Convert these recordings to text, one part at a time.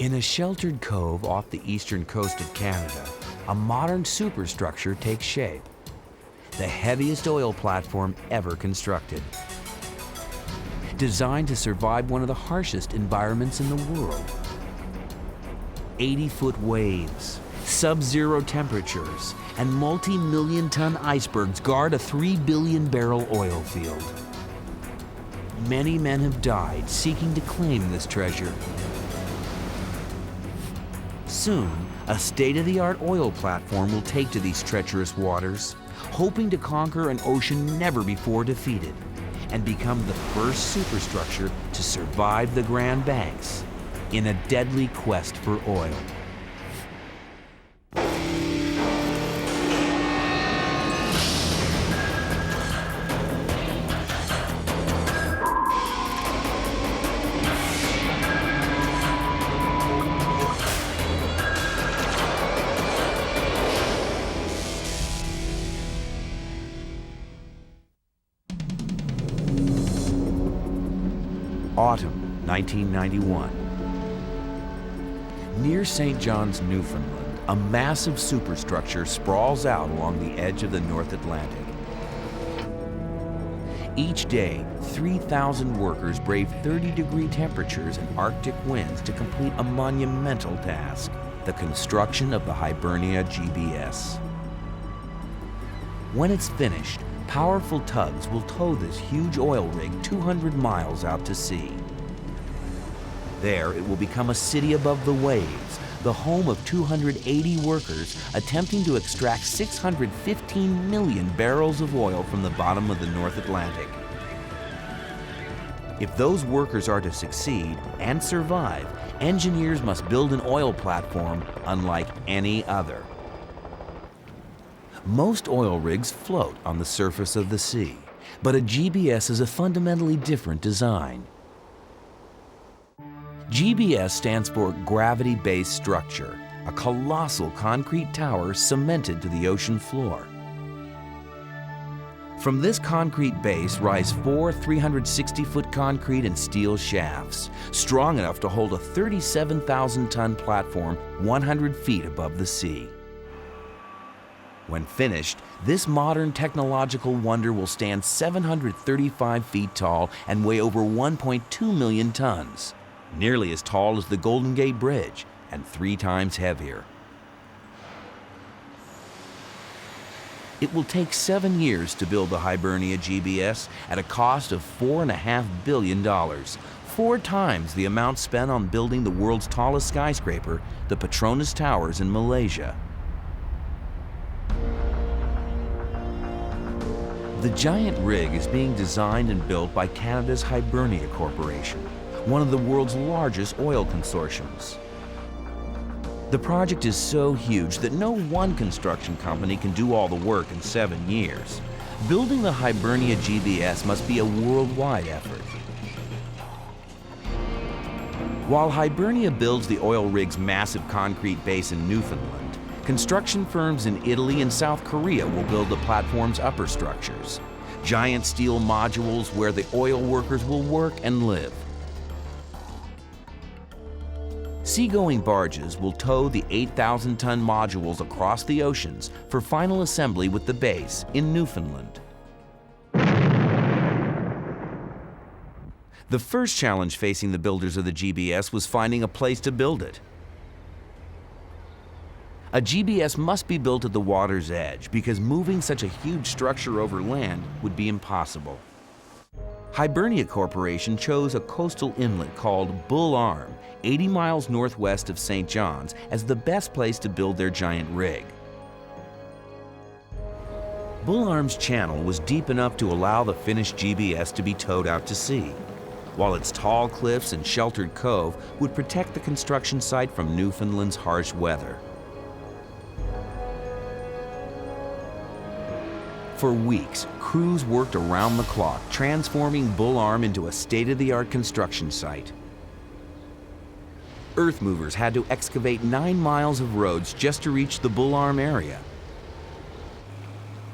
In a sheltered cove off the eastern coast of Canada, a modern superstructure takes shape. The heaviest oil platform ever constructed. Designed to survive one of the harshest environments in the world. 80-foot waves, sub-zero temperatures, and multi-million-ton icebergs guard a 3 billion barrel oil field. Many men have died seeking to claim this treasure. Soon, a state-of-the-art oil platform will take to these treacherous waters, hoping to conquer an ocean never before defeated, and become the first superstructure to survive the Grand Banks in a deadly quest for oil. Autumn 1991. Near St. John's, Newfoundland, a massive superstructure sprawls out along the edge of the North Atlantic. Each day, 3,000 workers brave 30-degree temperatures and Arctic winds to complete a monumental task: the construction of the Hibernia GBS. When it's finished, powerful tugs will tow this huge oil rig 200 miles out to sea. There, it will become a city above the waves, the home of 280 workers attempting to extract 615 million barrels of oil from the bottom of the North Atlantic. If those workers are to succeed and survive, engineers must build an oil platform unlike any other. Most oil rigs float on the surface of the sea, but a GBS is a fundamentally different design. GBS stands for Gravity-Based Structure, a colossal concrete tower cemented to the ocean floor. From this concrete base rise 4 360-foot concrete and steel shafts, strong enough to hold a 37,000-ton platform 100 feet above the sea. When finished, this modern technological wonder will stand 735 feet tall and weigh over 1.2 million tons, nearly as tall as the Golden Gate Bridge and 3 times heavier. It will take 7 years to build the Hibernia GBS at a cost of $4.5 billion, 4 times the amount spent on building the world's tallest skyscraper, the Petronas Towers in Malaysia. The giant rig is being designed and built by Canada's Hibernia Corporation, one of the world's largest oil consortiums. The project is so huge that no one construction company can do all the work in 7 years. Building the Hibernia GBS must be a worldwide effort. While Hibernia builds the oil rig's massive concrete base in Newfoundland, construction firms in Italy and South Korea will build the platform's upper structures, giant steel modules where the oil workers will work and live. Seagoing barges will tow the 8,000-ton modules across the oceans for final assembly with the base in Newfoundland. The first challenge facing the builders of the GBS was finding a place to build it. A GBS must be built at the water's edge because moving such a huge structure over land would be impossible. Hibernia Corporation chose a coastal inlet called Bull Arm, 80 miles northwest of St. John's, as the best place to build their giant rig. Bull Arm's channel was deep enough to allow the finished GBS to be towed out to sea, while its tall cliffs and sheltered cove would protect the construction site from Newfoundland's harsh weather. For weeks, crews worked around the clock, transforming Bull Arm into a state-of-the-art construction site. Earth movers had to excavate 9 miles of roads just to reach the Bull Arm area.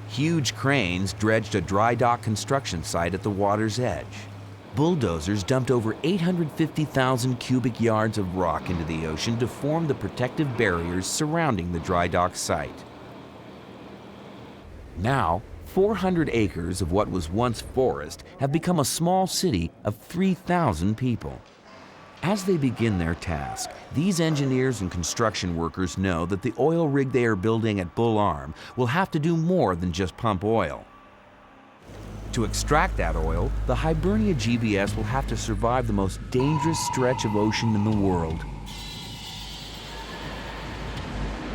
Huge cranes dredged a dry dock construction site at the water's edge. Bulldozers dumped over 850,000 cubic yards of rock into the ocean to form the protective barriers surrounding the dry dock site. Now, 400 acres of what was once forest have become a small city of 3,000 people. As they begin their task, these engineers and construction workers know that the oil rig they are building at Bull Arm will have to do more than just pump oil. To extract that oil, the Hibernia GBS will have to survive the most dangerous stretch of ocean in the world.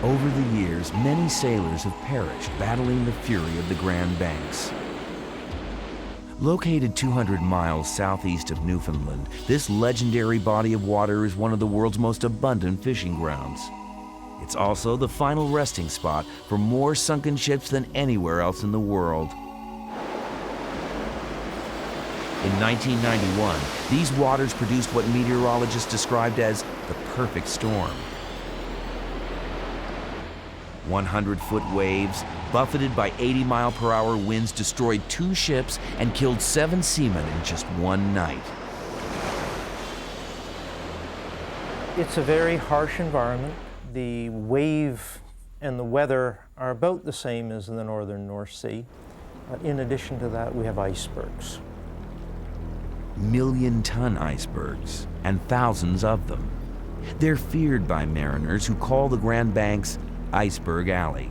Over the years, many sailors have perished battling the fury of the Grand Banks. Located 200 miles southeast of Newfoundland, this legendary body of water is one of the world's most abundant fishing grounds. It's also the final resting spot for more sunken ships than anywhere else in the world. In 1991, these waters produced what meteorologists described as the perfect storm. 100-foot waves, buffeted by 80-mile-per-hour winds, destroyed 2 ships and killed 7 seamen in just one night. It's a very harsh environment. The wave and the weather are about the same as in the northern North Sea. In addition to that, we have icebergs. Million-ton icebergs, and thousands of them. They're feared by mariners who call the Grand Banks Iceberg Alley.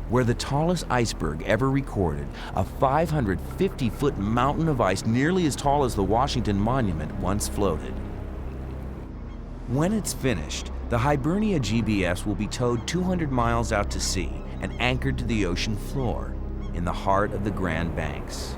Where the tallest iceberg ever recorded, a 550-foot mountain of ice nearly as tall as the Washington Monument once floated. When it's finished, the Hibernia GBS will be towed 200 miles out to sea and anchored to the ocean floor in the heart of the Grand Banks.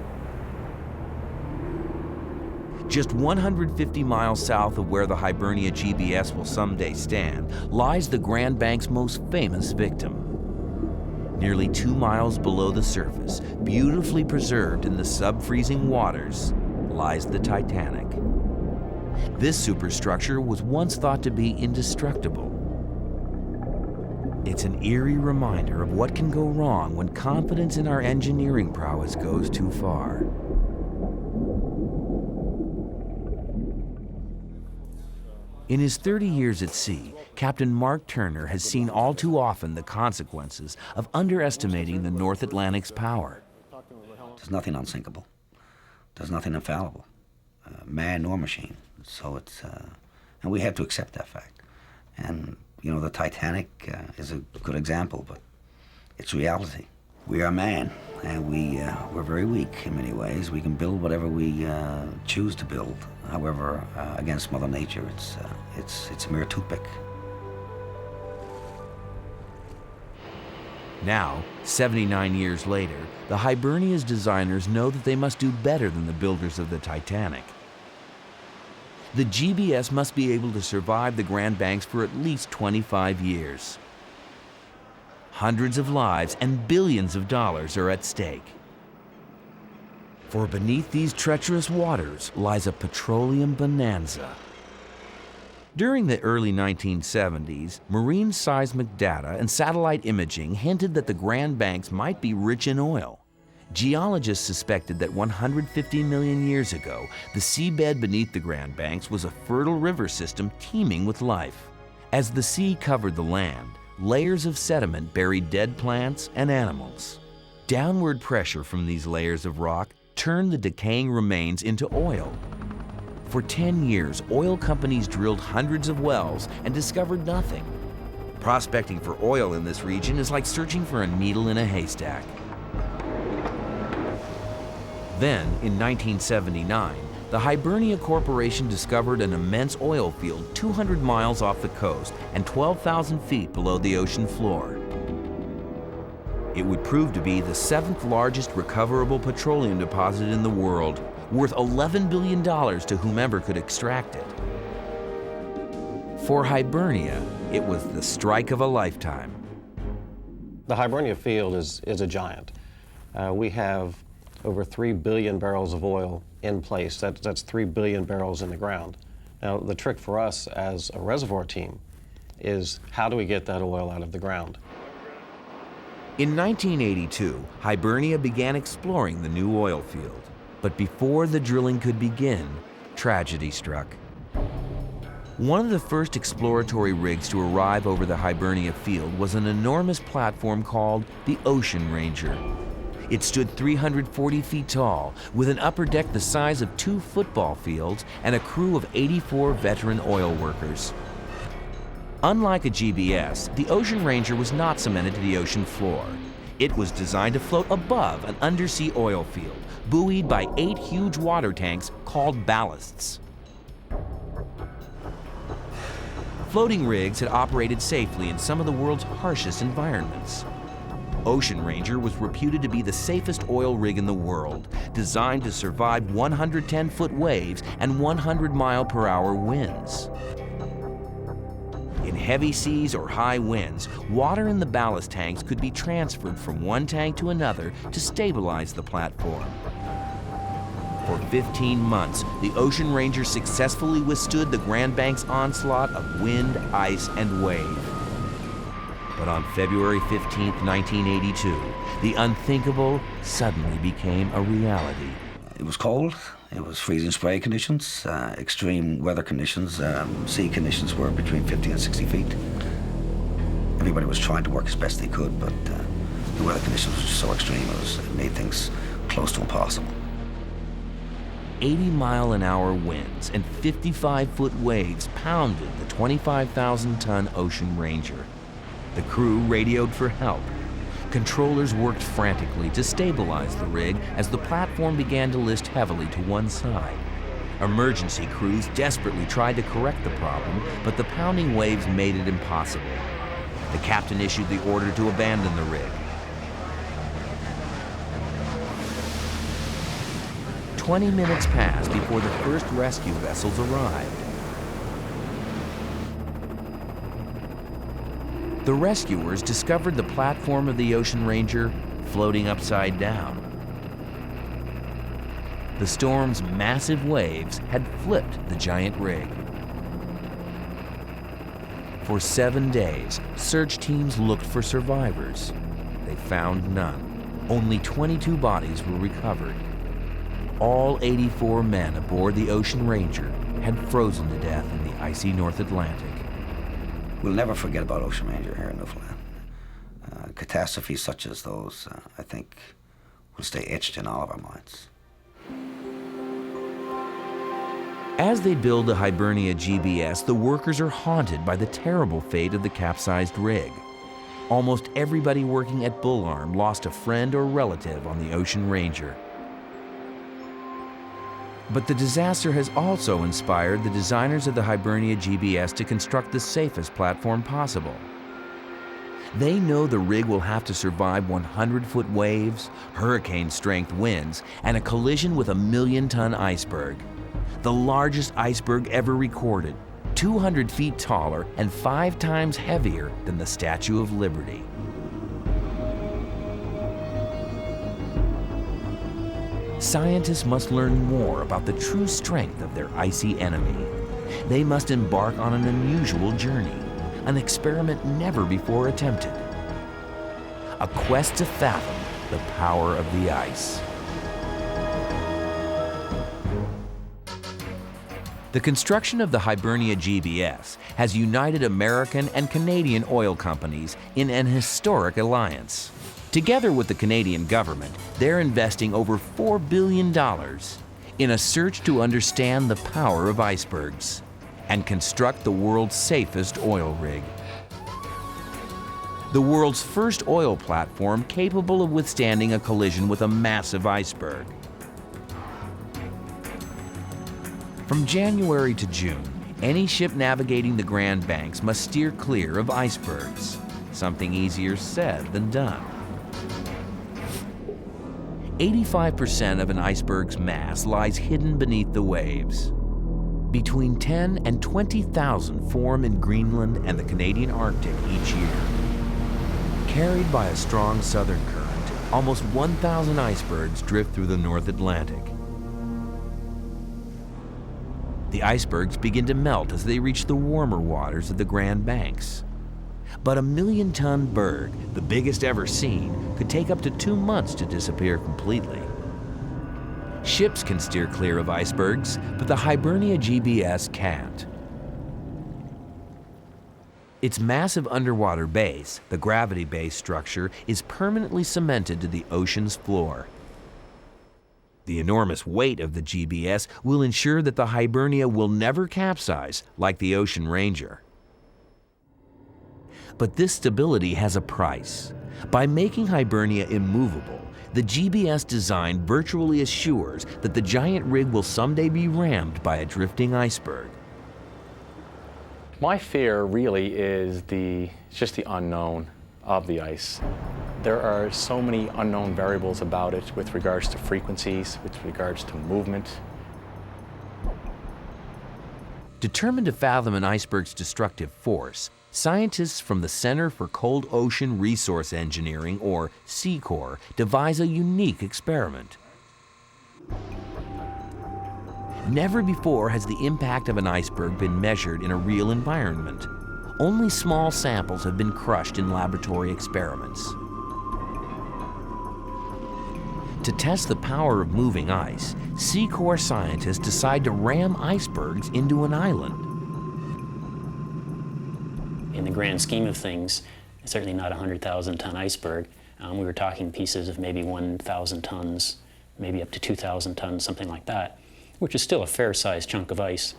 Just 150 miles south of where the Hibernia GBS will someday stand lies the Grand Banks' most famous victim. Nearly 2 miles below the surface, beautifully preserved in the sub-freezing waters, lies the Titanic. This superstructure was once thought to be indestructible. It's an eerie reminder of what can go wrong when confidence in our engineering prowess goes too far. In his 30 years at sea, Captain Mark Turner has seen all too often the consequences of underestimating the North Atlantic's power. There's nothing unsinkable. There's nothing infallible, man nor machine. So it's, and we have to accept that fact. And, you know, the Titanic is a good example, but it's reality. We are man, and we're very weak in many ways. We can build whatever we choose to build. However, against Mother Nature, it's a mere toothpick. Now, 79 years later, the Hibernia's designers know that they must do better than the builders of the Titanic. The GBS must be able to survive the Grand Banks for at least 25 years. Hundreds of lives and billions of dollars are at stake. For beneath these treacherous waters lies a petroleum bonanza. During the early 1970s, marine seismic data and satellite imaging hinted that the Grand Banks might be rich in oil. Geologists suspected that 150 million years ago, the seabed beneath the Grand Banks was a fertile river system teeming with life. As the sea covered the land, layers of sediment buried dead plants and animals. Downward pressure from these layers of rock turned the decaying remains into oil. For 10 years, oil companies drilled hundreds of wells and discovered nothing. Prospecting for oil in this region is like searching for a needle in a haystack. Then, in 1979, the Hibernia Corporation discovered an immense oil field 200 miles off the coast and 12,000 feet below the ocean floor. It would prove to be the 7th largest recoverable petroleum deposit in the world, worth $11 billion to whomever could extract it. For Hibernia, it was the strike of a lifetime. The Hibernia field is a giant. We have over 3 billion barrels of oil in place. That's 3 billion barrels in the ground. Now, the trick for us as a reservoir team is how do we get that oil out of the ground? In 1982, Hibernia began exploring the new oil field. But before the drilling could begin, tragedy struck. One of the first exploratory rigs to arrive over the Hibernia field was an enormous platform called the Ocean Ranger. It stood 340 feet tall, with an upper deck the size of 2 football fields and a crew of 84 veteran oil workers. Unlike a GBS, the Ocean Ranger was not cemented to the ocean floor. It was designed to float above an undersea oil field, buoyed by 8 huge water tanks called ballasts. Floating rigs had operated safely in some of the world's harshest environments. Ocean Ranger was reputed to be the safest oil rig in the world, designed to survive 110-foot waves and 100-mile-per-hour winds. In heavy seas or high winds, water in the ballast tanks could be transferred from one tank to another to stabilize the platform. For 15 months, the Ocean Ranger successfully withstood the Grand Bank's onslaught of wind, ice, and wave. But on February 15, 1982, the unthinkable suddenly became a reality. It was cold. It was freezing spray conditions, extreme weather conditions. Sea conditions were between 50 and 60 feet. Everybody was trying to work as best they could, but the weather conditions were so extreme, it made things close to impossible. 80-mile-an-hour winds and 55-foot waves pounded the 25,000-ton Ocean Ranger. The crew radioed for help. Controllers worked frantically to stabilize the rig as the platform began to list heavily to one side. Emergency crews desperately tried to correct the problem, but the pounding waves made it impossible. The captain issued the order to abandon the rig. 20 minutes passed before the first rescue vessels arrived. The rescuers discovered the platform of the Ocean Ranger floating upside down. The storm's massive waves had flipped the giant rig. For 7 days, search teams looked for survivors. They found none. Only 22 bodies were recovered. All 84 men aboard the Ocean Ranger had frozen to death in the icy North Atlantic. We'll never forget about Ocean Ranger here in Newfoundland. Catastrophes such as those, I think, will stay etched in all of our minds. As they build the Hibernia GBS, the workers are haunted by the terrible fate of the capsized rig. Almost everybody working at Bull Arm lost a friend or relative on the Ocean Ranger. But the disaster has also inspired the designers of the Hibernia GBS to construct the safest platform possible. They know the rig will have to survive 100-foot waves, hurricane-strength winds, and a collision with a 1-million-ton iceberg. The largest iceberg ever recorded, 200 feet taller and 5 times heavier than the Statue of Liberty. Scientists must learn more about the true strength of their icy enemy. They must embark on an unusual journey, an experiment never before attempted. A quest to fathom the power of the ice. The construction of the Hibernia GBS has united American and Canadian oil companies in an historic alliance. Together with the Canadian government, they're investing over $4 billion in a search to understand the power of icebergs and construct the world's safest oil rig. The world's first oil platform capable of withstanding a collision with a massive iceberg. From January to June, any ship navigating the Grand Banks must steer clear of icebergs, something easier said than done. 85% of an iceberg's mass lies hidden beneath the waves. Between 10 and 20,000 form in Greenland and the Canadian Arctic each year. Carried by a strong southern current, almost 1,000 icebergs drift through the North Atlantic. The icebergs begin to melt as they reach the warmer waters of the Grand Banks. But a 1-million-ton berg, the biggest ever seen, could take up to 2 months to disappear completely. Ships can steer clear of icebergs, but the Hibernia GBS can't. Its massive underwater base, the gravity-based structure, is permanently cemented to the ocean's floor. The enormous weight of the GBS will ensure that the Hibernia will never capsize like the Ocean Ranger. But this stability has a price. By making Hibernia immovable, the GBS design virtually assures that the giant rig will someday be rammed by a drifting iceberg. My fear really is just the unknown of the ice. There are so many unknown variables about it with regards to frequencies, with regards to movement. Determined to fathom an iceberg's destructive force, scientists from the Center for Cold Ocean Resource Engineering, or CCOR, devise a unique experiment. Never before has the impact of an iceberg been measured in a real environment. Only small samples have been crushed in laboratory experiments. To test the power of moving ice, CCOR scientists decide to ram icebergs into an island. In the grand scheme of things, it's certainly not a 100,000-ton iceberg. We were talking pieces of maybe 1,000 tons, maybe up to 2,000 tons, something like that, which is still a fair-sized chunk of ice.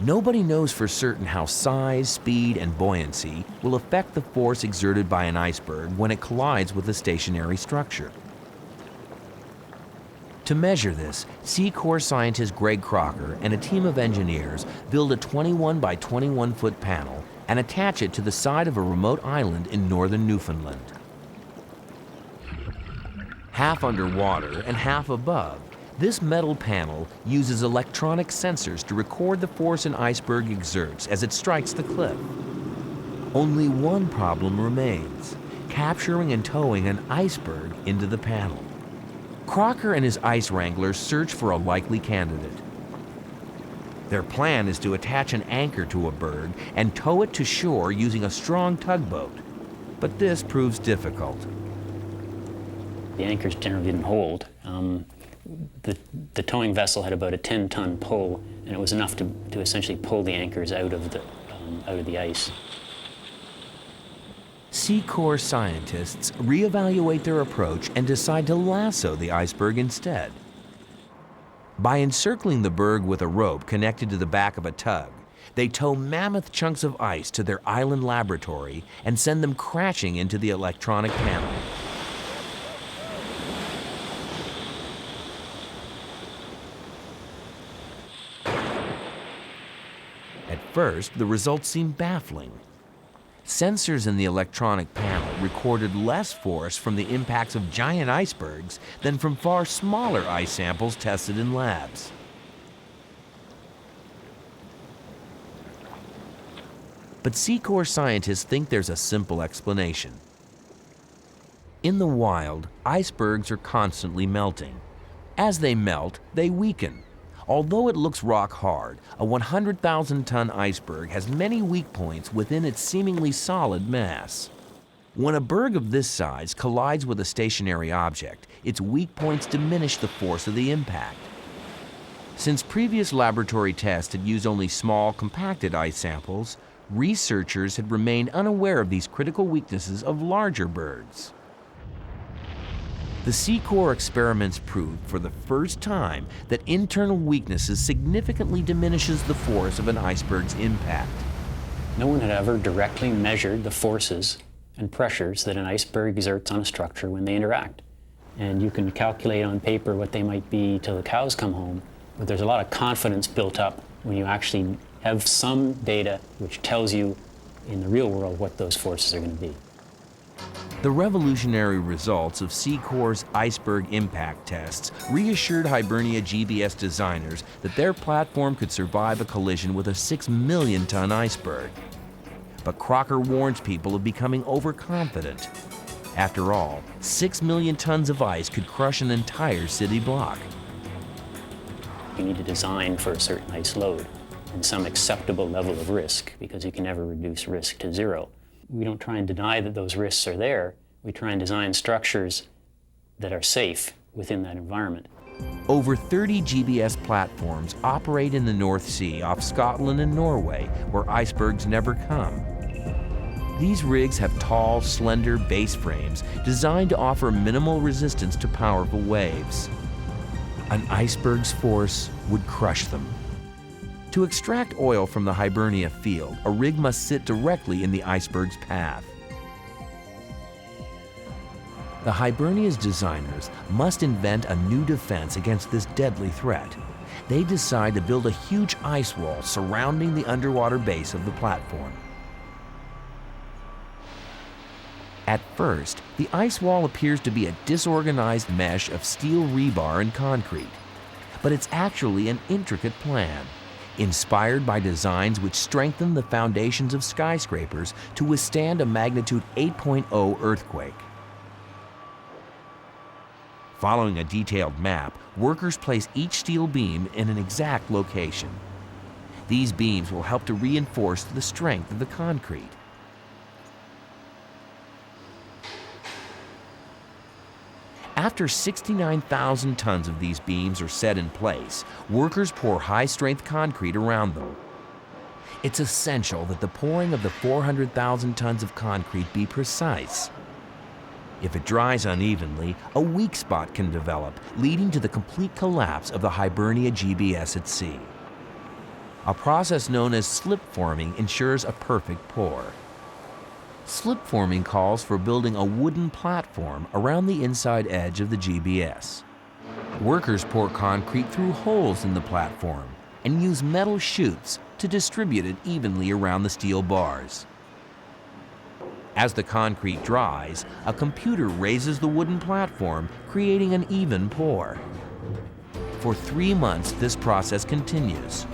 Nobody knows for certain how size, speed, and buoyancy will affect the force exerted by an iceberg when it collides with a stationary structure. To measure this, CCOR scientist Greg Crocker and a team of engineers build a 21 by 21 foot panel and attach it to the side of a remote island in northern Newfoundland. Half underwater and half above, this metal panel uses electronic sensors to record the force an iceberg exerts as it strikes the cliff. Only one problem remains: capturing and towing an iceberg into the panel. Crocker and his ice wranglers search for a likely candidate. Their plan is to attach an anchor to a berg and tow it to shore using a strong tugboat. But this proves difficult. The anchors generally didn't hold. The towing vessel had about a 10-ton pull, and it was enough to essentially pull the anchors out of the ice. CCOR scientists reevaluate their approach and decide to lasso the iceberg instead. By encircling the berg with a rope connected to the back of a tug, they tow mammoth chunks of ice to their island laboratory and send them crashing into the electronic panel. At first, the results seemed baffling. Sensors in the electronic panel recorded less force from the impacts of giant icebergs than from far smaller ice samples tested in labs. But CCOR scientists think there's a simple explanation. In the wild, icebergs are constantly melting. As they melt, they weaken. Although it looks rock hard, a 100,000-ton iceberg has many weak points within its seemingly solid mass. When a berg of this size collides with a stationary object, its weak points diminish the force of the impact. Since previous laboratory tests had used only small, compacted ice samples, researchers had remained unaware of these critical weaknesses of larger bergs. The CCOR experiments proved for the first time that internal weaknesses significantly diminishes the force of an iceberg's impact. No one had ever directly measured the forces and pressures that an iceberg exerts on a structure when they interact. And you can calculate on paper what they might be till the cows come home, but there's a lot of confidence built up when you actually have some data which tells you in the real world what those forces are going to be. The revolutionary results of CCOR's iceberg impact tests reassured Hibernia GBS designers that their platform could survive a collision with a 6 million-ton iceberg. But Crocker warns people of becoming overconfident. After all, 6 million tons of ice could crush an entire city block. You need to design for a certain ice load and some acceptable level of risk, because you can never reduce risk to zero. We don't try and deny that those risks are there. We try and design structures that are safe within that environment. Over 30 GBS platforms operate in the North Sea off Scotland and Norway, where icebergs never come. These rigs have tall, slender base frames designed to offer minimal resistance to powerful waves. An iceberg's force would crush them. To extract oil from the Hibernia field, a rig must sit directly in the iceberg's path. The Hibernia's designers must invent a new defense against this deadly threat. They decide to build a huge ice wall surrounding the underwater base of the platform. At first, the ice wall appears to be a disorganized mesh of steel rebar and concrete, but it's actually an intricate plan, inspired by designs which strengthen the foundations of skyscrapers to withstand a magnitude 8.0 earthquake. Following a detailed map, workers place each steel beam in an exact location. These beams will help to reinforce the strength of the concrete. After 69,000 tons of these beams are set in place, workers pour high-strength concrete around them. It's essential that the pouring of the 400,000 tons of concrete be precise. If it dries unevenly, a weak spot can develop, leading to the complete collapse of the Hibernia GBS at sea. A process known as slip forming ensures a perfect pour. Slip forming calls for building a wooden platform around the inside edge of the GBS. Workers pour concrete through holes in the platform and use metal chutes to distribute it evenly around the steel bars. As the concrete dries, a computer raises the wooden platform, creating an even pour. For 3 months, this process continues.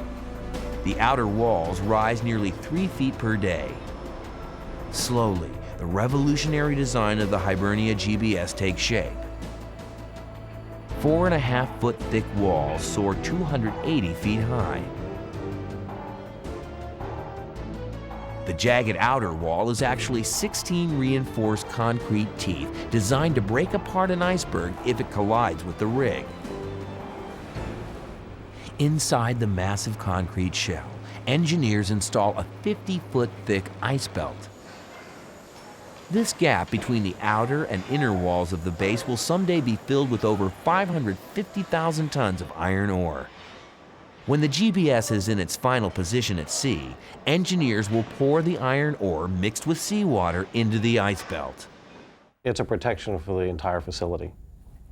The outer walls rise nearly 3 feet per day. Slowly, the revolutionary design of the Hibernia GBS takes shape. 4.5-foot thick walls soar 280 feet high. The jagged outer wall is actually 16 reinforced concrete teeth designed to break apart an iceberg if it collides with the rig. Inside the massive concrete shell, engineers install a 50-foot thick ice belt. This gap between the outer and inner walls of the base will someday be filled with over 550,000 tons of iron ore. When the GBS is in its final position at sea, engineers will pour the iron ore mixed with seawater into the ice belt. It's a protection for the entire facility.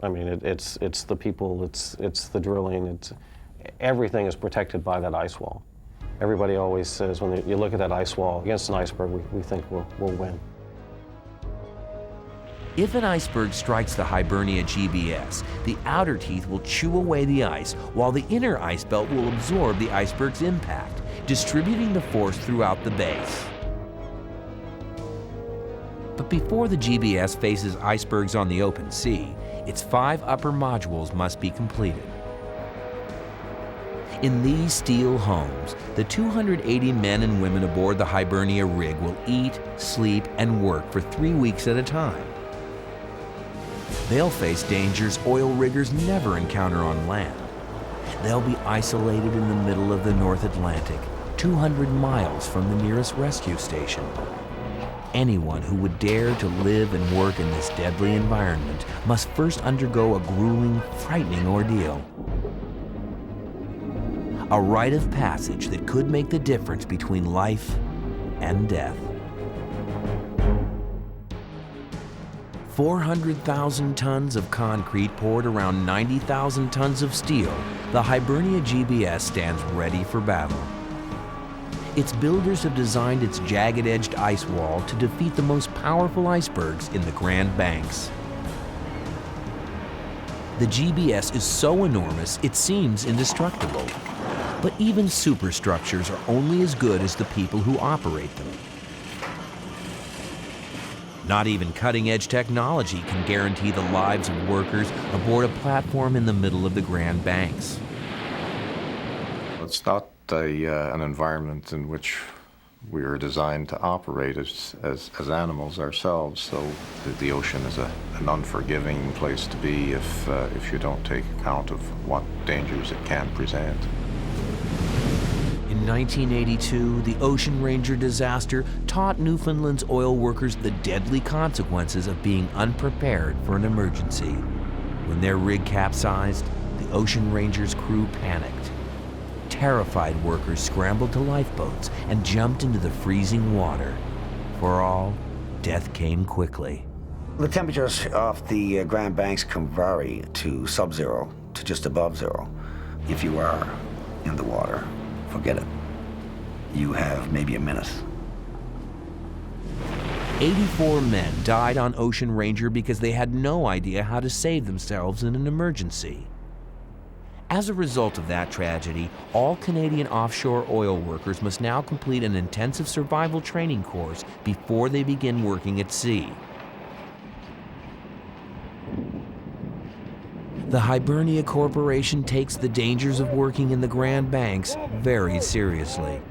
I mean, it's the people, it's the drilling, everything is protected by that ice wall. Everybody always says when you look at that ice wall against an iceberg, we think we'll win. If an iceberg strikes the Hibernia GBS, the outer teeth will chew away the ice, while the inner ice belt will absorb the iceberg's impact, distributing the force throughout the base. But before the GBS faces icebergs on the open sea, its 5 upper modules must be completed. In these steel homes, the 280 men and women aboard the Hibernia rig will eat, sleep, and work for 3 weeks at a time. They'll face dangers oil riggers never encounter on land. They'll be isolated in the middle of the North Atlantic, 200 miles from the nearest rescue station. Anyone who would dare to live and work in this deadly environment must first undergo a grueling, frightening ordeal. A rite of passage that could make the difference between life and death. 400,000 tons of concrete poured around 90,000 tons of steel, the Hibernia GBS stands ready for battle. Its builders have designed its jagged-edged ice wall to defeat the most powerful icebergs in the Grand Banks. The GBS is so enormous it seems indestructible. But even superstructures are only as good as the people who operate them. Not even cutting-edge technology can guarantee the lives of workers aboard a platform in the middle of the Grand Banks. It's not an environment in which We are designed to operate as animals ourselves, so the ocean is an unforgiving place to be if you don't take account of what dangers it can present. In 1982, the Ocean Ranger disaster taught Newfoundland's oil workers the deadly consequences of being unprepared for an emergency. When their rig capsized, the Ocean Ranger's crew panicked. Terrified workers scrambled to lifeboats and jumped into the freezing water. For all, death came quickly. The temperatures off the Grand Banks can vary to sub-zero, to just above zero. If you are in the water, forget it. You have maybe a minute. 84 men died on Ocean Ranger because they had no idea how to save themselves in an emergency. As a result of that tragedy, all Canadian offshore oil workers must now complete an intensive survival training course before they begin working at sea. The Hibernia Corporation takes the dangers of working in the Grand Banks very seriously.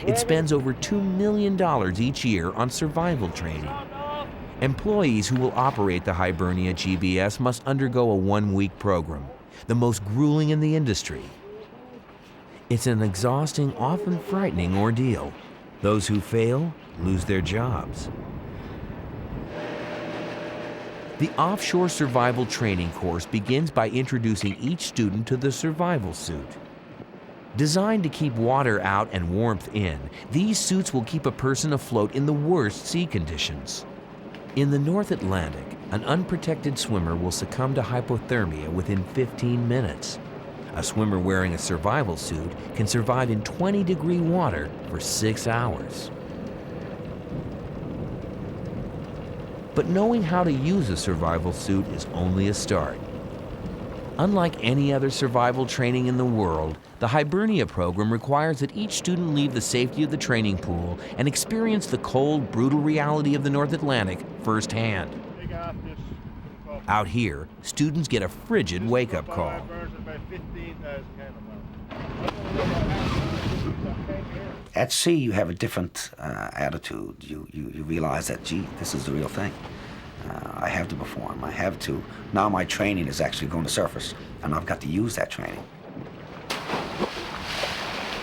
It spends over $2 million each year on survival training. Employees who will operate the Hibernia GBS must undergo a one-week program, the most grueling in the industry. It's an exhausting, often frightening ordeal. Those who fail lose their jobs. The offshore survival training course begins by introducing each student to the survival suit. Designed to keep water out and warmth in, these suits will keep a person afloat in the worst sea conditions. In the North Atlantic, an unprotected swimmer will succumb to hypothermia within 15 minutes. A swimmer wearing a survival suit can survive in 20-degree water for 6 hours. But knowing how to use a survival suit is only a start. Unlike any other survival training in the world, the Hibernia program requires that each student leave the safety of the training pool and experience the cold, brutal reality of the North Atlantic firsthand. Out here, students get a frigid wake-up call. At sea, you have a different attitude. You realize that, gee, this is the real thing. I have to perform. I have to. Now my training is actually going to surface, and I've got to use that training.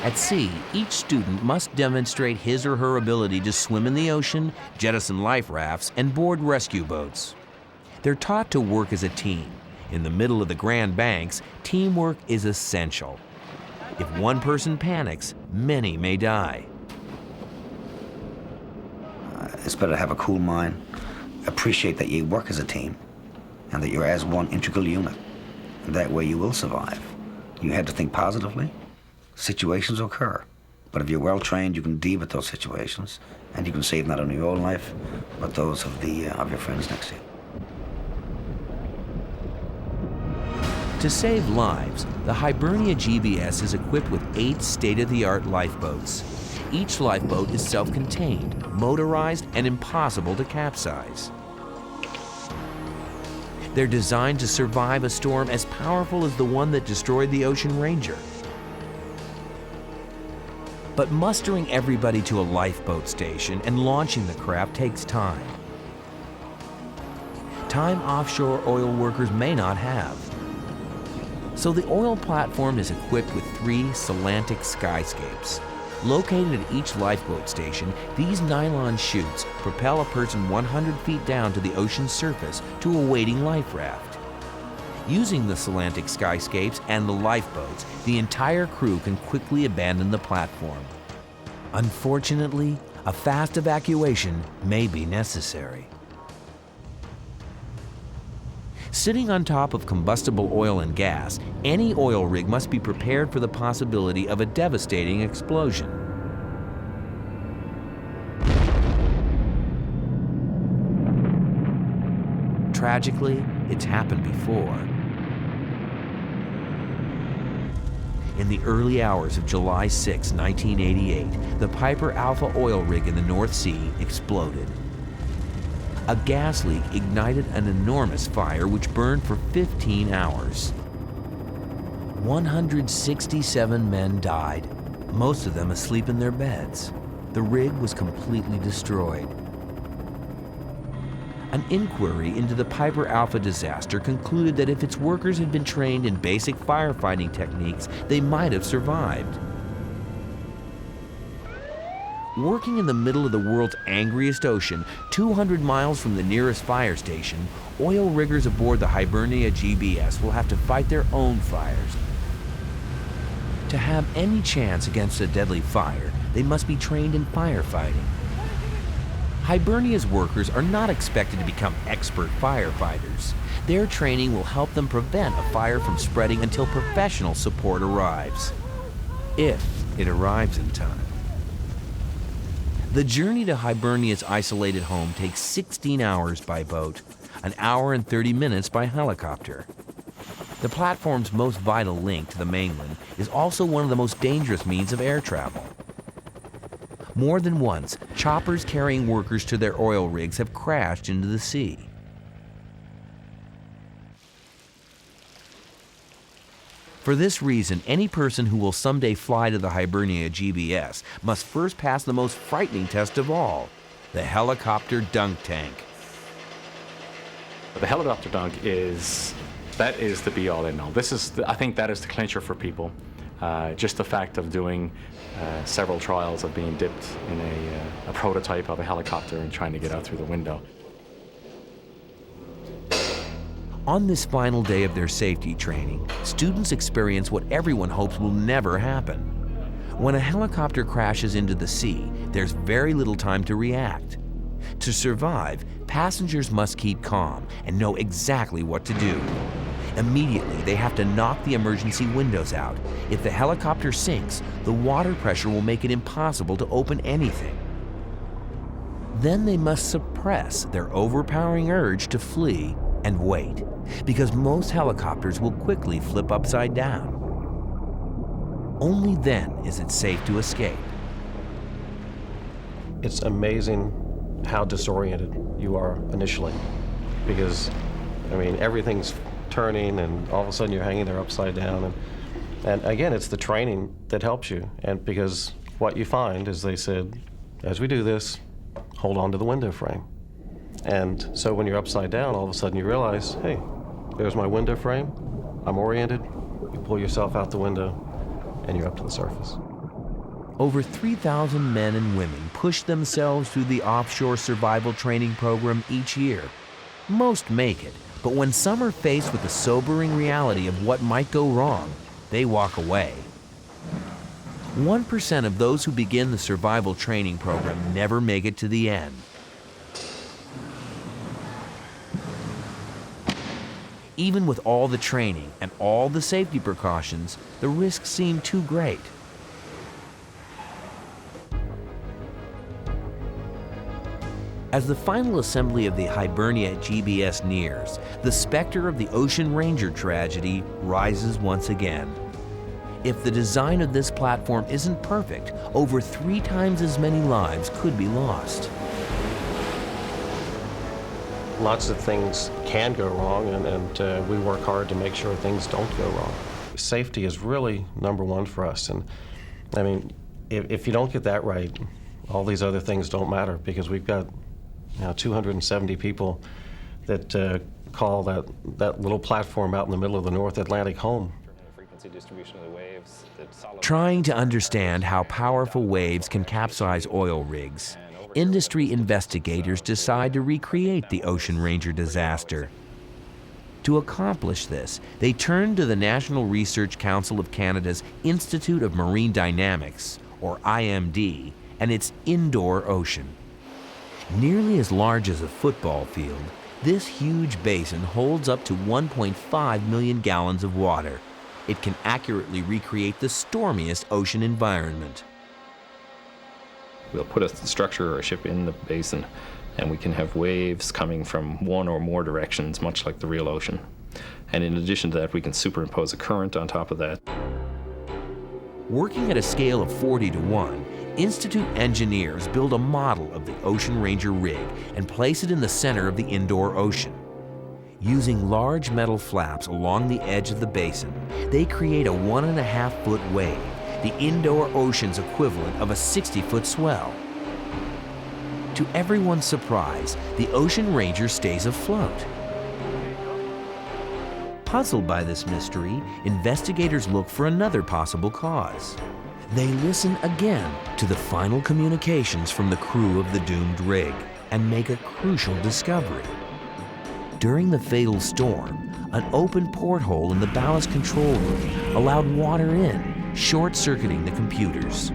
At sea, each student must demonstrate his or her ability to swim in the ocean, jettison life rafts, and board rescue boats. They're taught to work as a team. In the middle of the Grand Banks, teamwork is essential. If one person panics, many may die. It's better to have a cool mind, appreciate that you work as a team, and that you're as one integral unit. And that way you will survive. You have to think positively. Situations occur. But if you're well trained, you can deal with those situations, and you can save not only your own life, but those of your friends next to you. To save lives, the Hibernia GBS is equipped with 8 state-of-the-art lifeboats. Each lifeboat is self-contained, motorized, and impossible to capsize. They're designed to survive a storm as powerful as the one that destroyed the Ocean Ranger. But mustering everybody to a lifeboat station and launching the craft takes time. Time offshore oil workers may not have. So the oil platform is equipped with 3 Salantic Skyscapes. Located at each lifeboat station, these nylon chutes propel a person 100 feet down to the ocean's surface to a waiting life raft. Using the Salantic Skyscapes and the lifeboats, the entire crew can quickly abandon the platform. Unfortunately, a fast evacuation may be necessary. Sitting on top of combustible oil and gas, any oil rig must be prepared for the possibility of a devastating explosion. Tragically, it's happened before. In the early hours of July 6, 1988, the Piper Alpha oil rig in the North Sea exploded. A gas leak ignited an enormous fire which burned for 15 hours. 167 men died, most of them asleep in their beds. The rig was completely destroyed. An inquiry into the Piper Alpha disaster concluded that if its workers had been trained in basic firefighting techniques, they might have survived. Working in the middle of the world's angriest ocean, 200 miles from the nearest fire station, oil riggers aboard the Hibernia GBS will have to fight their own fires. To have any chance against a deadly fire, they must be trained in firefighting. Hibernia's workers are not expected to become expert firefighters. Their training will help them prevent a fire from spreading until professional support arrives. If it arrives in time. The journey to Hibernia's isolated home takes 16 hours by boat, an hour and 30 minutes by helicopter. The platform's most vital link to the mainland is also one of the most dangerous means of air travel. More than once, choppers carrying workers to their oil rigs have crashed into the sea. For this reason, any person who will someday fly to the Hibernia GBS must first pass the most frightening test of all, the helicopter dunk tank. The helicopter dunk is the be-all end-all. I think that is the clincher for people. Just the fact of doing several trials of being dipped in a prototype of a helicopter and trying to get out through the window. On this final day of their safety training, students experience what everyone hopes will never happen. When a helicopter crashes into the sea, there's very little time to react. To survive, passengers must keep calm and know exactly what to do. Immediately, they have to knock the emergency windows out. If the helicopter sinks, the water pressure will make it impossible to open anything. Then they must suppress their overpowering urge to flee and wait, because most helicopters will quickly flip upside down. Only then is it safe to escape. It's amazing how disoriented you are initially, because, I mean, everything's turning and all of a sudden you're hanging there upside down. And again, it's the training that helps you. And because what you find is they said, as we do this, hold on to the window frame. And so when you're upside down, all of a sudden you realize, hey, there's my window frame, I'm oriented, you pull yourself out the window, and you're up to the surface. Over 3,000 men and women push themselves through the offshore survival training program each year. Most make it, but when some are faced with the sobering reality of what might go wrong, they walk away. 1% of those who begin the survival training program never make it to the end. Even with all the training and all the safety precautions, the risks seem too great. As the final assembly of the Hibernia GBS nears, the specter of the Ocean Ranger tragedy rises once again. If the design of this platform isn't perfect, over 3 times as many lives could be lost. Lots of things can go wrong, and we work hard to make sure things don't go wrong. Safety is really number one for us, and I mean, if you don't get that right, all these other things don't matter, because we've got 270 people that call that little platform out in the middle of the North Atlantic home. Trying to understand how powerful waves can capsize oil rigs, industry investigators decide to recreate the Ocean Ranger disaster. To accomplish this, they turned to the National Research Council of Canada's Institute of Marine Dynamics, or IMD, and its indoor ocean. Nearly as large as a football field, this huge basin holds up to 1.5 million gallons of water. It can accurately recreate the stormiest ocean environment. We'll put a structure or a ship in the basin, and we can have waves coming from one or more directions, much like the real ocean. And in addition to that, we can superimpose a current on top of that. Working at a scale of 40:1, Institute engineers build a model of the Ocean Ranger rig and place it in the center of the indoor ocean. Using large metal flaps along the edge of the basin, they create a 1.5-foot wave, the indoor ocean's equivalent of a 60-foot swell. To everyone's surprise, the Ocean Ranger stays afloat. Puzzled by this mystery, investigators look for another possible cause. They listen again to the final communications from the crew of the doomed rig and make a crucial discovery. During the fatal storm, an open porthole in the ballast control room allowed water in, short-circuiting the computers.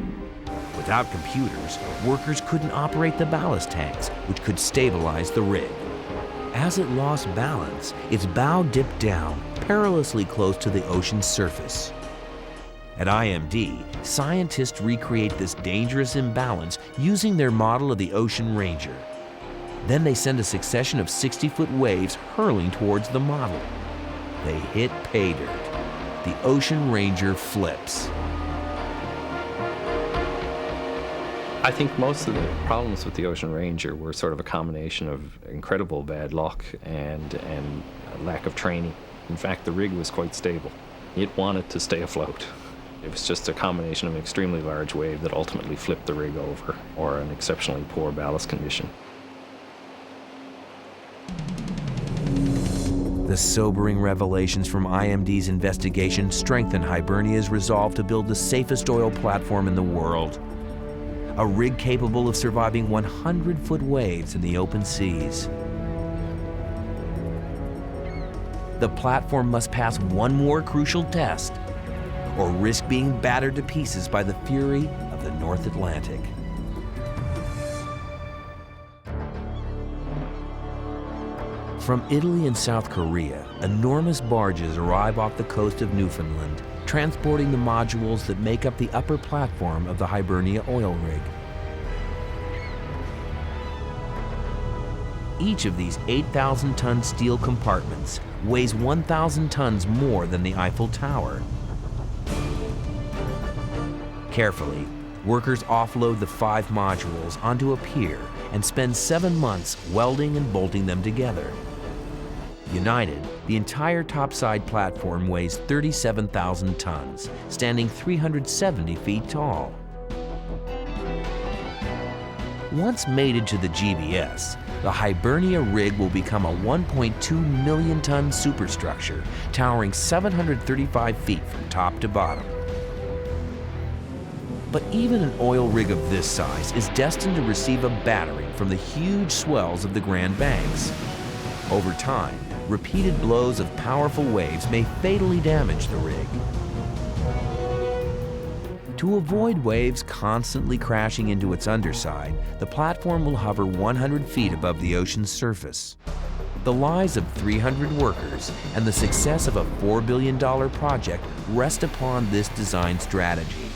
Without computers, workers couldn't operate the ballast tanks, which could stabilize the rig. As it lost balance, its bow dipped down, perilously close to the ocean's surface. At IMD, scientists recreate this dangerous imbalance using their model of the Ocean Ranger. Then they send a succession of 60-foot waves hurling towards the model. They hit pay dirt. The Ocean Ranger flips. I think most of the problems with the Ocean Ranger were sort of a combination of incredible bad luck and a lack of training. In fact, the rig was quite stable. It wanted to stay afloat. It was just a combination of an extremely large wave that ultimately flipped the rig over, or an exceptionally poor ballast condition. The sobering revelations from IMD's investigation strengthen Hibernia's resolve to build the safest oil platform in the world. A rig capable of surviving 100-foot waves in the open seas. The platform must pass one more crucial test, or risk being battered to pieces by the fury of the North Atlantic. From Italy and South Korea, enormous barges arrive off the coast of Newfoundland, transporting the modules that make up the upper platform of the Hibernia oil rig. Each of these 8,000-ton steel compartments weighs 1,000 tons more than the Eiffel Tower. Carefully, workers offload the 5 modules onto a pier and spend 7 months welding and bolting them together. United, the entire topside platform weighs 37,000 tons, standing 370 feet tall. Once mated to the GBS, the Hibernia rig will become a 1.2 million ton superstructure, towering 735 feet from top to bottom. But even an oil rig of this size is destined to receive a battering from the huge swells of the Grand Banks. Over time, repeated blows of powerful waves may fatally damage the rig. To avoid waves constantly crashing into its underside, the platform will hover 100 feet above the ocean's surface. The lives of 300 workers and the success of a $4 billion project rest upon this design strategy.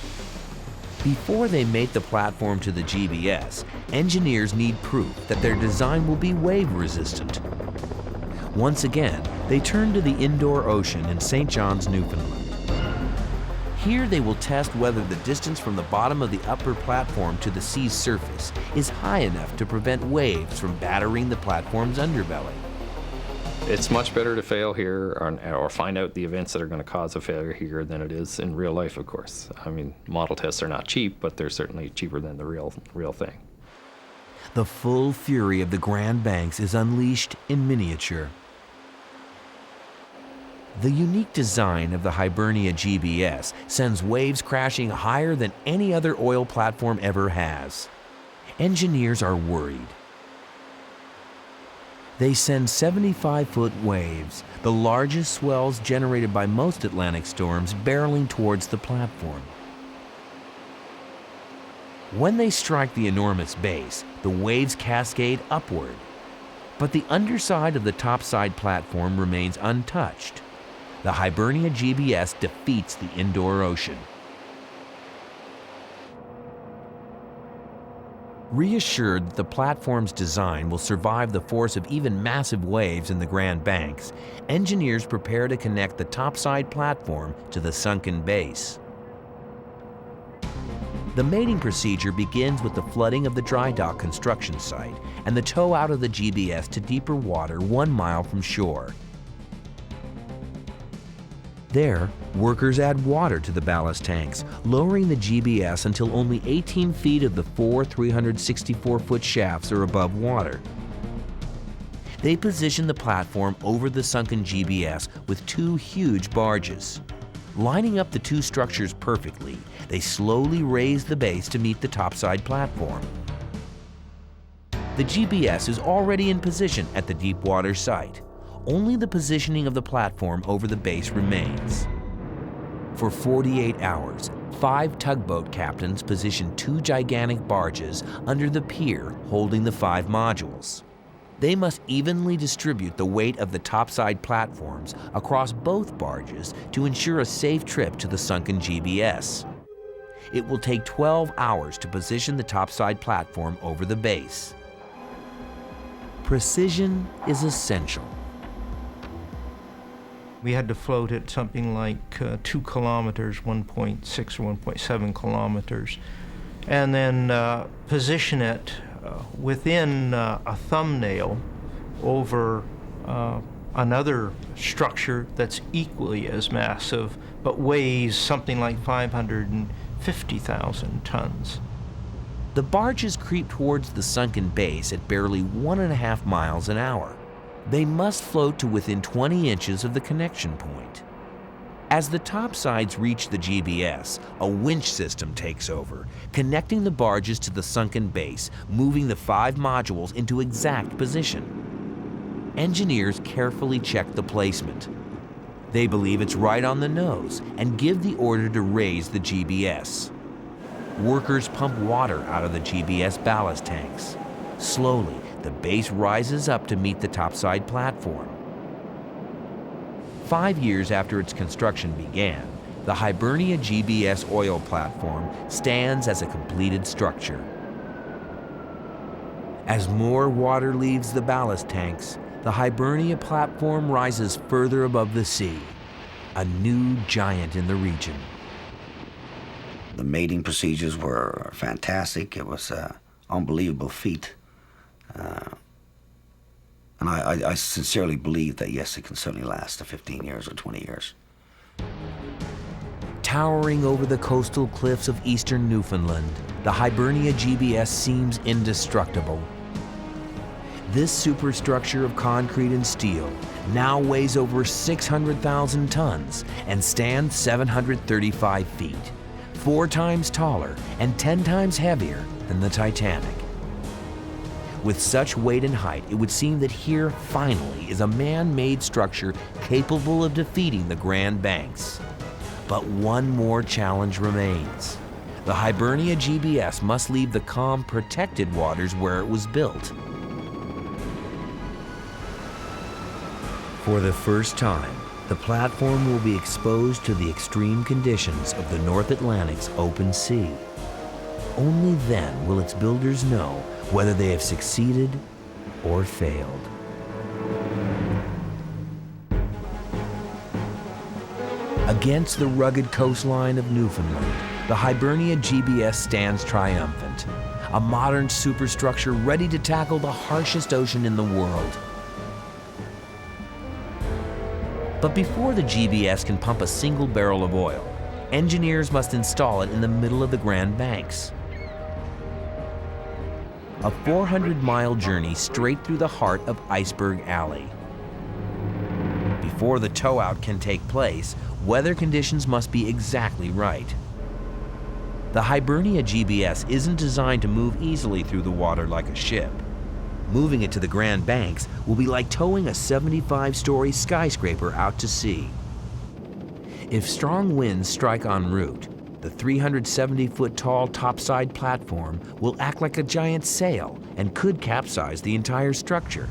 Before they mate the platform to the GBS, engineers need proof that their design will be wave resistant. Once again, they turn to the indoor ocean in St. John's, Newfoundland. Here they will test whether the distance from the bottom of the upper platform to the sea's surface is high enough to prevent waves from battering the platform's underbelly. It's much better to fail here or find out the events that are going to cause a failure here than it is in real life, of course. I mean, model tests are not cheap, but they're certainly cheaper than the real thing. The full fury of the Grand Banks is unleashed in miniature. The unique design of the Hibernia GBS sends waves crashing higher than any other oil platform ever has. Engineers are worried. They send 75-foot waves, the largest swells generated by most Atlantic storms, barreling towards the platform. When they strike the enormous base, the waves cascade upward. But the underside of the topside platform remains untouched. The Hibernia GBS defeats the indoor ocean. Reassured that the platform's design will survive the force of even massive waves in the Grand Banks, engineers prepare to connect the topside platform to the sunken base. The mating procedure begins with the flooding of the dry dock construction site and the tow out of the GBS to deeper water 1 mile from shore. There, workers add water to the ballast tanks, lowering the GBS until only 18 feet of the four 364-foot shafts are above water. They position the platform over the sunken GBS with two huge barges. Lining up the two structures perfectly, they slowly raise the base to meet the topside platform. The GBS is already in position at the deep water site. Only the positioning of the platform over the base remains. For 48 hours, 5 tugboat captains positioned 2 gigantic barges under the pier holding the 5 modules. They must evenly distribute the weight of the topside platforms across both barges to ensure a safe trip to the sunken GBS. It will take 12 hours to position the topside platform over the base. Precision is essential. We had to float it something like 2 kilometers, 1.6 or 1.7 kilometers, and then position it within a thumbnail over another structure that's equally as massive, but weighs something like 550,000 tons. The barges creep towards the sunken base at barely 1.5 miles an hour. They must float to within 20 inches of the connection point. As the topsides reach the GBS, a winch system takes over, connecting the barges to the sunken base, moving the 5 modules into exact position. Engineers carefully check the placement. They believe it's right on the nose and give the order to raise the GBS. Workers pump water out of the GBS ballast tanks. Slowly, the base rises up to meet the topside platform. 5 years after its construction began, the Hibernia GBS oil platform stands as a completed structure. As more water leaves the ballast tanks, the Hibernia platform rises further above the sea, a new giant in the region. The mating procedures were fantastic. It was an unbelievable feat. And I sincerely believe that, yes, it can certainly last 15 years or 20 years. Towering over the coastal cliffs of eastern Newfoundland, the Hibernia GBS seems indestructible. This superstructure of concrete and steel now weighs over 600,000 tons and stands 735 feet, 4 times taller and 10 times heavier than the Titanic. With such weight and height, it would seem that here, finally, is a man-made structure capable of defeating the Grand Banks. But one more challenge remains. The Hibernia GBS must leave the calm, protected waters where it was built. For the first time, the platform will be exposed to the extreme conditions of the North Atlantic's open sea. Only then will its builders know whether they have succeeded or failed. Against the rugged coastline of Newfoundland, the Hibernia GBS stands triumphant, a modern superstructure ready to tackle the harshest ocean in the world. But before the GBS can pump a single barrel of oil, engineers must install it in the middle of the Grand Banks. A 400-mile journey straight through the heart of Iceberg Alley. Before the tow-out can take place, weather conditions must be exactly right. The Hibernia GBS isn't designed to move easily through the water like a ship. Moving it to the Grand Banks will be like towing a 75-story skyscraper out to sea. If strong winds strike en route, the 370-foot tall topside platform will act like a giant sail and could capsize the entire structure.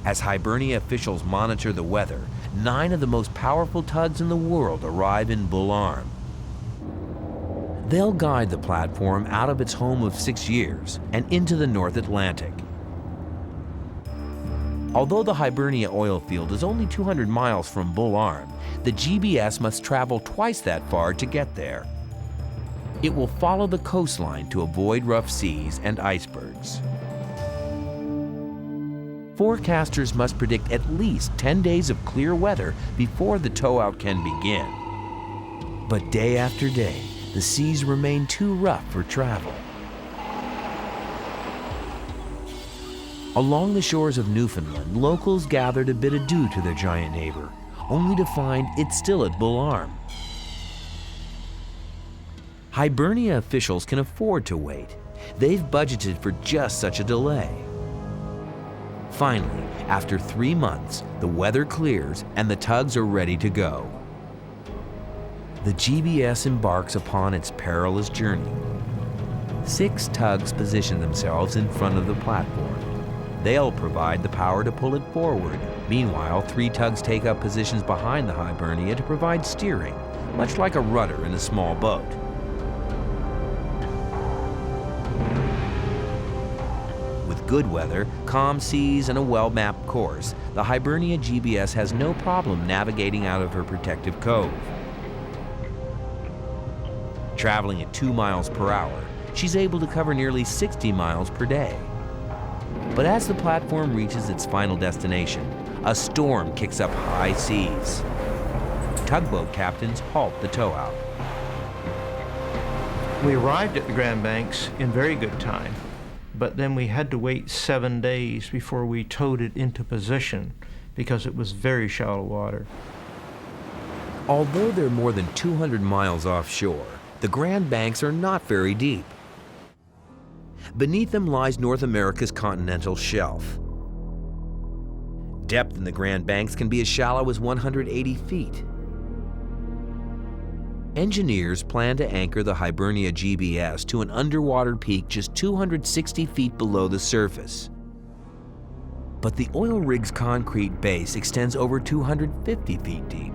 As Hibernia officials monitor the weather, 9 of the most powerful tugs in the world arrive in Bull Arm. They'll guide the platform out of its home of 6 years and into the North Atlantic. Although the Hibernia oil field is only 200 miles from Bull Arm, the GBS must travel twice that far to get there. It will follow the coastline to avoid rough seas and icebergs. Forecasters must predict at least 10 days of clear weather before the tow-out can begin. But day after day, the seas remain too rough for travel. Along the shores of Newfoundland, locals gather to bid adieu to their giant neighbor, only to find it's still at Bull Arm. Hibernia officials can afford to wait. They've budgeted for just such a delay. Finally, after 3 months, the weather clears and the tugs are ready to go. The GBS embarks upon its perilous journey. 6 tugs position themselves in front of the platform. They'll provide the power to pull it forward. Meanwhile, 3 tugs take up positions behind the Hibernia to provide steering, much like a rudder in a small boat. With good weather, calm seas, and a well-mapped course, the Hibernia GBS has no problem navigating out of her protective cove. Traveling at 2 miles per hour, she's able to cover nearly 60 miles per day. But as the platform reaches its final destination, a storm kicks up high seas. Tugboat captains halt the tow-out. We arrived at the Grand Banks in very good time, but then we had to wait 7 days before we towed it into position because it was very shallow water. Although they're more than 200 miles offshore, the Grand Banks are not very deep. Beneath them lies North America's continental shelf. Depth in the Grand Banks can be as shallow as 180 feet. Engineers plan to anchor the Hibernia GBS to an underwater peak just 260 feet below the surface. But the oil rig's concrete base extends over 250 feet deep.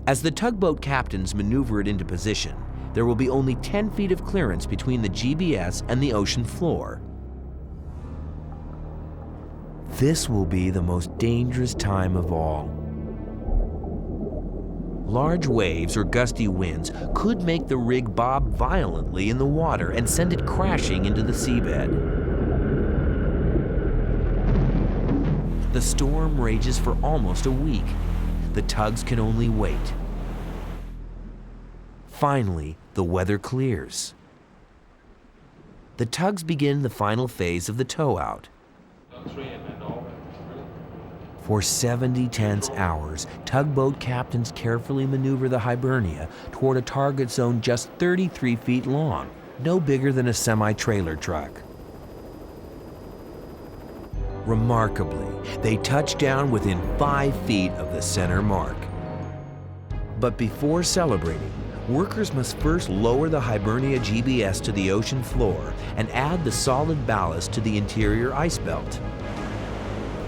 As the tugboat captains maneuver it into position, there will be only 10 feet of clearance between the GBS and the ocean floor. This will be the most dangerous time of all. Large waves or gusty winds could make the rig bob violently in the water and send it crashing into the seabed. The storm rages for almost a week. The tugs can only wait. Finally, the weather clears. The tugs begin the final phase of the tow-out. For 70 tense hours, tugboat captains carefully maneuver the Hibernia toward a target zone just 33 feet long, no bigger than a semi-trailer truck. Remarkably, they touch down within 5 feet of the center mark. But before celebrating, workers must first lower the Hibernia GBS to the ocean floor and add the solid ballast to the interior ice belt.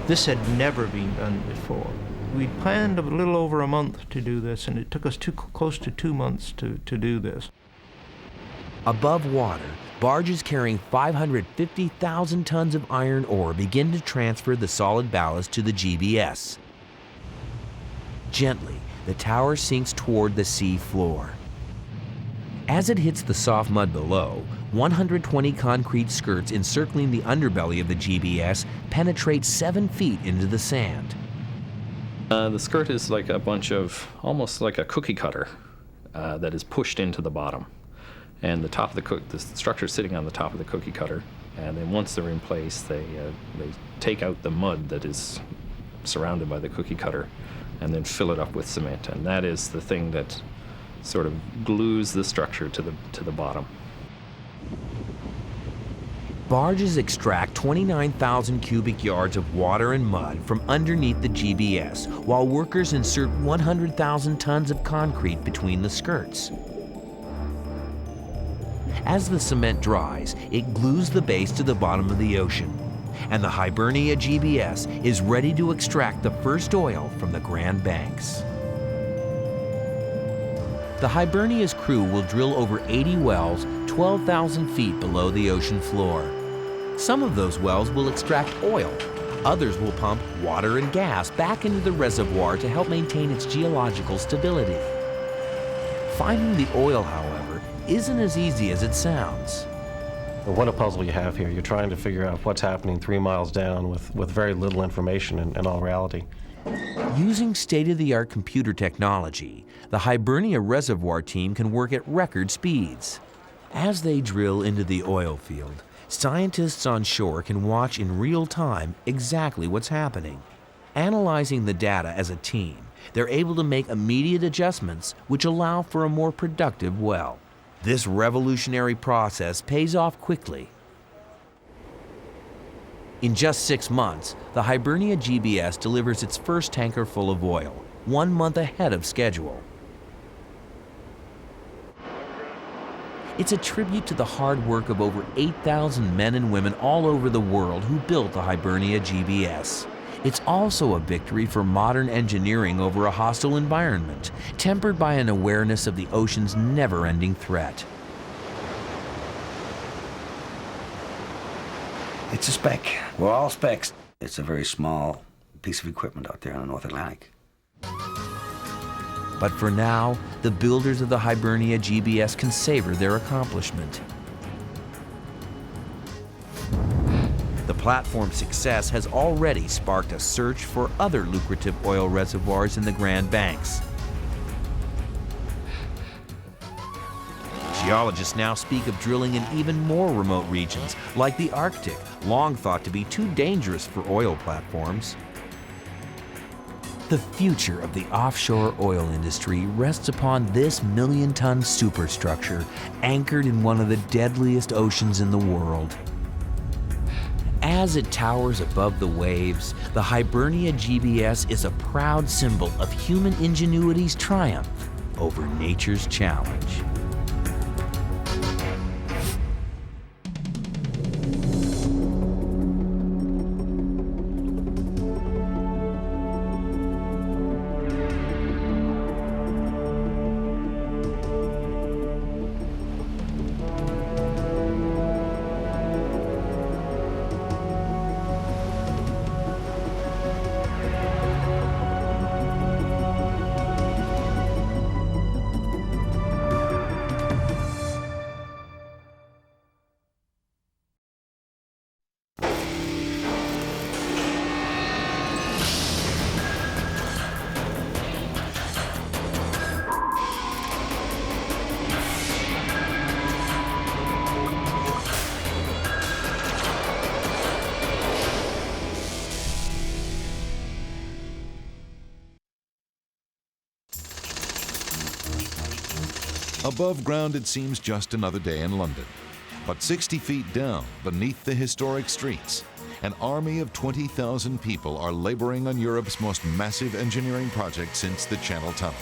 This had never been done before. We'd planned a little over a month to do this, and it took us close to 2 months to do this. Above water, barges carrying 550,000 tons of iron ore begin to transfer the solid ballast to the GBS. Gently, the tower sinks toward the sea floor. As it hits the soft mud below, 120 concrete skirts encircling the underbelly of the GBS penetrate 7 feet into the sand. The skirt is like a bunch of, almost like a cookie cutter that is pushed into the bottom. And the structure is sitting on the top of the cookie cutter. And then once they're in place, they take out the mud that is surrounded by the cookie cutter and then fill it up with cement. And that is the thing that sort of glues the structure to the bottom. Barges extract 29,000 cubic yards of water and mud from underneath the GBS, while workers insert 100,000 tons of concrete between the skirts. As the cement dries, it glues the base to the bottom of the ocean, and the Hibernia GBS is ready to extract the first oil from the Grand Banks. The Hibernia's crew will drill over 80 wells 12,000 feet below the ocean floor. Some of those wells will extract oil. Others will pump water and gas back into the reservoir to help maintain its geological stability. Finding the oil, however, isn't as easy as it sounds. What a puzzle you have here. You're trying to figure out what's happening 3 miles down with very little information in all reality. Using state-of-the-art computer technology, the Hibernia Reservoir team can work at record speeds. As they drill into the oil field, scientists on shore can watch in real time exactly what's happening. Analyzing the data as a team, they're able to make immediate adjustments which allow for a more productive well. This revolutionary process pays off quickly. In just 6 months, the Hibernia GBS delivers its first tanker full of oil, 1 month ahead of schedule. It's a tribute to the hard work of over 8,000 men and women all over the world who built the Hibernia GBS. It's also a victory for modern engineering over a hostile environment, tempered by an awareness of the ocean's never-ending threat. It's a spec. We're all specs. It's a very small piece of equipment out there in the North Atlantic. But for now, the builders of the Hibernia GBS can savor their accomplishment. The platform's success has already sparked a search for other lucrative oil reservoirs in the Grand Banks. Geologists now speak of drilling in even more remote regions, like the Arctic, long thought to be too dangerous for oil platforms. The future of the offshore oil industry rests upon this million-ton superstructure anchored in one of the deadliest oceans in the world. As it towers above the waves, the Hibernia GBS is a proud symbol of human ingenuity's triumph over nature's challenge. Above ground, it seems just another day in London. But 60 feet down, beneath the historic streets, an army of 20,000 people are laboring on Europe's most massive engineering project since the Channel Tunnel.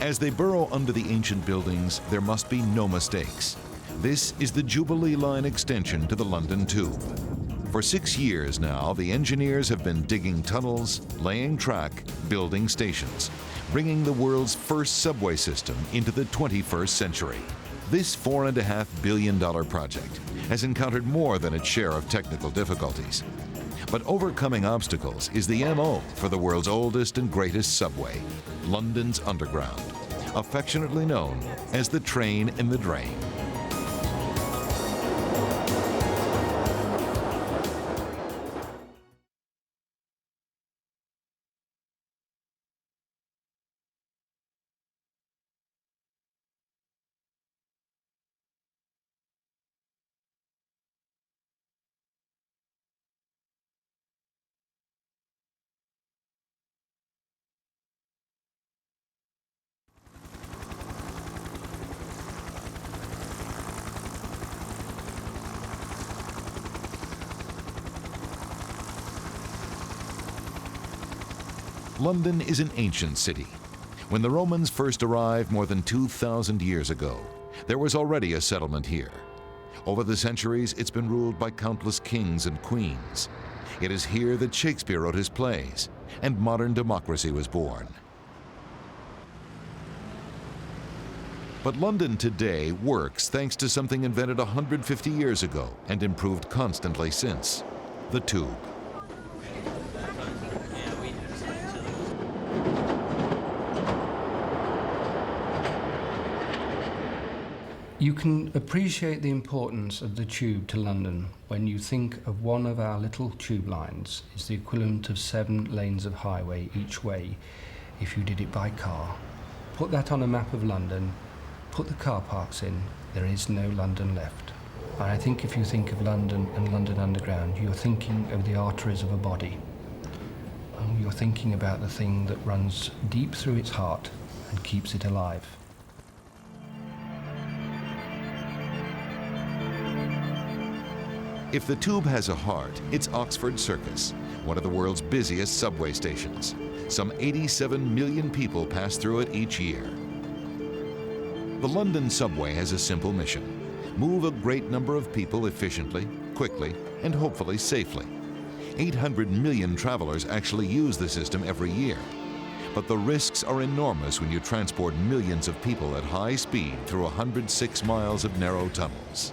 As they burrow under the ancient buildings, there must be no mistakes. This is the Jubilee Line extension to the London Tube. For 6 years now, the engineers have been digging tunnels, laying track, building stations, bringing the world's first subway system into the 21st century. This $4.5 billion project has encountered more than its share of technical difficulties. But overcoming obstacles is the MO for the world's oldest and greatest subway, London's Underground, affectionately known as the train in the drain. London is an ancient city. When the Romans first arrived more than 2,000 years ago, there was already a settlement here. Over the centuries, it's been ruled by countless kings and queens. It is here that Shakespeare wrote his plays, and modern democracy was born. But London today works thanks to something invented 150 years ago and improved constantly since: the tube. You can appreciate the importance of the tube to London when you think of one of our little tube lines is the equivalent of 7 lanes of highway each way if you did it by car. Put that on a map of London, put the car parks in, there is no London left. And I think if you think of London and London Underground, you're thinking of the arteries of a body. And you're thinking about the thing that runs deep through its heart and keeps it alive. If the tube has a heart, it's Oxford Circus, one of the world's busiest subway stations. Some 87 million people pass through it each year. The London subway has a simple mission: move a great number of people efficiently, quickly, and hopefully safely. 800 million travelers actually use the system every year. But the risks are enormous when you transport millions of people at high speed through 106 miles of narrow tunnels.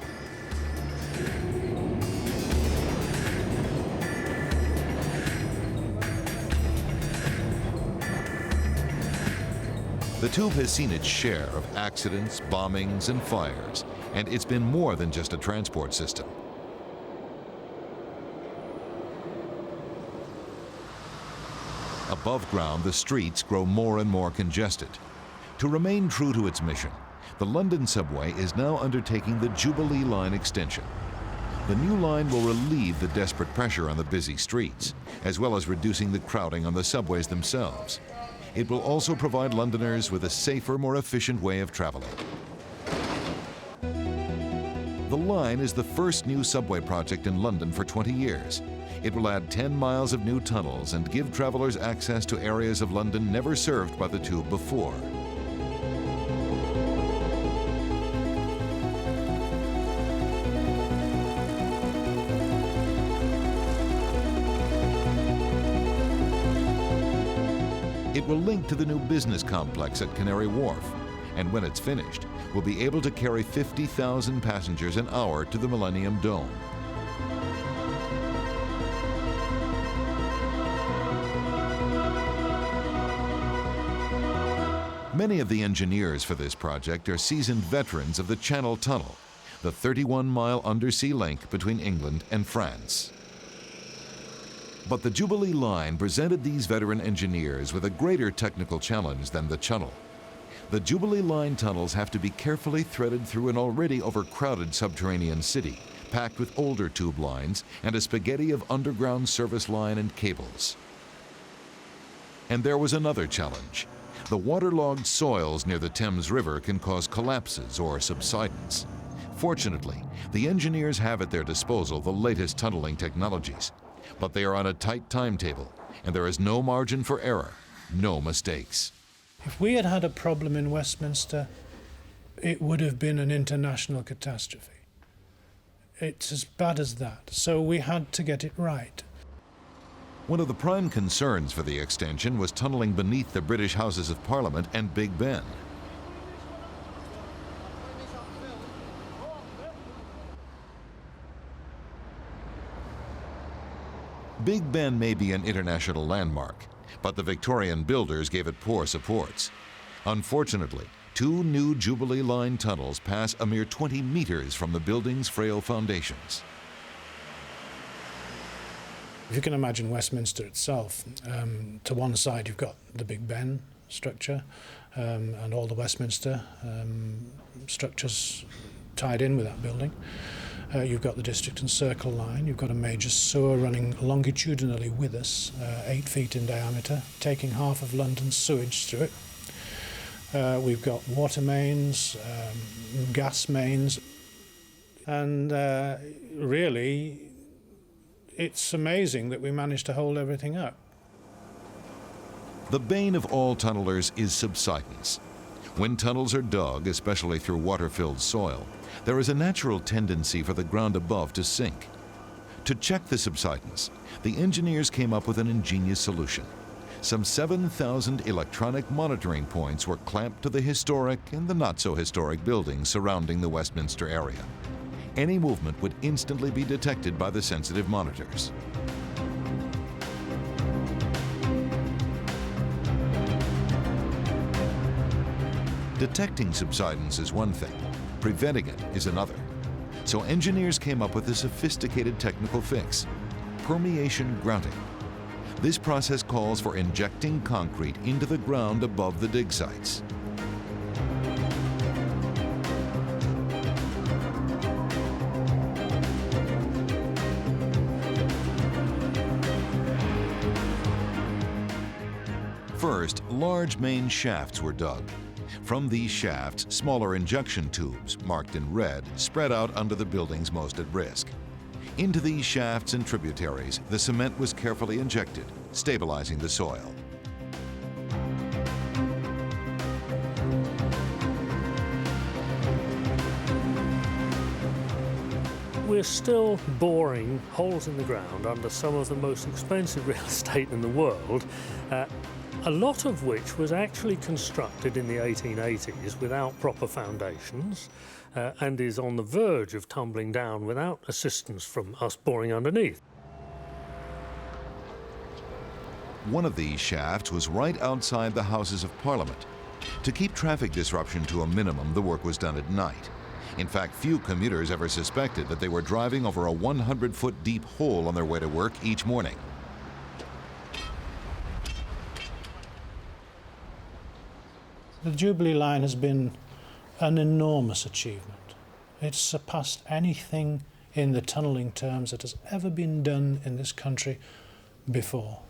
The tube has seen its share of accidents, bombings, and fires, and it's been more than just a transport system. Above ground, the streets grow more and more congested. To remain true to its mission, the London subway is now undertaking the Jubilee Line extension. The new line will relieve the desperate pressure on the busy streets, as well as reducing the crowding on the subways themselves. It will also provide Londoners with a safer, more efficient way of traveling. The line is the first new subway project in London for 20 years. It will add 10 miles of new tunnels and give travelers access to areas of London never served by the tube before. It will link to the new business complex at Canary Wharf, and when it's finished, will be able to carry 50,000 passengers an hour to the Millennium Dome. Many of the engineers for this project are seasoned veterans of the Channel Tunnel, the 31-mile undersea link between England and France. But the Jubilee Line presented these veteran engineers with a greater technical challenge than the Channel. The Jubilee Line tunnels have to be carefully threaded through an already overcrowded subterranean city, packed with older tube lines and a spaghetti of underground service line and cables. And there was another challenge. The waterlogged soils near the Thames River can cause collapses or subsidence. Fortunately, the engineers have at their disposal the latest tunneling technologies, but they are on a tight timetable, and there is no margin for error, no mistakes. If we had had a problem in Westminster, it would have been an international catastrophe. It's as bad as that, so we had to get it right. One of the prime concerns for the extension was tunneling beneath the British Houses of Parliament and Big Ben. Big Ben may be an international landmark, but the Victorian builders gave it poor supports. Unfortunately, 2 new Jubilee Line tunnels pass a mere 20 meters from the building's frail foundations. If you can imagine Westminster itself, to one side you've got the Big Ben structure and all the Westminster structures tied in with that building. You've got the District and Circle line, you've got a major sewer running longitudinally with us, 8 feet in diameter, taking half of London's sewage through it. We've got water mains, gas mains, and really it's amazing that we managed to hold everything up. The bane of all tunnelers is subsidence. When tunnels are dug, especially through water-filled soil, there is a natural tendency for the ground above to sink. To check the subsidence, the engineers came up with an ingenious solution. Some 7,000 electronic monitoring points were clamped to the historic and the not-so-historic buildings surrounding the Westminster area. Any movement would instantly be detected by the sensitive monitors. Detecting subsidence is one thing. Preventing it is another. So engineers came up with a sophisticated technical fix: permeation grouting. This process calls for injecting concrete into the ground above the dig sites. First, large main shafts were dug. From these shafts, smaller injection tubes, marked in red, spread out under the buildings most at risk. Into these shafts and tributaries, the cement was carefully injected, stabilizing the soil. We're still boring holes in the ground under some of the most expensive real estate in the world, a lot of which was actually constructed in the 1880s without proper foundations and is on the verge of tumbling down without assistance from us boring underneath. One of these shafts was right outside the Houses of Parliament. To keep traffic disruption to a minimum, the work was done at night. In fact, few commuters ever suspected that they were driving over a 100-foot deep hole on their way to work each morning. The Jubilee Line has been an enormous achievement. It's surpassed anything in the tunnelling terms that has ever been done in this country before.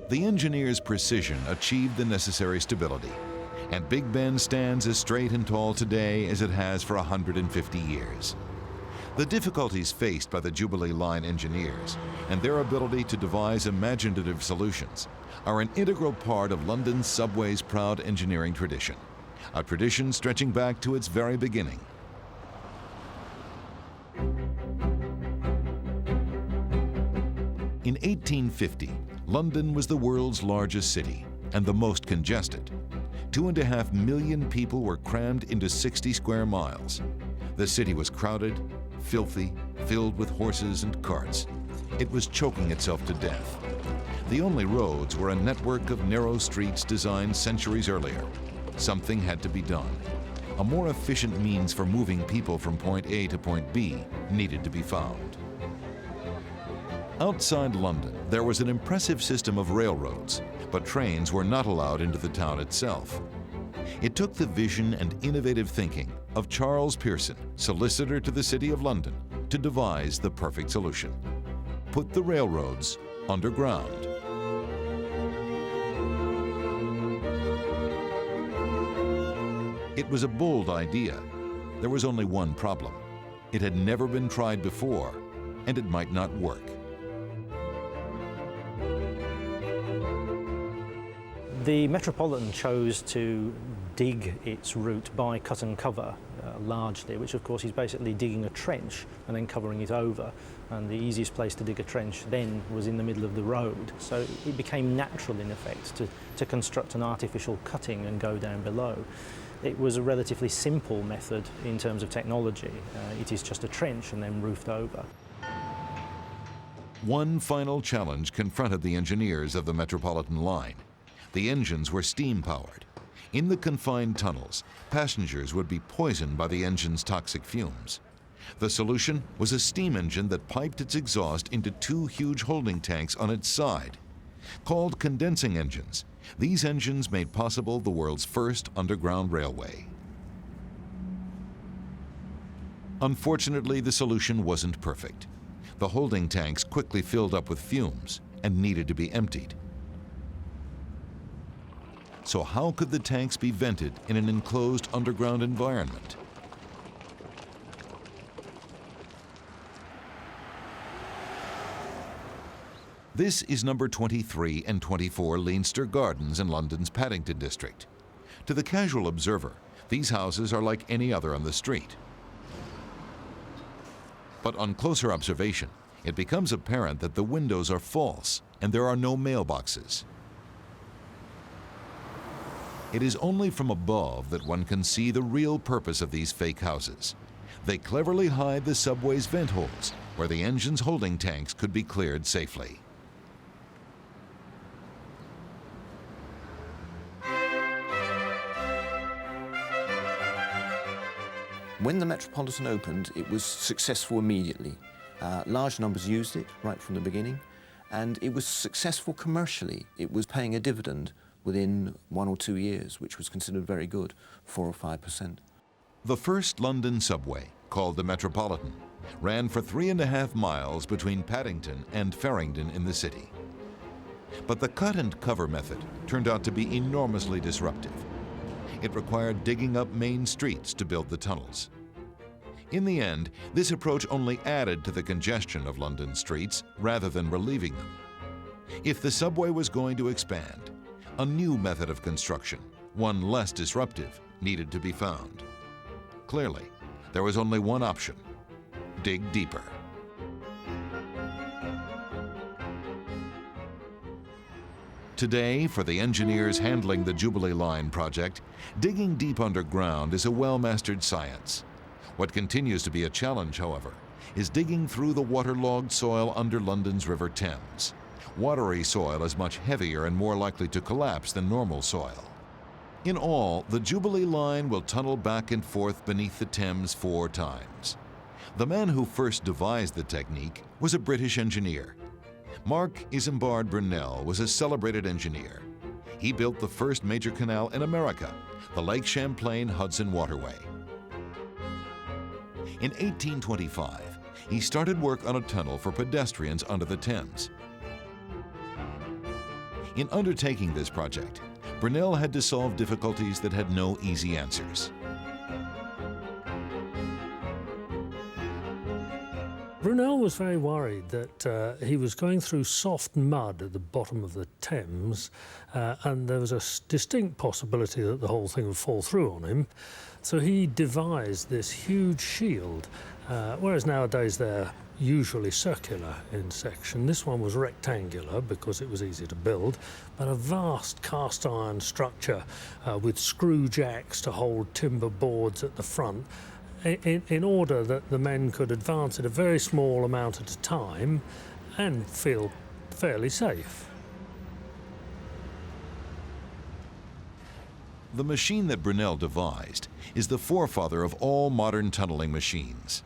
The engineers' precision achieved the necessary stability, and Big Ben stands as straight and tall today as it has for 150 years. The difficulties faced by the Jubilee Line engineers and their ability to devise imaginative solutions are an integral part of London's subway's proud engineering tradition, a tradition stretching back to its very beginning. In 1850, London was the world's largest city and the most congested. 2.5 million people were crammed into 60 square miles. The city was crowded, filthy, filled with horses and carts. It was choking itself to death. The only roads were a network of narrow streets designed centuries earlier. Something had to be done. A more efficient means for moving people from point A to point B needed to be found. Outside London, there was an impressive system of railroads, but trains were not allowed into the town itself. It took the vision and innovative thinking of Charles Pearson, solicitor to the City of London, to devise the perfect solution: put the railroads underground. It was a bold idea. There was only one problem. It had never been tried before, and it might not work. The Metropolitan chose to dig its route by cut and cover largely, which of course is basically digging a trench and then covering it over. And the easiest place to dig a trench then was in the middle of the road. So it became natural in effect to construct an artificial cutting and go down below. It was a relatively simple method in terms of technology. It is just a trench and then roofed over. One final challenge confronted the engineers of the Metropolitan line. The engines were steam-powered. In the confined tunnels, passengers would be poisoned by the engine's toxic fumes. The solution was a steam engine that piped its exhaust into two huge holding tanks on its side. Called condensing engines, these engines made possible the world's first underground railway. Unfortunately, the solution wasn't perfect. The holding tanks quickly filled up with fumes and needed to be emptied. So how could the tanks be vented in an enclosed underground environment? This is number 23 and 24 Leinster Gardens in London's Paddington district. To the casual observer, these houses are like any other on the street. But on closer observation, it becomes apparent that the windows are false and there are no mailboxes. It is only from above that one can see the real purpose of these fake houses. They cleverly hide the subway's vent holes, where the engine's holding tanks could be cleared safely. When the Metropolitan opened, it was successful immediately. Large numbers used it right from the beginning, and it was successful commercially. It was paying a dividend within 1 or 2 years, which was considered very good, 4 or 5%. The first London subway, called the Metropolitan, ran for 3.5 miles between Paddington and Farringdon in the city. But the cut and cover method turned out to be enormously disruptive. It required digging up main streets to build the tunnels. In the end, this approach only added to the congestion of London streets rather than relieving them. If the subway was going to expand, a new method of construction, one less disruptive, needed to be found. Clearly, there was only one option: dig deeper. Today, for the engineers handling the Jubilee Line project, digging deep underground is a well-mastered science. What continues to be a challenge, however, is digging through the waterlogged soil under London's River Thames. Watery soil is much heavier and more likely to collapse than normal soil. In all, the Jubilee Line will tunnel back and forth beneath the Thames 4 times. The man who first devised the technique was a British engineer. Mark Isambard Brunel was a celebrated engineer. He built the first major canal in America, the Lake Champlain Hudson Waterway. In 1825, he started work on a tunnel for pedestrians under the Thames. In undertaking this project, Brunel had to solve difficulties that had no easy answers. Brunel was very worried that he was going through soft mud at the bottom of the Thames, and there was a distinct possibility that the whole thing would fall through on him. So he devised this huge shield, whereas nowadays they're usually circular in section. This one was rectangular because it was easy to build, but a vast cast iron structure with screw jacks to hold timber boards at the front, in order that the men could advance at a very small amount at a time and feel fairly safe. The machine that Brunel devised is the forefather of all modern tunneling machines.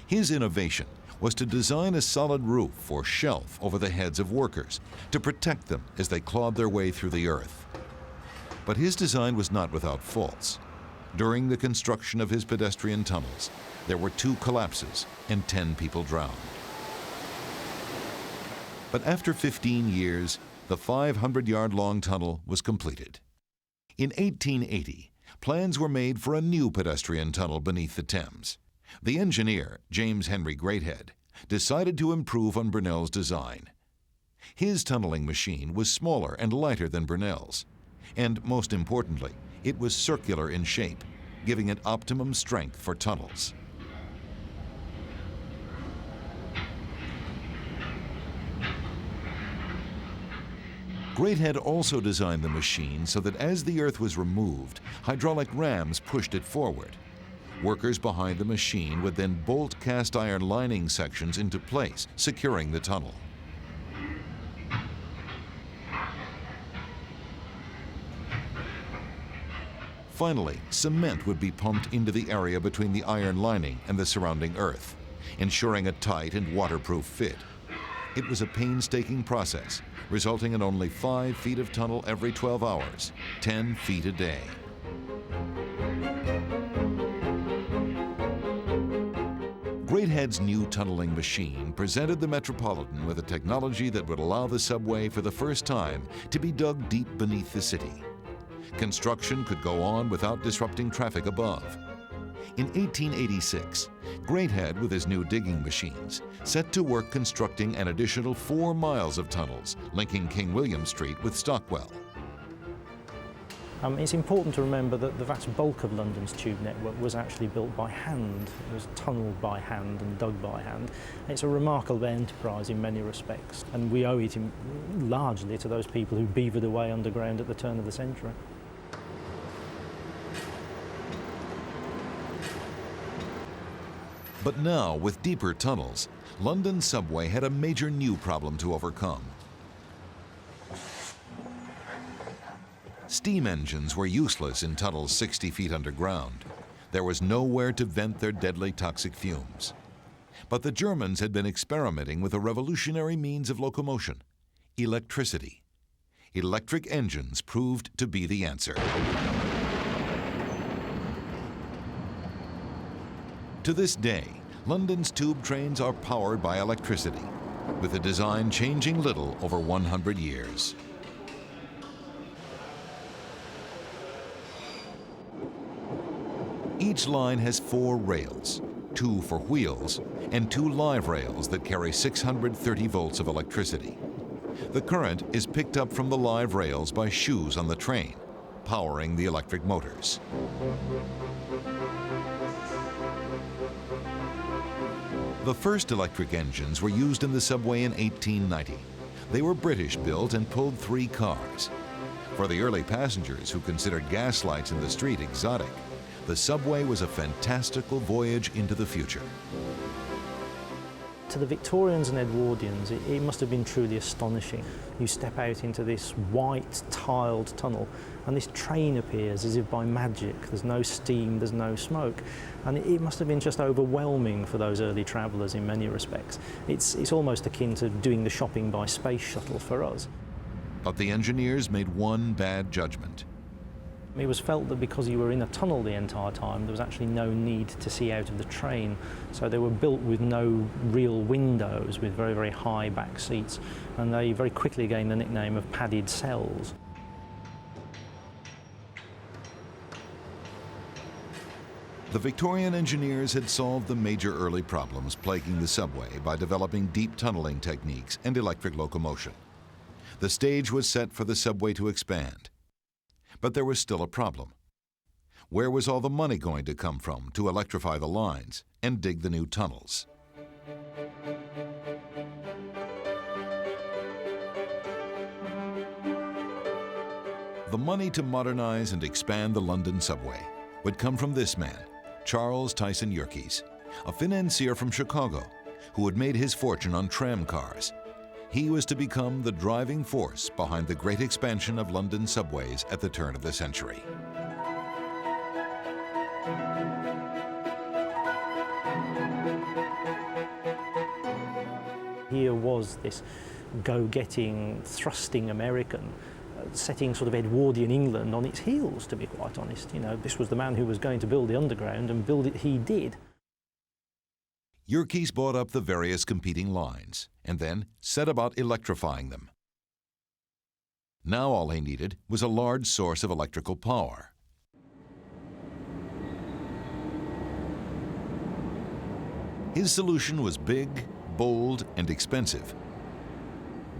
His innovation was to design a solid roof or shelf over the heads of workers to protect them as they clawed their way through the earth. But his design was not without faults. During the construction of his pedestrian tunnels, there were 2 collapses and 10 people drowned. But after 15 years, the 500-yard-long tunnel was completed. In 1880, plans were made for a new pedestrian tunnel beneath the Thames. The engineer, James Henry Greathead, decided to improve on Brunel's design. His tunneling machine was smaller and lighter than Brunel's, and most importantly, it was circular in shape, giving it optimum strength for tunnels. Greathead also designed the machine so that as the earth was removed, hydraulic rams pushed it forward. Workers behind the machine would then bolt cast iron lining sections into place, securing the tunnel. Finally, cement would be pumped into the area between the iron lining and the surrounding earth, ensuring a tight and waterproof fit. It was a painstaking process, resulting in only 5 feet of tunnel every 12 hours, 10 feet a day. Greathead's new tunneling machine presented the Metropolitan with a technology that would allow the subway for the first time to be dug deep beneath the city. Construction could go on without disrupting traffic above. In 1886, Greathead, with his new digging machines, set to work constructing an additional 4 miles of tunnels linking King William Street with Stockwell. It's important to remember that the vast bulk of London's tube network was actually built by hand. It was tunnelled by hand and dug by hand. It's a remarkable enterprise in many respects, and we owe it largely to those people who beavered away underground at the turn of the century. But now, with deeper tunnels, London's subway had a major new problem to overcome. Steam engines were useless in tunnels 60 feet underground. There was nowhere to vent their deadly toxic fumes. But the Germans had been experimenting with a revolutionary means of locomotion: electricity. Electric engines proved to be the answer. To this day, London's tube trains are powered by electricity, with the design changing little over 100 years. Each line has 4 rails, 2 for wheels, and 2 live rails that carry 630 volts of electricity. The current is picked up from the live rails by shoes on the train, powering the electric motors. The first electric engines were used in the subway in 1890. They were British-built and pulled 3 cars. For the early passengers who considered gas lights in the street exotic, the subway was a fantastical voyage into the future. To the Victorians and Edwardians, it must have been truly astonishing. You step out into this white tiled tunnel and this train appears as if by magic. There's no steam, there's no smoke. And it must have been just overwhelming for those early travellers in many respects. It's almost akin to doing the shopping by space shuttle for us. But the engineers made one bad judgment. It was felt that because you were in a tunnel the entire time, there was actually no need to see out of the train. So they were built with no real windows, with very, very high back seats, and they very quickly gained the nickname of padded cells. The Victorian engineers had solved the major early problems plaguing the subway by developing deep tunneling techniques and electric locomotion. The stage was set for the subway to expand. But there was still a problem. Where was all the money going to come from to electrify the lines and dig the new tunnels? The money to modernize and expand the London subway would come from this man, Charles Tyson Yerkes, a financier from Chicago who had made his fortune on tram cars. He was to become the driving force behind the great expansion of London subways at the turn of the century. Here was this go-getting, thrusting American setting sort of Edwardian England on its heels, to be quite honest. You know, this was the man who was going to build the underground, and build it he did. Yerkes bought up the various competing lines and then set about electrifying them. Now all he needed was a large source of electrical power. His solution was big, bold, and expensive.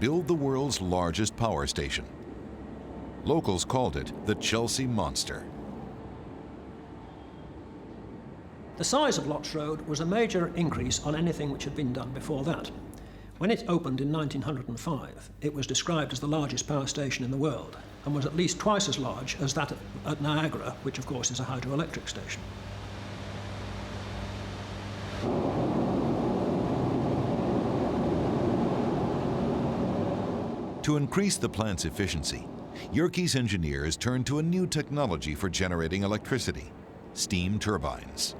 Build the world's largest power station. Locals called it the Chelsea Monster. The size of Lotts Road was a major increase on anything which had been done before that. When it opened in 1905, it was described as the largest power station in the world and was at least twice as large as that at Niagara, which of course is a hydroelectric station. To increase the plant's efficiency, Yerkes engineers turned to a new technology for generating electricity: steam turbines.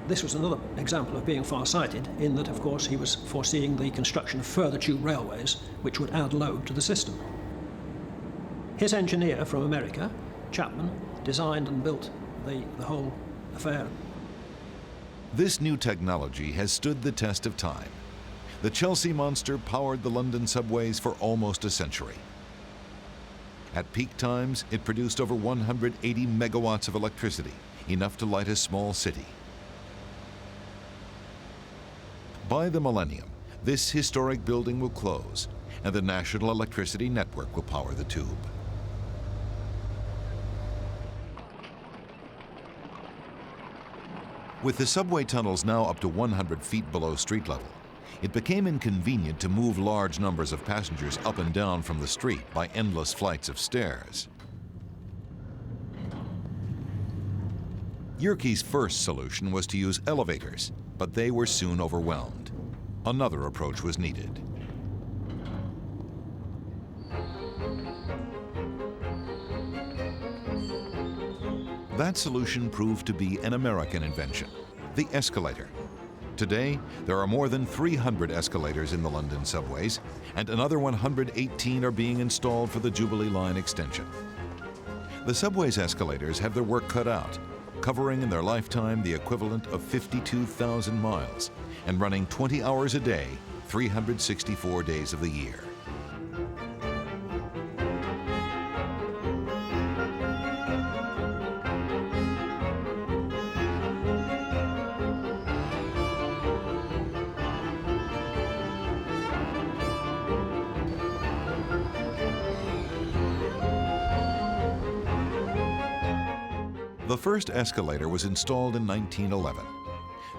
This was another example of being far-sighted in that, of course, he was foreseeing the construction of further tube railways which would add load to the system. His engineer from America, Chapman, designed and built the whole affair. This new technology has stood the test of time. The Chelsea Monster powered the London subways for almost a century. At peak times, it produced over 180 megawatts of electricity, enough to light a small city. By the millennium, this historic building will close, and the National Electricity Network will power the tube. With the subway tunnels now up to 100 feet below street level, it became inconvenient to move large numbers of passengers up and down from the street by endless flights of stairs. Yerkes' first solution was to use elevators, but they were soon overwhelmed. Another approach was needed. That solution proved to be an American invention, the escalator. Today, there are more than 300 escalators in the London subways, and another 118 are being installed for the Jubilee Line extension. The subway's escalators have their work cut out, covering in their lifetime the equivalent of 52,000 miles and running 20 hours a day, 364 days of the year. The first escalator was installed in 1911.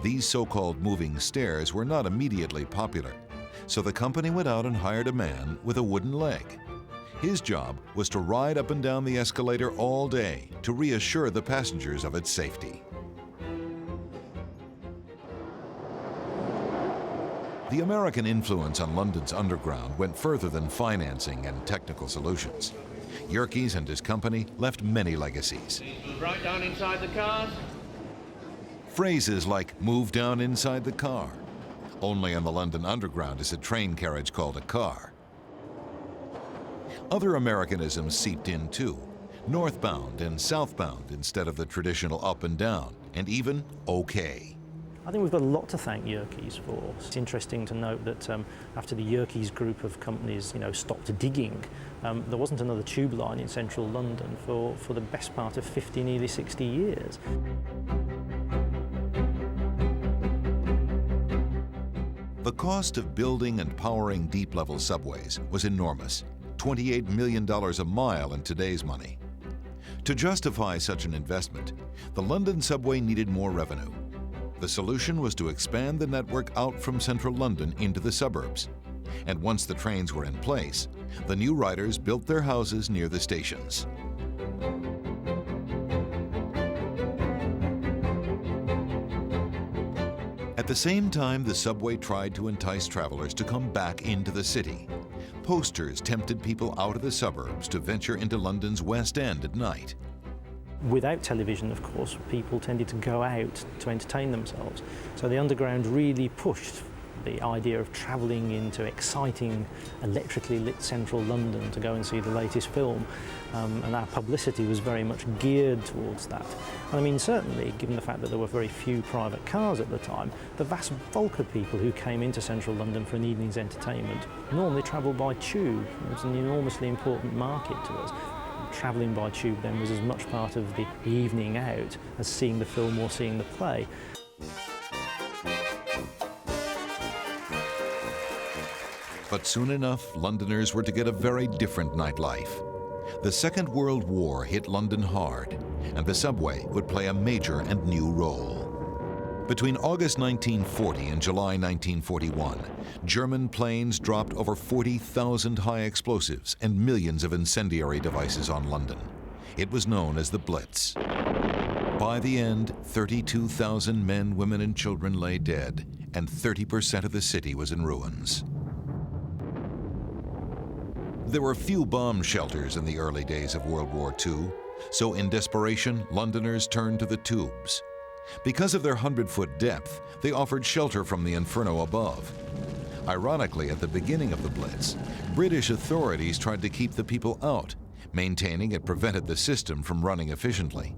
These so-called moving stairs were not immediately popular, so the company went out and hired a man with a wooden leg. His job was to ride up and down the escalator all day to reassure the passengers of its safety. The American influence on London's underground went further than financing and technical solutions. Yerkes and his company left many legacies. Right down inside the cars. Phrases like "move down inside the car." Only on the London Underground is a train carriage called a car. Other Americanisms seeped in too. Northbound and southbound instead of the traditional up and down, and even okay. I think we've got a lot to thank Yerkes for. It's interesting to note that after the Yerkes group of companies, stopped digging, there wasn't another tube line in central London for the best part of 50, nearly 60 years. The cost of building and powering deep-level subways was enormous, $28 million a mile in today's money. To justify such an investment, the London subway needed more revenue. The solution was to expand the network out from central London into the suburbs. And once the trains were in place, the new riders built their houses near the stations. At the same time, the subway tried to entice travelers to come back into the city. Posters tempted people out of the suburbs to venture into London's West End at night. Without television, of course, people tended to go out to entertain themselves. So the Underground really pushed the idea of travelling into exciting, electrically lit central London to go and see the latest film. And our publicity was very much geared towards that. I mean, certainly, given the fact that there were very few private cars at the time, the vast bulk of people who came into central London for an evening's entertainment normally travelled by tube. It was an enormously important market to us. Travelling by tube then was as much part of the evening out as seeing the film or seeing the play. But soon enough, Londoners were to get a very different nightlife. The Second World War hit London hard, and the subway would play a major and new role. Between August 1940 and July 1941, German planes dropped over 40,000 high explosives and millions of incendiary devices on London. It was known as the Blitz. By the end, 32,000 men, women, and children lay dead, and 30% of the city was in ruins. There were few bomb shelters in the early days of World War II, so in desperation, Londoners turned to the tubes. Because of their 100-foot depth, they offered shelter from the inferno above. Ironically, at the beginning of the Blitz, British authorities tried to keep the people out, maintaining it prevented the system from running efficiently.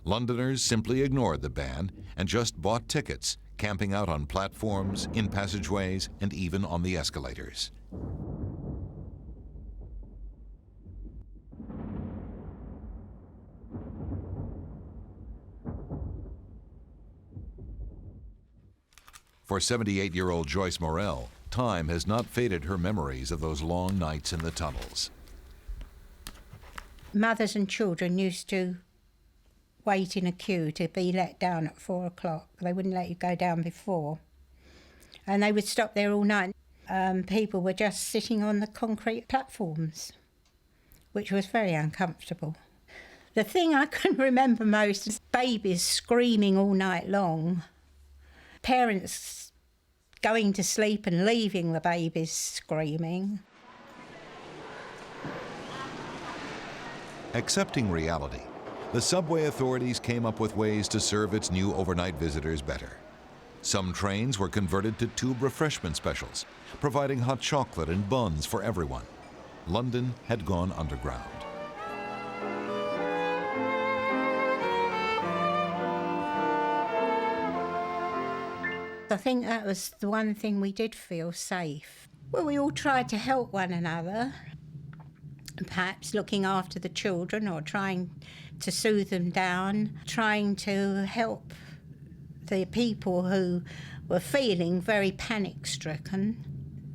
Londoners simply ignored the ban and just bought tickets, camping out on platforms, in passageways, and even on the escalators. For 78-year-old Joyce Morell, time has not faded her memories of those long nights in the tunnels. Mothers and children used to wait in a queue to be let down at 4 o'clock. They wouldn't let you go down before. And they would stop there all night. People were just sitting on the concrete platforms, which was very uncomfortable. The thing I can remember most is babies screaming all night long. Parents going to sleep and leaving the babies screaming. Accepting reality, the subway authorities came up with ways to serve its new overnight visitors better. Some trains were converted to tube refreshment specials, providing hot chocolate and buns for everyone. London had gone underground. I think that was the one thing we did feel safe. Well, we all tried to help one another, perhaps looking after the children or trying to soothe them down, trying to help the people who were feeling very panic-stricken.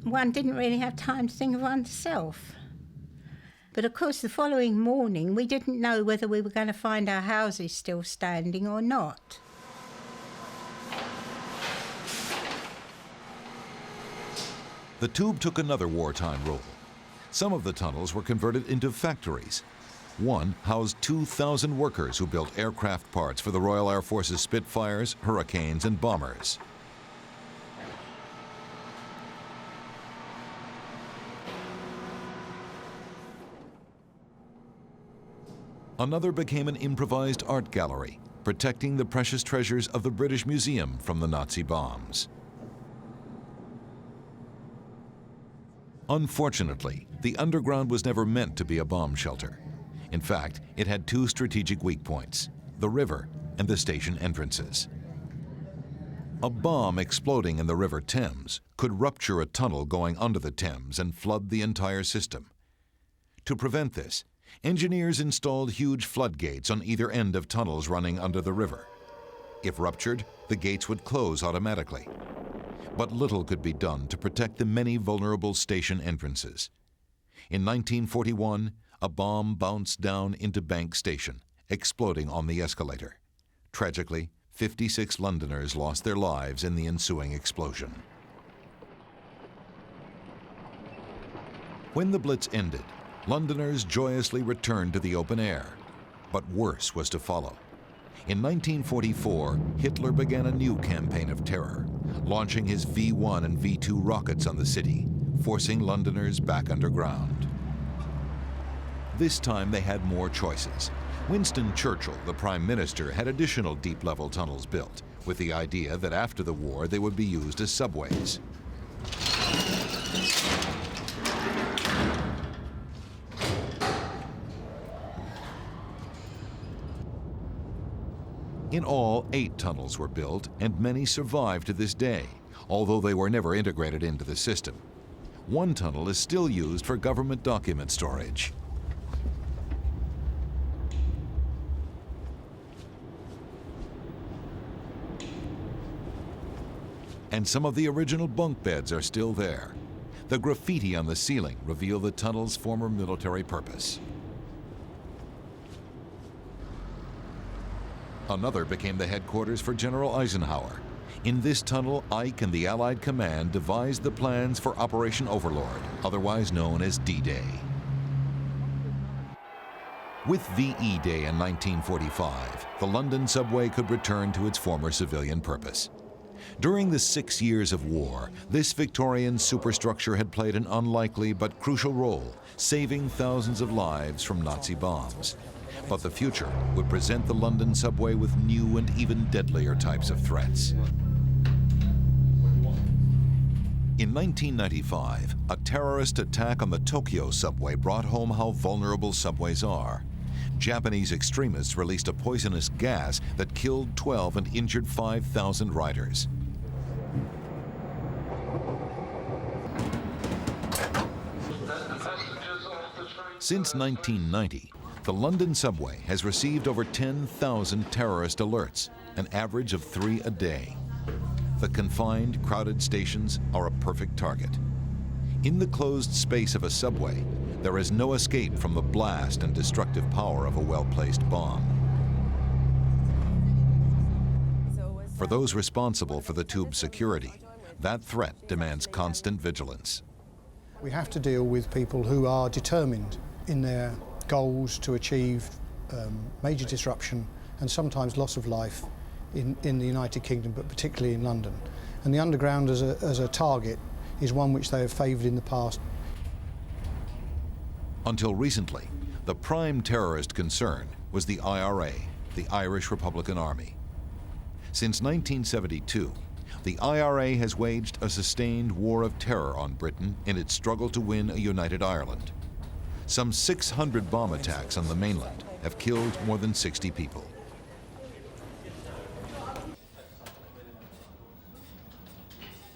One didn't really have time to think of oneself. But of course, the following morning, we didn't know whether we were going to find our houses still standing or not. The tube took another wartime role. Some of the tunnels were converted into factories. One housed 2,000 workers who built aircraft parts for the Royal Air Force's Spitfires, Hurricanes, and bombers. Another became an improvised art gallery, protecting the precious treasures of the British Museum from the Nazi bombs. Unfortunately, the underground was never meant to be a bomb shelter. In fact, it had two strategic weak points: the river and the station entrances. A bomb exploding in the River Thames could rupture a tunnel going under the Thames and flood the entire system. To prevent this, engineers installed huge floodgates on either end of tunnels running under the river. If ruptured, the gates would close automatically. But little could be done to protect the many vulnerable station entrances. In 1941, a bomb bounced down into Bank Station, exploding on the escalator. Tragically, 56 Londoners lost their lives in the ensuing explosion. When the Blitz ended, Londoners joyously returned to the open air. But worse was to follow. In 1944, Hitler began a new campaign of terror, launching his V-1 and V-2 rockets on the city, forcing Londoners back underground. This time they had more choices. Winston Churchill, the Prime Minister, had additional deep-level tunnels built, with the idea that after the war they would be used as subways. In all, 8 tunnels were built, and many survive to this day, although they were never integrated into the system. One tunnel is still used for government document storage. And some of the original bunk beds are still there. The graffiti on the ceiling reveal the tunnel's former military purpose. Another became the headquarters for General Eisenhower. In this tunnel, Ike and the Allied command devised the plans for Operation Overlord, otherwise known as D-Day. With VE Day in 1945, the London subway could return to its former civilian purpose. During the 6 years of war, this Victorian superstructure had played an unlikely but crucial role, saving thousands of lives from Nazi bombs. But the future would present the London subway with new and even deadlier types of threats. In 1995, a terrorist attack on the Tokyo subway brought home how vulnerable subways are. Japanese extremists released a poisonous gas that killed 12 and injured 5,000 riders. Since 1990, the London subway has received over 10,000 terrorist alerts, an average of 3 a day. The confined, crowded stations are a perfect target. In the closed space of a subway, there is no escape from the blast and destructive power of a well-placed bomb. For those responsible for the tube's security, that threat demands constant vigilance. We have to deal with people who are determined in their goals to achieve major disruption and sometimes loss of life in the United Kingdom, but particularly in London. And the Underground as a target is one which they have favoured in the past. Until recently, the prime terrorist concern was the IRA, the Irish Republican Army. Since 1972, the IRA has waged a sustained war of terror on Britain in its struggle to win a united Ireland. Some 600 bomb attacks on the mainland have killed more than 60 people.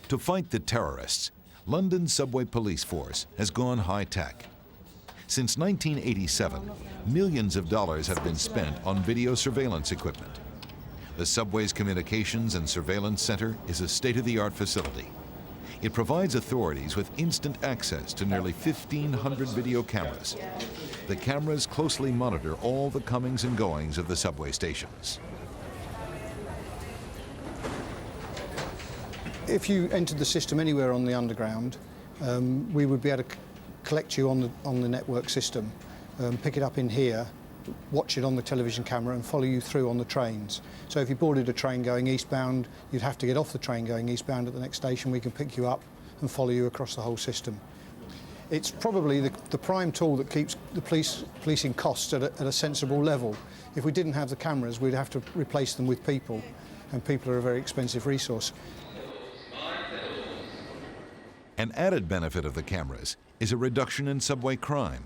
To fight the terrorists, London's subway police force has gone high-tech. Since 1987, millions of dollars have been spent on video surveillance equipment. The subway's Communications and Surveillance Center is a state-of-the-art facility. It provides authorities with instant access to nearly 1,500 video cameras. The cameras closely monitor all the comings and goings of the subway stations. If you entered the system anywhere on the underground, we would be able to collect you on the network system, pick it up in here, watch it on the television camera and follow you through on the trains. So if you boarded a train going eastbound, you'd have to get off the train going eastbound at the next station. We can pick you up and follow you across the whole system. It's probably the prime tool that keeps the policing costs at a sensible level. If we didn't have the cameras, we'd have to replace them with people, and people are a very expensive resource. An added benefit of the cameras is a reduction in subway crime.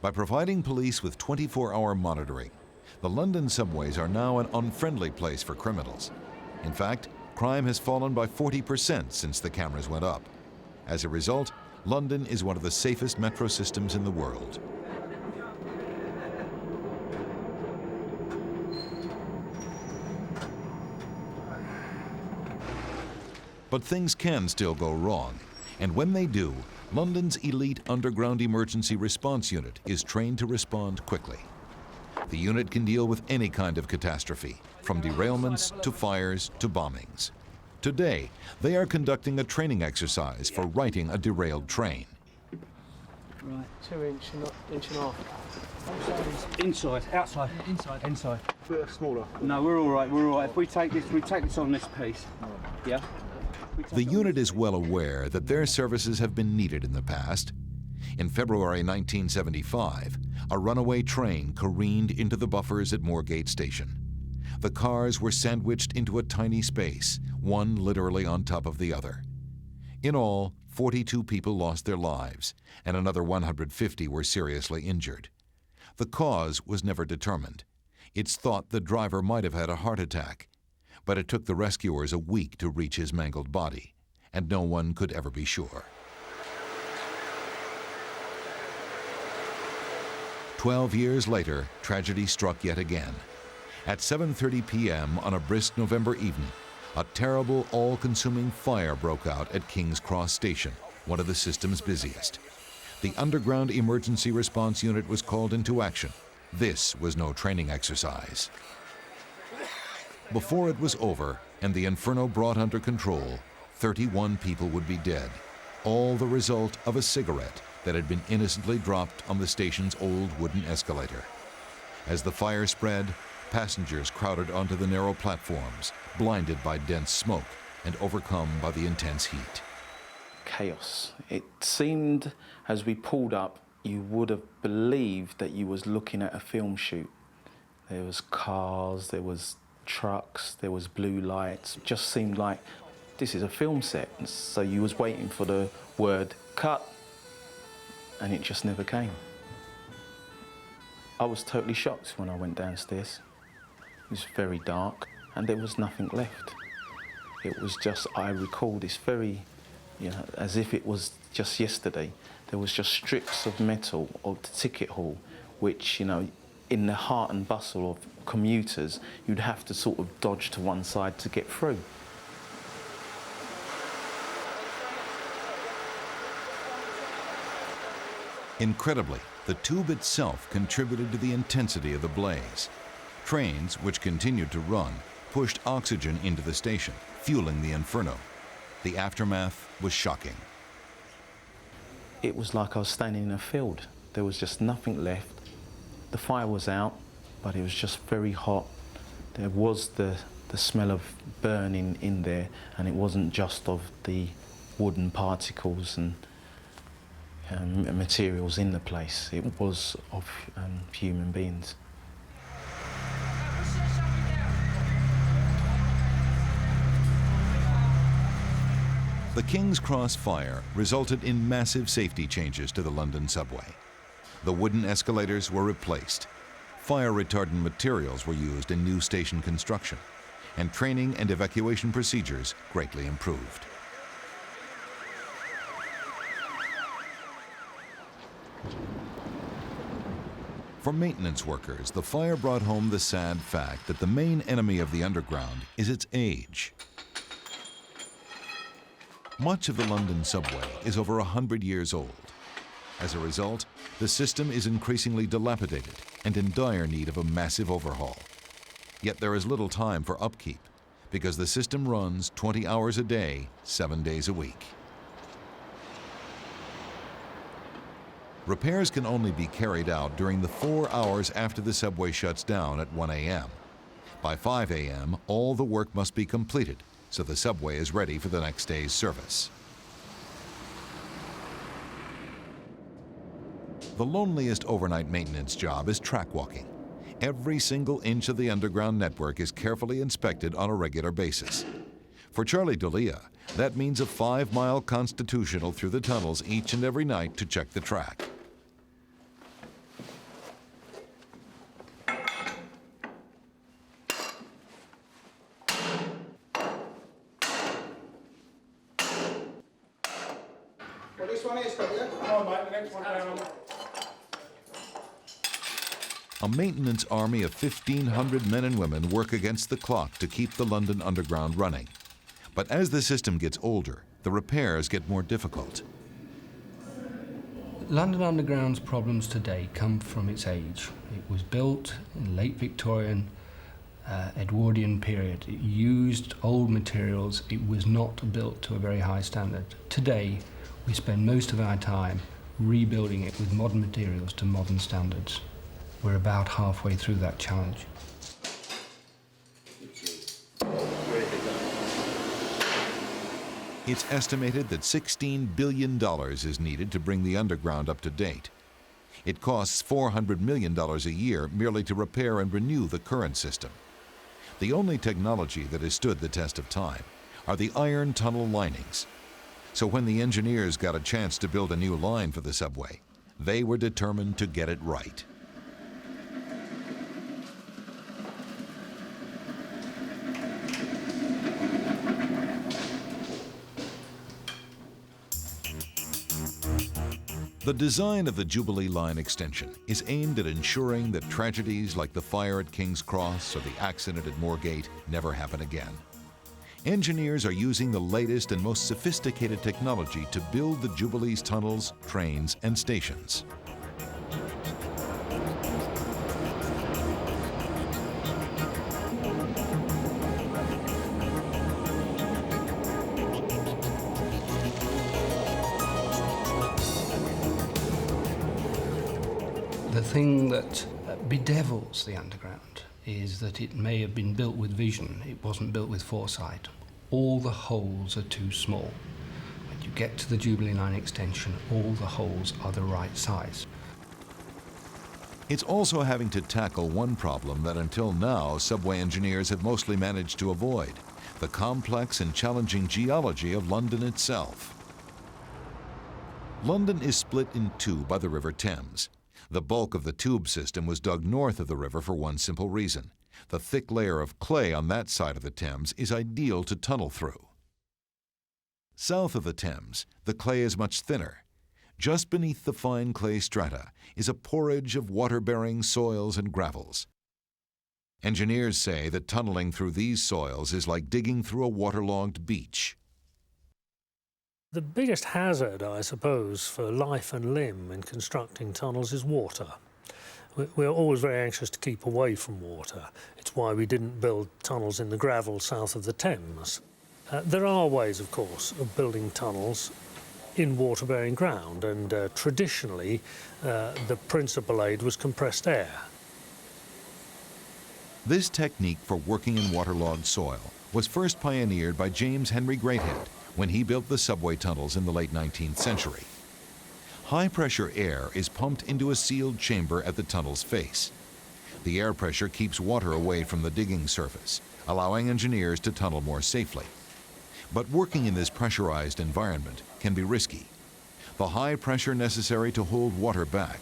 By providing police with 24-hour monitoring, the London subways are now an unfriendly place for criminals. In fact, crime has fallen by 40% since the cameras went up. As a result, London is one of the safest metro systems in the world. But things can still go wrong, and when they do, London's elite underground emergency response unit is trained to respond quickly. The unit can deal with any kind of catastrophe, from derailments to fires to bombings. Today, they are conducting a training exercise for righting a derailed train. Right, 2 inch and a half. Inside, outside, inside. Bit smaller. No, we're all right. If we take this on this piece, yeah. The unit is well aware that their services have been needed in the past. In February 1975, a runaway train careened into the buffers at Moorgate Station. The cars were sandwiched into a tiny space, one literally on top of the other. In all, 42 people lost their lives, and another 150 were seriously injured. The cause was never determined. It's thought the driver might have had a heart attack, but it took the rescuers a week to reach his mangled body, and no one could ever be sure. 12 years later, tragedy struck yet again. At 7:30 p.m. on a brisk November evening, a terrible, all-consuming fire broke out at King's Cross Station, one of the system's busiest. The underground emergency response unit was called into action. This was no training exercise. Before it was over and the inferno brought under control, 31 people would be dead, all the result of a cigarette that had been innocently dropped on the station's old wooden escalator. As the fire spread, passengers crowded onto the narrow platforms, blinded by dense smoke and overcome by the intense heat. Chaos. It seemed, as we pulled up, you would have believed that you was looking at a film shoot. There was cars, there was trucks, there was blue lights. It just seemed like this is a film set. So you was waiting for the word cut, and it just never came. I was totally shocked when I went downstairs. It was very dark and there was nothing left. It was just, I recall this very, as if it was just yesterday. There was just strips of metal of the ticket hall, which, in the heart and bustle of commuters, you'd have to sort of dodge to one side to get through. Incredibly, the tube itself contributed to the intensity of the blaze. Trains, which continued to run, pushed oxygen into the station, fueling the inferno. The aftermath was shocking. It was like I was standing in a field. There was just nothing left. The fire was out, but it was just very hot. There was the smell of burning in there, and it wasn't just of the wooden particles and materials in the place. It was of human beings. The King's Cross fire resulted in massive safety changes to the London subway. The wooden escalators were replaced. Fire retardant materials were used in new station construction, and training and evacuation procedures greatly improved. For maintenance workers, the fire brought home the sad fact that the main enemy of the underground is its age. Much of the London subway is over 100 years old. As a result, the system is increasingly dilapidated and in dire need of a massive overhaul. Yet there is little time for upkeep because the system runs 20 hours a day, 7 days a week. Repairs can only be carried out during the 4 hours after the subway shuts down at 1 a.m. By 5 a.m., all the work must be completed, so the subway is ready for the next day's service. The loneliest overnight maintenance job is track walking. Every single inch of the underground network is carefully inspected on a regular basis. For Charlie D'Elia, that means a 5-mile constitutional through the tunnels each and every night to check the track. Well, this one is got you. Oh, mate, the next one down. A maintenance army of 1,500 men and women work against the clock to keep the London Underground running. But as the system gets older, the repairs get more difficult. London Underground's problems today come from its age. It was built in late Victorian, Edwardian period. It used old materials. It was not built to a very high standard. Today, we spend most of our time rebuilding it with modern materials to modern standards. We're about halfway through that challenge. It's estimated that $16 billion is needed to bring the underground up to date. It costs $400 million a year merely to repair and renew the current system. The only technology that has stood the test of time are the iron tunnel linings. So when the engineers got a chance to build a new line for the subway, they were determined to get it right. The design of the Jubilee Line extension is aimed at ensuring that tragedies like the fire at King's Cross or the accident at Moorgate never happen again. Engineers are using the latest and most sophisticated technology to build the Jubilee's tunnels, trains, and stations. The thing that bedevils the underground is that it may have been built with vision. It wasn't built with foresight. All the holes are too small. When you get to the Jubilee Line extension, all the holes are the right size. It's also having to tackle one problem that until now subway engineers have mostly managed to avoid: the complex and challenging geology of London itself. London is split in two by the River Thames. The bulk of the tube system was dug north of the river for one simple reason: the thick layer of clay on that side of the Thames is ideal to tunnel through. South of the Thames, the clay is much thinner. Just beneath the fine clay strata is a porridge of water-bearing soils and gravels. Engineers say that tunneling through these soils is like digging through a waterlogged beach. The biggest hazard, I suppose, for life and limb in constructing tunnels is water. We're always very anxious to keep away from water. It's why we didn't build tunnels in the gravel south of the Thames. There are ways, of course, of building tunnels in water-bearing ground, and traditionally the principal aid was compressed air. This technique for working in waterlogged soil was first pioneered by James Henry Greathead when he built the subway tunnels in the late 19th century. High-pressure air is pumped into a sealed chamber at the tunnel's face. The air pressure keeps water away from the digging surface, allowing engineers to tunnel more safely. But working in this pressurized environment can be risky. The high pressure necessary to hold water back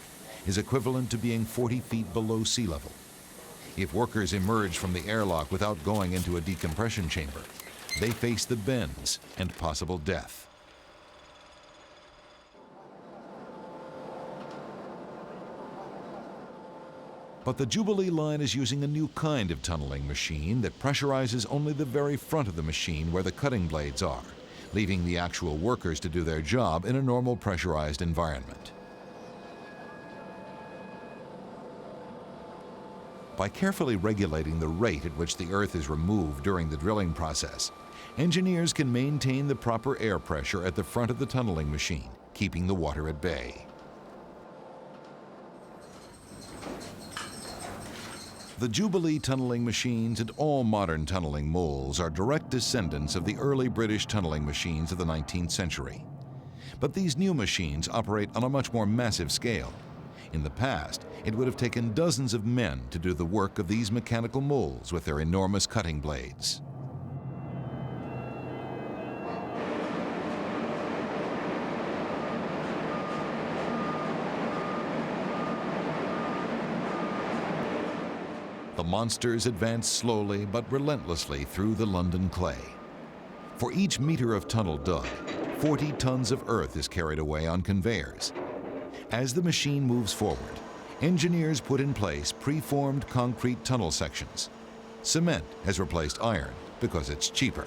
is equivalent to being 40 feet below sea level. If workers emerge from the airlock without going into a decompression chamber, they face the bends and possible death. But the Jubilee line is using a new kind of tunneling machine that pressurizes only the very front of the machine where the cutting blades are, leaving the actual workers to do their job in a normal pressurized environment. By carefully regulating the rate at which the earth is removed during the drilling process, engineers can maintain the proper air pressure at the front of the tunneling machine, keeping the water at bay. The Jubilee tunneling machines and all modern tunneling molds are direct descendants of the early British tunneling machines of the 19th century. But these new machines operate on a much more massive scale. In the past, it would have taken dozens of men to do the work of these mechanical molds with their enormous cutting blades. The monsters advance slowly but relentlessly through the London clay. For each meter of tunnel dug, 40 tons of earth is carried away on conveyors. As the machine moves forward, engineers put in place preformed concrete tunnel sections. Cement has replaced iron because it's cheaper.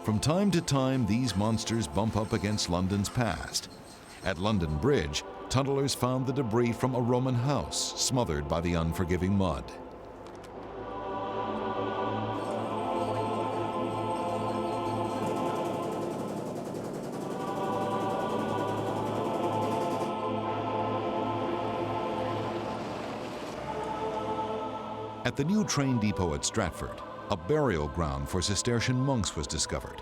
From time to time, these monsters bump up against London's past. At London Bridge, tunnelers found the debris from a Roman house smothered by the unforgiving mud. At the new train depot at Stratford, a burial ground for Cistercian monks was discovered.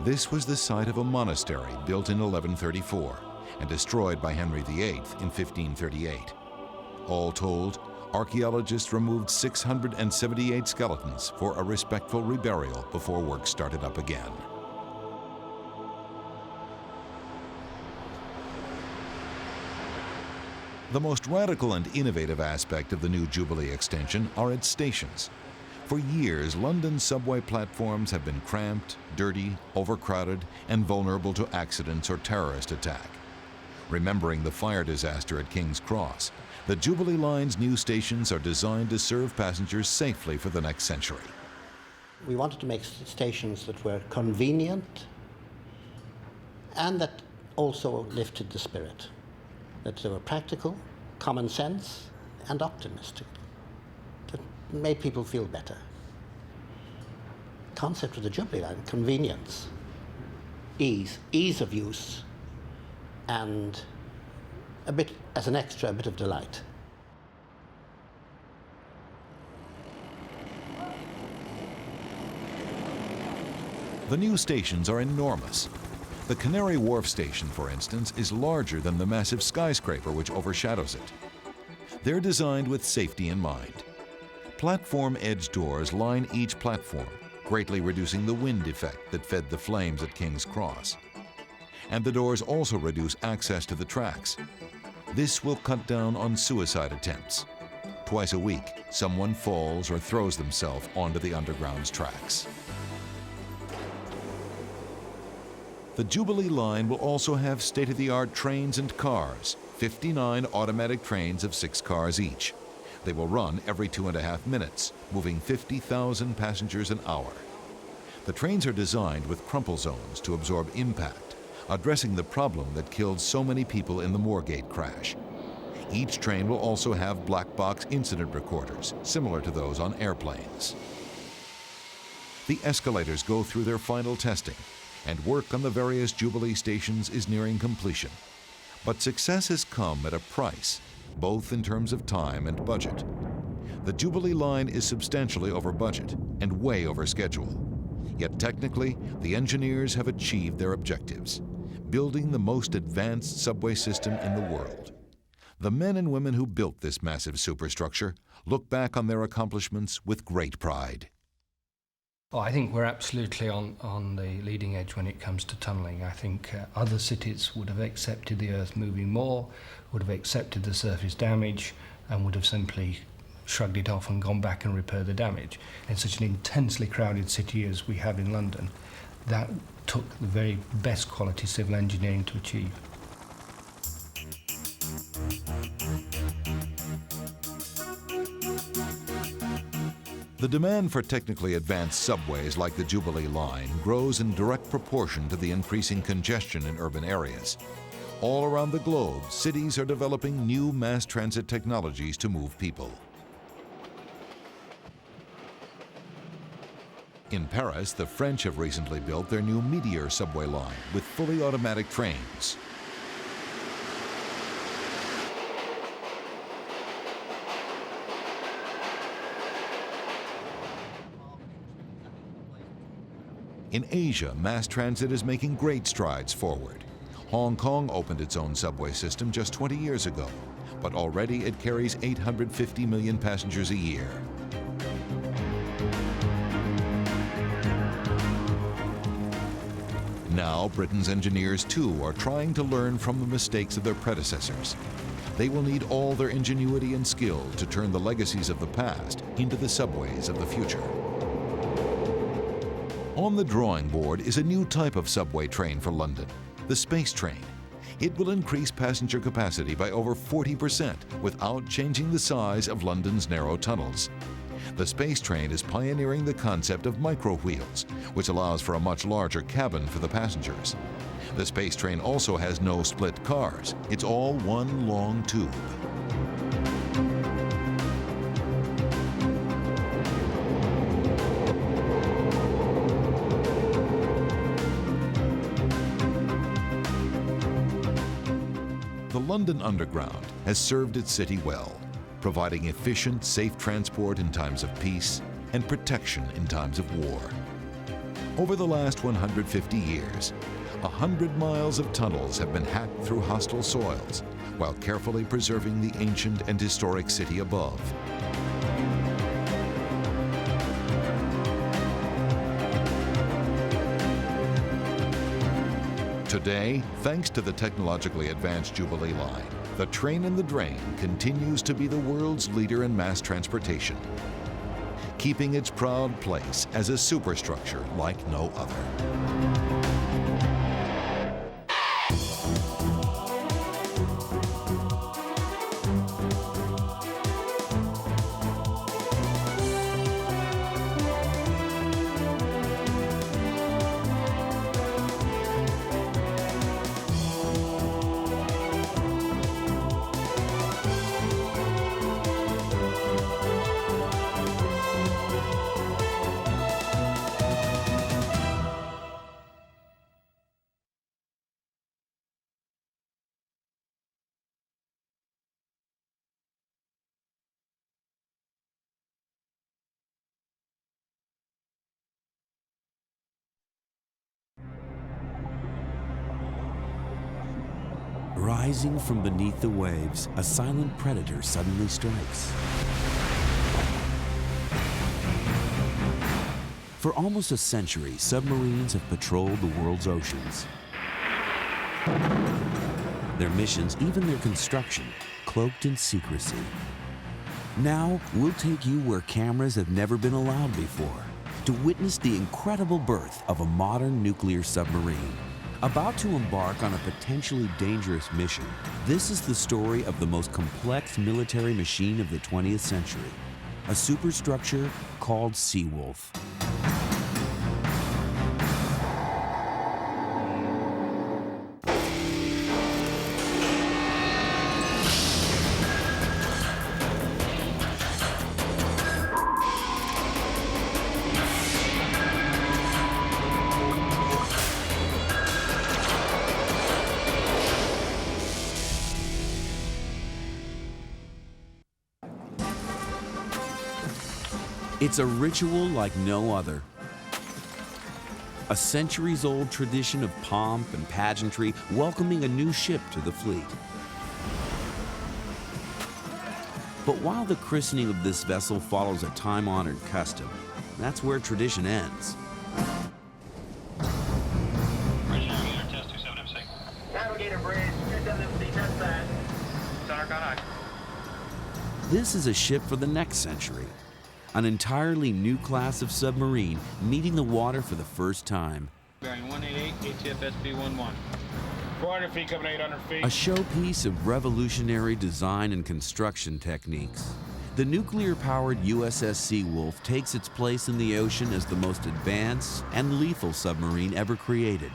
This was the site of a monastery built in 1134 and destroyed by Henry VIII in 1538. All told, archaeologists removed 678 skeletons for a respectful reburial before work started up again. The most radical and innovative aspect of the new Jubilee extension are its stations. For years, London's subway platforms have been cramped, dirty, overcrowded, and vulnerable to accidents or terrorist attack. Remembering the fire disaster at King's Cross, the Jubilee Line's new stations are designed to serve passengers safely for the next century. We wanted to make stations that were convenient and that also lifted the spirit, that they were practical, common sense, and optimistic, that made people feel better. Concept of the Jubilee Line: convenience, ease of use, and a bit, as an extra, a bit of delight. The new stations are enormous. The Canary Wharf station, for instance, is larger than the massive skyscraper which overshadows it. They're designed with safety in mind. Platform edge doors line each platform, greatly reducing the wind effect that fed the flames at King's Cross. And the doors also reduce access to the tracks. This will cut down on suicide attempts. Twice a week, someone falls or throws themselves onto the Underground's tracks. The Jubilee Line will also have state-of-the-art trains and cars, 59 automatic trains of 6 cars each. They will run every 2.5 minutes, moving 50,000 passengers an hour. The trains are designed with crumple zones to absorb impact, addressing the problem that killed so many people in the Moorgate crash. Each train will also have black box incident recorders, similar to those on airplanes. The escalators go through their final testing, and work on the various Jubilee stations is nearing completion. But success has come at a price, both in terms of time and budget. The Jubilee Line is substantially over budget and way over schedule. Yet technically, the engineers have achieved their objectives, building the most advanced subway system in the world. The men and women who built this massive superstructure look back on their accomplishments with great pride. Oh, I think we're absolutely on the leading edge when it comes to tunnelling. I think other cities would have accepted the earth moving more, would have accepted the surface damage, and would have simply shrugged it off and gone back and repaired the damage. In such an intensely crowded city as we have in London, that took the very best quality civil engineering to achieve. The demand for technically advanced subways like the Jubilee Line grows in direct proportion to the increasing congestion in urban areas. All around the globe, cities are developing new mass transit technologies to move people. In Paris, the French have recently built their new Meteor subway line with fully automatic trains. In Asia, mass transit is making great strides forward. Hong Kong opened its own subway system just 20 years ago, but already it carries 850 million passengers a year. Now, Britain's engineers too are trying to learn from the mistakes of their predecessors. They will need all their ingenuity and skill to turn the legacies of the past into the subways of the future. On the drawing board is a new type of subway train for London, the Space Train. It will increase passenger capacity by over 40% without changing the size of London's narrow tunnels. The Space Train is pioneering the concept of micro-wheels, which allows for a much larger cabin for the passengers. The Space Train also has no split cars. It's all one long tube. The London Underground has served its city well, providing efficient, safe transport in times of peace and protection in times of war. Over the last 150 years, 100 miles of tunnels have been hacked through hostile soils while carefully preserving the ancient and historic city above. Today, thanks to the technologically advanced Jubilee Line, the train in the drain continues to be the world's leader in mass transportation, keeping its proud place as a superstructure like no other. Rising from beneath the waves, a silent predator suddenly strikes. For almost a century, submarines have patrolled the world's oceans. Their missions, even their construction, cloaked in secrecy. Now, we'll take you where cameras have never been allowed before, to witness the incredible birth of a modern nuclear submarine. About to embark on a potentially dangerous mission, this is the story of the most complex military machine of the 20th century, a superstructure called Seawolf. It's a ritual like no other. A centuries-old tradition of pomp and pageantry welcoming a new ship to the fleet. But while the christening of this vessel follows a time-honored custom, that's where tradition ends. Navigator bridge, 27MC, that's that. Sonar gone high. This is a ship for the next century. An entirely new class of submarine meeting the water for the first time. Bearing 188, ATFSB 11. 400 feet coming 800 feet. A showpiece of revolutionary design and construction techniques. The nuclear-powered USS Seawolf takes its place in the ocean as the most advanced and lethal submarine ever created.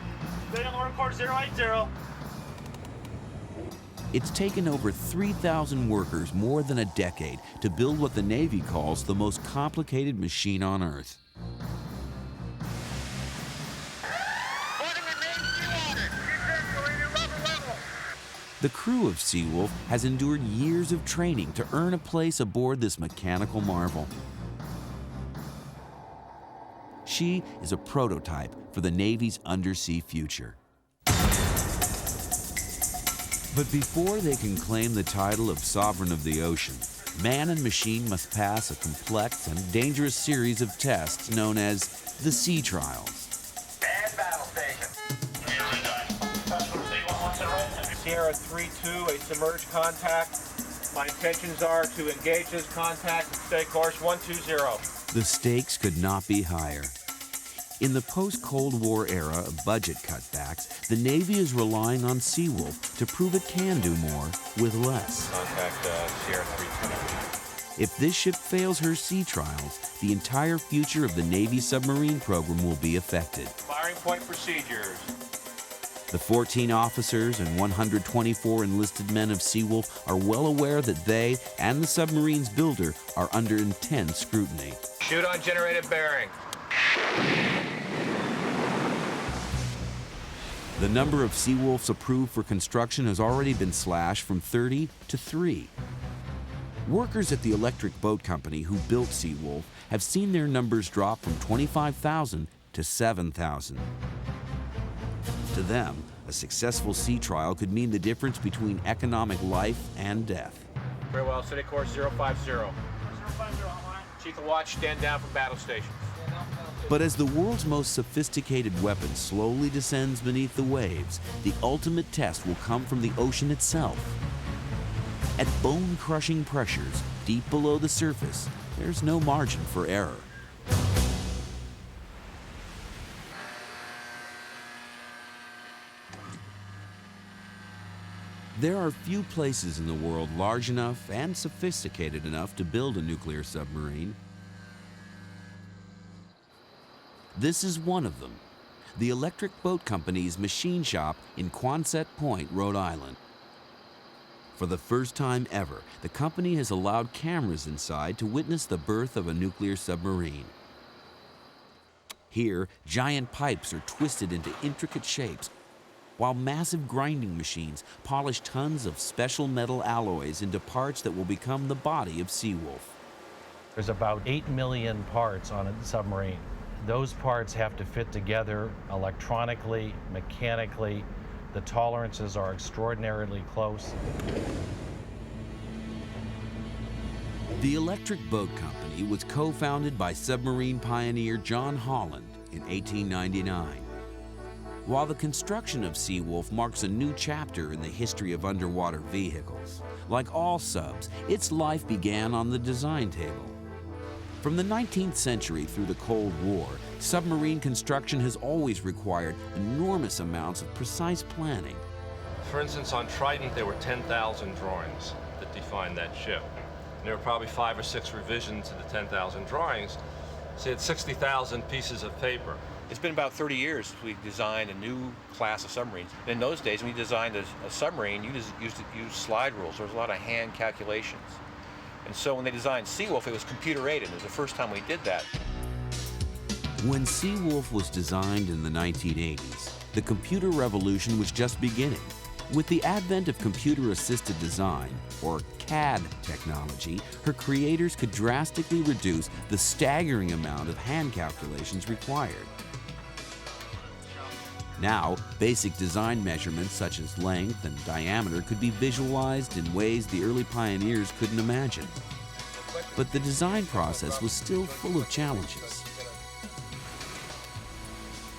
Stay on the course 080. It's taken over 3,000 workers more than a decade to build what the Navy calls the most complicated machine on Earth. The crew of Seawolf has endured years of training to earn a place aboard this mechanical marvel. She is a prototype for the Navy's undersea future. But before they can claim the title of sovereign of the ocean, man and machine must pass a complex and dangerous series of tests known as the sea trials. And battle station. Sierra 3-2, a submerged contact. My intentions are to engage this contact and stay course 120. The stakes could not be higher. In the post-Cold War era of budget cutbacks, the Navy is relying on Seawolf to prove it can do more with less. Contact Sierra 3-2. If this ship fails her sea trials, the entire future of the Navy submarine program will be affected. Firing point procedures. The 14 officers and 124 enlisted men of Seawolf are well aware that they and the submarine's builder are under intense scrutiny. Shoot on generated bearing. The number of Seawolves approved for construction has already been slashed from 30 to 3. Workers at the electric boat company who built Seawolf have seen their numbers drop from 25,000 to 7,000. To them, a successful sea trial could mean the difference between economic life and death. Very well, steady course 050. 050 online. Chief of watch, stand down from battle station. But as the world's most sophisticated weapon slowly descends beneath the waves, the ultimate test will come from the ocean itself. At bone-crushing pressures deep below the surface, there's no margin for error. There are few places in the world large enough and sophisticated enough to build a nuclear submarine. This is one of them, the Electric Boat Company's machine shop in Quonset Point, Rhode Island. For the first time ever, the company has allowed cameras inside to witness the birth of a nuclear submarine. Here, giant pipes are twisted into intricate shapes, while massive grinding machines polish tons of special metal alloys into parts that will become the body of Seawolf. There's about 8 million parts on a submarine. Those parts have to fit together electronically, mechanically. The tolerances are extraordinarily close. The Electric Boat Company was co-founded by submarine pioneer John Holland in 1899. While the construction of Seawolf marks a new chapter in the history of underwater vehicles, like all subs, its life began on the design table. From the 19th century through the Cold War, submarine construction has always required enormous amounts of precise planning. For instance, on Trident, there were 10,000 drawings that defined that ship. And there were probably 5 or 6 revisions to the 10,000 drawings, so you had 60,000 pieces of paper. It's been about 30 years since we designed a new class of submarines. In those days, when you designed a submarine, you just used slide rules. There was a lot of hand calculations. And so when they designed Seawolf, it was computer-aided. It was the first time we did that. When Seawolf was designed in the 1980s, the computer revolution was just beginning. With the advent of computer-assisted design, or CAD technology, her creators could drastically reduce the staggering amount of hand calculations required. Now, Basic design measurements such as length and diameter could be visualized in ways the early pioneers couldn't imagine. But the design process was still full of challenges.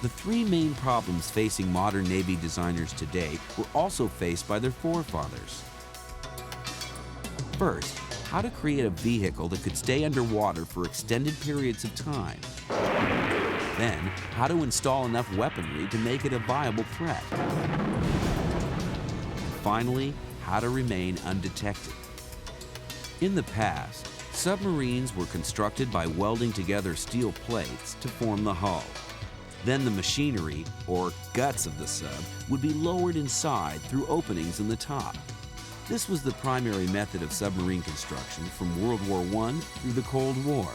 The three main problems facing modern Navy designers today were also faced by their forefathers. First, how to create a vehicle that could stay underwater for extended periods of time. Then, how to install enough weaponry to make it a viable threat. And finally, how to remain undetected. In the past, submarines were constructed by welding together steel plates to form the hull. Then the machinery, or guts of the sub, would be lowered inside through openings in the top. This was the primary method of submarine construction from World War I through the Cold War.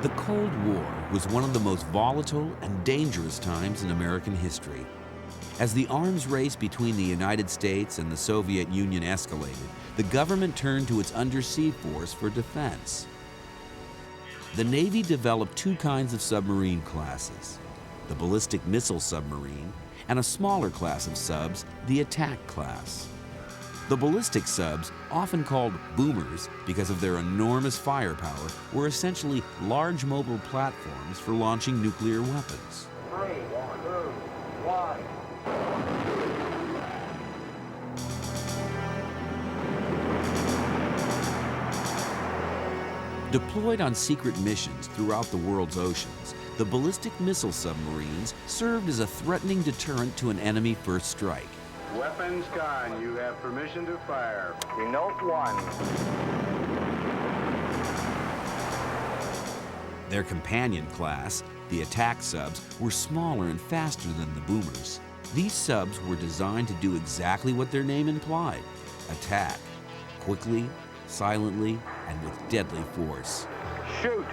The Cold War was one of the most volatile and dangerous times in American history. As the arms race between the United States and the Soviet Union escalated, the government turned to its undersea force for defense. The Navy developed two kinds of submarine classes, the ballistic missile submarine and a smaller class of subs, the attack class. The ballistic subs, often called boomers because of their enormous firepower, were essentially large mobile platforms for launching nuclear weapons. 3, 2, 1. Deployed on secret missions throughout the world's oceans, the ballistic missile submarines served as a threatening deterrent to an enemy first strike. Weapons gone. You have permission to fire. Note 1. Their companion class, the attack subs, were smaller and faster than the boomers. These subs were designed to do exactly what their name implied: attack, quickly, silently, and with deadly force. Shoot!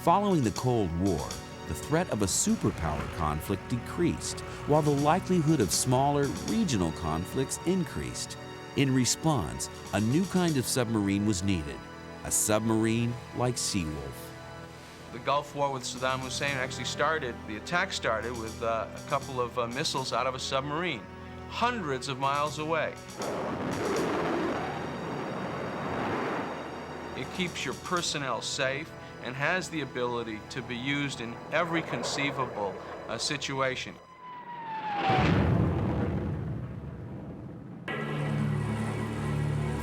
Following the Cold War, the threat of a superpower conflict decreased, while the likelihood of smaller regional conflicts increased. In response, a new kind of submarine was needed, a submarine like Seawolf. The Gulf War with Saddam Hussein actually started, the attack started with a couple of missiles out of a submarine, hundreds of miles away. It keeps your personnel safe and has the ability to be used in every conceivable situation.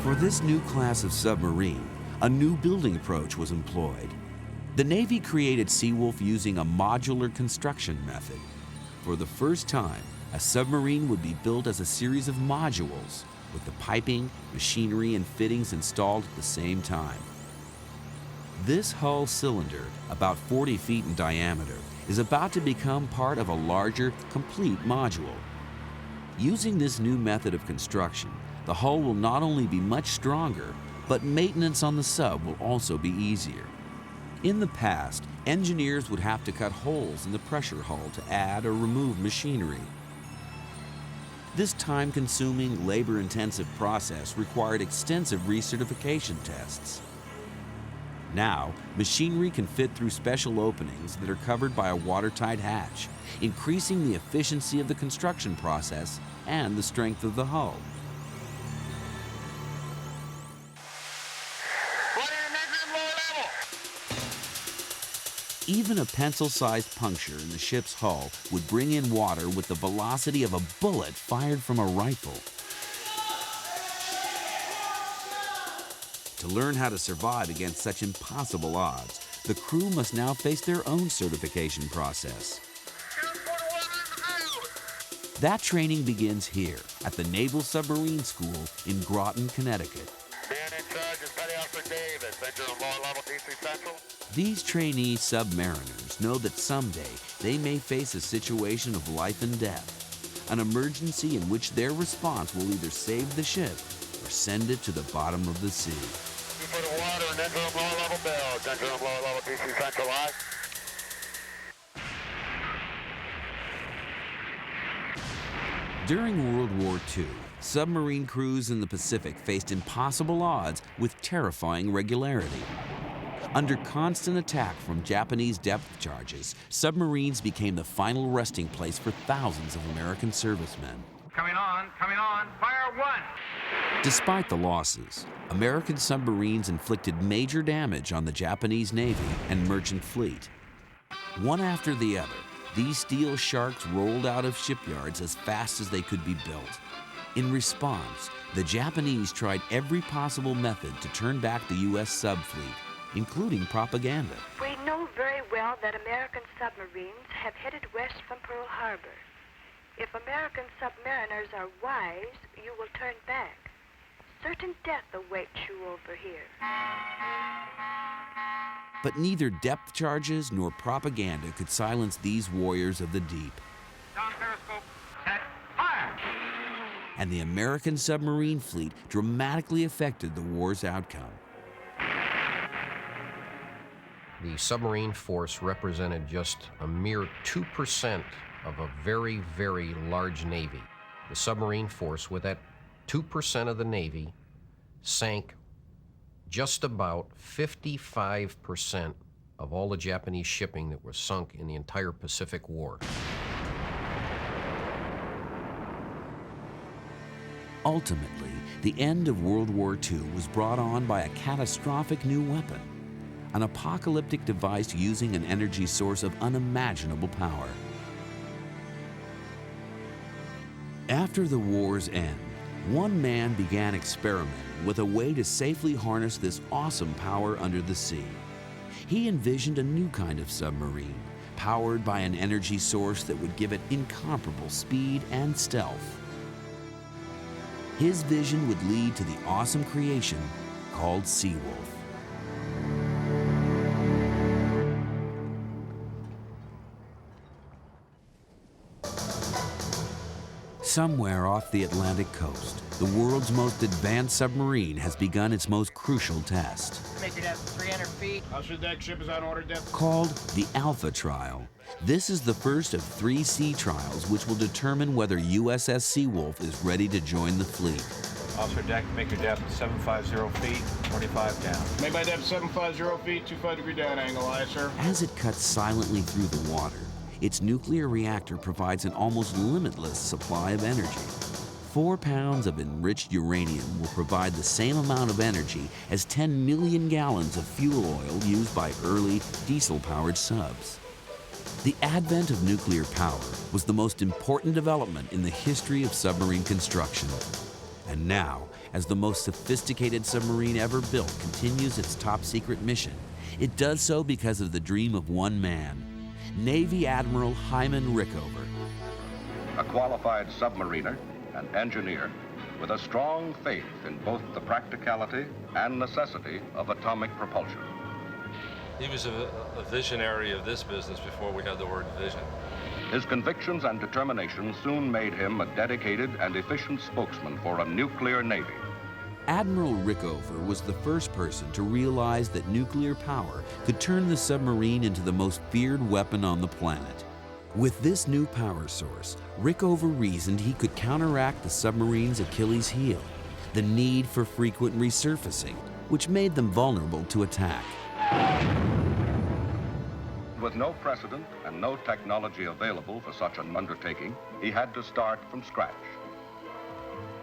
For this new class of submarine, a new building approach was employed. The Navy created Seawolf using a modular construction method. For the first time, a submarine would be built as a series of modules, with the piping, machinery, and fittings installed at the same time. This hull cylinder, about 40 feet in diameter, is about to become part of a larger, complete module. Using this new method of construction, the hull will not only be much stronger, but maintenance on the sub will also be easier. In the past, engineers would have to cut holes in the pressure hull to add or remove machinery. This time-consuming, labor-intensive process required extensive recertification tests. Now, machinery can fit through special openings that are covered by a watertight hatch, increasing the efficiency of the construction process and the strength of the hull. Even a pencil-sized puncture in the ship's hull would bring in water with the velocity of a bullet fired from a rifle. To learn how to survive against such impossible odds, the crew must now face their own certification process. That training begins here at the Naval Submarine School in Groton, Connecticut. These trainee submariners know that someday they may face a situation of life and death, an emergency in which their response will either save the ship or send it to the bottom of the sea. For the water and interim lower level bills. Interim lower level DC Central Live. During World War II, submarine crews in the Pacific faced impossible odds with terrifying regularity. Under constant attack from Japanese depth charges, submarines became the final resting place for thousands of American servicemen. Coming on, fire one! Despite the losses, American submarines inflicted major damage on the Japanese Navy and merchant fleet. One after the other, these steel sharks rolled out of shipyards as fast as they could be built. In response, the Japanese tried every possible method to turn back the U.S. subfleet, including propaganda. We know very well that American submarines have headed west from Pearl Harbor. If American submariners are wise, you will turn back. Certain death awaits you over here. But neither depth charges nor propaganda could silence these warriors of the deep. Down periscope, set, fire! And the American submarine fleet dramatically affected the war's outcome. The submarine force represented just a mere 2% of a very, very large Navy. The submarine force, with that 2% of the Navy, sank just about 55% of all the Japanese shipping that was sunk in the entire Pacific War. Ultimately, the end of World War II was brought on by a catastrophic new weapon, an apocalyptic device using an energy source of unimaginable power. After the war's end, one man began experimenting with a way to safely harness this awesome power under the sea. He envisioned a new kind of submarine, powered by an energy source that would give it incomparable speed and stealth. His vision would lead to the awesome creation called Seawolf. Somewhere off the Atlantic coast, the world's most advanced submarine has begun its most crucial test. Make your depth 300 feet. Outship deck, ship is on order depth. Called the Alpha Trial. This is the first of 3 sea trials which will determine whether USS Seawolf is ready to join the fleet. Officer deck, make your depth 750 feet, 25 down. Make my depth 750 feet, 25-degree down angle, aye, sir. As it cuts silently through the water, its nuclear reactor provides an almost limitless supply of energy. 4 pounds of enriched uranium will provide the same amount of energy as 10 million gallons of fuel oil used by early diesel-powered subs. The advent of nuclear power was the most important development in the history of submarine construction. And now, as the most sophisticated submarine ever built continues its top-secret mission, it does so because of the dream of one man, Navy Admiral Hyman Rickover. A qualified submariner and engineer with a strong faith in both the practicality and necessity of atomic propulsion. He was a visionary of this business before we had the word vision. His convictions and determination soon made him a dedicated and efficient spokesman for a nuclear navy. Admiral Rickover was the first person to realize that nuclear power could turn the submarine into the most feared weapon on the planet. With this new power source, Rickover reasoned he could counteract the submarine's Achilles heel, the need for frequent resurfacing, which made them vulnerable to attack. With no precedent and no technology available for such an undertaking, he had to start from scratch.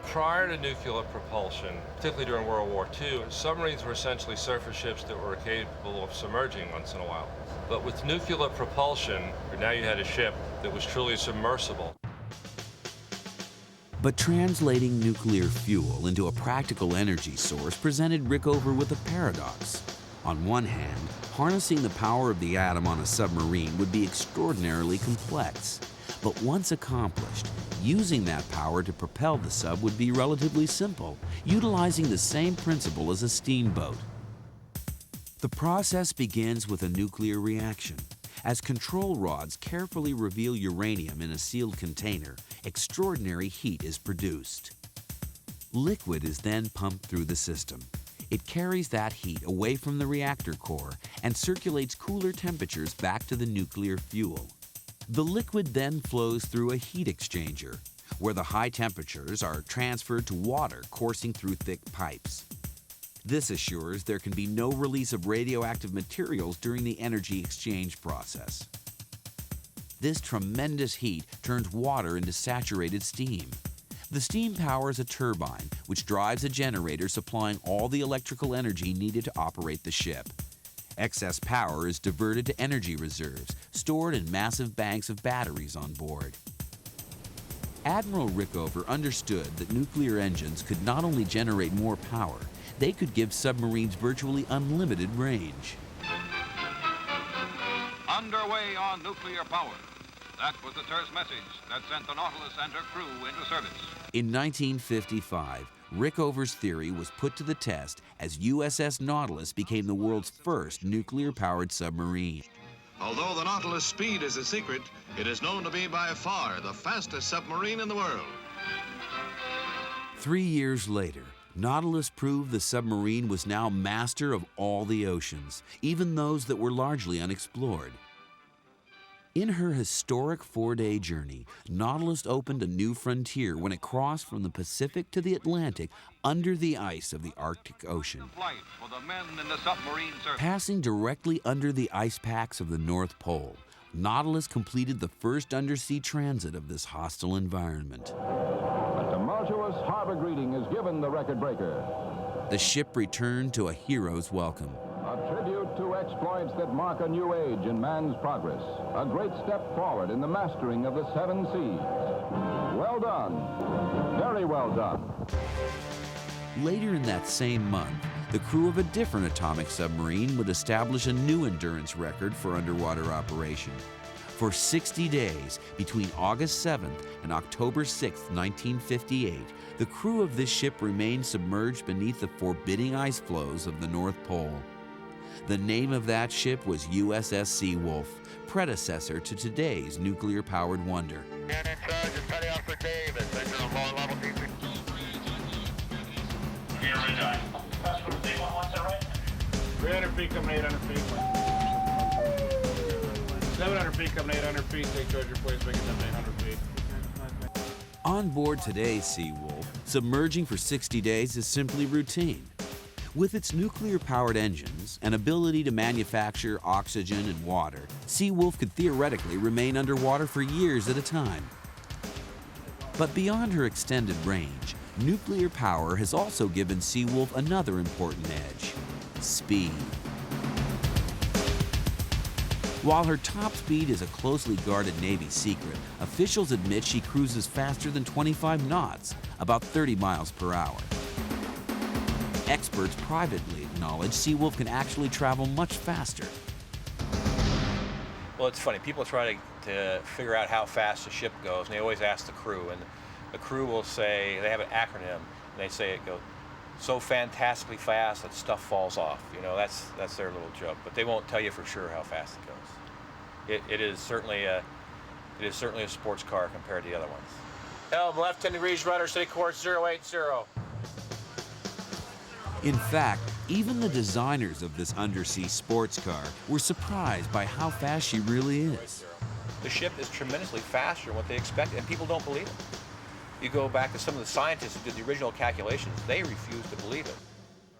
Prior to nuclear propulsion, particularly during World War II, submarines were essentially surface ships that were capable of submerging once in a while. But with nuclear propulsion, now you had a ship that was truly submersible. But translating nuclear fuel into a practical energy source presented Rickover with a paradox. On one hand, harnessing the power of the atom on a submarine would be extraordinarily complex. But once accomplished, using that power to propel the sub would be relatively simple, utilizing the same principle as a steamboat. The process begins with a nuclear reaction. As control rods carefully reveal uranium in a sealed container, extraordinary heat is produced. Liquid is then pumped through the system. It carries that heat away from the reactor core and circulates cooler temperatures back to the nuclear fuel. The liquid then flows through a heat exchanger, where the high temperatures are transferred to water coursing through thick pipes. This assures there can be no release of radioactive materials during the energy exchange process. This tremendous heat turns water into saturated steam. The steam powers a turbine, which drives a generator supplying all the electrical energy needed to operate the ship. Excess power is diverted to energy reserves, stored in massive banks of batteries on board. Admiral Rickover understood that nuclear engines could not only generate more power, they could give submarines virtually unlimited range. Underway on nuclear power. That was the terse message that sent the Nautilus and her crew into service. In 1955, Rickover's theory was put to the test as USS Nautilus became the world's first nuclear-powered submarine. Although the Nautilus' speed is a secret, it is known to be by far the fastest submarine in the world. 3 years later, Nautilus proved the submarine was now master of all the oceans, even those that were largely unexplored. In her historic 4-day journey, Nautilus opened a new frontier when it crossed from the Pacific to the Atlantic under the ice of the Arctic Ocean. Passing directly under the ice packs of the North Pole, Nautilus completed the first undersea transit of this hostile environment. A tumultuous harbor greeting is given the record breaker. The ship returned to a hero's welcome. A tribute to exploits that mark a new age in man's progress. A great step forward in the mastering of the 7 seas. Well done. Very well done. Later in that same month, the crew of a different atomic submarine would establish a new endurance record for underwater operation. For 60 days, between August 7th and October 6th, 1958, the crew of this ship remained submerged beneath the forbidding ice floes of the North Pole. The name of that ship was USS Seawolf, predecessor to today's nuclear-powered wonder. 300 feet coming 800 feet. 700 feet coming 800 feet. Take charge your place, making them 800 feet. On board today's Seawolf, submerging for 60 days is simply routine. With its nuclear-powered engines and ability to manufacture oxygen and water, Seawolf could theoretically remain underwater for years at a time. But beyond her extended range, nuclear power has also given Seawolf another important edge: speed. While her top speed is a closely guarded Navy secret, officials admit she cruises faster than 25 knots, about 30 miles per hour. Experts privately acknowledge Seawolf can actually travel much faster. Well, it's funny. People try to figure out how fast a ship goes, and they always ask the crew. And the crew will say, they have an acronym, and they say it goes so fantastically fast that stuff falls off. You know, that's their little joke. But they won't tell you for sure how fast it goes. It is certainly a sports car compared to the other ones. Helm left 10 degrees rudder, steady course 080. In fact, even the designers of this undersea sports car were surprised by how fast she really is. The ship is tremendously faster than what they expected, and people don't believe it. You go back to some of the scientists who did the original calculations, they refuse to believe it.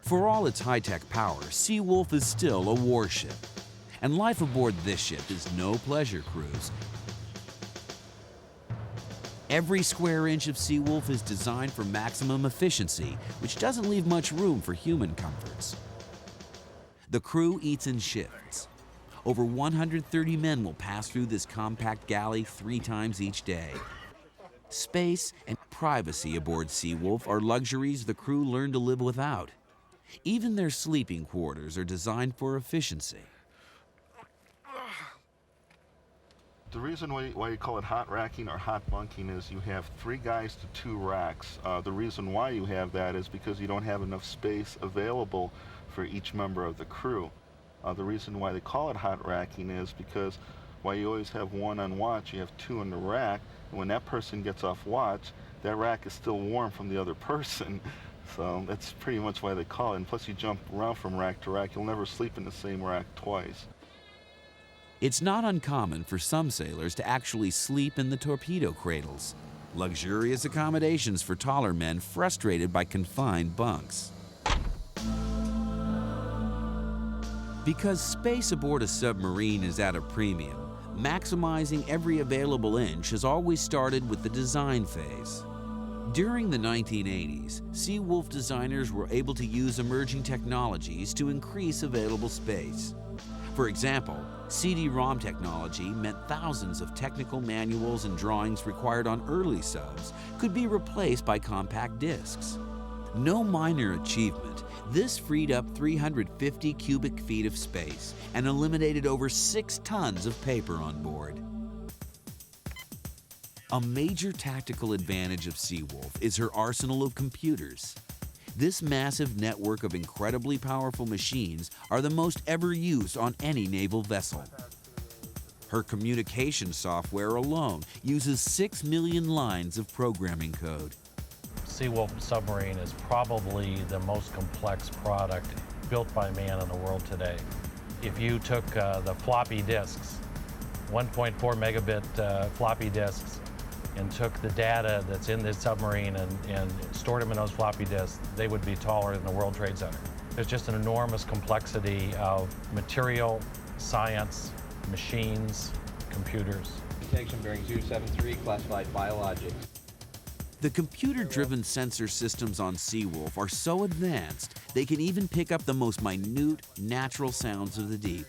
For all its high-tech power, Seawolf is still a warship. And life aboard this ship is no pleasure cruise. Every square inch of Seawolf is designed for maximum efficiency, which doesn't leave much room for human comforts. The crew eats in shifts. Over 130 men will pass through this compact galley 3 times each day. Space and privacy aboard Seawolf are luxuries the crew learn to live without. Even their sleeping quarters are designed for efficiency. The reason why you call it hot racking or hot bunking is you have 3 guys to 2 racks. The reason why you have that is because you don't have enough space available for each member of the crew. The reason why they call it hot racking is because while you always have 1 on watch, you have 2 in the rack, and when that person gets off watch, that rack is still warm from the other person. So that's pretty much why they call it. And plus you jump around from rack to rack, you'll never sleep in the same rack twice. It's not uncommon for some sailors to actually sleep in the torpedo cradles. luxurious accommodations for taller men frustrated by confined bunks. Because space aboard a submarine is at a premium, maximizing every available inch has always started with the design phase. During the 1980s, Seawolf designers were able to use emerging technologies to increase available space. For example, CD-ROM technology meant thousands of technical manuals and drawings required on early subs could be replaced by compact discs. No minor achievement, this freed up 350 cubic feet of space and eliminated over 6 tons of paper on board. A major tactical advantage of Seawolf is her arsenal of computers. This massive network of incredibly powerful machines are the most ever used on any naval vessel. Her communication software alone uses 6 million lines of programming code. Seawolf submarine is probably the most complex product built by man in the world today. If you took the floppy disks, 1.4 megabit floppy disks, and took the data that's in this submarine and stored them in those floppy disks, they would be taller than the World Trade Center. There's just an enormous complexity of material, science, machines, computers. Detection bearing 073, classified biologics. The computer-driven sensor systems on Seawolf are so advanced, they can even pick up the most minute, natural sounds of the deep.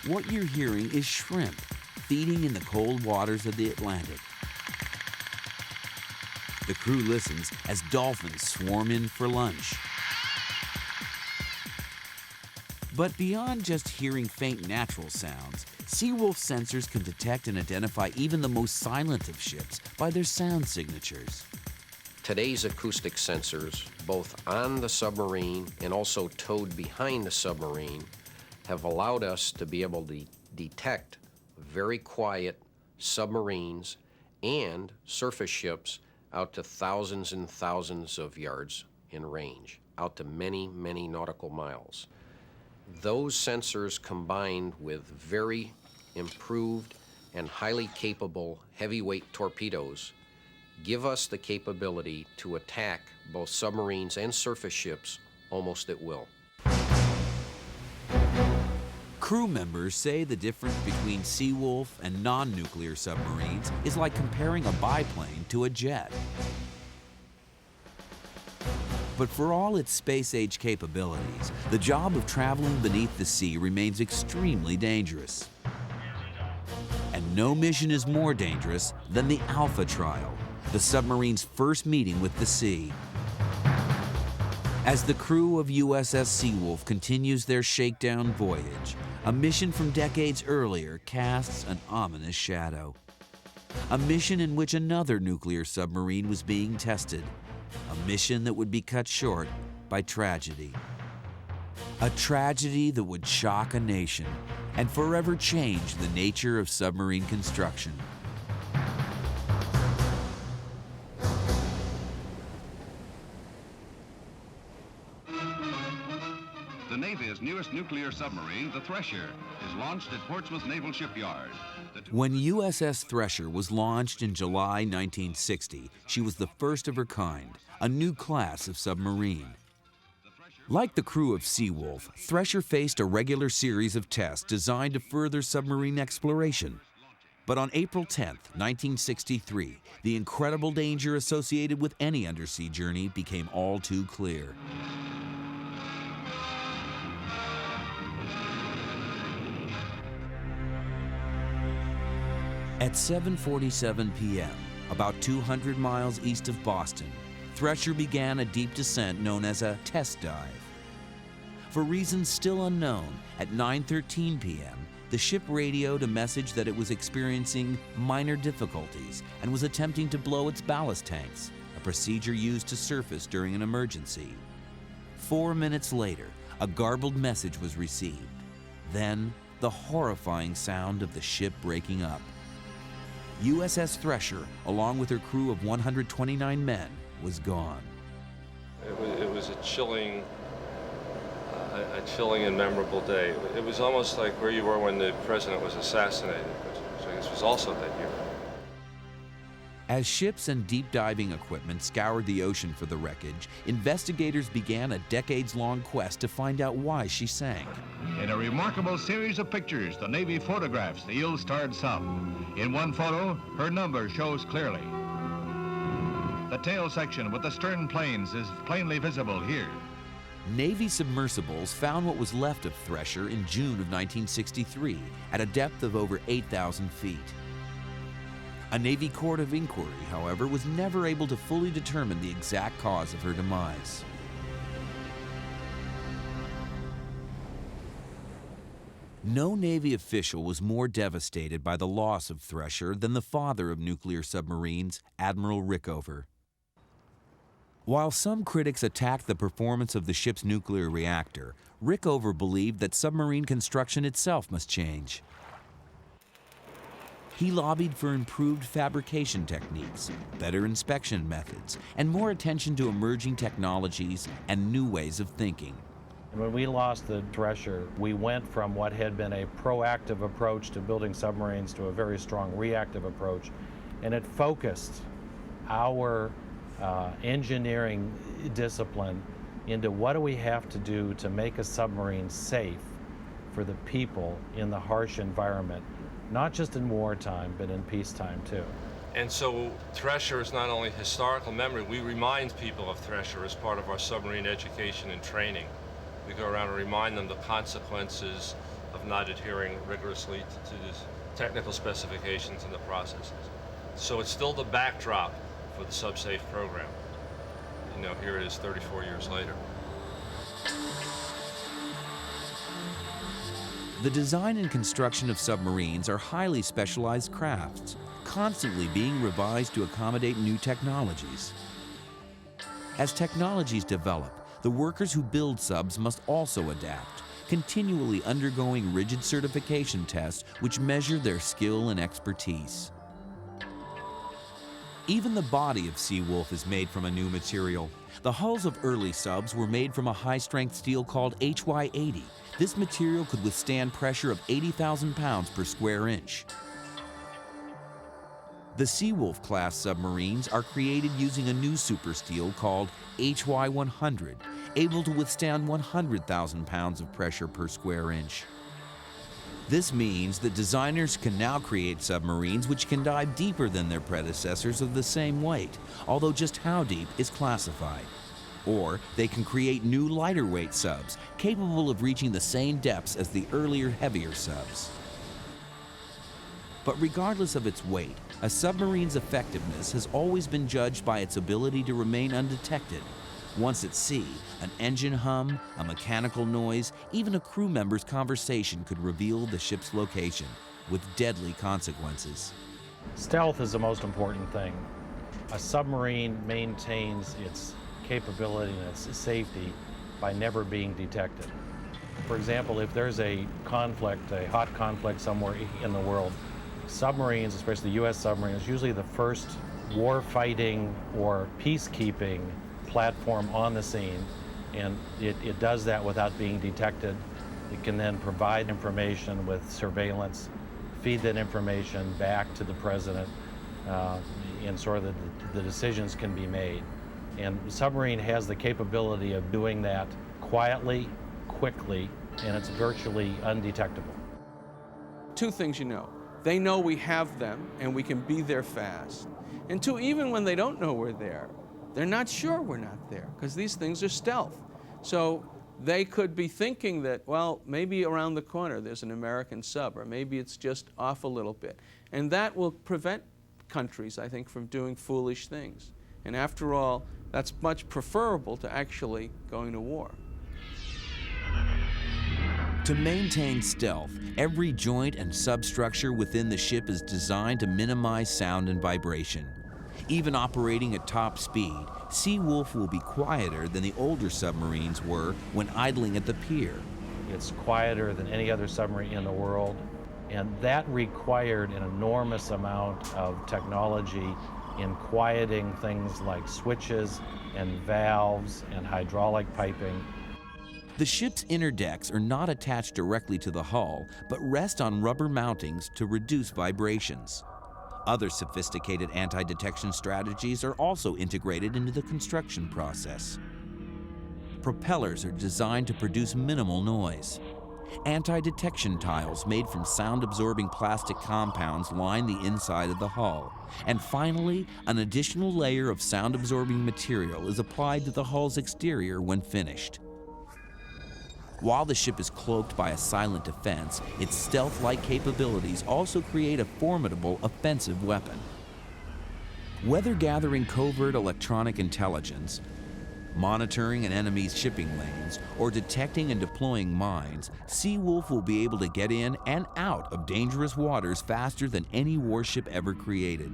What you're hearing is shrimp feeding in the cold waters of the Atlantic. The crew listens as dolphins swarm in for lunch. But beyond just hearing faint natural sounds, Seawolf sensors can detect and identify even the most silent of ships by their sound signatures. Today's acoustic sensors, both on the submarine and also towed behind the submarine, have allowed us to be able to detect very quiet submarines and surface ships out to thousands and thousands of yards in range, out to many, many nautical miles. Those sensors combined with very improved and highly capable heavyweight torpedoes give us the capability to attack both submarines and surface ships almost at will. Crew members say the difference between Seawolf and non-nuclear submarines is like comparing a biplane to a jet. But for all its space-age capabilities, the job of traveling beneath the sea remains extremely dangerous. And no mission is more dangerous than the Alpha Trial, the submarine's first meeting with the sea. As the crew of USS Seawolf continues their shakedown voyage, a mission from decades earlier casts an ominous shadow. A mission in which another nuclear submarine was being tested. A mission that would be cut short by tragedy. A tragedy that would shock a nation and forever change the nature of submarine construction. The Navy's newest nuclear submarine, the Thresher, is launched at Portsmouth Naval Shipyard. When USS Thresher was launched in July 1960, she was the first of her kind, a new class of submarine. Like the crew of Seawolf, Thresher faced a regular series of tests designed to further submarine exploration. But on April 10, 1963, the incredible danger associated with any undersea journey became all too clear. At 7:47 p.m., about 200 miles east of Boston, Thresher began a deep descent known as a test dive. For reasons still unknown, at 9:13 p.m., the ship radioed a message that it was experiencing minor difficulties and was attempting to blow its ballast tanks, a procedure used to surface during an emergency. 4 minutes later, a garbled message was received. Then, the horrifying sound of the ship breaking up. USS Thresher, along with her crew of 129 men, was gone. It was a chilling and memorable day. It was almost like where you were when the president was assassinated. So this was was also that year. As ships and deep diving equipment scoured the ocean for the wreckage, investigators began a decades-long quest to find out why she sank. In a remarkable series of pictures, the Navy photographs the ill-starred sub. In one photo, her number shows clearly. The tail section with the stern planes is plainly visible here. Navy submersibles found what was left of Thresher in June of 1963 at a depth of over 8,000 feet. A Navy court of inquiry, however, was never able to fully determine the exact cause of her demise. No Navy official was more devastated by the loss of Thresher than the father of nuclear submarines, Admiral Rickover. While some critics attacked the performance of the ship's nuclear reactor, Rickover believed that submarine construction itself must change. He lobbied for improved fabrication techniques, better inspection methods, and more attention to emerging technologies and new ways of thinking. When we lost the Thresher, we went from what had been a proactive approach to building submarines to a very strong reactive approach, and it focused our engineering discipline into what do we have to do to make a submarine safe for the people in the harsh environment, not just in wartime, but in peacetime too. And so Thresher is not only historical memory, we remind people of Thresher as part of our submarine education and training. We go around and remind them the consequences of not adhering rigorously to the technical specifications and the processes. So it's still the backdrop for the SubSafe program. You know, here it is 34 years later. The design and construction of submarines are highly specialized crafts, constantly being revised to accommodate new technologies. As technologies develop, the workers who build subs must also adapt, continually undergoing rigid certification tests which measure their skill and expertise. Even the body of Seawolf is made from a new material. The hulls of early subs were made from a high-strength steel called HY80. This material could withstand pressure of 80,000 pounds per square inch. The Seawolf class submarines are created using a new super steel called HY100, able to withstand 100,000 pounds of pressure per square inch. This means that designers can now create submarines which can dive deeper than their predecessors of the same weight, although just how deep is classified. Or they can create new lighter weight subs, capable of reaching the same depths as the earlier heavier subs. But regardless of its weight, a submarine's effectiveness has always been judged by its ability to remain undetected. Once at sea, an engine hum, a mechanical noise, even a crew member's conversation could reveal the ship's location, with deadly consequences. Stealth is the most important thing. A submarine maintains its capability and its safety by never being detected. For example, if there's a conflict, a hot conflict somewhere in the world, submarines, especially U.S. submarines, usually the first war-fighting or peacekeeping platform on the scene, and it does that without being detected. It can then provide information with surveillance, feed that information back to the president, and so that the decisions can be made. And the submarine has the capability of doing that quietly, quickly, and it's virtually undetectable. Two things you know. They know we have them and we can be there fast. And two, even when they don't know we're there, they're not sure we're not there because these things are stealth. So they could be thinking that, well, maybe around the corner there's an American sub, or maybe it's just off a little bit. And that will prevent countries, I think, from doing foolish things. And after all, that's much preferable to actually going to war. To maintain stealth, every joint and substructure within the ship is designed to minimize sound and vibration. Even operating at top speed, Seawolf will be quieter than the older submarines were when idling at the pier. It's quieter than any other submarine in the world, and that required an enormous amount of technology in quieting things like switches and valves and hydraulic piping. The ship's inner decks are not attached directly to the hull, but rest on rubber mountings to reduce vibrations. Other sophisticated anti-detection strategies are also integrated into the construction process. Propellers are designed to produce minimal noise. Anti-detection tiles made from sound-absorbing plastic compounds line the inside of the hull. And finally, an additional layer of sound-absorbing material is applied to the hull's exterior when finished. While the ship is cloaked by a silent defense, its stealth-like capabilities also create a formidable offensive weapon. Whether gathering covert electronic intelligence, monitoring an enemy's shipping lanes, or detecting and deploying mines, Seawolf will be able to get in and out of dangerous waters faster than any warship ever created.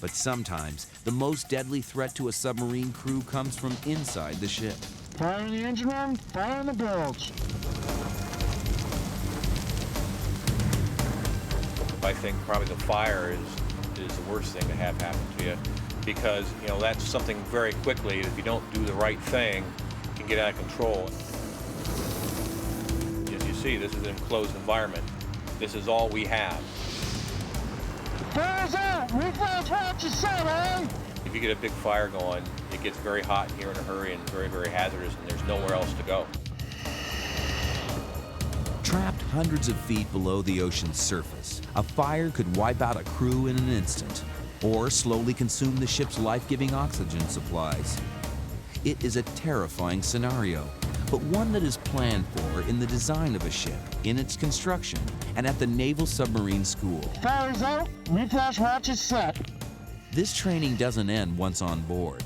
But sometimes, the most deadly threat to a submarine crew comes from inside the ship. Fire in the engine room, fire in the bilge. I think probably the fire is the worst thing to have happen to you, because that's something very quickly, if you don't do the right thing, can get out of control. As you see, this is an enclosed environment. This is all we have. Fire's out! Refresh hatch is set, eh? If you get a big fire going, it gets very hot here in a hurry and very, very hazardous, and there's nowhere else to go. Trapped hundreds of feet below the ocean's surface, a fire could wipe out a crew in an instant, or slowly consume the ship's life-giving oxygen supplies. It is a terrifying scenario, but one that is planned for in the design of a ship, in its construction, and at the Naval Submarine School. Fire's out, refresh hatch is set. This training doesn't end once on board.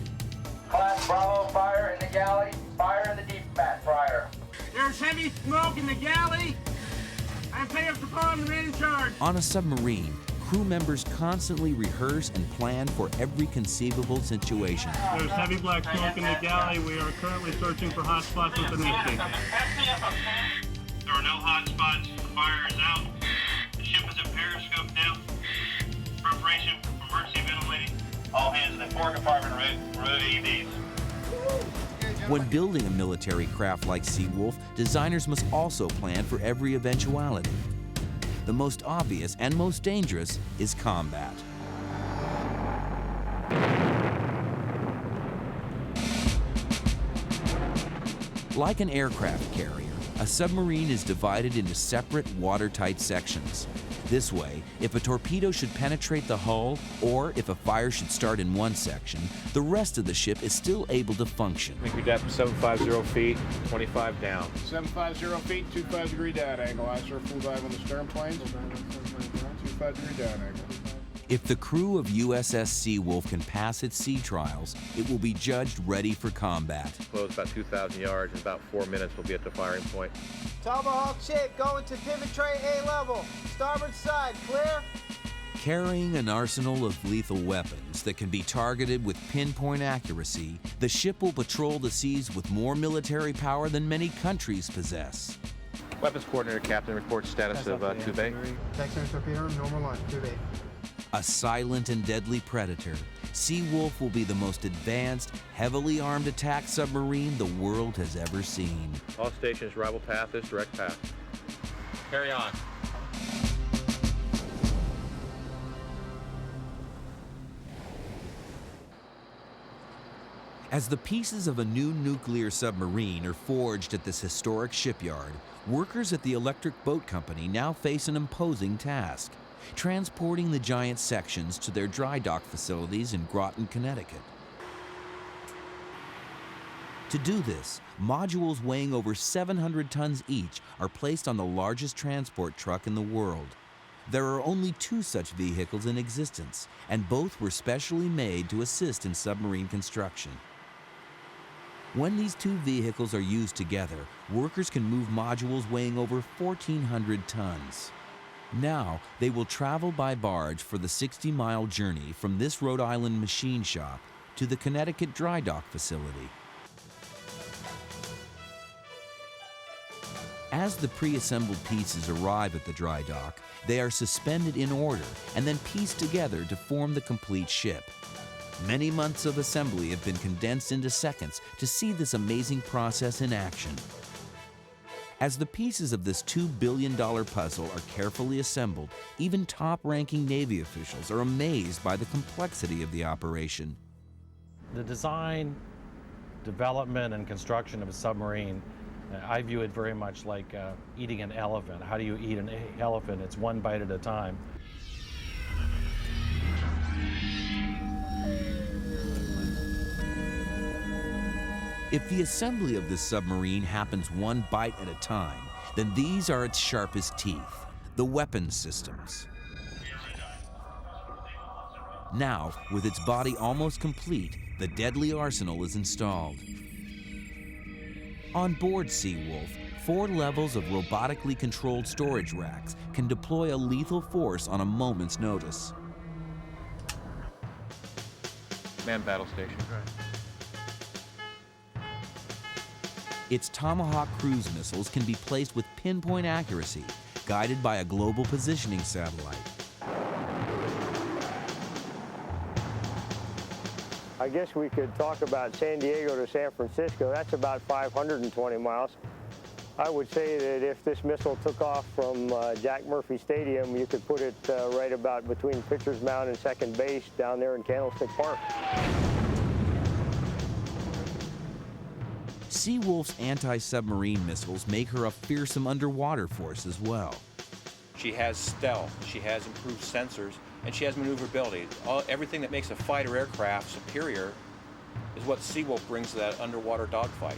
Class Bravo, fire in the galley, fire in the deep mat, fryer. There's heavy smoke in the galley. I'm paying for calling the man in charge. On a submarine, crew members constantly rehearse and plan for every conceivable situation. There's heavy black smoke in the galley. We are currently searching for hot spots with the Nifty. There are no hot spots. The fire is out. The ship is at periscope now. Preparation for emergency ventilating. All hands in the fore compartment ready these. When building a military craft like Seawolf, designers must also plan for every eventuality. The most obvious and most dangerous is combat. Like an aircraft carrier, a submarine is divided into separate watertight sections. This way, if a torpedo should penetrate the hull, or if a fire should start in one section, the rest of the ship is still able to function. I think we depth 750 feet, 25 down. 750 feet, 25-degree down angle. I sir, full dive on the stern planes. 25-degree down angle. If the crew of USS Seawolf can pass its sea trials, it will be judged ready for combat. Close about 2,000 yards. In about 4 minutes, we'll be at the firing point. Tomahawk shape going to pivot tray A level. Starboard side, clear? Carrying an arsenal of lethal weapons that can be targeted with pinpoint accuracy, the ship will patrol the seas with more military power than many countries possess. Weapons coordinator, Captain, reports status of Tube A. Texan torpedo, normal line, Tube A. A silent and deadly predator, Seawolf will be the most advanced, heavily armed attack submarine the world has ever seen. All stations, arrival path is direct path. Carry on. As the pieces of a new nuclear submarine are forged at this historic shipyard, workers at the Electric Boat Company now face an imposing task: transporting the giant sections to their dry dock facilities in Groton, Connecticut. To do this, modules weighing over 700 tons each are placed on the largest transport truck in the world. There are only 2 such vehicles in existence, and both were specially made to assist in submarine construction. When these 2 vehicles are used together, workers can move modules weighing over 1,400 tons. Now, they will travel by barge for the 60-mile journey from this Rhode Island machine shop to the Connecticut dry dock facility. As the pre-assembled pieces arrive at the dry dock, they are suspended in order and then pieced together to form the complete ship. Many months of assembly have been condensed into seconds to see this amazing process in action. As the pieces of this $2 billion puzzle are carefully assembled, even top-ranking Navy officials are amazed by the complexity of the operation. The design, development, and construction of a submarine, I view it very much like eating an elephant. How do you eat an elephant? It's one bite at a time. If the assembly of this submarine happens one bite at a time, then these are its sharpest teeth, the weapons systems. Now, with its body almost complete, the deadly arsenal is installed. On board Seawolf, 4 levels of robotically controlled storage racks can deploy a lethal force on a moment's notice. Manned battle station. Its Tomahawk cruise missiles can be placed with pinpoint accuracy, guided by a global positioning satellite. I guess we could talk about San Diego to San Francisco. That's about 520 miles. I would say that if this missile took off from Jack Murphy Stadium, you could put it right about between Pitcher's Mound and second base down there in Candlestick Park. Seawolf's anti-submarine missiles make her a fearsome underwater force as well. She has stealth, she has improved sensors, and she has maneuverability. Everything that makes a fighter aircraft superior is what Seawolf brings to that underwater dogfight.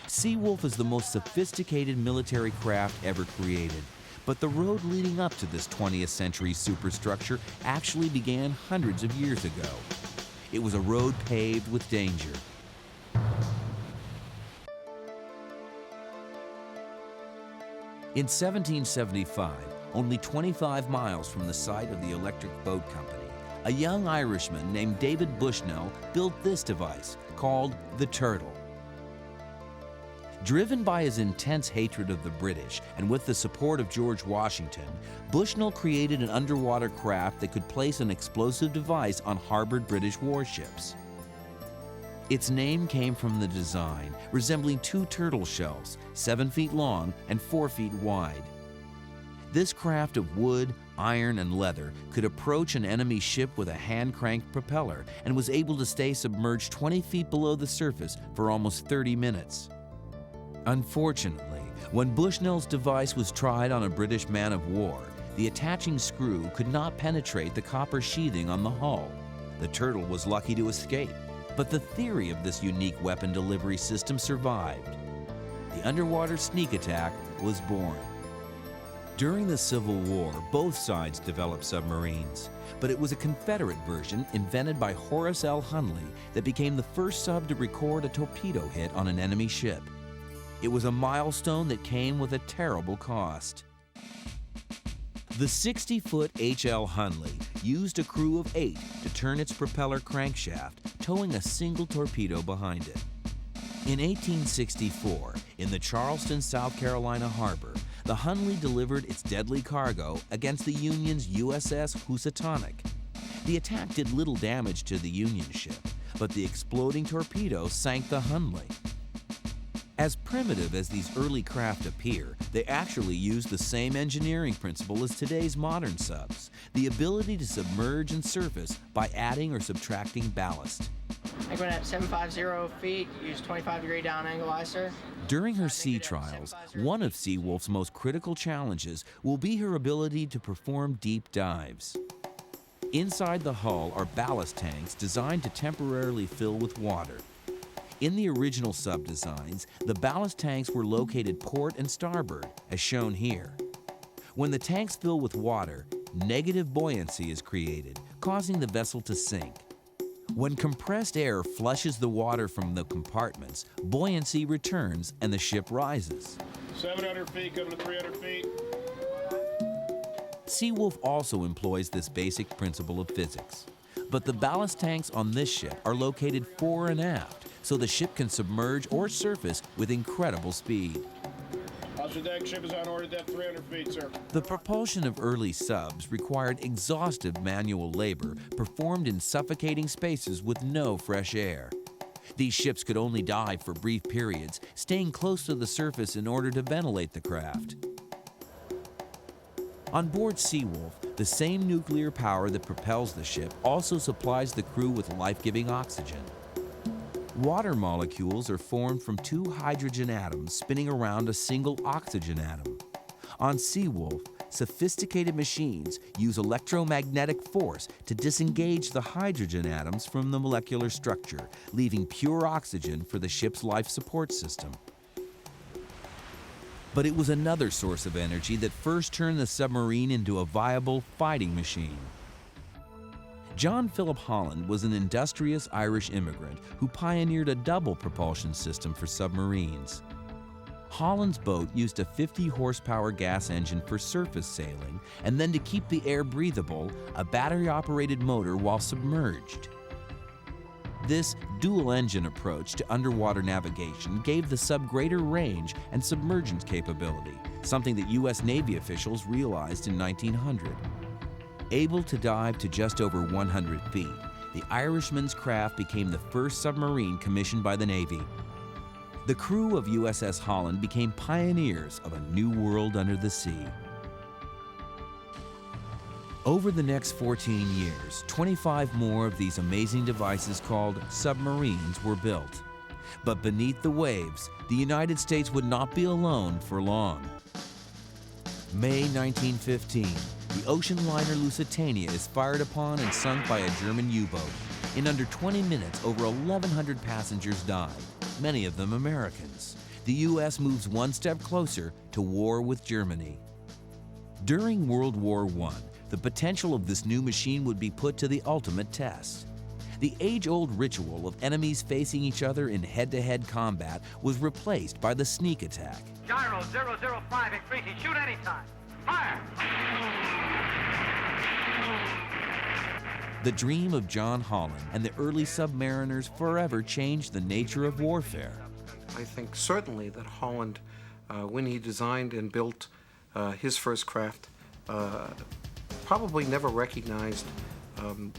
Seawolf is the most sophisticated military craft ever created, but the road leading up to this 20th century superstructure actually began hundreds of years ago. It was a road paved with danger. In 1775, only 25 miles from the site of the Electric Boat Company, a young Irishman named David Bushnell built this device called the Turtle. Driven by his intense hatred of the British and with the support of George Washington, Bushnell created an underwater craft that could place an explosive device on harbored British warships. Its name came from the design, resembling 2 turtle shells, 7 feet long and 4 feet wide. This craft of wood, iron, and leather could approach an enemy ship with a hand-cranked propeller and was able to stay submerged 20 feet below the surface for almost 30 minutes. Unfortunately, when Bushnell's device was tried on a British man of war, the attaching screw could not penetrate the copper sheathing on the hull. The Turtle was lucky to escape, but the theory of this unique weapon delivery system survived. The underwater sneak attack was born. During the Civil War, both sides developed submarines, but it was a Confederate version invented by Horace L. Hunley that became the first sub to record a torpedo hit on an enemy ship. It was a milestone that came with a terrible cost. The 60-foot H.L. Hunley used a crew of 8 to turn its propeller crankshaft, towing a single torpedo behind it. In 1864, in the Charleston, South Carolina harbor, the Hunley delivered its deadly cargo against the Union's USS Housatonic. The attack did little damage to the Union ship, but the exploding torpedo sank the Hunley. As primitive as these early craft appear, they actually use the same engineering principle as today's modern subs, the ability to submerge and surface by adding or subtracting ballast. I went at 750 feet, used 25-degree down angle ISO. During her sea trials, one of Seawolf's most critical challenges will be her ability to perform deep dives. Inside the hull are ballast tanks designed to temporarily fill with water. In the original sub designs, the ballast tanks were located port and starboard, as shown here. When the tanks fill with water, negative buoyancy is created, causing the vessel to sink. When compressed air flushes the water from the compartments, buoyancy returns and the ship rises. 700 feet, coming to 300 feet. Seawolf also employs this basic principle of physics. But the ballast tanks on this ship are located fore and aft, so the ship can submerge or surface with incredible speed. Roger, deck. Ship is on order depth 300 feet, sir. The propulsion of early subs required exhaustive manual labor performed in suffocating spaces with no fresh air. These ships could only dive for brief periods, staying close to the surface in order to ventilate the craft. On board Seawolf, the same nuclear power that propels the ship also supplies the crew with life-giving oxygen. Water molecules are formed from two hydrogen atoms spinning around a single oxygen atom. On Seawolf, sophisticated machines use electromagnetic force to disengage the hydrogen atoms from the molecular structure, leaving pure oxygen for the ship's life support system. But it was another source of energy that first turned the submarine into a viable fighting machine. John Philip Holland was an industrious Irish immigrant who pioneered a double propulsion system for submarines. Holland's boat used a 50-horsepower gas engine for surface sailing, and then to keep the air breathable, a battery-operated motor while submerged. This dual-engine approach to underwater navigation gave the sub greater range and submergence capability, something that U.S. Navy officials realized in 1900. Able to dive to just over 100 feet, the Irishman's craft became the first submarine commissioned by the Navy. The crew of USS Holland became pioneers of a new world under the sea. Over the next 14 years, 25 more of these amazing devices called submarines were built. But beneath the waves, the United States would not be alone for long. May 1915, the ocean liner Lusitania is fired upon and sunk by a German U-boat. In under 20 minutes, over 1,100 passengers died, many of them Americans. The U.S. moves one step closer to war with Germany. During World War I, the potential of this new machine would be put to the ultimate test. The age-old ritual of enemies facing each other in head-to-head combat was replaced by the sneak attack. Gyro 005 increasing. Shoot anytime. Fire! The dream of John Holland and the early submariners forever changed the nature of warfare. I think certainly that Holland, when he designed and built his first craft, probably never recognized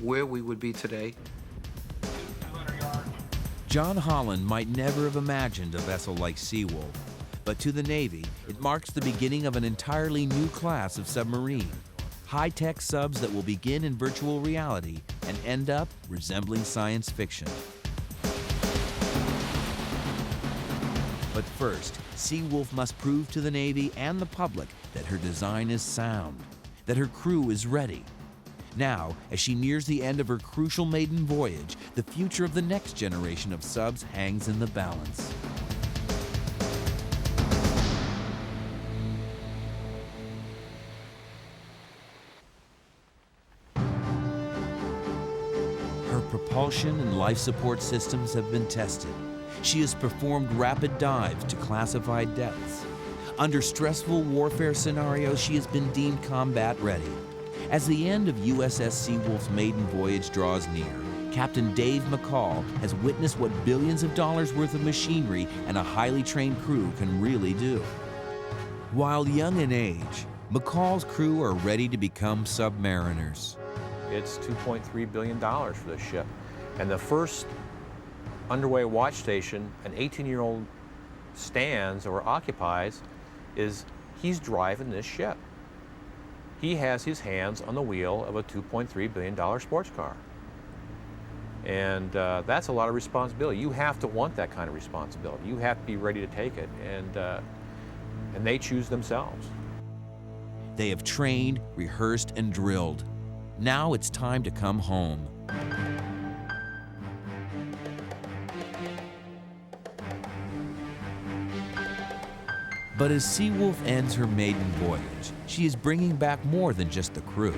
where we would be today. John Holland might never have imagined a vessel like Seawolf, but to the Navy, it marks the beginning of an entirely new class of submarine. High-tech subs that will begin in virtual reality and end up resembling science fiction. But first, Seawolf must prove to the Navy and the public that her design is sound, that her crew is ready. Now, as she nears the end of her crucial maiden voyage, the future of the next generation of subs hangs in the balance. Her propulsion and life support systems have been tested. She has performed rapid dives to classified depths. Under stressful warfare scenarios, she has been deemed combat ready. As the end of USS Seawolf's maiden voyage draws near, Captain Dave McCall has witnessed what billions of dollars worth of machinery and a highly trained crew can really do. While young in age, McCall's crew are ready to become submariners. It's $2.3 billion for this ship. And the first underway watch station an 18-year-old stands or occupies is he's driving this ship. He has his hands on the wheel of a $2.3 billion sports car. And that's a lot of responsibility. You have to want that kind of responsibility. You have to be ready to take it, and they choose themselves. They have trained, rehearsed, and drilled. Now it's time to come home. But as Seawolf ends her maiden voyage, she is bringing back more than just the crew.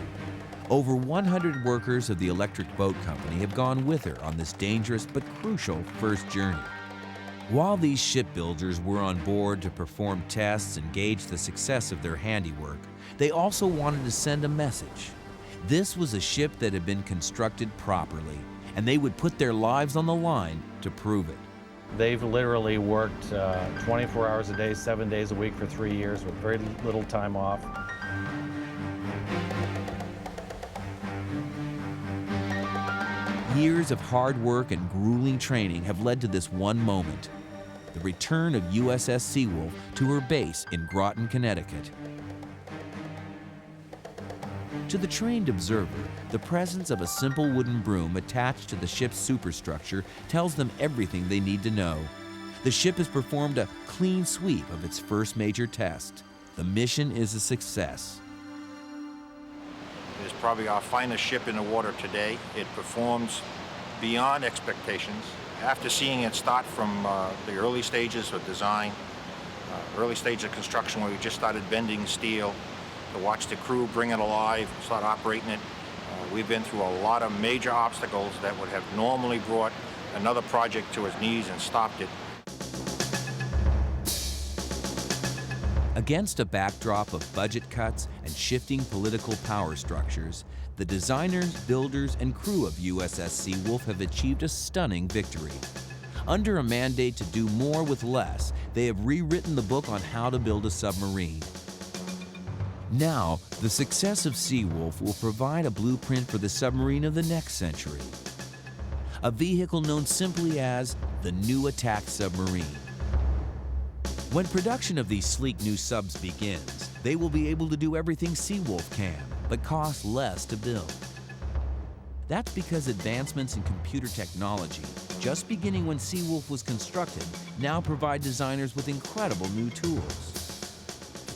Over 100 workers of the Electric Boat Company have gone with her on this dangerous but crucial first journey. While these shipbuilders were on board to perform tests and gauge the success of their handiwork, they also wanted to send a message. This was a ship that had been constructed properly, and they would put their lives on the line to prove it. They've literally worked 24 hours a day, 7 days a week for 3 years with very little time off. Years of hard work and grueling training have led to this one moment, the return of USS Seawolf to her base in Groton, Connecticut. To the trained observer, the presence of a simple wooden broom attached to the ship's superstructure tells them everything they need to know. The ship has performed a clean sweep of its first major test. The mission is a success. It is probably our finest ship in the water today. It performs beyond expectations. After seeing it start from the early stages of design, early stage of construction where we just started bending steel, to watch the crew bring it alive, start operating it, we've been through a lot of major obstacles that would have normally brought another project to its knees and stopped it. Against a backdrop of budget cuts and shifting political power structures, the designers, builders, and crew of USS Seawolf have achieved a stunning victory. Under a mandate to do more with less, they have rewritten the book on how to build a submarine. Now, the success of Seawolf will provide a blueprint for the submarine of the next century. A vehicle known simply as the new attack submarine. When production of these sleek new subs begins, they will be able to do everything Seawolf can, but cost less to build. That's because advancements in computer technology, just beginning when Seawolf was constructed, now provide designers with incredible new tools.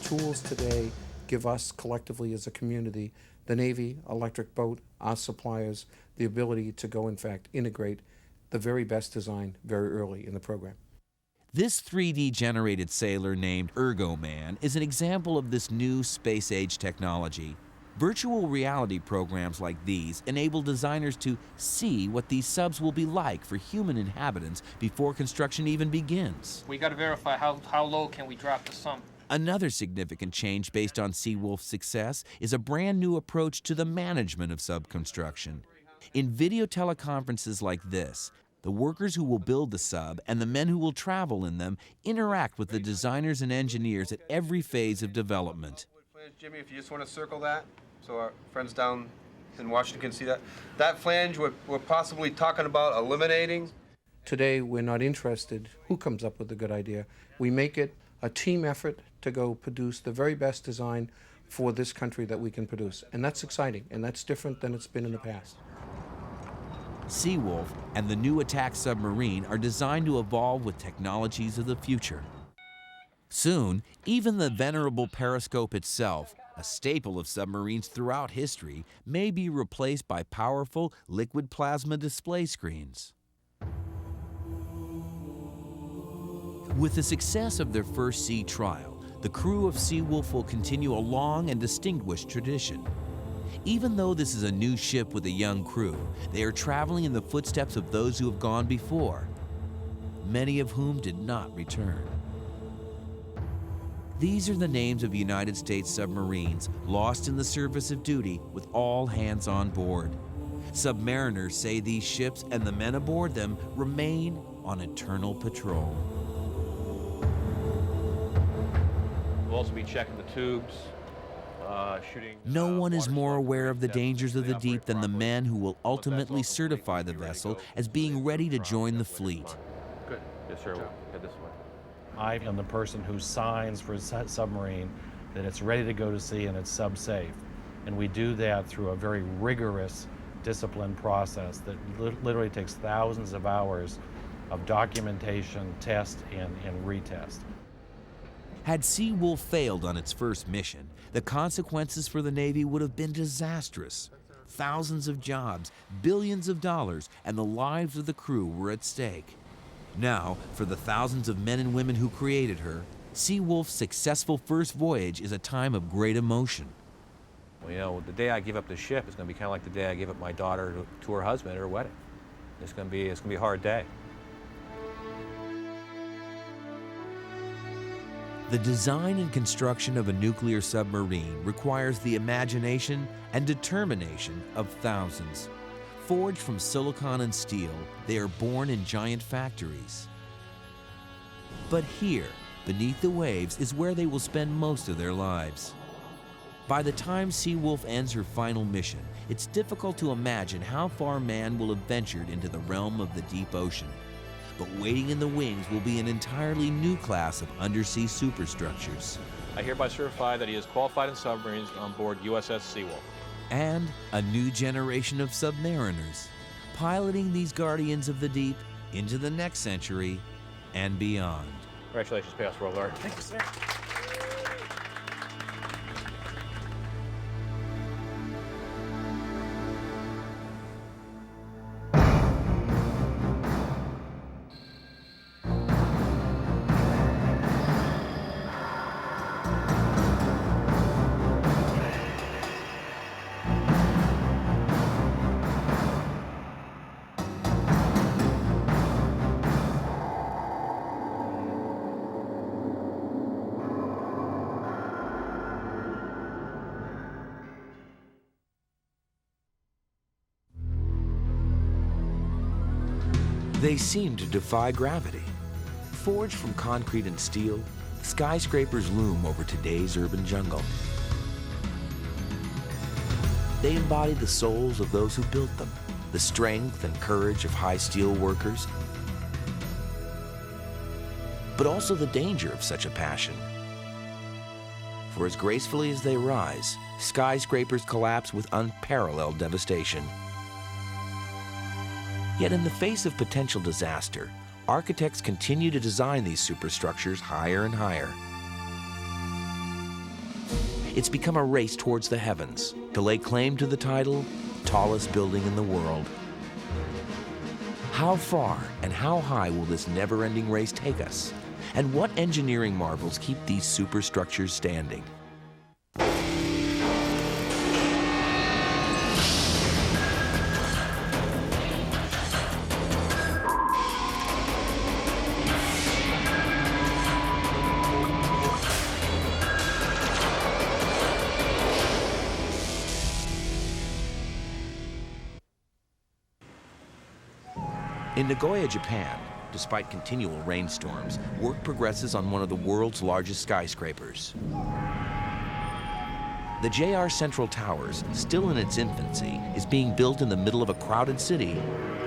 Tools today give us collectively as a community, the Navy, Electric Boat, our suppliers, the ability to go in fact integrate the very best design very early in the program. This 3D generated sailor named ErgoMan is an example of this new space-age technology. Virtual reality programs like these enable designers to see what these subs will be like for human inhabitants before construction even begins. We got to verify how low can we drop the sump. Another significant change based on Seawolf's success is a brand new approach to the management of sub construction. In video teleconferences like this, the workers who will build the sub and the men who will travel in them interact with the designers and engineers at every phase of development. Jimmy, if you just want to circle that, so our friends down in Washington can see that. That flange we're possibly talking about eliminating. Today, we're not interested who comes up with a good idea. We make it a team effort to go produce the very best design for this country that we can produce. And that's exciting, and that's different than it's been in the past. Seawolf and the new attack submarine are designed to evolve with technologies of the future. Soon, even the venerable periscope itself, a staple of submarines throughout history, may be replaced by powerful liquid plasma display screens. With the success of their first sea trial, the crew of Seawolf will continue a long and distinguished tradition. Even though this is a new ship with a young crew, they are traveling in the footsteps of those who have gone before, many of whom did not return. These are the names of United States submarines lost in the service of duty with all hands on board. Submariners say these ships and the men aboard them remain on eternal patrol. We'll also be checking the tubes, shooting. No one is more aware of the dangers of the deep than the men who will ultimately certify the vessel as being ready to join the fleet. Good. Yes, sir. We'll head this way. I am the person who signs for a submarine that it's ready to go to sea and it's sub-safe. And we do that through a very rigorous, disciplined process that literally takes thousands of hours of documentation, test, and retest. Had Seawolf failed on its first mission, the consequences for the Navy would have been disastrous. Thousands of jobs, billions of dollars, and the lives of the crew were at stake. Now, for the thousands of men and women who created her, Seawolf's successful first voyage is a time of great emotion. Well, you know, the day I give up the ship is going to be kind of like the day I gave up my daughter to her husband at her wedding. It's going to be a hard day. The design and construction of a nuclear submarine requires the imagination and determination of thousands. Forged from silicon and steel, they are born in giant factories. But here, beneath the waves, is where they will spend most of their lives. By the time Seawolf ends her final mission, it's difficult to imagine how far man will have ventured into the realm of the deep ocean. But waiting in the wings will be an entirely new class of undersea superstructures. I hereby certify that he is qualified in submarines on board USS Seawolf. And a new generation of submariners, piloting these guardians of the deep into the next century and beyond. Congratulations, Past World Guard. Thank you, sir. They seem to defy gravity. Forged from concrete and steel, skyscrapers loom over today's urban jungle. They embody the souls of those who built them, the strength and courage of high steel workers, but also the danger of such a passion. For as gracefully as they rise, skyscrapers collapse with unparalleled devastation. Yet in the face of potential disaster, architects continue to design these superstructures higher and higher. It's become a race towards the heavens to lay claim to the title, tallest building in the world. How far and how high will this never-ending race take us? And what engineering marvels keep these superstructures standing? In Nagoya, Japan, despite continual rainstorms, work progresses on one of the world's largest skyscrapers. The JR Central Towers, still in its infancy, is being built in the middle of a crowded city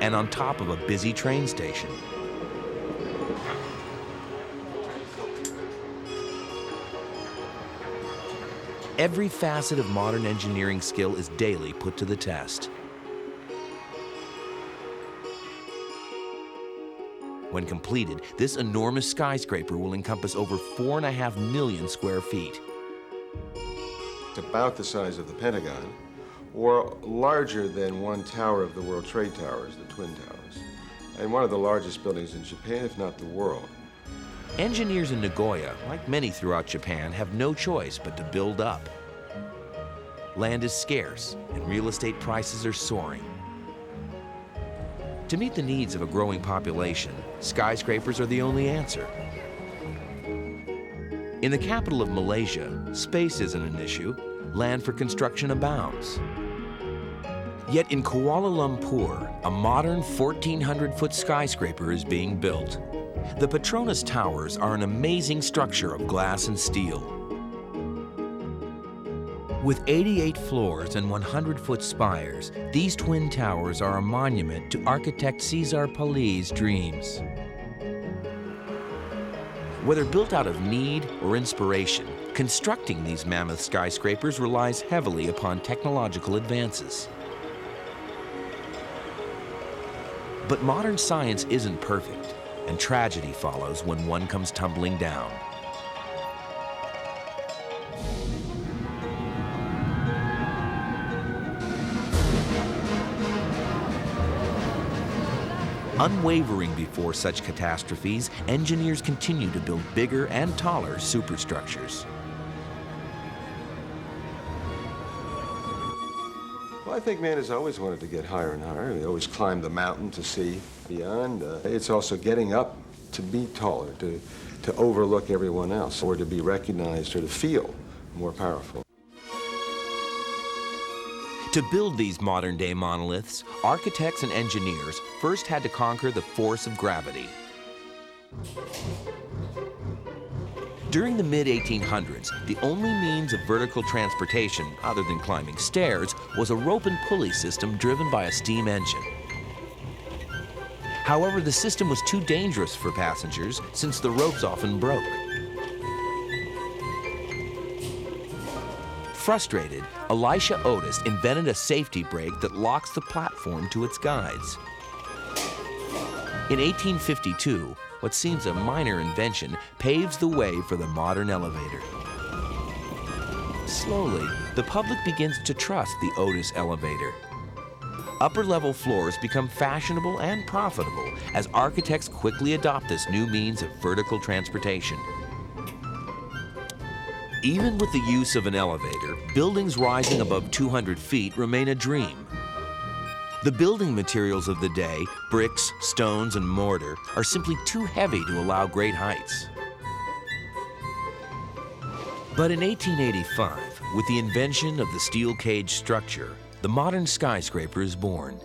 and on top of a busy train station. Every facet of modern engineering skill is daily put to the test. When completed, this enormous skyscraper will encompass over 4.5 million square feet. It's about the size of the Pentagon, or larger than one tower of the World Trade Towers, the Twin Towers, and one of the largest buildings in Japan, if not the world. Engineers in Nagoya, like many throughout Japan, have no choice but to build up. Land is scarce, and real estate prices are soaring. To meet the needs of a growing population, skyscrapers are the only answer. In the capital of Malaysia, space isn't an issue. Land for construction abounds. Yet in Kuala Lumpur, a modern 1,400-foot skyscraper is being built. The Petronas Towers are an amazing structure of glass and steel. With 88 floors and 100-foot spires, these twin towers are a monument to architect Cesar Pali's dreams. Whether built out of need or inspiration, constructing these mammoth skyscrapers relies heavily upon technological advances. But modern science isn't perfect, and tragedy follows when one comes tumbling down. Unwavering before such catastrophes, engineers continue to build bigger and taller superstructures. Well, I think man has always wanted to get higher and higher. He always climbed the mountain to see beyond. It's also getting up to be taller, to overlook everyone else, or to be recognized or to feel more powerful. To build these modern-day monoliths, architects and engineers first had to conquer the force of gravity. During the mid-1800s, the only means of vertical transportation, other than climbing stairs, was a rope and pulley system driven by a steam engine. However, the system was too dangerous for passengers since the ropes often broke. Frustrated, Elisha Otis invented a safety brake that locks the platform to its guides. In 1852, what seems a minor invention paves the way for the modern elevator. Slowly, the public begins to trust the Otis elevator. Upper-level floors become fashionable and profitable as architects quickly adopt this new means of vertical transportation. Even with the use of an elevator, buildings rising above 200 feet remain a dream. The building materials of the day, bricks, stones, and mortar, are simply too heavy to allow great heights. But in 1885, with the invention of the steel cage structure, the modern skyscraper is born.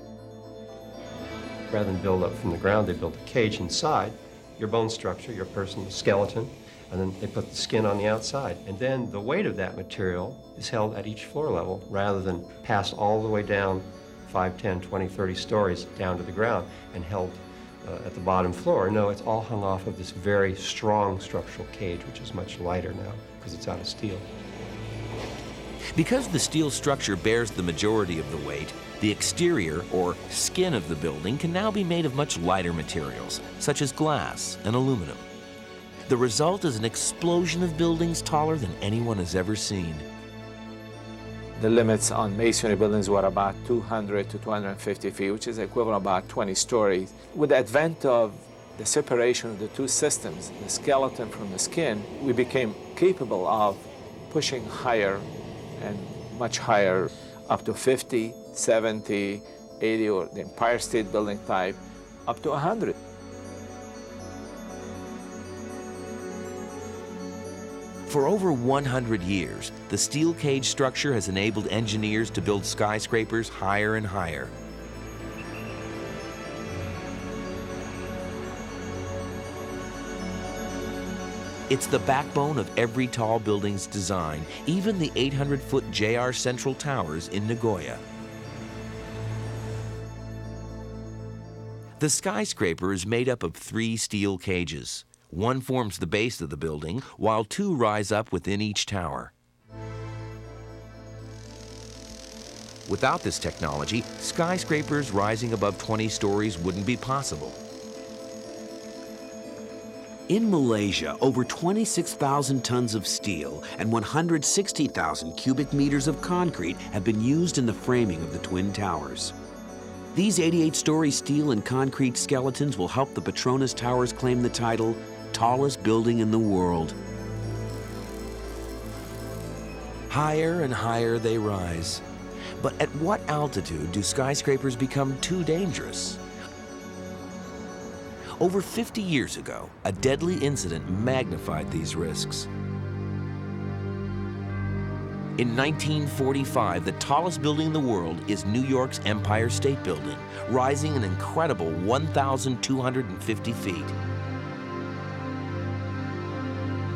Rather than build up from the ground, they built a cage inside, your bone structure, your person, the skeleton, and then they put the skin on the outside. And then the weight of that material is held at each floor level rather than passed all the way down 5, 10, 20, 30 stories down to the ground and held at the bottom floor. No, it's all hung off of this very strong structural cage, which is much lighter now because it's out of steel. Because the steel structure bears the majority of the weight, the exterior, or skin of the building, can now be made of much lighter materials, such as glass and aluminum. The result is an explosion of buildings taller than anyone has ever seen. The limits on masonry buildings were about 200 to 250 feet, which is equivalent to about 20 stories. With the advent of the separation of the two systems, the skeleton from the skin, we became capable of pushing higher and much higher, up to 50, 70, 80, or the Empire State Building type, up to 100. For over 100 years, the steel cage structure has enabled engineers to build skyscrapers higher and higher. It's the backbone of every tall building's design, even the 800-foot JR Central Towers in Nagoya. The skyscraper is made up of 3 steel cages. One forms the base of the building, while 2 rise up within each tower. Without this technology, skyscrapers rising above 20 stories wouldn't be possible. In Malaysia, over 26,000 tons of steel and 160,000 cubic meters of concrete have been used in the framing of the Twin Towers. These 88-story steel and concrete skeletons will help the Petronas Towers claim the title, tallest building in the world. Higher and higher they rise. But at what altitude do skyscrapers become too dangerous? Over 50 years ago, a deadly incident magnified these risks. In 1945, the tallest building in the world is New York's Empire State Building, rising an incredible 1,250 feet.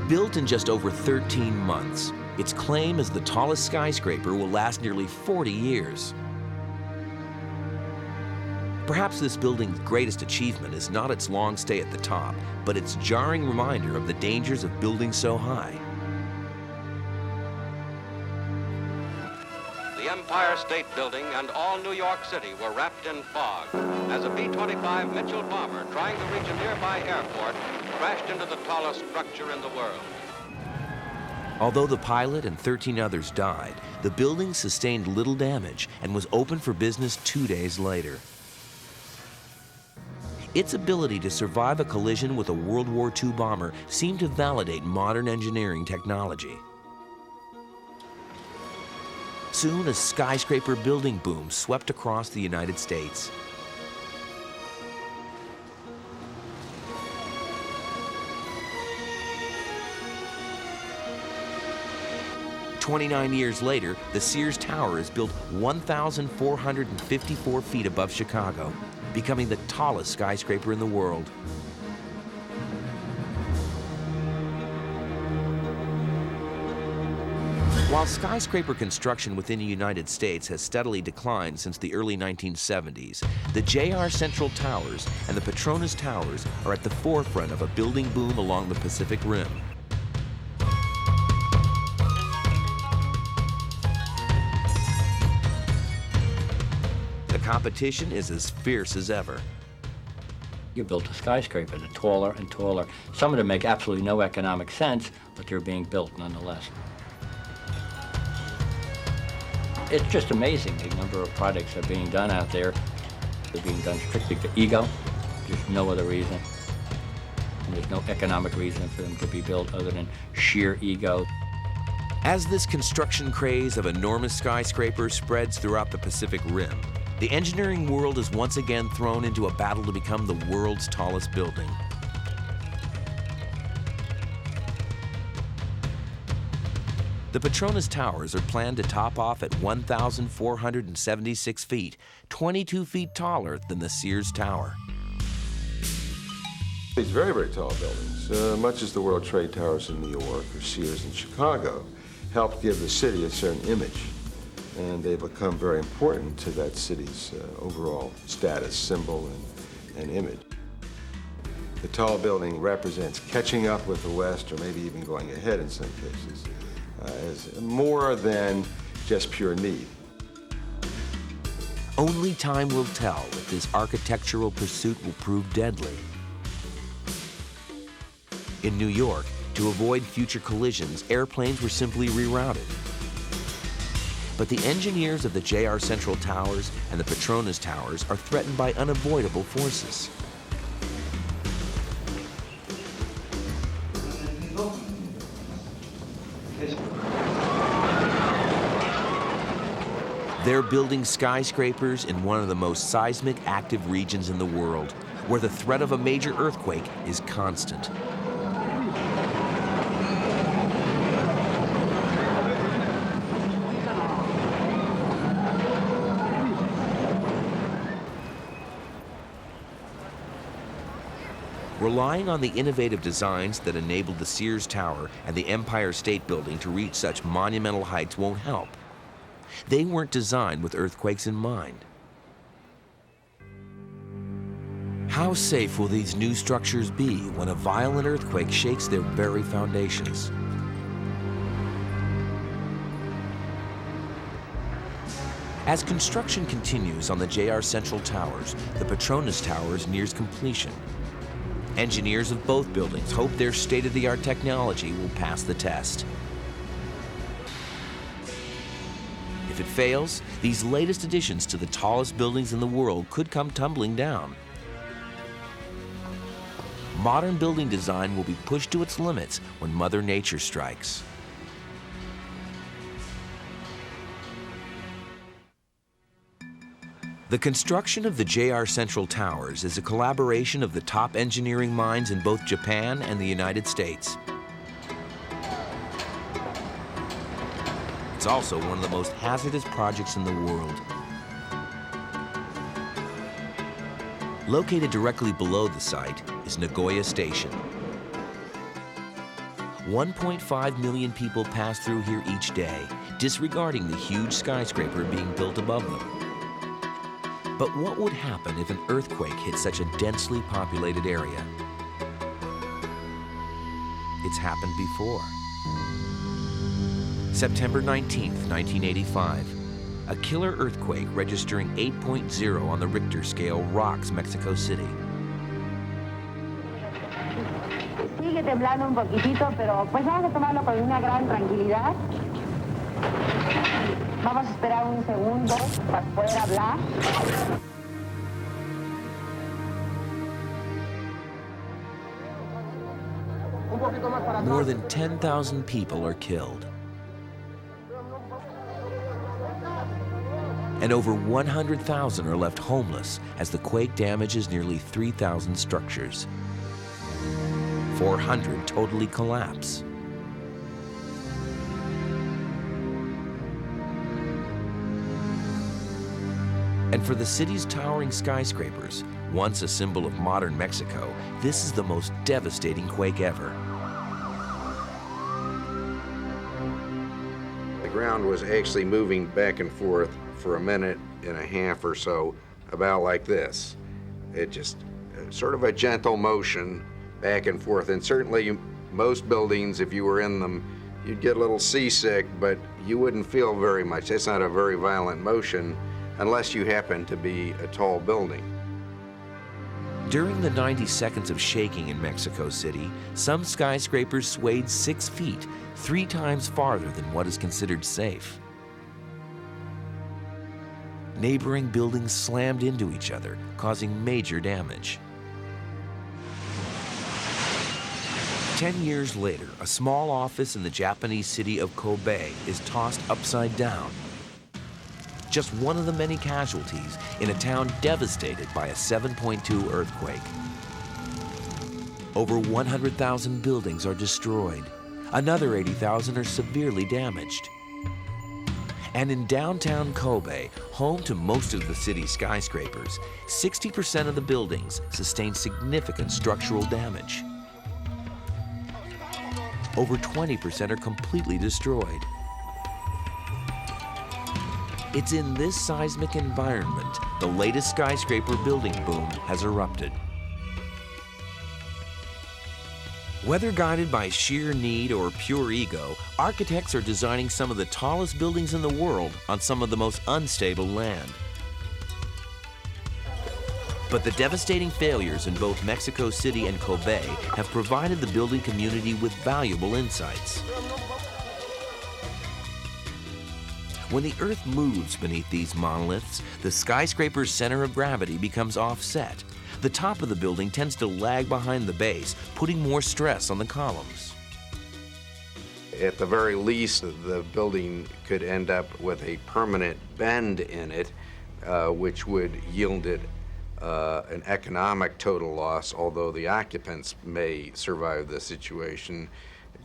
Built in just over 13 months, its claim as the tallest skyscraper will last nearly 40 years. Perhaps this building's greatest achievement is not its long stay at the top, but its jarring reminder of the dangers of building so high. The Empire State Building and all New York City were wrapped in fog as a B-25 Mitchell bomber trying to reach a nearby airport crashed into the tallest structure in the world. Although the pilot and 13 others died, the building sustained little damage and was open for business 2 days later. Its ability to survive a collision with a World War II bomber seemed to validate modern engineering technology. Soon, a skyscraper building boom swept across the United States. "29 years later, the Sears Tower is built 1,454 feet above Chicago, becoming the tallest skyscraper in the world. While skyscraper construction within the United States has steadily declined since the early 1970s, the JR Central Towers and the Petronas Towers are at the forefront of a building boom along the Pacific Rim. The competition is as fierce as ever. You built a skyscraper, they're taller and taller. Some of them make absolutely no economic sense, but they're being built nonetheless. It's just amazing the number of projects that are being done out there. They're being done strictly for ego. There's no other reason. And there's no economic reason for them to be built other than sheer ego. As this construction craze of enormous skyscrapers spreads throughout the Pacific Rim, the engineering world is once again thrown into a battle to become the world's tallest building. The Petronas Towers are planned to top off at 1,476 feet, 22 feet taller than the Sears Tower. These very, very tall buildings, much as the World Trade Towers in New York or Sears in Chicago, helped give the city a certain image. And they've become very important to that city's overall status, symbol, and image. The tall building represents catching up with the West, or maybe even going ahead in some cases, as more than just pure need. Only time will tell if this architectural pursuit will prove deadly. In New York, to avoid future collisions, airplanes were simply rerouted. But the engineers of the JR Central Towers and the Petronas Towers are threatened by unavoidable forces. They're building skyscrapers in one of the most seismic active regions in the world, where the threat of a major earthquake is constant. Relying on the innovative designs that enabled the Sears Tower and the Empire State Building to reach such monumental heights won't help. They weren't designed with earthquakes in mind. How safe will these new structures be when a violent earthquake shakes their very foundations? As construction continues on the JR Central Towers, the Petronas Towers nears completion. Engineers of both buildings hope their state-of-the-art technology will pass the test. If it fails, these latest additions to the tallest buildings in the world could come tumbling down. Modern building design will be pushed to its limits when Mother Nature strikes. The construction of the JR Central Towers is a collaboration of the top engineering minds in both Japan and the United States. It's also one of the most hazardous projects in the world. Located directly below the site is Nagoya Station. 1.5 million people pass through here each day, disregarding the huge skyscraper being built above them. But what would happen if an earthquake hit such a densely populated area? It's happened before. September 19th, 1985. A killer earthquake registering 8.0 on the Richter scale rocks Mexico City. Sigue temblando un poquitito, pero pues vamos a tomarlo con una gran tranquilidad. Vamos a esperar un segundo para poder hablar. More than 10,000 people are killed. And over 100,000 are left homeless as the quake damages nearly 3,000 structures. 400 totally collapse. And for the city's towering skyscrapers, once a symbol of modern Mexico, this is the most devastating quake ever. ground was actually moving back and forth for a minute and a half or so, about like this. It just sort of a gentle motion back and forth. And certainly most buildings, if you were in them, you'd get a little seasick, but you wouldn't feel very much. That's not a very violent motion unless you happen to be a tall building. During the 90 seconds of shaking in Mexico City, some skyscrapers swayed 6 feet, 3 times farther than what is considered safe. Neighboring buildings slammed into each other, causing major damage. 10 years later, a small office in the Japanese city of Kobe is tossed upside down. Just one of the many casualties in a town devastated by a 7.2 earthquake. Over 100,000 buildings are destroyed. Another 80,000 are severely damaged. And in downtown Kobe, home to most of the city's skyscrapers, 60% of the buildings sustain significant structural damage. Over 20% are completely destroyed. It's in this seismic environment the latest skyscraper building boom has erupted. Whether guided by sheer need or pure ego, architects are designing some of the tallest buildings in the world on some of the most unstable land. But the devastating failures in both Mexico City and Kobe have provided the building community with valuable insights. When the Earth moves beneath these monoliths, the skyscraper's center of gravity becomes offset. The top of the building tends to lag behind the base, putting more stress on the columns. At the very least, the building could end up with a permanent bend in it, which would yield it an economic total loss, although the occupants may survive the situation.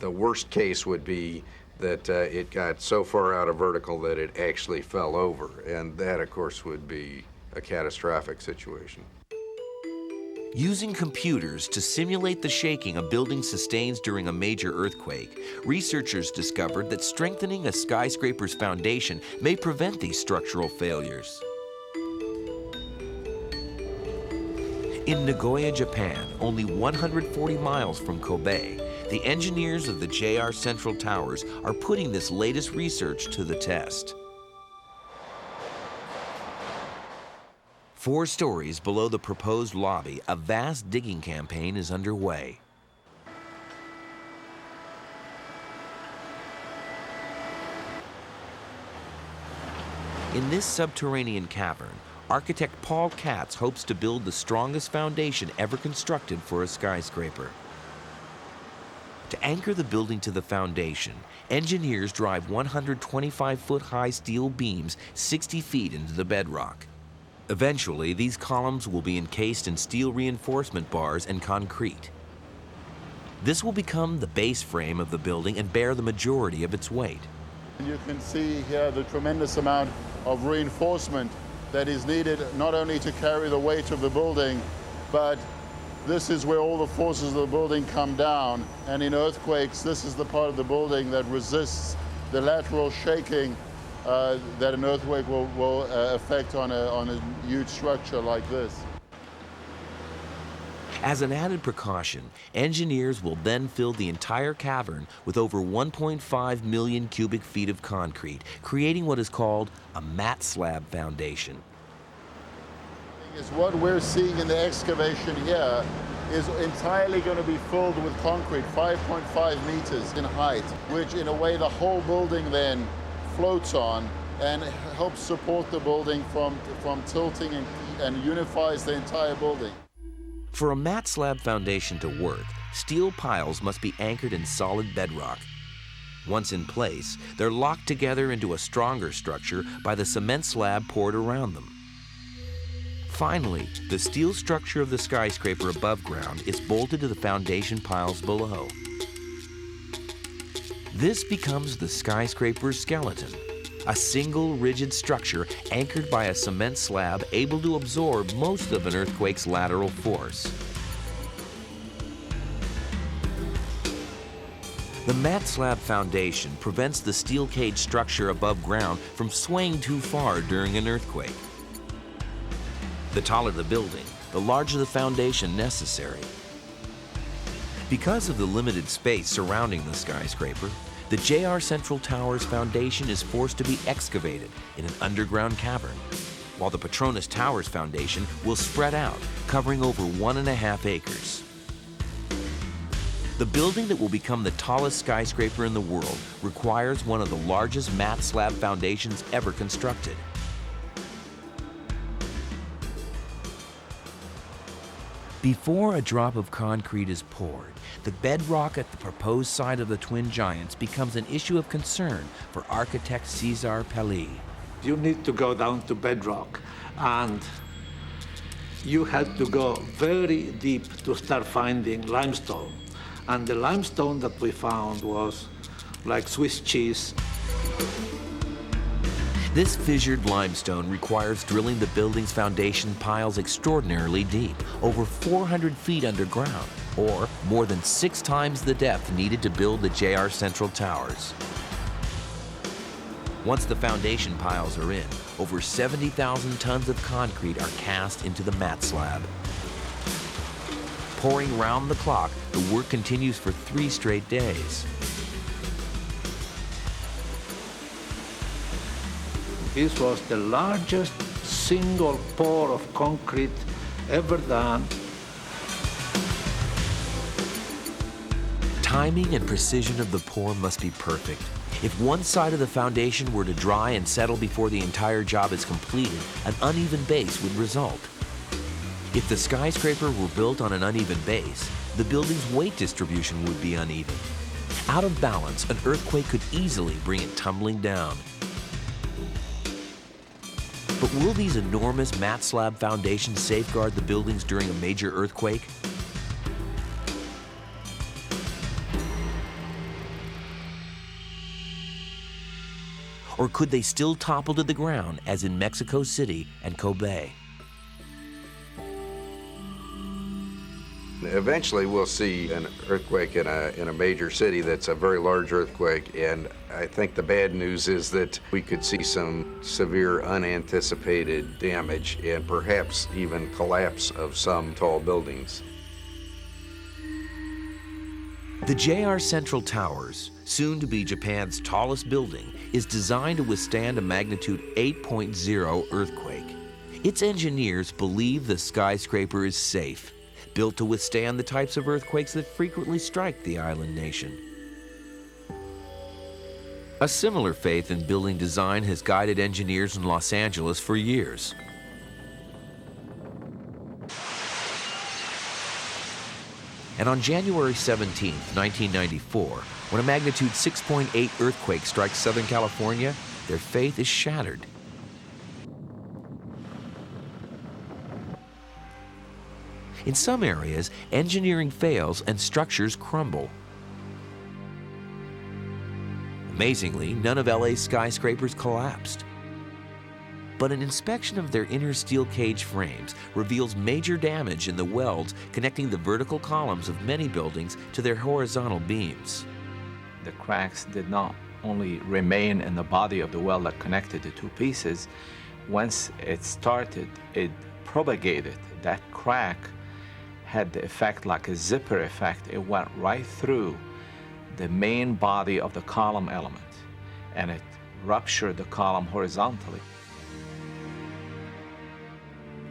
The worst case would be that it got so far out of vertical that it actually fell over, and that, of course, would be a catastrophic situation. Using computers to simulate the shaking a building sustains during a major earthquake, researchers discovered that strengthening a skyscraper's foundation may prevent these structural failures. In Nagoya, Japan, only 140 miles from Kobe, the engineers of the JR Central Towers are putting this latest research to the test. 4 stories below the proposed lobby, a vast digging campaign is underway. In this subterranean cavern, architect Paul Katz hopes to build the strongest foundation ever constructed for a skyscraper. To anchor the building to the foundation, engineers drive 125-foot-high steel beams 60 feet into the bedrock. Eventually, these columns will be encased in steel reinforcement bars and concrete. This will become the base frame of the building and bear the majority of its weight. You can see here the tremendous amount of reinforcement that is needed not only to carry the weight of the building, but this is where all the forces of the building come down. And in earthquakes, this is the part of the building that resists the lateral shaking that an earthquake will affect on a huge structure like this. As an added precaution, engineers will then fill the entire cavern with over 1.5 million cubic feet of concrete, creating what is called a mat slab foundation. Is what we're seeing in the excavation here is entirely going to be filled with concrete, 5.5 meters in height, which in a way the whole building then floats on and helps support the building from tilting and unifies the entire building. For a mat slab foundation to work, steel piles must be anchored in solid bedrock. Once in place, they're locked together into a stronger structure by the cement slab poured around them. Finally, the steel structure of the skyscraper above ground is bolted to the foundation piles below. This becomes the skyscraper's skeleton, a single rigid structure anchored by a cement slab able to absorb most of an earthquake's lateral force. The mat slab foundation prevents the steel cage structure above ground from swaying too far during an earthquake. The taller the building, the larger the foundation necessary. Because of the limited space surrounding the skyscraper, the JR Central Tower's foundation is forced to be excavated in an underground cavern, while the Petronas Tower's foundation will spread out, covering over 1.5 acres. The building that will become the tallest skyscraper in the world requires one of the largest mat slab foundations ever constructed. Before a drop of concrete is poured, the bedrock at the proposed site of the twin giants becomes an issue of concern for architect Cesar Pelli. You need to go down to bedrock, and you had to go very deep to start finding limestone. And the limestone that we found was like Swiss cheese. This fissured limestone requires drilling the building's foundation piles extraordinarily deep, over 400 feet underground, or more than 6 times the depth needed to build the JR Central Towers. Once the foundation piles are in, over 70,000 tons of concrete are cast into the mat slab. Pouring round the clock, the work continues for 3 straight days. This was the largest single pour of concrete ever done. Timing and precision of the pour must be perfect. If one side of the foundation were to dry and settle before the entire job is completed, an uneven base would result. If the skyscraper were built on an uneven base, the building's weight distribution would be uneven. Out of balance, an earthquake could easily bring it tumbling down. But will these enormous mat slab foundations safeguard the buildings during a major earthquake? Or could they still topple to the ground, as in Mexico City and Kobe? Eventually, we'll see an earthquake in a major city that's a very large earthquake, and I think the bad news is that we could see some severe unanticipated damage and perhaps even collapse of some tall buildings. The JR Central Towers, soon to be Japan's tallest building, is designed to withstand a magnitude 8.0 earthquake. Its engineers believe the skyscraper is safe, built to withstand the types of earthquakes that frequently strike the island nation. A similar faith in building design has guided engineers in Los Angeles for years. And on January 17, 1994, when a magnitude 6.8 earthquake strikes Southern California, their faith is shattered. In some areas, engineering fails and structures crumble. Amazingly, none of LA's skyscrapers collapsed. But an inspection of their inner steel cage frames reveals major damage in the welds connecting the vertical columns of many buildings to their horizontal beams. The cracks did not only remain in the body of the weld that connected the two pieces. Once it started, it propagated. That crack had the effect like a zipper effect. It went right through the main body of the column element, and it ruptured the column horizontally.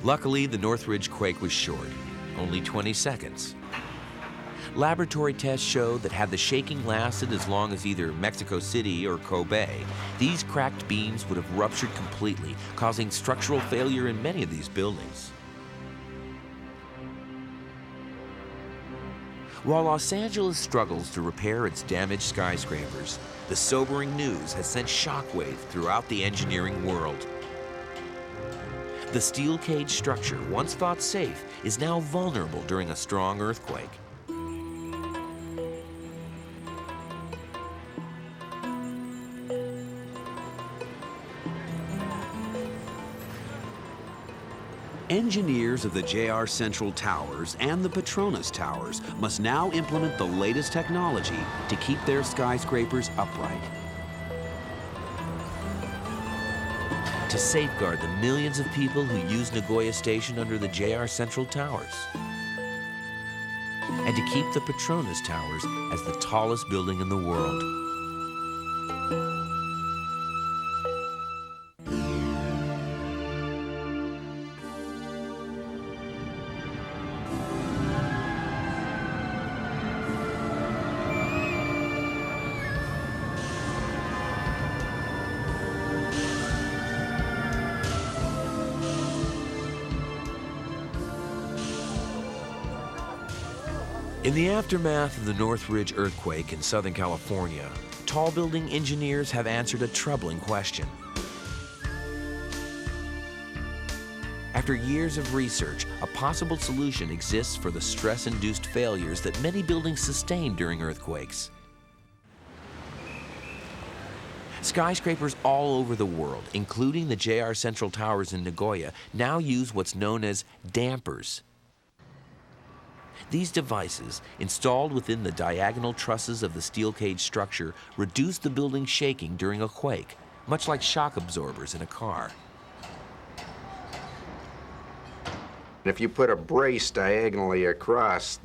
Luckily, the Northridge quake was short, only 20 seconds. Laboratory tests showed that had the shaking lasted as long as either Mexico City or Kobe, these cracked beams would have ruptured completely, causing structural failure in many of these buildings. While Los Angeles struggles to repair its damaged skyscrapers, the sobering news has sent shockwaves throughout the engineering world. The steel cage structure, once thought safe, is now vulnerable during a strong earthquake. Engineers of the JR Central Towers and the Petronas Towers must now implement the latest technology to keep their skyscrapers upright. To safeguard the millions of people who use Nagoya Station under the JR Central Towers. And to keep the Petronas Towers as the tallest building in the world. In the aftermath of the Northridge earthquake in Southern California, tall building engineers have answered a troubling question. After years of research, a possible solution exists for the stress-induced failures that many buildings sustain during earthquakes. Skyscrapers all over the world, including the JR Central Towers in Nagoya, now use what's known as dampers. These devices, installed within the diagonal trusses of the steel cage structure, reduce the building's shaking during a quake, much like shock absorbers in a car. If you put a brace diagonally across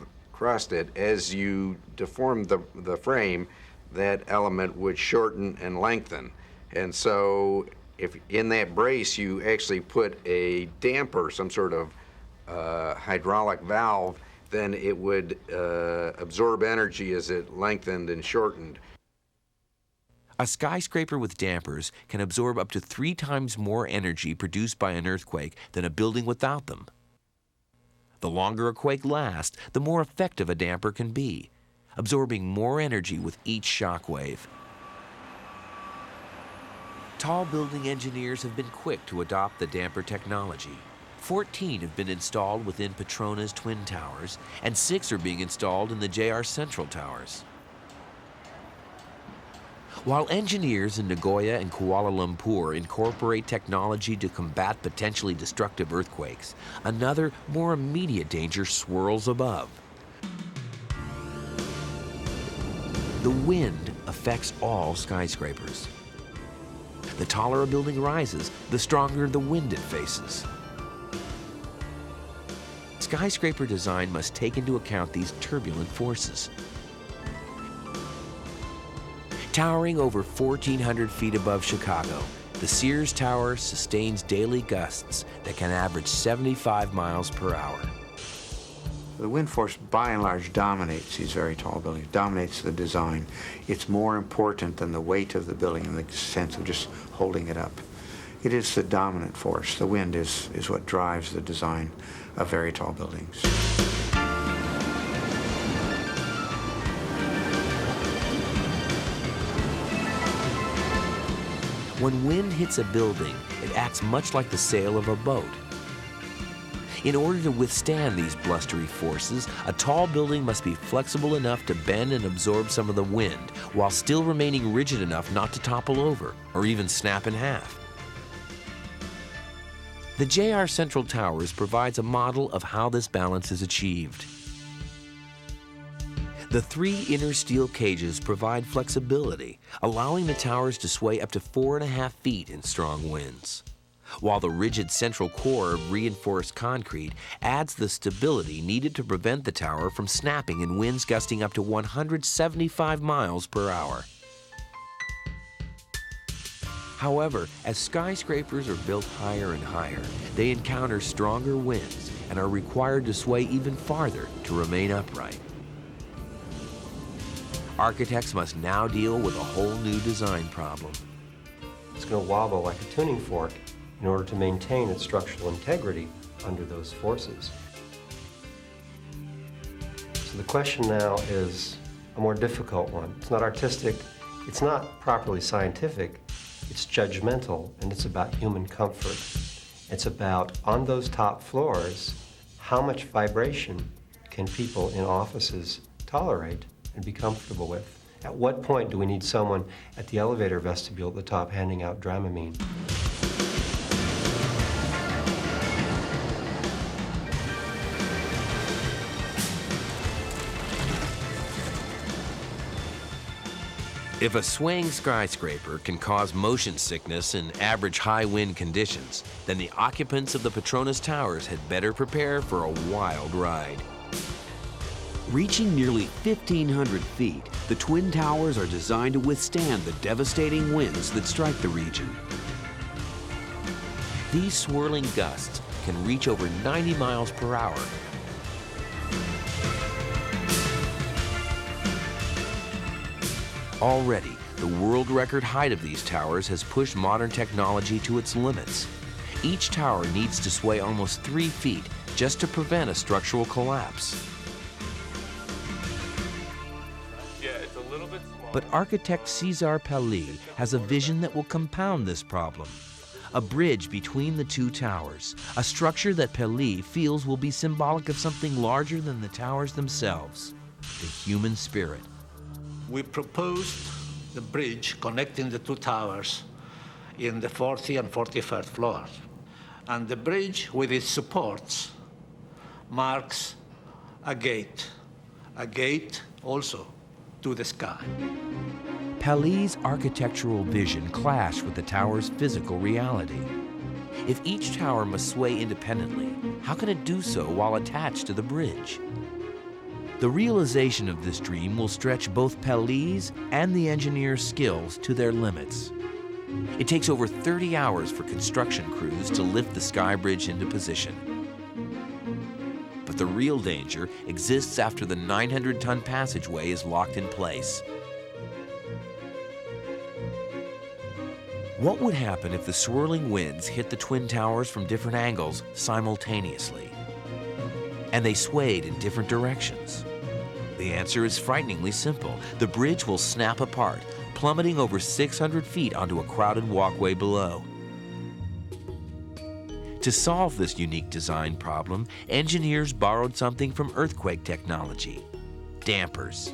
it, as you deform the frame, that element would shorten and lengthen. And so if in that brace you actually put a damper, some sort of hydraulic valve, then it would absorb energy as it lengthened and shortened. A skyscraper with dampers can absorb up to 3 times more energy produced by an earthquake than a building without them. The longer a quake lasts, the more effective a damper can be, absorbing more energy with each shock wave. Tall building engineers have been quick to adopt the damper technology. 14 have been installed within Petronas Twin Towers, and 6 are being installed in the JR Central Towers. While engineers in Nagoya and Kuala Lumpur incorporate technology to combat potentially destructive earthquakes, another, more immediate danger swirls above. The wind affects all skyscrapers. The taller a building rises, the stronger the wind it faces. Skyscraper design must take into account these turbulent forces. Towering over 1,400 feet above Chicago, the Sears Tower sustains daily gusts that can average 75 miles per hour. The wind force, by and large, dominates these very tall buildings, dominates the design. It's more important than the weight of the building in the sense of just holding it up. It is the dominant force. The wind is what drives the design of very tall buildings. When wind hits a building, it acts much like the sail of a boat. In order to withstand these blustery forces, a tall building must be flexible enough to bend and absorb some of the wind, while still remaining rigid enough not to topple over or even snap in half. The JR Central Towers provides a model of how this balance is achieved. The 3 inner steel cages provide flexibility, allowing the towers to sway up to 4.5 feet in strong winds, while the rigid central core of reinforced concrete adds the stability needed to prevent the tower from snapping in winds gusting up to 175 miles per hour. However, as skyscrapers are built higher and higher, they encounter stronger winds and are required to sway even farther to remain upright. Architects must now deal with a whole new design problem. It's going to wobble like a tuning fork in order to maintain its structural integrity under those forces. So the question now is a more difficult one. It's not artistic, it's not properly scientific, it's judgmental, and it's about human comfort. It's about, on those top floors, how much vibration can people in offices tolerate and be comfortable with? At what point do we need someone at the elevator vestibule at the top handing out Dramamine? If a swaying skyscraper can cause motion sickness in average high wind conditions, then the occupants of the Petronas Towers had better prepare for a wild ride. Reaching nearly 1,500 feet, the Twin Towers are designed to withstand the devastating winds that strike the region. These swirling gusts can reach over 90 miles per hour. Already, the world record height of these towers has pushed modern technology to its limits. Each tower needs to sway almost 3 feet just to prevent a structural collapse. Yeah, it's a little bit small. But architect Cesar Pelli has a vision that will compound this problem. A bridge between the two towers, a structure that Pelli feels will be symbolic of something larger than the towers themselves, the human spirit. We proposed the bridge connecting the two towers in the 40th and 41st floors. And the bridge with its supports marks a gate also to the sky. Pelli's architectural vision clashed with the tower's physical reality. If each tower must sway independently, how can it do so while attached to the bridge? The realization of this dream will stretch both Pelli's and the engineer's skills to their limits. It takes over 30 hours for construction crews to lift the sky bridge into position. But the real danger exists after the 900-ton passageway is locked in place. What would happen if the swirling winds hit the Twin Towers from different angles simultaneously, and they swayed in different directions? The answer is frighteningly simple. The bridge will snap apart, plummeting over 600 feet onto a crowded walkway below. To solve this unique design problem, engineers borrowed something from earthquake technology: dampers.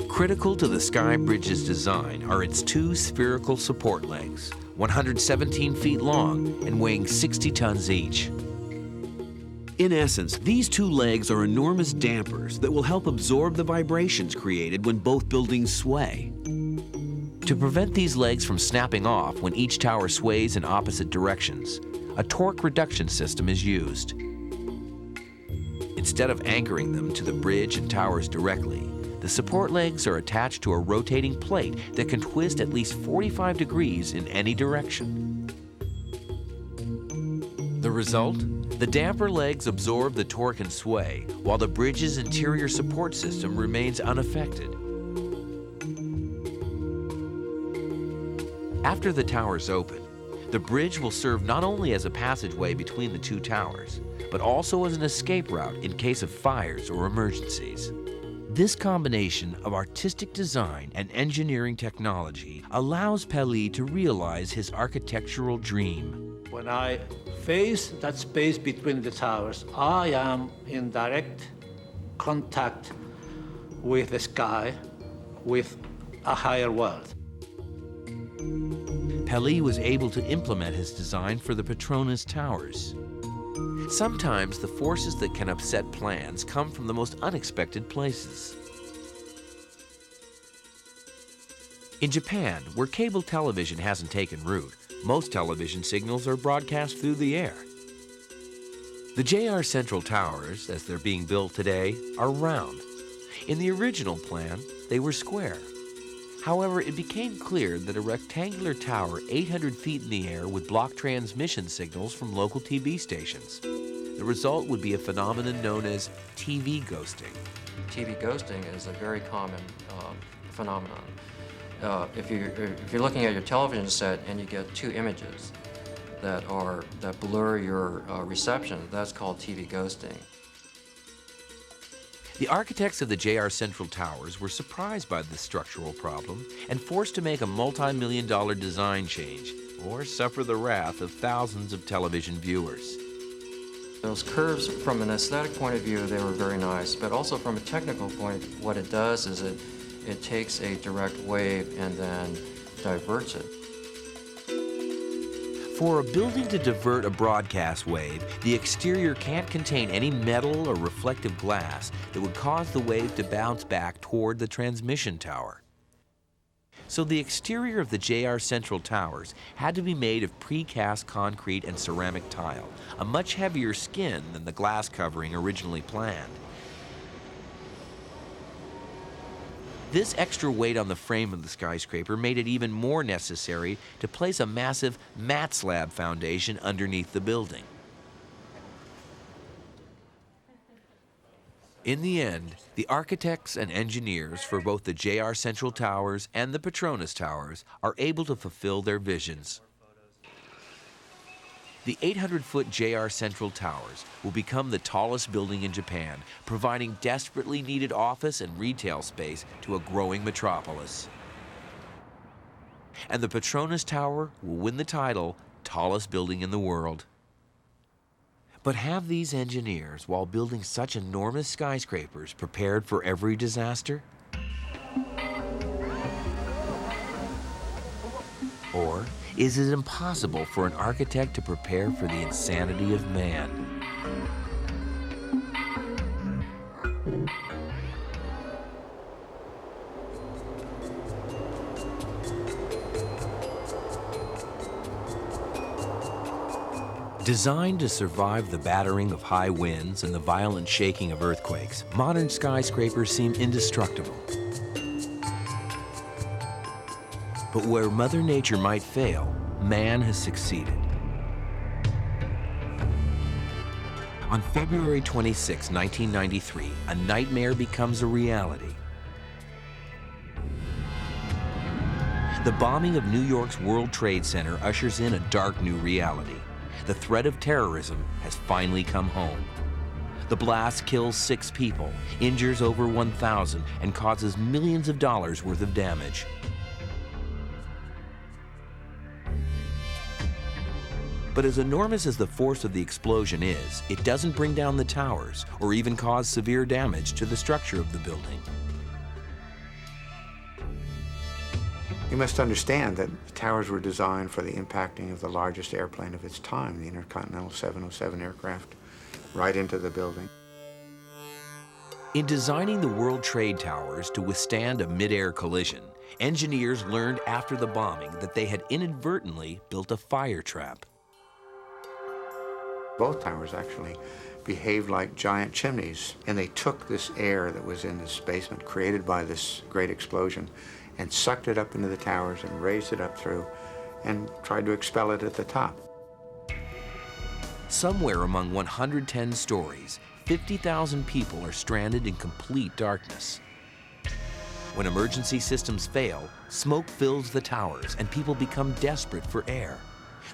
Critical to the sky bridge's design are its 2 spherical support legs, 117 feet long and weighing 60 tons each. In essence, these 2 legs are enormous dampers that will help absorb the vibrations created when both buildings sway. To prevent these legs from snapping off when each tower sways in opposite directions, a torque reduction system is used. Instead of anchoring them to the bridge and towers directly, the support legs are attached to a rotating plate that can twist at least 45 degrees in any direction. The result? The damper legs absorb the torque and sway, while the bridge's interior support system remains unaffected. After the towers open, the bridge will serve not only as a passageway between the 2 towers, but also as an escape route in case of fires or emergencies. This combination of artistic design and engineering technology allows Pelli to realize his architectural dream. When I face that space between the towers, I am in direct contact with the sky, with a higher world. Pelli was able to implement his design for the Petronas Towers. Sometimes the forces that can upset plans come from the most unexpected places. In Japan, where cable television hasn't taken root, most television signals are broadcast through the air. The JR Central Towers, as they're being built today, are round. In the original plan, they were square. However, it became clear that a rectangular tower 800 feet in the air would block transmission signals from local TV stations. The result would be a phenomenon known as TV ghosting. TV ghosting is a very common phenomenon. If you're looking at your television set and you get 2 images that blur your reception, that's called TV ghosting. The architects of the JR Central Towers were surprised by this structural problem and forced to make a multi-million-dollar design change, or suffer the wrath of thousands of television viewers. Those curves, from an aesthetic point of view, they were very nice, but also from a technical point, what it does is it takes a direct wave and then diverts it. For a building to divert a broadcast wave, the exterior can't contain any metal or reflective glass that would cause the wave to bounce back toward the transmission tower. So the exterior of the JR Central Towers had to be made of precast concrete and ceramic tile, a much heavier skin than the glass covering originally planned. This extra weight on the frame of the skyscraper made it even more necessary to place a massive mat slab foundation underneath the building. In the end, the architects and engineers for both the JR Central Towers and the Petronas Towers are able to fulfill their visions. The 800-foot JR Central Towers will become the tallest building in Japan, providing desperately needed office and retail space to a growing metropolis. And the Petronas Tower will win the title, tallest building in the world. But have these engineers, while building such enormous skyscrapers, prepared for every disaster? Or is it impossible for an architect to prepare for the insanity of man? Designed to survive the battering of high winds and the violent shaking of earthquakes, modern skyscrapers seem indestructible. But where Mother Nature might fail, man has succeeded. On February 26, 1993, a nightmare becomes a reality. The bombing of New York's World Trade Center ushers in a dark new reality. The threat of terrorism has finally come home. The blast kills 6 people, injures over 1,000, and causes millions of dollars worth of damage. But as enormous as the force of the explosion is, it doesn't bring down the towers or even cause severe damage to the structure of the building. You must understand that the towers were designed for the impacting of the largest airplane of its time, the Intercontinental 707 aircraft, right into the building. In designing the World Trade Towers to withstand a mid-air collision, engineers learned after the bombing that they had inadvertently built a fire trap. Both towers actually behaved like giant chimneys, and they took this air that was in this basement created by this great explosion and sucked it up into the towers and raised it up through and tried to expel it at the top. Somewhere among 110 stories, 50,000 people are stranded in complete darkness. When emergency systems fail, smoke fills the towers and people become desperate for air.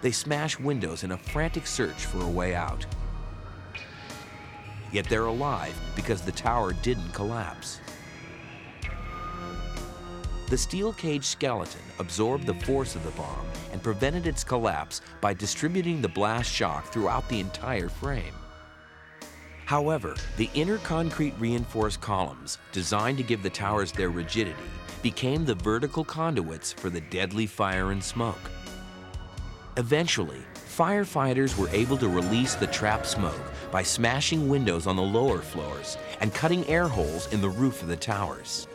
They smash windows in a frantic search for a way out. Yet they're alive because the tower didn't collapse. The steel cage skeleton absorbed the force of the bomb and prevented its collapse by distributing the blast shock throughout the entire frame. However, the inner concrete reinforced columns, designed to give the towers their rigidity, became the vertical conduits for the deadly fire and smoke. Eventually, firefighters were able to release the trapped smoke by smashing windows on the lower floors and cutting air holes in the roof of the towers.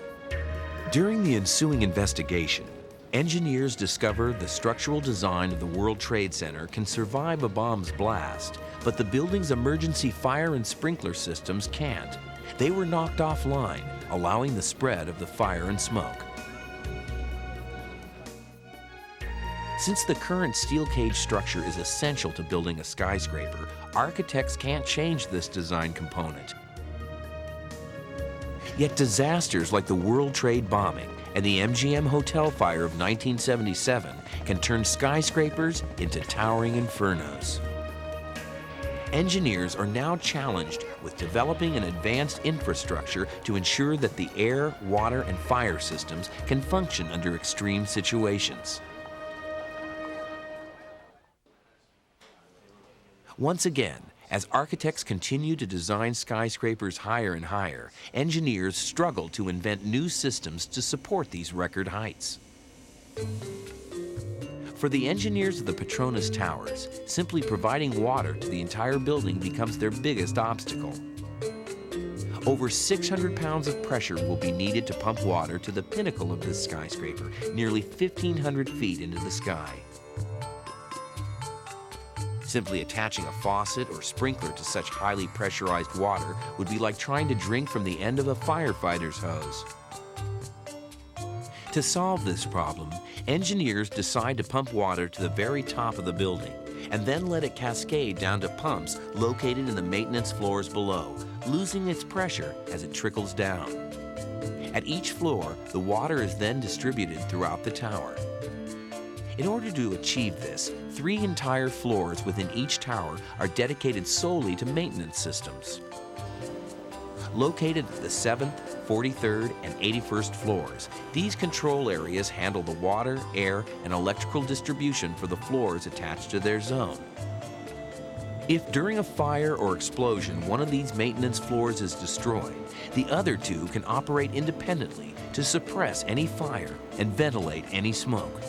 During the ensuing investigation, engineers discovered the structural design of the World Trade Center can survive a bomb's blast, but the building's emergency fire and sprinkler systems can't. They were knocked offline, allowing the spread of the fire and smoke. Since the current steel cage structure is essential to building a skyscraper, architects can't change this design component. Yet disasters like the World Trade bombing and the MGM hotel fire of 1977 can turn skyscrapers into towering infernos. Engineers are now challenged with developing an advanced infrastructure to ensure that the air, water, and fire systems can function under extreme situations. Once again, as architects continue to design skyscrapers higher and higher, engineers struggle to invent new systems to support these record heights. For the engineers of the Petronas Towers, simply providing water to the entire building becomes their biggest obstacle. Over 600 pounds of pressure will be needed to pump water to the pinnacle of this skyscraper, nearly 1,500 feet into the sky. Simply attaching a faucet or sprinkler to such highly pressurized water would be like trying to drink from the end of a firefighter's hose. To solve this problem, engineers decide to pump water to the very top of the building and then let it cascade down to pumps located in the maintenance floors below, losing its pressure as it trickles down. At each floor, the water is then distributed throughout the tower. In order to achieve this, 3 entire floors within each tower are dedicated solely to maintenance systems. Located at the 7th, 43rd, and 81st floors, these control areas handle the water, air, and electrical distribution for the floors attached to their zone. If during a fire or explosion one of these maintenance floors is destroyed, the other 2 can operate independently to suppress any fire and ventilate any smoke.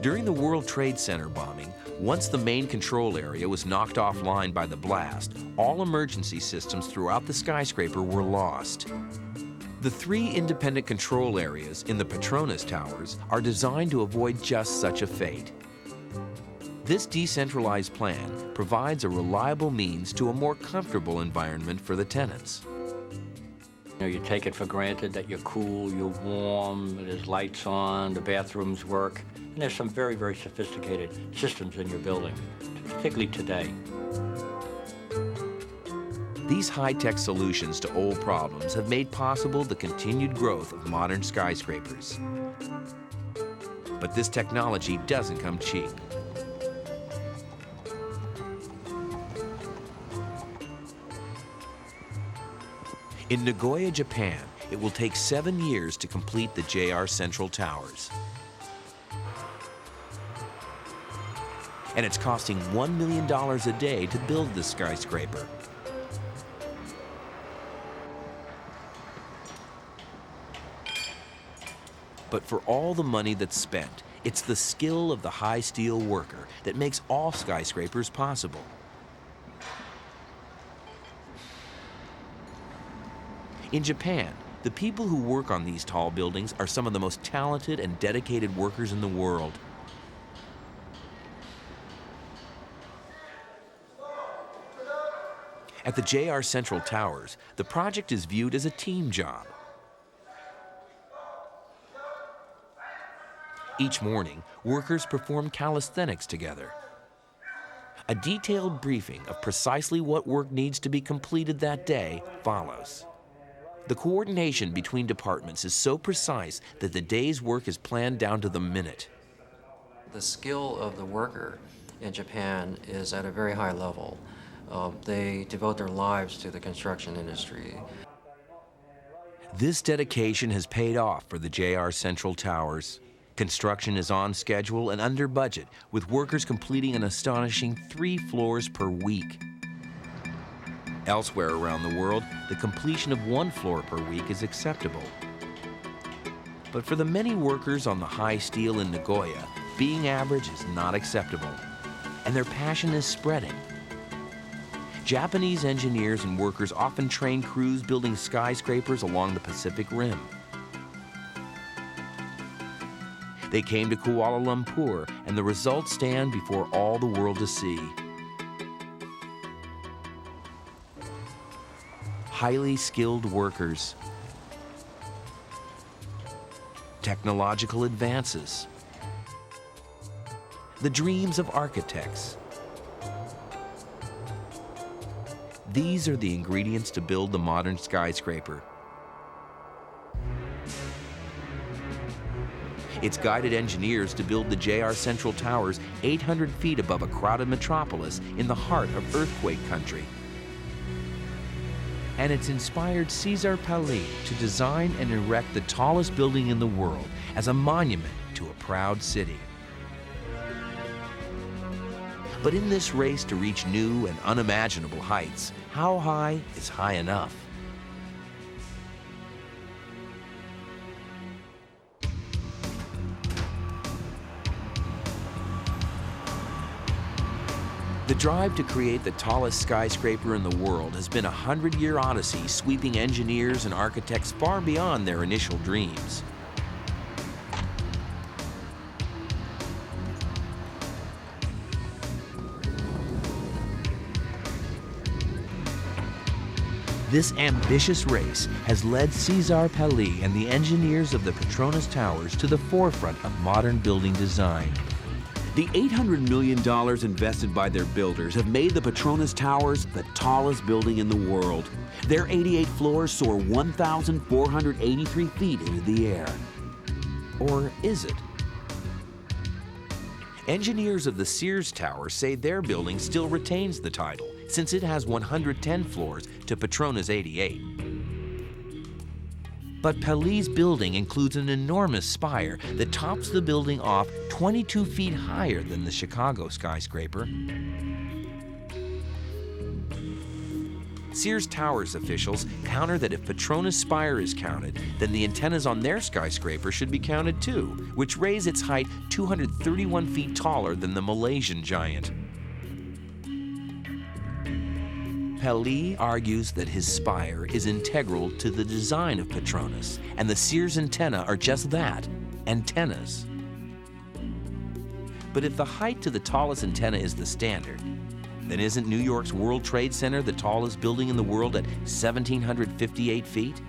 During the World Trade Center bombing, once the main control area was knocked offline by the blast, all emergency systems throughout the skyscraper were lost. The 3 independent control areas in the Petronas Towers are designed to avoid just such a fate. This decentralized plan provides a reliable means to a more comfortable environment for the tenants. You take it for granted that you're cool, you're warm, there's lights on, the bathrooms work, and there's some very, very sophisticated systems in your building, particularly today. These high-tech solutions to old problems have made possible the continued growth of modern skyscrapers. But this technology doesn't come cheap. In Nagoya, Japan, it will take 7 years to complete the JR Central Towers. And it's costing $1 million a day to build this skyscraper. But for all the money that's spent, it's the skill of the high steel worker that makes all skyscrapers possible. In Japan, the people who work on these tall buildings are some of the most talented and dedicated workers in the world. At the JR Central Towers, the project is viewed as a team job. Each morning, workers perform calisthenics together. A detailed briefing of precisely what work needs to be completed that day follows. The coordination between departments is so precise that the day's work is planned down to the minute. The skill of the worker in Japan is at a very high level. They devote their lives to the construction industry. This dedication has paid off for the JR Central Towers. Construction is on schedule and under budget, with workers completing an astonishing 3 floors per week. Elsewhere around the world, the completion of 1 floor per week is acceptable. But for the many workers on the high steel in Nagoya, being average is not acceptable, and their passion is spreading. Japanese engineers and workers often train crews building skyscrapers along the Pacific Rim. They came to Kuala Lumpur, and the results stand before all the world to see. Highly skilled workers, technological advances, the dreams of architects. These are the ingredients to build the modern skyscraper. It's guided engineers to build the JR Central Towers 800 feet above a crowded metropolis in the heart of earthquake country. And it's inspired Cesar Pali to design and erect the tallest building in the world as a monument to a proud city. But in this race to reach new and unimaginable heights, how high is high enough? The drive to create the tallest skyscraper in the world has been a 100-year odyssey sweeping engineers and architects far beyond their initial dreams. This ambitious race has led Cesar Pelli and the engineers of the Petronas Towers to the forefront of modern building design. The $800 million invested by their builders have made the Petronas Towers the tallest building in the world. Their 88 floors soar 1,483 feet into the air. Or is it? Engineers of the Sears Tower say their building still retains the title, since it has 110 floors to Petronas' 88. But Pelli's building includes an enormous spire that tops the building off 22 feet higher than the Chicago skyscraper. Sears Towers officials counter that if Petronas' spire is counted, then the antennas on their skyscraper should be counted too, which raise its height 231 feet taller than the Malaysian giant. Pelli argues that his spire is integral to the design of Petronas, and the Sears antenna are just that, antennas. But if the height to the tallest antenna is the standard, then isn't New York's World Trade Center the tallest building in the world at 1,758 feet?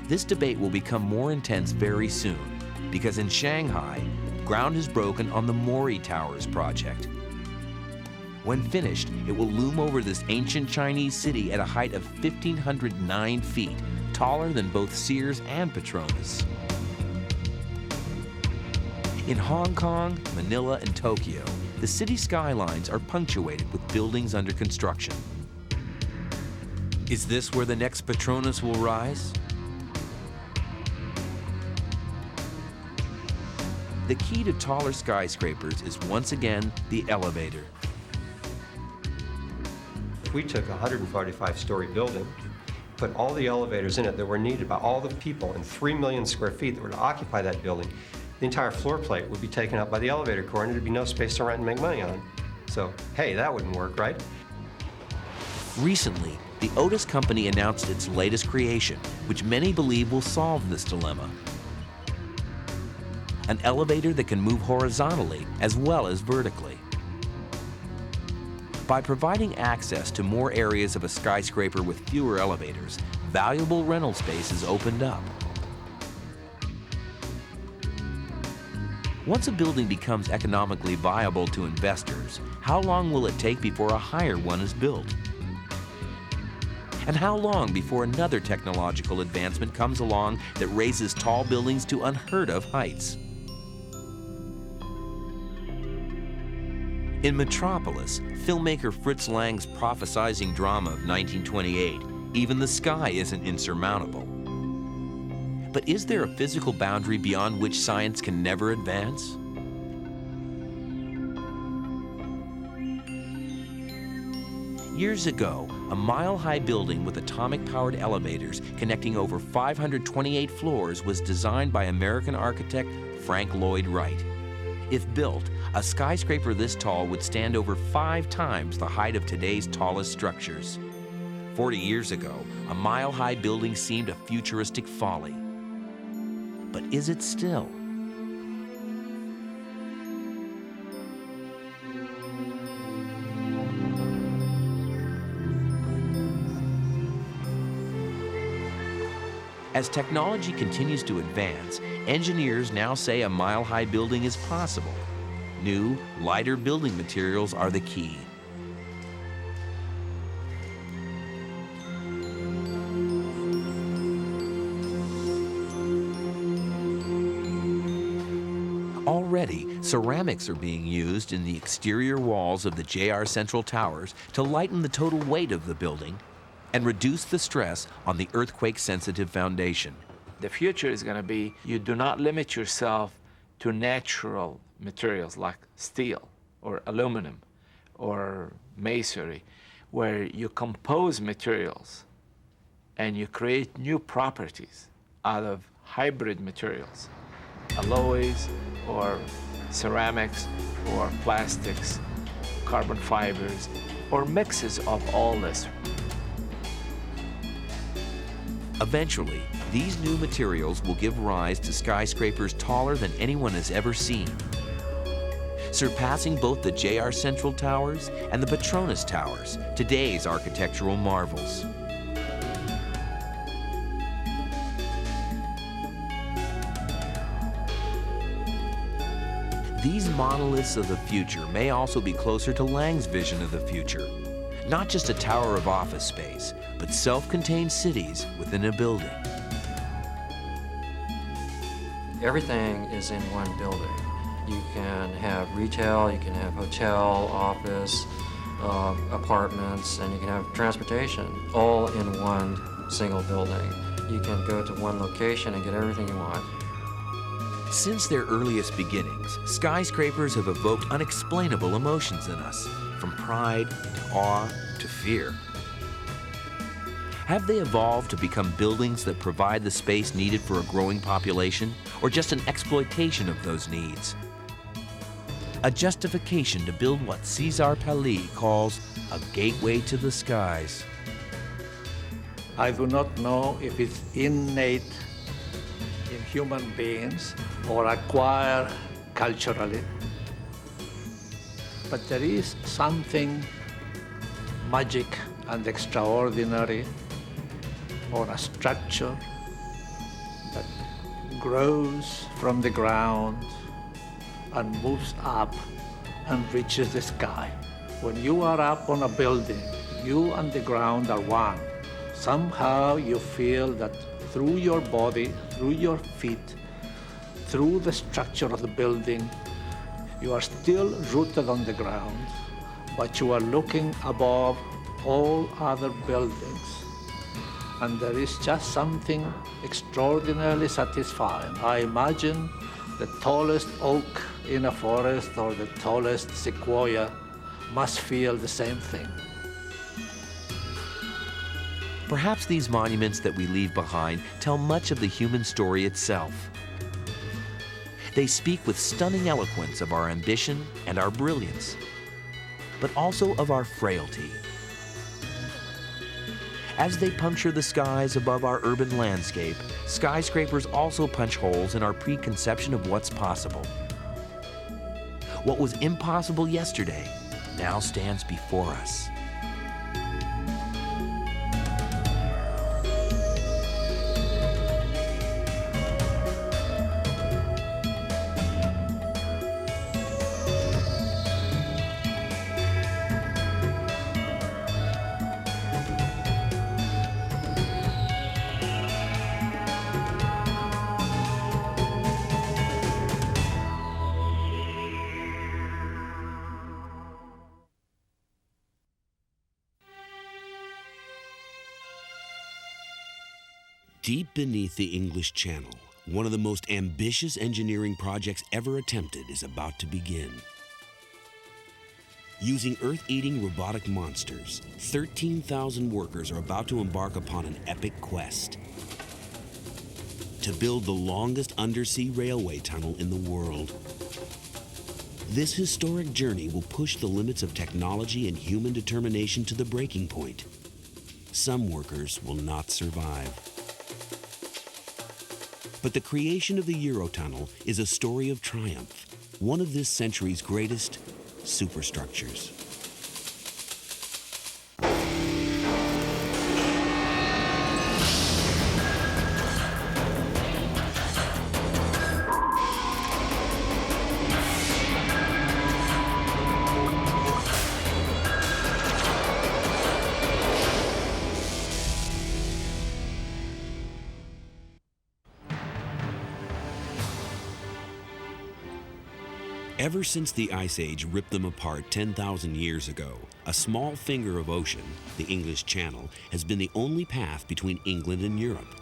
This debate will become more intense very soon, because in Shanghai, ground has broken on the Mori Towers project. When finished, it will loom over this ancient Chinese city at a height of 1,509 feet, taller than both Sears and Petronas. In Hong Kong, Manila, and Tokyo, the city skylines are punctuated with buildings under construction. Is this where the next Petronas will rise? The key to taller skyscrapers is once again the elevator. If we took a 145-story building, put all the elevators in it that were needed by all the people in 3 million square feet that were to occupy that building, the entire floor plate would be taken up by the elevator core and there'd be no space to rent and make money on. So, hey, that wouldn't work, right? Recently, the Otis Company announced its latest creation, which many believe will solve this dilemma. An elevator that can move horizontally as well as vertically. By providing access to more areas of a skyscraper with fewer elevators, valuable rental space is opened up. Once a building becomes economically viable to investors, how long will it take before a higher one is built? And how long before another technological advancement comes along that raises tall buildings to unheard of heights? In Metropolis, filmmaker Fritz Lang's prophesizing drama of 1928, even the sky isn't insurmountable. But is there a physical boundary beyond which science can never advance? Years ago, a mile-high building with atomic-powered elevators connecting over 528 floors was designed by American architect Frank Lloyd Wright. If built, a skyscraper this tall would stand over 5 times the height of today's tallest structures. 40 years ago, a mile-high building seemed a futuristic folly. But is it still? As technology continues to advance, engineers now say a mile-high building is possible. New, lighter building materials are the key. Already, ceramics are being used in the exterior walls of the JR Central Towers to lighten the total weight of the building and reduce the stress on the earthquake-sensitive foundation. The future is going to be you do not limit yourself to natural materials like steel or aluminum or masonry, where you compose materials and you create new properties out of hybrid materials, alloys or ceramics or plastics, carbon fibers, or mixes of all this. Eventually, these new materials will give rise to skyscrapers taller than anyone has ever seen, surpassing both the JR Central Towers and the Petronas Towers, today's architectural marvels. These monoliths of the future may also be closer to Lang's vision of the future. Not just a tower of office space, but self-contained cities within a building. Everything is in one building. You can have retail, you can have hotel, office, apartments, and you can have transportation, all in one single building. You can go to one location and get everything you want. Since their earliest beginnings, skyscrapers have evoked unexplainable emotions in us, from pride to awe to fear. Have they evolved to become buildings that provide the space needed for a growing population, or just an exploitation of those needs? A justification to build what Cesar Pelli calls a gateway to the skies. I do not know if it's innate in human beings or acquired culturally, but there is something magic and extraordinary on a structure that grows from the ground and moves up and reaches the sky. When you are up on a building, you and the ground are one. Somehow you feel that through your body, through your feet, through the structure of the building, you are still rooted on the ground, but you are looking above all other buildings. And there is just something extraordinarily satisfying. I imagine the tallest oak in a forest or the tallest sequoia must feel the same thing. Perhaps these monuments that we leave behind tell much of the human story itself. They speak with stunning eloquence of our ambition and our brilliance, but also of our frailty. As they puncture the skies above our urban landscape, skyscrapers also punch holes in our preconception of what's possible. What was impossible yesterday now stands before us. Deep beneath the English Channel, one of the most ambitious engineering projects ever attempted is about to begin. Using Earth-eating robotic monsters, 13,000 workers are about to embark upon an epic quest to build the longest undersea railway tunnel in the world. This historic journey will push the limits of technology and human determination to the breaking point. Some workers will not survive. But the creation of the Eurotunnel is a story of triumph, one of this century's greatest superstructures. Ever since the Ice Age ripped them apart 10,000 years ago, a small finger of ocean, the English Channel, has been the only path between England and Europe.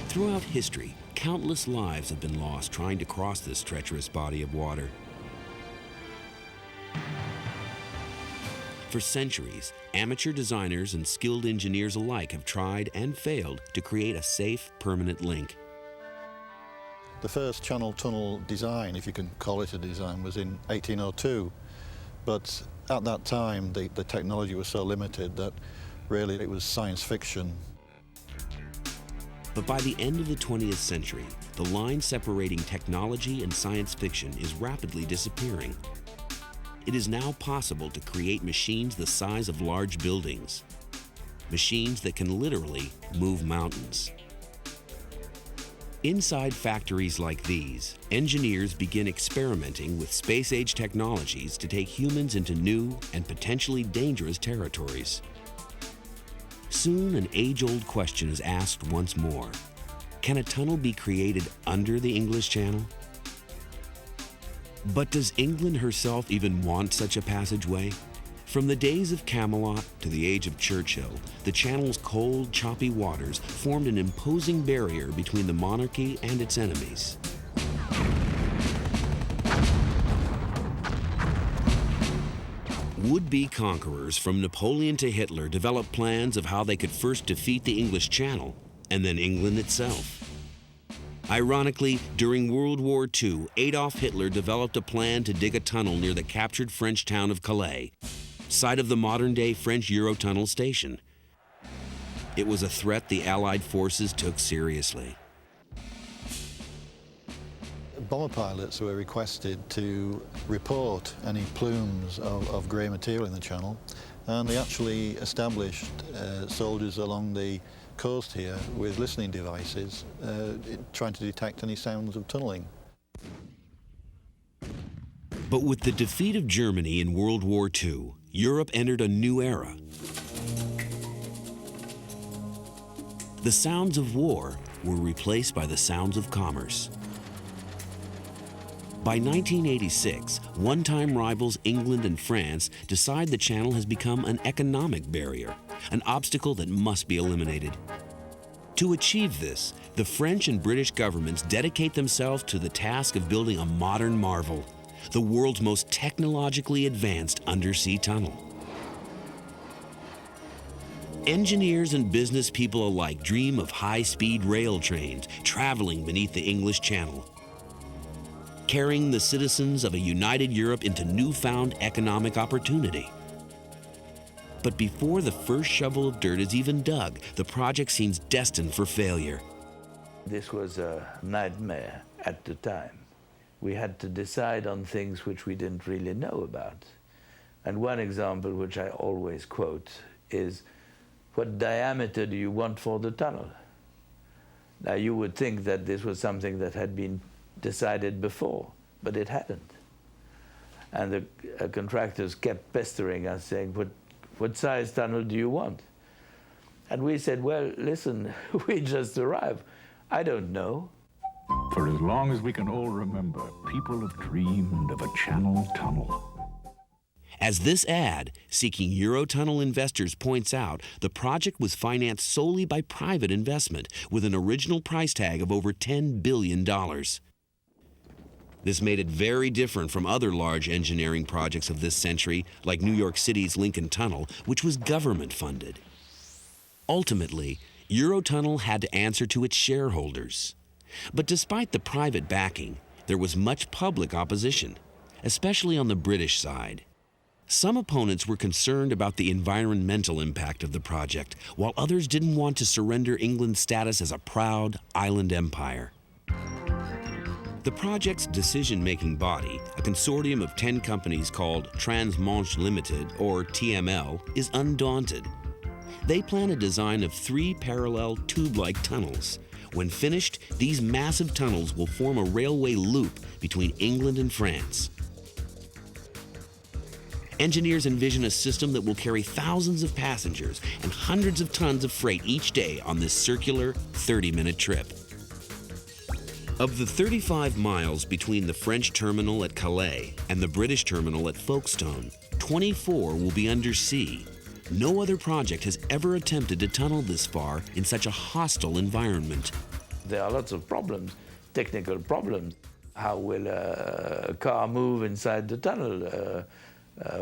Throughout history, countless lives have been lost trying to cross this treacherous body of water. For centuries, amateur designers and skilled engineers alike have tried and failed to create a safe, permanent link. The first channel tunnel design, if you can call it a design, was in 1802. But at that time, the technology was so limited that really it was science fiction. But by the end of the 20th century, the line separating technology and science fiction is rapidly disappearing. It is now possible to create machines the size of large buildings, machines that can literally move mountains. Inside factories like these, engineers begin experimenting with space-age technologies to take humans into new and potentially dangerous territories. Soon, an age-old question is asked once more. Can a tunnel be created under the English Channel? But does England herself even want such a passageway? From the days of Camelot to the age of Churchill, the Channel's cold, choppy waters formed an imposing barrier between the monarchy and its enemies. Would-be conquerors from Napoleon to Hitler developed plans of how they could first defeat the English Channel and then England itself. Ironically, during World War II, Adolf Hitler developed a plan to dig a tunnel near the captured French town of Calais, site of the modern-day French Eurotunnel station. It was a threat the Allied forces took seriously. Bomber pilots were requested to report any plumes of grey material in the channel, and they actually established soldiers along the coast here with listening devices trying to detect any sounds of tunneling. But with the defeat of Germany in World War II, Europe entered a new era. The sounds of war were replaced by the sounds of commerce. By 1986, one-time rivals England and France decide the Channel has become an economic barrier, an obstacle that must be eliminated. To achieve this, the French and British governments dedicate themselves to the task of building a modern marvel, the world's most technologically advanced undersea tunnel. Engineers and business people alike dream of high-speed rail trains traveling beneath the English Channel, carrying the citizens of a united Europe into newfound economic opportunity. But before the first shovel of dirt is even dug, the project seems destined for failure. This was a nightmare at the time. We had to decide on things which we didn't really know about. And one example, which I always quote, is, what diameter do you want for the tunnel? Now, you would think that this was something that had been decided before, but it hadn't. And the contractors kept pestering us, saying, what size tunnel do you want? And we said, well, listen, we just arrived. I don't know. For as long as we can all remember, people have dreamed of a channel tunnel. As this ad, seeking Eurotunnel investors, points out, the project was financed solely by private investment, with an original price tag of over $10 billion. This made it very different from other large engineering projects of this century, like New York City's Lincoln Tunnel, which was government-funded. Ultimately, Eurotunnel had to answer to its shareholders. But despite the private backing, there was much public opposition, especially on the British side. Some opponents were concerned about the environmental impact of the project, while others didn't want to surrender England's status as a proud island empire. The project's decision-making body, a consortium of 10 companies called Trans-Manche Limited, or TML, is undaunted. They plan a design of 3 parallel tube-like tunnels. When finished, these massive tunnels will form a railway loop between England and France. Engineers envision a system that will carry thousands of passengers and hundreds of tons of freight each day on this circular 30-minute trip. Of the 35 miles between the French terminal at Calais and the British terminal at Folkestone, 24 will be undersea. No other project has ever attempted to tunnel this far in such a hostile environment. There are lots of problems, technical problems. How will a car move inside the tunnel?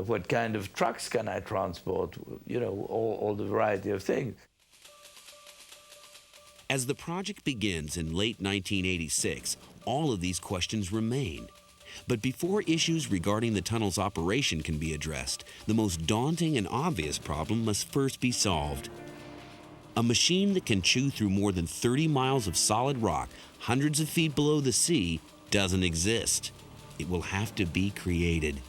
What kind of trucks can I transport? You know, all the variety of things. As the project begins in late 1986, all of these questions remain. But before issues regarding the tunnel's operation can be addressed, the most daunting and obvious problem must first be solved. A machine that can chew through more than 30 miles of solid rock, hundreds of feet below the sea, doesn't exist. It will have to be created.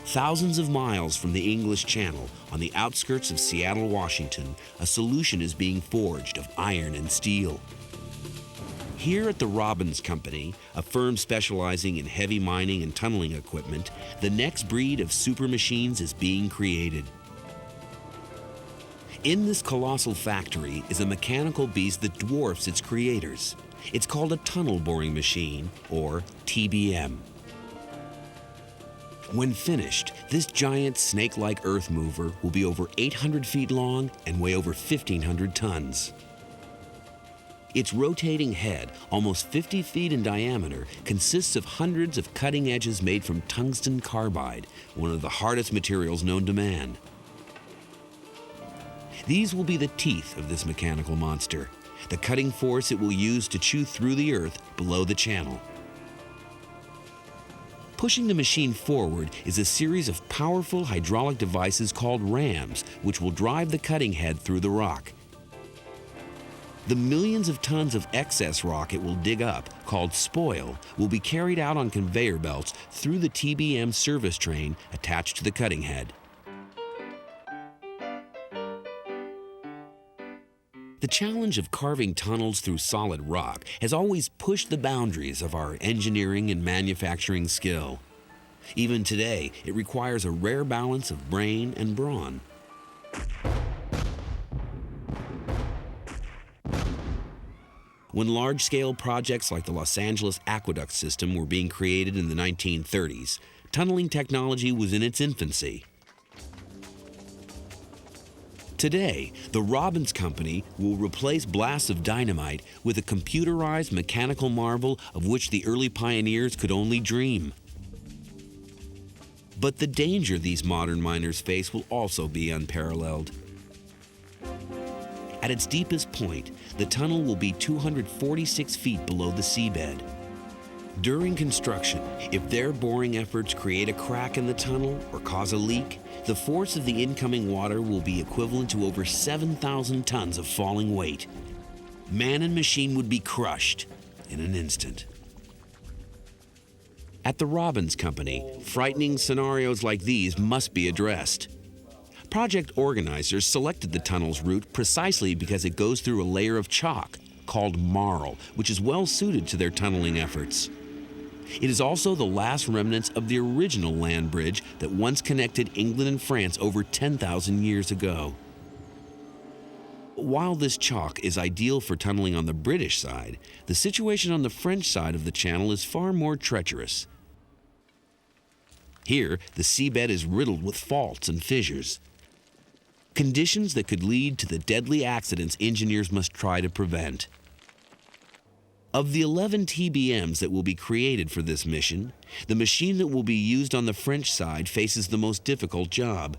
Thousands of miles from the English Channel, on the outskirts of Seattle, Washington, a solution is being forged of iron and steel. Here at the Robbins Company, a firm specializing in heavy mining and tunneling equipment, the next breed of super machines is being created. In this colossal factory is a mechanical beast that dwarfs its creators. It's called a tunnel boring machine, or TBM. When finished, this giant snake-like earth mover will be over 800 feet long and weigh over 1,500 tons. Its rotating head, almost 50 feet in diameter, consists of hundreds of cutting edges made from tungsten carbide, one of the hardest materials known to man. These will be the teeth of this mechanical monster, the cutting force it will use to chew through the earth below the channel. Pushing the machine forward is a series of powerful hydraulic devices called rams, which will drive the cutting head through the rock. The millions of tons of excess rock it will dig up, called spoil, will be carried out on conveyor belts through the TBM service train attached to the cutting head. The challenge of carving tunnels through solid rock has always pushed the boundaries of our engineering and manufacturing skill. Even today, it requires a rare balance of brain and brawn. When large-scale projects like the Los Angeles Aqueduct System were being created in the 1930s, tunneling technology was in its infancy. Today, the Robbins Company will replace blasts of dynamite with a computerized mechanical marvel of which the early pioneers could only dream. But the danger these modern miners face will also be unparalleled. At its deepest point, the tunnel will be 246 feet below the seabed. During construction, if their boring efforts create a crack in the tunnel or cause a leak, the force of the incoming water will be equivalent to over 7,000 tons of falling weight. Man and machine would be crushed in an instant. At the Robbins Company, frightening scenarios like these must be addressed. Project organizers selected the tunnel's route precisely because it goes through a layer of chalk called marl, which is well suited to their tunneling efforts. It is also the last remnants of the original land bridge that once connected England and France over 10,000 years ago. While this chalk is ideal for tunneling on the British side, the situation on the French side of the channel is far more treacherous. Here, the seabed is riddled with faults and fissures, conditions that could lead to the deadly accidents engineers must try to prevent. Of the 11 TBMs that will be created for this mission, the machine that will be used on the French side faces the most difficult job.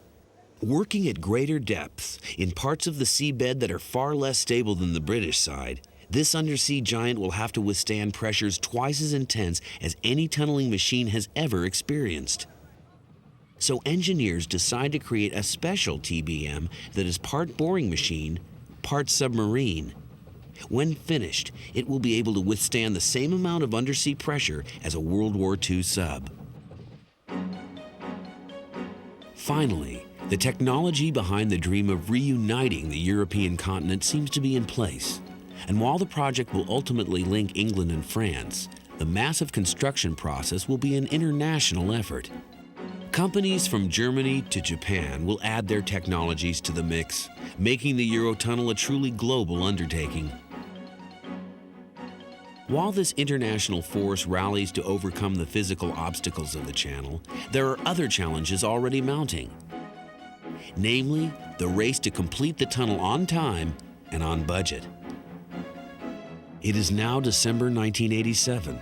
Working at greater depths, in parts of the seabed that are far less stable than the British side, this undersea giant will have to withstand pressures twice as intense as any tunneling machine has ever experienced. So engineers decide to create a special TBM that is part boring machine, part submarine. When finished, it will be able to withstand the same amount of undersea pressure as a World War II sub. Finally, the technology behind the dream of reuniting the European continent seems to be in place. And while the project will ultimately link England and France, the massive construction process will be an international effort. Companies from Germany to Japan will add their technologies to the mix, making the Eurotunnel a truly global undertaking. While this international force rallies to overcome the physical obstacles of the channel, there are other challenges already mounting. Namely, the race to complete the tunnel on time and on budget. It is now December 1987.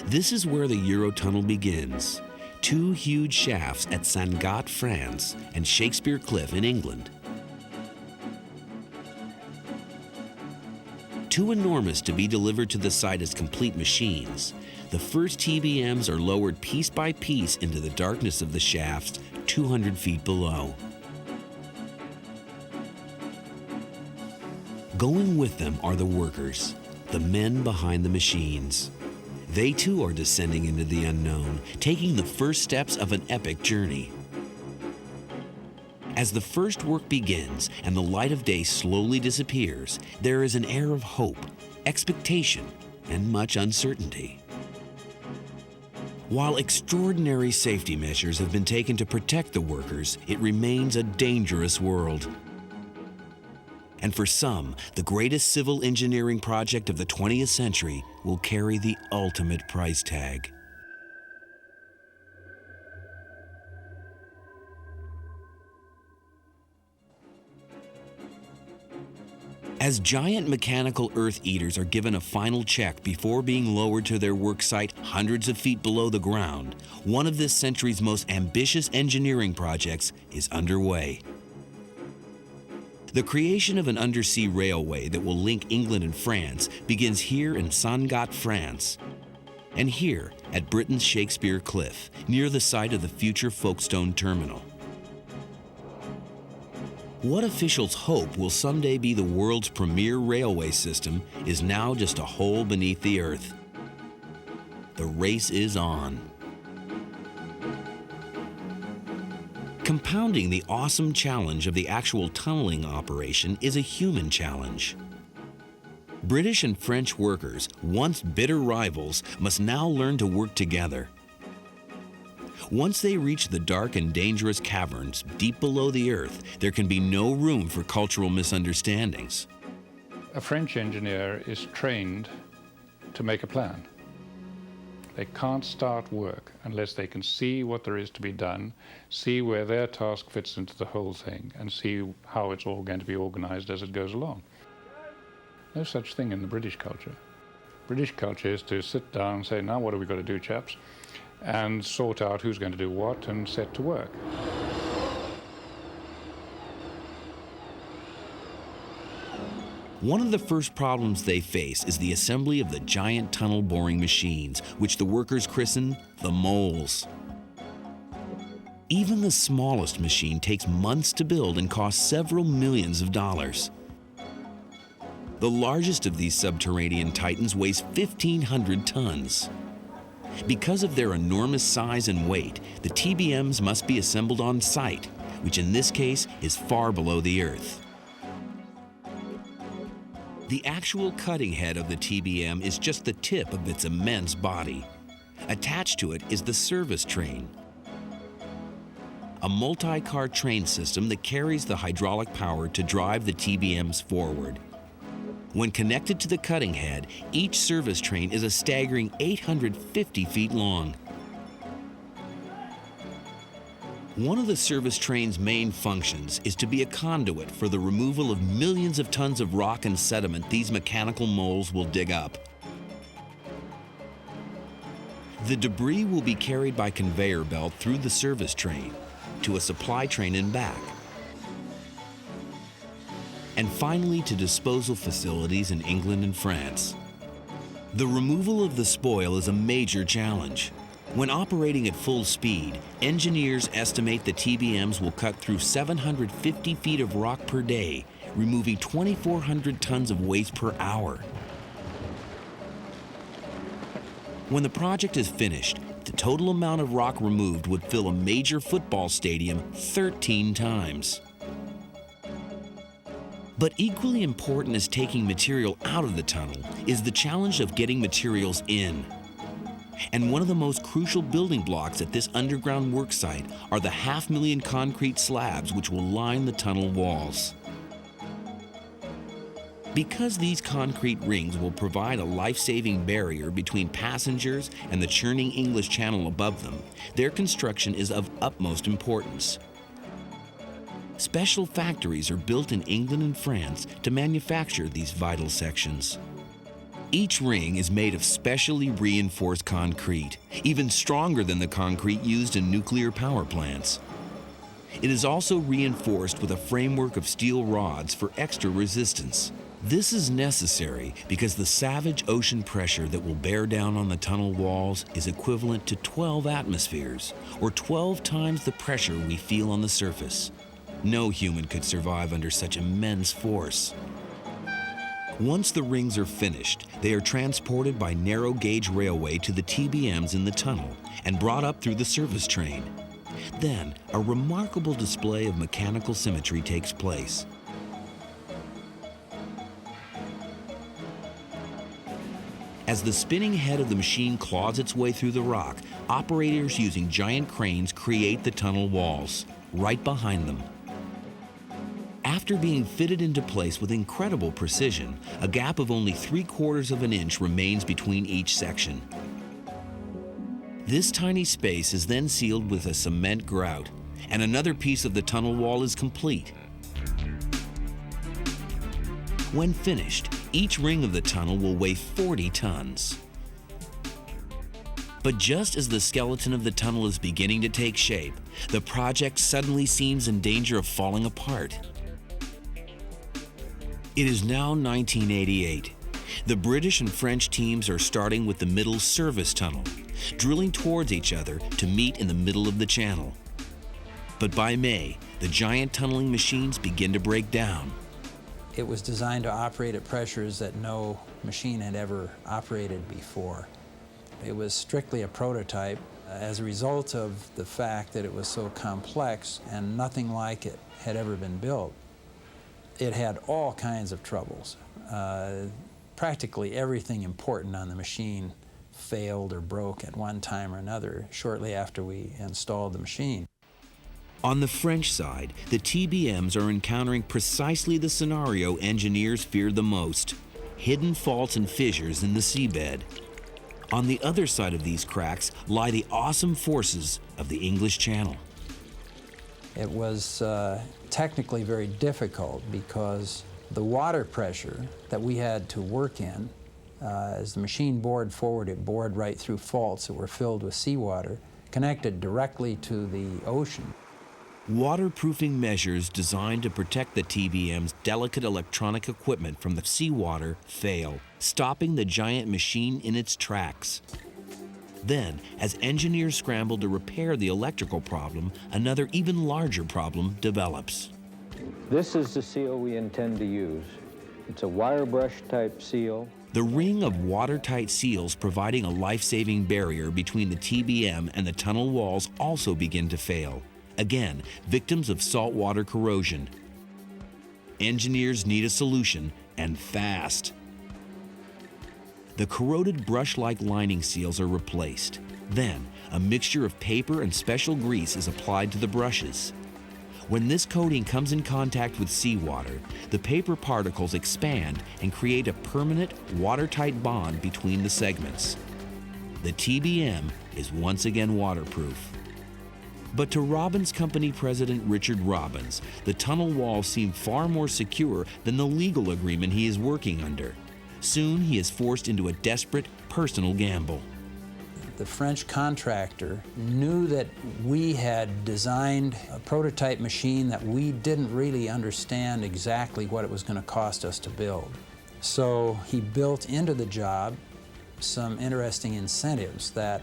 This is where the Eurotunnel begins. 2 huge shafts at Sangatte, France, and Shakespeare Cliff in England. Too enormous to be delivered to the site as complete machines, the first TBMs are lowered piece by piece into the darkness of the shafts 200 feet below. Going with them are the workers, the men behind the machines. They too are descending into the unknown, taking the first steps of an epic journey. As the first work begins and the light of day slowly disappears, there is an air of hope, expectation, and much uncertainty. While extraordinary safety measures have been taken to protect the workers, it remains a dangerous world. And for some, the greatest civil engineering project of the 20th century will carry the ultimate price tag. As giant mechanical earth eaters are given a final check before being lowered to their work site hundreds of feet below the ground, one of this century's most ambitious engineering projects is underway. The creation of an undersea railway that will link England and France begins here in Sangatte, France, and here at Britain's Shakespeare Cliff, near the site of the future Folkestone Terminal. What officials hope will someday be the world's premier railway system is now just a hole beneath the earth. The race is on. Compounding the awesome challenge of the actual tunneling operation is a human challenge. British and French workers, once bitter rivals, must now learn to work together. Once they reach the dark and dangerous caverns deep below the earth, there can be no room for cultural misunderstandings. A French engineer is trained to make a plan. They can't start work unless they can see what there is to be done, see where their task fits into the whole thing, and see how it's all going to be organized as it goes along. No such thing in the British culture. British culture is to sit down and say, now what have we got to do, chaps? And sort out who's going to do what and set to work. One of the first problems they face is the assembly of the giant tunnel boring machines, which the workers christen the moles. Even the smallest machine takes months to build and costs several millions of dollars. The largest of these subterranean titans weighs 1,500 tons. Because of their enormous size and weight, the TBMs must be assembled on site, which in this case is far below the earth. The actual cutting head of the TBM is just the tip of its immense body. Attached to it is the service train, a multi-car train system that carries the hydraulic power to drive the TBMs forward. When connected to the cutting head, each service train is a staggering 850 feet long. One of the service train's main functions is to be a conduit for the removal of millions of tons of rock and sediment these mechanical moles will dig up. The debris will be carried by conveyor belt through the service train to a supply train and back, and finally to disposal facilities in England and France. The removal of the spoil is a major challenge. When operating at full speed, engineers estimate the TBMs will cut through 750 feet of rock per day, removing 2,400 tons of waste per hour. When the project is finished, the total amount of rock removed would fill a major football stadium 13 times. But equally important as taking material out of the tunnel is the challenge of getting materials in. And one of the most crucial building blocks at this underground work site are the 500,000 concrete slabs which will line the tunnel walls. Because these concrete rings will provide a life-saving barrier between passengers and the churning English Channel above them, their construction is of utmost importance. Special factories are built in England and France to manufacture these vital sections. Each ring is made of specially reinforced concrete, even stronger than the concrete used in nuclear power plants. It is also reinforced with a framework of steel rods for extra resistance. This is necessary because the savage ocean pressure that will bear down on the tunnel walls is equivalent to 12 atmospheres, or 12 times the pressure we feel on the surface. No human could survive under such immense force. Once the rings are finished, they are transported by narrow gauge railway to the TBMs in the tunnel and brought up through the service train. Then, a remarkable display of mechanical symmetry takes place. As the spinning head of the machine claws its way through the rock, operators using giant cranes create the tunnel walls, right behind them. After being fitted into place with incredible precision, a gap of only 3/4 of an inch remains between each section. This tiny space is then sealed with a cement grout, and another piece of the tunnel wall is complete. When finished, each ring of the tunnel will weigh 40 tons. But just as the skeleton of the tunnel is beginning to take shape, the project suddenly seems in danger of falling apart. It is now 1988. The British and French teams are starting with the middle service tunnel, drilling towards each other to meet in the middle of the channel. But by May, the giant tunneling machines begin to break down. It was designed to operate at pressures that no machine had ever operated before. It was strictly a prototype as a result of the fact that it was so complex and nothing like it had ever been built. It had all kinds of troubles. Practically everything important on the machine failed or broke at one time or another shortly after we installed the machine. On the French side, the TBMs are encountering precisely the scenario engineers feared the most: hidden faults and fissures in the seabed. On the other side of these cracks lie the awesome forces of the English Channel. It was technically very difficult because the water pressure that we had to work in, as the machine bored forward, it bored right through faults that were filled with seawater, connected directly to the ocean. Waterproofing measures designed to protect the TBM's delicate electronic equipment from the seawater fail, stopping the giant machine in its tracks. Then, as engineers scramble to repair the electrical problem, another even larger problem develops. This is the seal we intend to use. It's a wire brush type seal. The ring of watertight seals providing a life-saving barrier between the TBM and the tunnel walls also begin to fail. Again, victims of saltwater corrosion. Engineers need a solution, and fast. The corroded brush-like lining seals are replaced. Then, a mixture of paper and special grease is applied to the brushes. When this coating comes in contact with seawater, the paper particles expand and create a permanent, watertight bond between the segments. The TBM is once again waterproof. But to Robbins Company President Richard Robbins, the tunnel walls seem far more secure than the legal agreement he is working under. Soon he is forced into a desperate personal gamble. The French contractor knew that we had designed a prototype machine that we didn't really understand exactly what it was going to cost us to build. So he built into the job some interesting incentives that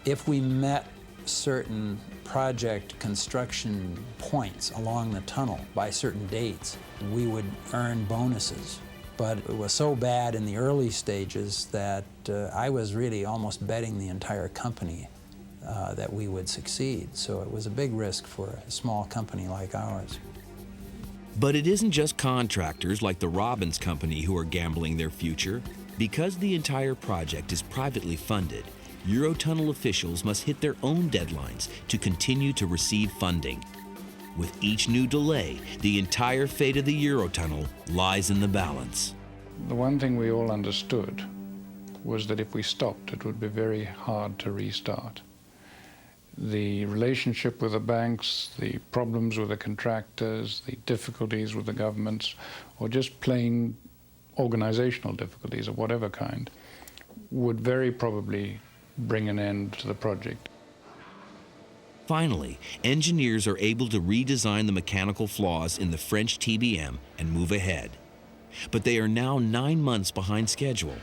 if we met certain project construction points along the tunnel by certain dates, we would earn bonuses. But it was so bad in the early stages that I was really almost betting the entire company that we would succeed. So it was a big risk for a small company like ours. But it isn't just contractors like the Robbins Company who are gambling their future. Because the entire project is privately funded, Eurotunnel officials must hit their own deadlines to continue to receive funding. With each new delay, the entire fate of the Eurotunnel lies in the balance. The one thing we all understood was that if we stopped, it would be very hard to restart. The relationship with the banks, the problems with the contractors, the difficulties with the governments, or just plain organizational difficulties of whatever kind, would very probably bring an end to the project. Finally, engineers are able to redesign the mechanical flaws in the French TBM and move ahead. but they are now 9 months behind schedule.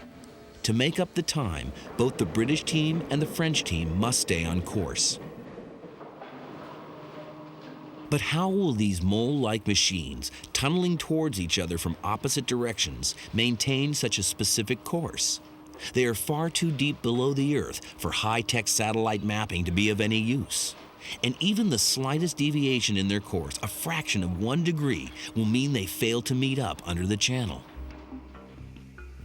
To make up the time, both the British team and the French team must stay on course. But how will these mole-like machines, tunneling towards each other from opposite directions, maintain such a specific course? They are far too deep below the Earth for high-tech satellite mapping to be of any use. And even the slightest deviation in their course, a fraction of 1 degree, will mean they fail to meet up under the channel.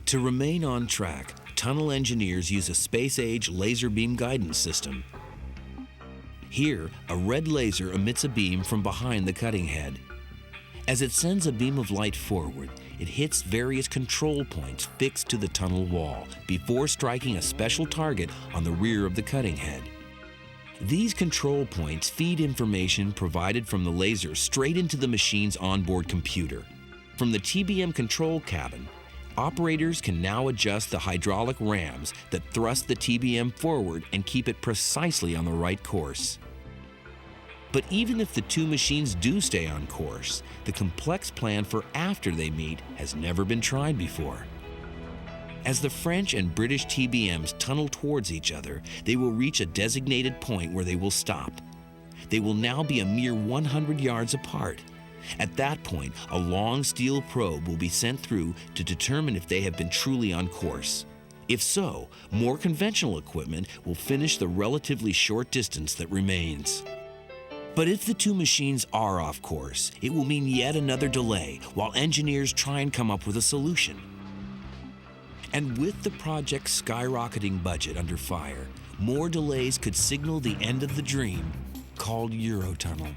To remain on track, tunnel engineers use a space-age laser beam guidance system. Here, a red laser emits a beam from behind the cutting head. As it sends a beam of light forward, it hits various control points fixed to the tunnel wall before striking a special target on the rear of the cutting head. These control points feed information provided from the laser straight into the machine's onboard computer. From the TBM control cabin, operators can now adjust the hydraulic rams that thrust the TBM forward and keep it precisely on the right course. But even if the two machines do stay on course, the complex plan for after they meet has never been tried before. As the French and British TBMs tunnel towards each other, they will reach a designated point where they will stop. They will now be a mere 100 yards apart. At that point, a long steel probe will be sent through to determine if they have been truly on course. If so, more conventional equipment will finish the relatively short distance that remains. But if the two machines are off course, it will mean yet another delay while engineers try and come up with a solution. And with the project's skyrocketing budget under fire, more delays could signal the end of the dream called Eurotunnel.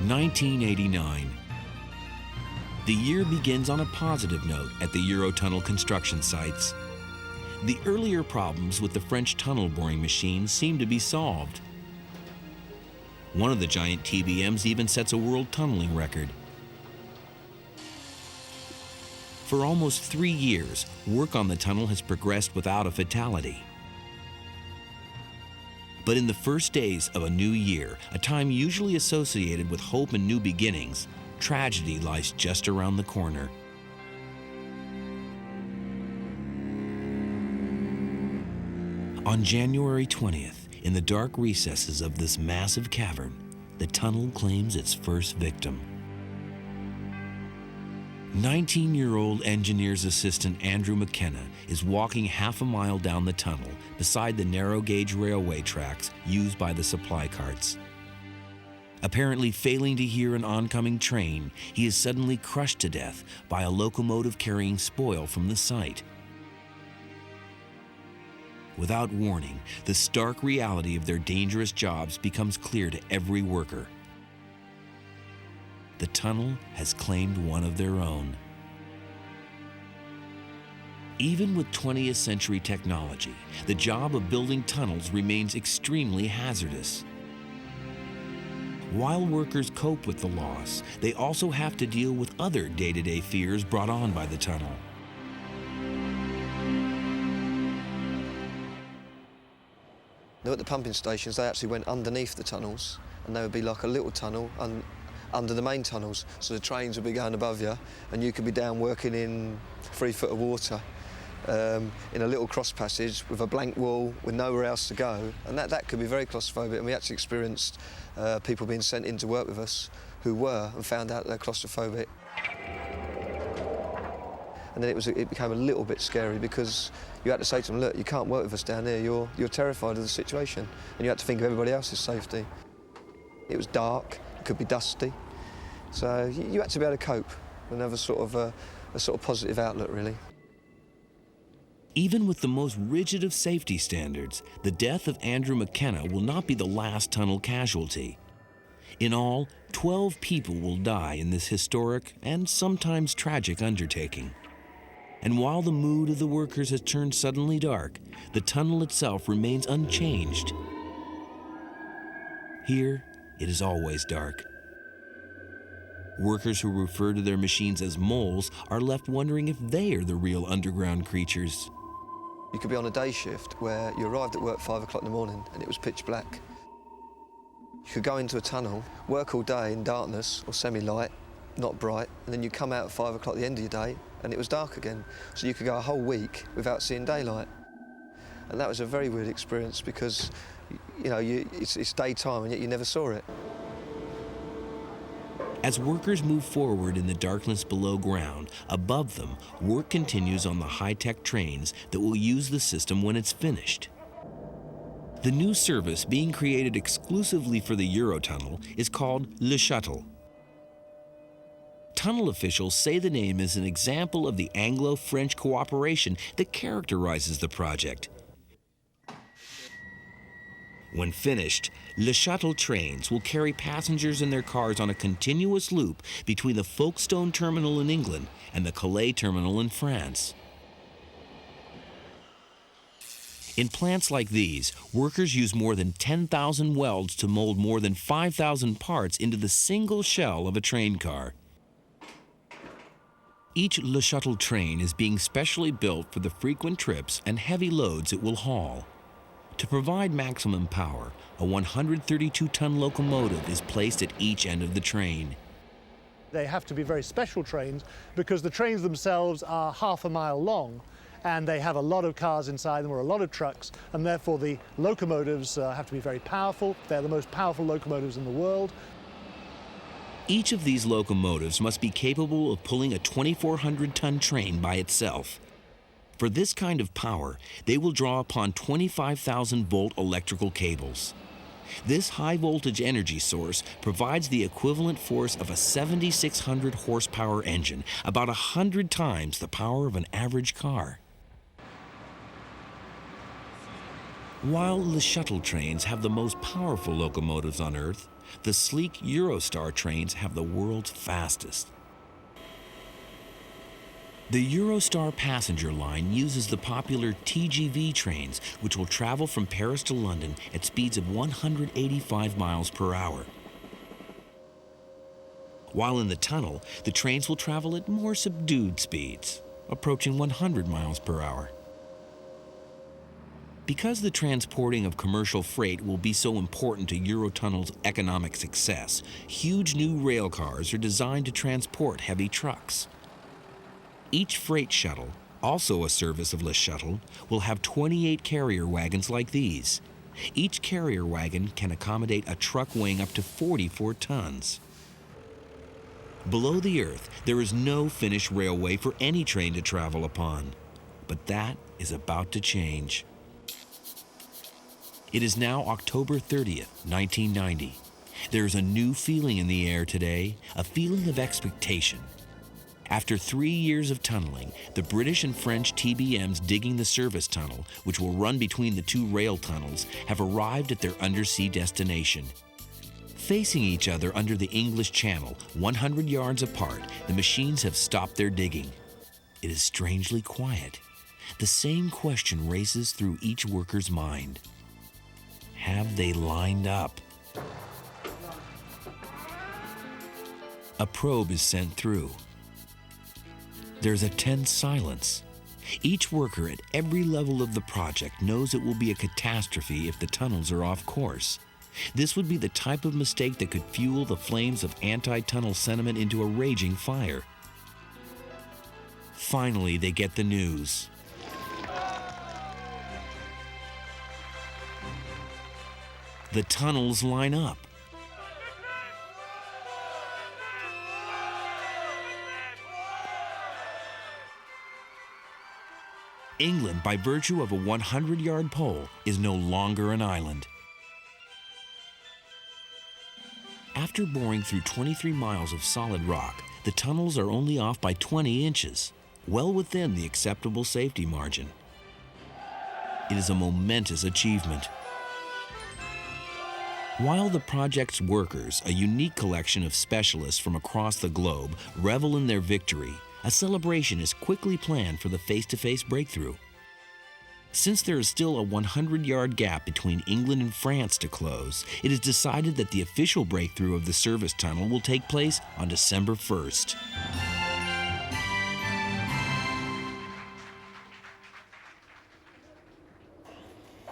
(1989). The year begins on a positive note at the Eurotunnel construction sites. The earlier problems with the French tunnel boring machines seem to be solved. One of the giant TBMs even sets a world tunneling record. For almost 3 years, work on the tunnel has progressed without a fatality. But in the first days of a new year, a time usually associated with hope and new beginnings, tragedy lies just around the corner. On January 20th, in the dark recesses of this massive cavern, the tunnel claims its first victim. 19-year-old engineer's assistant Andrew McKenna is walking half a mile down the tunnel beside the narrow-gauge railway tracks used by the supply carts. Apparently failing to hear an oncoming train, he is suddenly crushed to death by a locomotive carrying spoil from the site. Without warning, the stark reality of their dangerous jobs becomes clear to every worker. The tunnel has claimed one of their own. Even with 20th century technology, the job of building tunnels remains extremely hazardous. While workers cope with the loss, they also have to deal with other day-to-day fears brought on by the tunnel. At the pumping stations, they actually went underneath the tunnels, and there would be like a little tunnel under the main tunnels, so the trains would be going above you, and you could be down working in 3 foot of water, in a little cross passage with a blank wall with nowhere else to go, and that could be very claustrophobic. And we actually experienced people being sent in to work with us who were and found out they're claustrophobic. And then it became a little bit scary because you had to say to them, look, you can't work with us down there, you're terrified of the situation, and you had to think of everybody else's safety. It was dark, it could be dusty, so you had to be able to cope and have a sort of positive outlook, really. Even with the most rigid of safety standards, the death of Andrew McKenna will not be the last tunnel casualty. In all, 12 people will die in this historic and sometimes tragic undertaking. And while the mood of the workers has turned suddenly dark, the tunnel itself remains unchanged. Here, it is always dark. Workers who refer to their machines as moles are left wondering if they are the real underground creatures. You could be on a day shift where you arrived at work 5 o'clock in the morning and it was pitch black. You could go into a tunnel, work all day in darkness or semi-light, not bright, and then you come out at 5 o'clock at the end of your day and it was dark again. So you could go a whole week without seeing daylight. And that was a very weird experience because, you know, it's daytime and yet you never saw it. As workers move forward in the darkness below ground, above them, work continues on the high-tech trains that will use the system when it's finished. The new service being created exclusively for the Eurotunnel is called Le Shuttle. Tunnel officials say the name is an example of the Anglo-French cooperation that characterizes the project. When finished, Le Shuttle trains will carry passengers in their cars on a continuous loop between the Folkestone terminal in England and the Calais terminal in France. In plants like these, workers use more than 10,000 welds to mold more than 5,000 parts into the single shell of a train car. Each Le Shuttle train is being specially built for the frequent trips and heavy loads it will haul. To provide maximum power, a 132-ton locomotive is placed at each end of the train. They have to be very special trains because the trains themselves are half a mile long and they have a lot of cars inside them or a lot of trucks, and therefore the locomotives have to be very powerful. They're the most powerful locomotives in the world. Each of these locomotives must be capable of pulling a 2,400-ton train by itself. For this kind of power, they will draw upon 25,000-volt electrical cables. This high-voltage energy source provides the equivalent force of a 7,600-horsepower engine, about 100 times the power of an average car. While the shuttle trains have the most powerful locomotives on Earth, the sleek Eurostar trains have the world's fastest. The Eurostar passenger line uses the popular TGV trains, which will travel from Paris to London at speeds of 185 miles per hour. While in the tunnel, the trains will travel at more subdued speeds, approaching 100 miles per hour. Because the transporting of commercial freight will be so important to Eurotunnel's economic success, huge new rail cars are designed to transport heavy trucks. Each freight shuttle, also a service of Le Shuttle, will have 28 carrier wagons like these. Each carrier wagon can accommodate a truck weighing up to 44 tons. Below the earth, there is no finished railway for any train to travel upon. But that is about to change. It is now October 30th, 1990. There is a new feeling in the air today, a feeling of expectation. After 3 years of tunneling, the British and French TBMs digging the service tunnel, which will run between the two rail tunnels, have arrived at their undersea destination. Facing each other under the English Channel, 100 yards apart, the machines have stopped their digging. It is strangely quiet. The same question races through each worker's mind. Have they lined up? A probe is sent through. There's a tense silence. Each worker at every level of the project knows it will be a catastrophe if the tunnels are off course. This would be the type of mistake that could fuel the flames of anti-tunnel sentiment into a raging fire. Finally, they get the news. The tunnels line up. England, by virtue of a 100-yard pole, is no longer an island. After boring through 23 miles of solid rock, the tunnels are only off by 20 inches, well within the acceptable safety margin. It is a momentous achievement. While the project's workers, a unique collection of specialists from across the globe, revel in their victory, a celebration is quickly planned for the face-to-face breakthrough. Since there is still a 100-yard gap between England and France to close, it is decided that the official breakthrough of the service tunnel will take place on December 1st.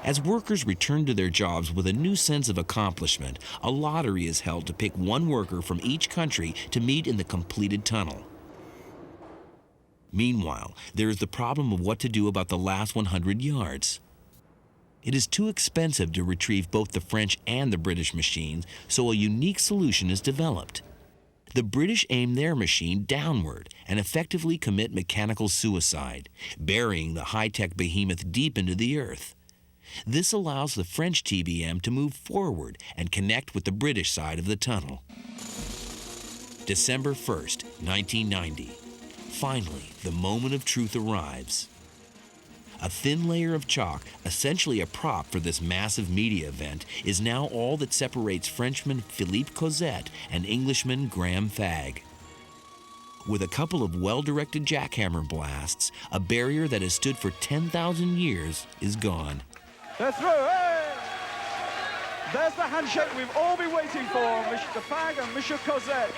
As workers return to their jobs with a new sense of accomplishment, a lottery is held to pick one worker from each country to meet in the completed tunnel. Meanwhile, there is the problem of what to do about the last 100 yards. It is too expensive to retrieve both the French and the British machines, so a unique solution is developed. The British aim their machine downward and effectively commit mechanical suicide, burying the high-tech behemoth deep into the earth. This allows the French TBM to move forward and connect with the British side of the tunnel. December 1st, 1990. Finally, the moment of truth arrives. A thin layer of chalk, essentially a prop for this massive media event, is now all that separates Frenchman Philippe Cosette and Englishman Graham Fagg. With a couple of well-directed jackhammer blasts, a barrier that has stood for 10,000 years is gone. They're through, hey! There's the handshake we've all been waiting for, Mr. Fagg and Mr. Cosette.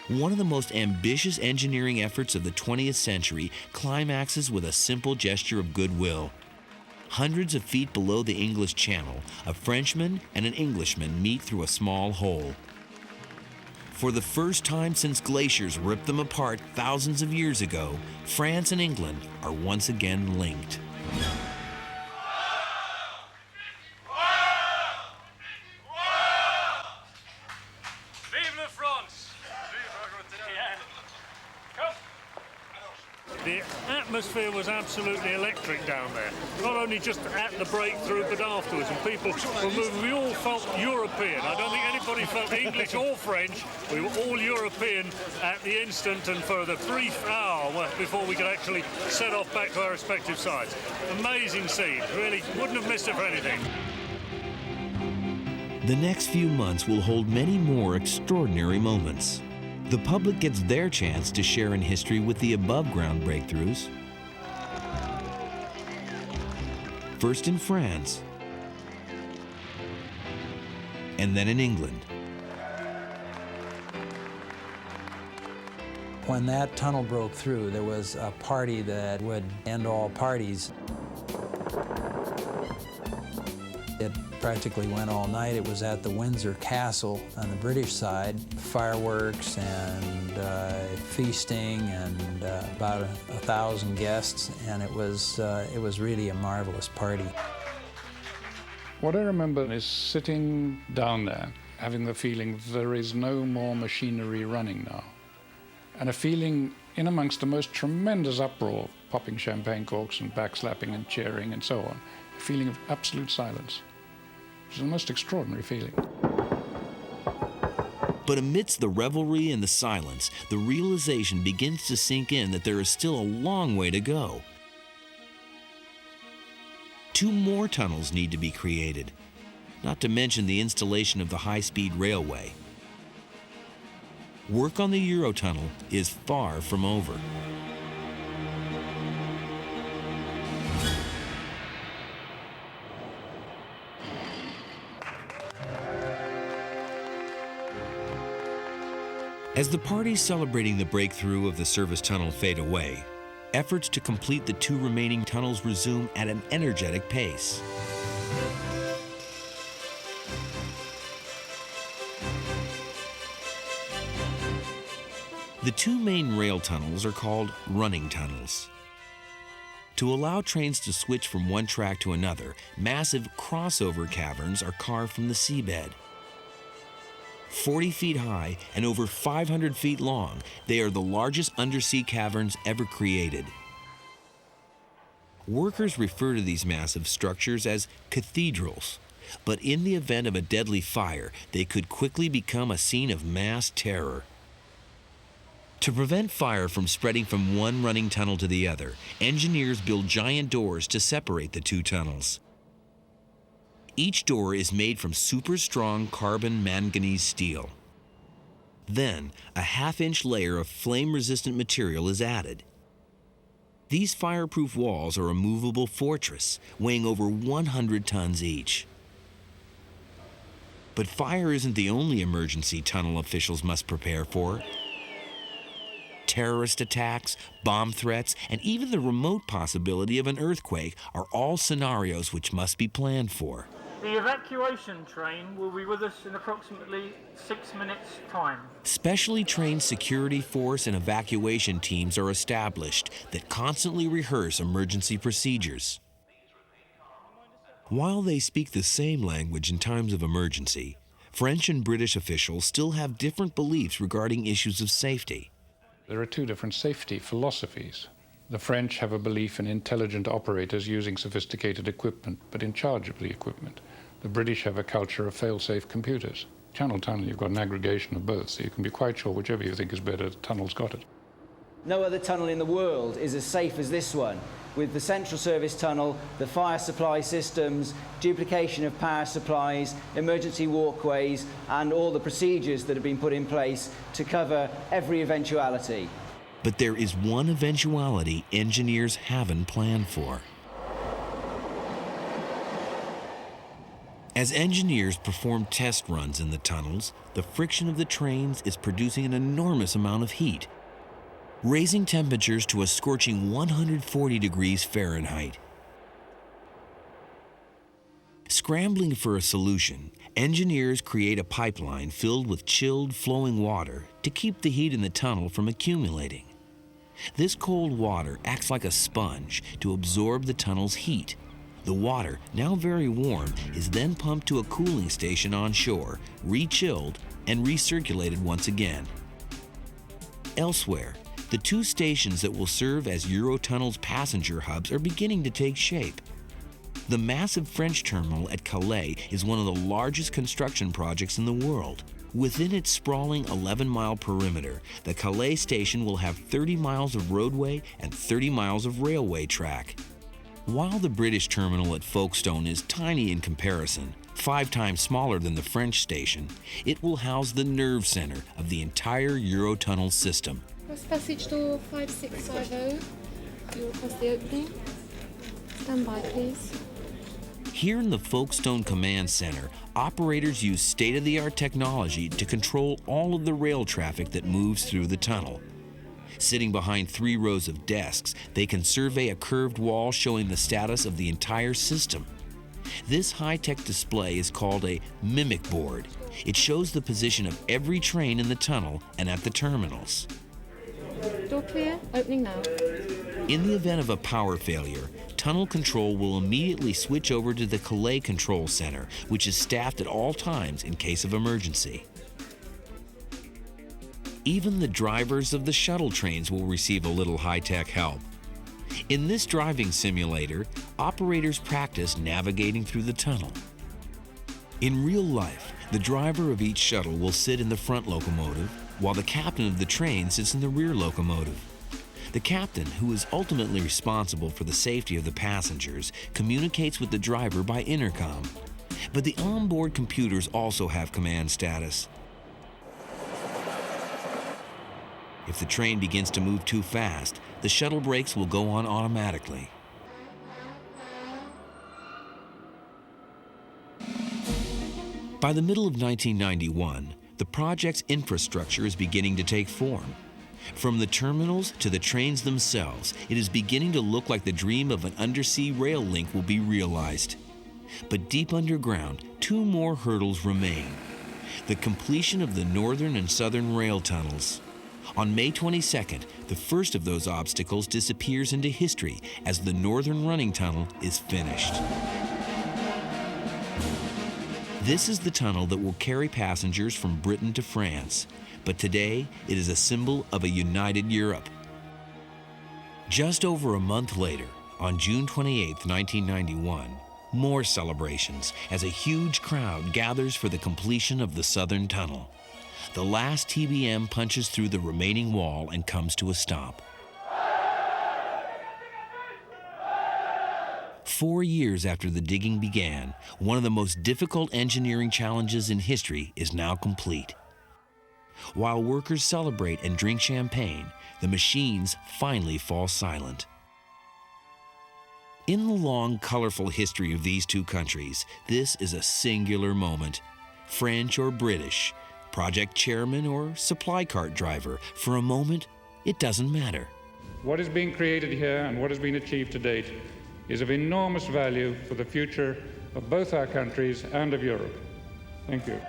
One of the most ambitious engineering efforts of the 20th century climaxes with a simple gesture of goodwill. Hundreds of feet below the English Channel, a Frenchman and an Englishman meet through a small hole. For the first time since glaciers ripped them apart thousands of years ago, France and England are once again linked. The atmosphere was absolutely electric down there. Not only just at the breakthrough, but afterwards. And people were moving. We all felt European. I don't think anybody felt English or French. We were all European at the instant and for the brief hour before we could actually set off back to our respective sides. Amazing scene. Really wouldn't have missed it for anything. The next few months will hold many more extraordinary moments. The public gets their chance to share in history with the above-ground breakthroughs. First in France, and then in England. When that tunnel broke through, there was a party that would end all parties. It practically went all night. It was at the Windsor Castle on the British side. Fireworks and feasting and about 1,000 guests, and it was really a marvelous party. What I remember is sitting down there, having the feeling there is no more machinery running now, and a feeling in amongst the most tremendous uproar, popping champagne corks and backslapping and cheering and so on, a feeling of absolute silence. It's the most extraordinary feeling. But amidst the revelry and the silence, the realization begins to sink in that there is still a long way to go. 2 more tunnels need to be created, not to mention the installation of the high-speed railway. Work on the Eurotunnel is far from over. As the parties celebrating the breakthrough of the service tunnel fade away, efforts to complete the 2 remaining tunnels resume at an energetic pace. The 2 main rail tunnels are called running tunnels. To allow trains to switch from one track to another, massive crossover caverns are carved from the seabed. 40 feet high and over 500 feet long, they are the largest undersea caverns ever created. Workers refer to these massive structures as cathedrals, but in the event of a deadly fire, they could quickly become a scene of mass terror. To prevent fire from spreading from one running tunnel to the other, engineers build giant doors to separate the 2 tunnels. Each door is made from super strong carbon manganese steel. Then, a half-inch layer of flame-resistant material is added. These fireproof walls are a movable fortress, weighing over 100 tons each. But fire isn't the only emergency tunnel officials must prepare for. terrorist attacks, bomb threats, and even the remote possibility of an earthquake are all scenarios which must be planned for. The evacuation train will be with us in approximately 6 minutes' time. Specially trained security force and evacuation teams are established that constantly rehearse emergency procedures. While they speak the same language in times of emergency, French and British officials still have different beliefs regarding issues of safety. There are two different safety philosophies. The French have a belief in intelligent operators using sophisticated equipment, but in charge of the equipment. The British have a culture of fail-safe computers. Channel Tunnel, you've got an aggregation of both, so you can be quite sure whichever you think is better, the tunnel's got it. No other tunnel in the world is as safe as this one, with the central service tunnel, the fire supply systems, duplication of power supplies, emergency walkways, and all the procedures that have been put in place to cover every eventuality. But there is one eventuality engineers haven't planned for. As engineers perform test runs in the tunnels, the friction of the trains is producing an enormous amount of heat, raising temperatures to a scorching 140 degrees Fahrenheit. Scrambling for a solution, engineers create a pipeline filled with chilled, flowing water to keep the heat in the tunnel from accumulating. This cold water acts like a sponge to absorb the tunnel's heat. The water, now very warm, is then pumped to a cooling station on shore, re-chilled, and recirculated once again. Elsewhere, the two stations that will serve as Eurotunnel's passenger hubs are beginning to take shape. The massive French terminal at Calais is one of the largest construction projects in the world. Within its sprawling 11-mile perimeter, the Calais station will have 30 miles of roadway and 30 miles of railway track. While the British terminal at Folkestone is tiny in comparison, 5 times smaller than the French station, it will house the nerve center of the entire Eurotunnel system. Cross passage door 5650. You'll cross the opening. Stand by, please. Here in the Folkestone Command Center, operators use state-of-the-art technology to control all of the rail traffic that moves through the tunnel. Sitting behind 3 rows of desks, they can survey a curved wall showing the status of the entire system. This high-tech display is called a mimic board. It shows the position of every train in the tunnel and at the terminals. Door clear, opening now. In the event of a power failure, tunnel control will immediately switch over to the Calais Control Center, which is staffed at all times in case of emergency. Even the drivers of the shuttle trains will receive a little high-tech help. In this driving simulator, operators practice navigating through the tunnel. In real life, the driver of each shuttle will sit in the front locomotive, while the captain of the train sits in the rear locomotive. The captain, who is ultimately responsible for the safety of the passengers, communicates with the driver by intercom. But the onboard computers also have command status. If the train begins to move too fast, the shuttle brakes will go on automatically. By the middle of 1991, the project's infrastructure is beginning to take form. From the terminals to the trains themselves, it is beginning to look like the dream of an undersea rail link will be realized. But deep underground, 2 more hurdles remain. The completion of the northern and southern rail tunnels. On May 22nd, the first of those obstacles disappears into history as the Northern Running Tunnel is finished. This is the tunnel that will carry passengers from Britain to France, but today it is a symbol of a united Europe. Just over a month later, on June 28, 1991, more celebrations as a huge crowd gathers for the completion of the Southern Tunnel. The last TBM punches through the remaining wall and comes to a stop. 4 years after the digging began, one of the most difficult engineering challenges in history is now complete. While workers celebrate and drink champagne, the machines finally fall silent. In the long, colorful history of these 2 countries, this is a singular moment. French or British, project chairman or supply cart driver, for a moment, it doesn't matter. What is being created here and what has been achieved to date is of enormous value for the future of both our countries and of Europe. Thank you.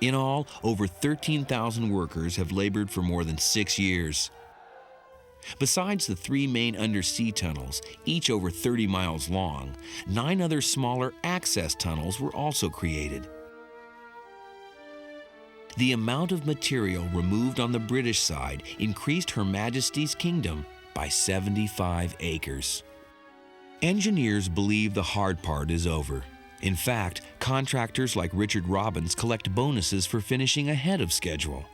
In all, over 13,000 workers have labored for more than 6 years. Besides the 3 main undersea tunnels, each over 30 miles long, 9 other smaller access tunnels were also created. The amount of material removed on the British side increased Her Majesty's kingdom by 75 acres. Engineers believe the hard part is over. In fact, contractors like Richard Robbins collect bonuses for finishing ahead of schedule.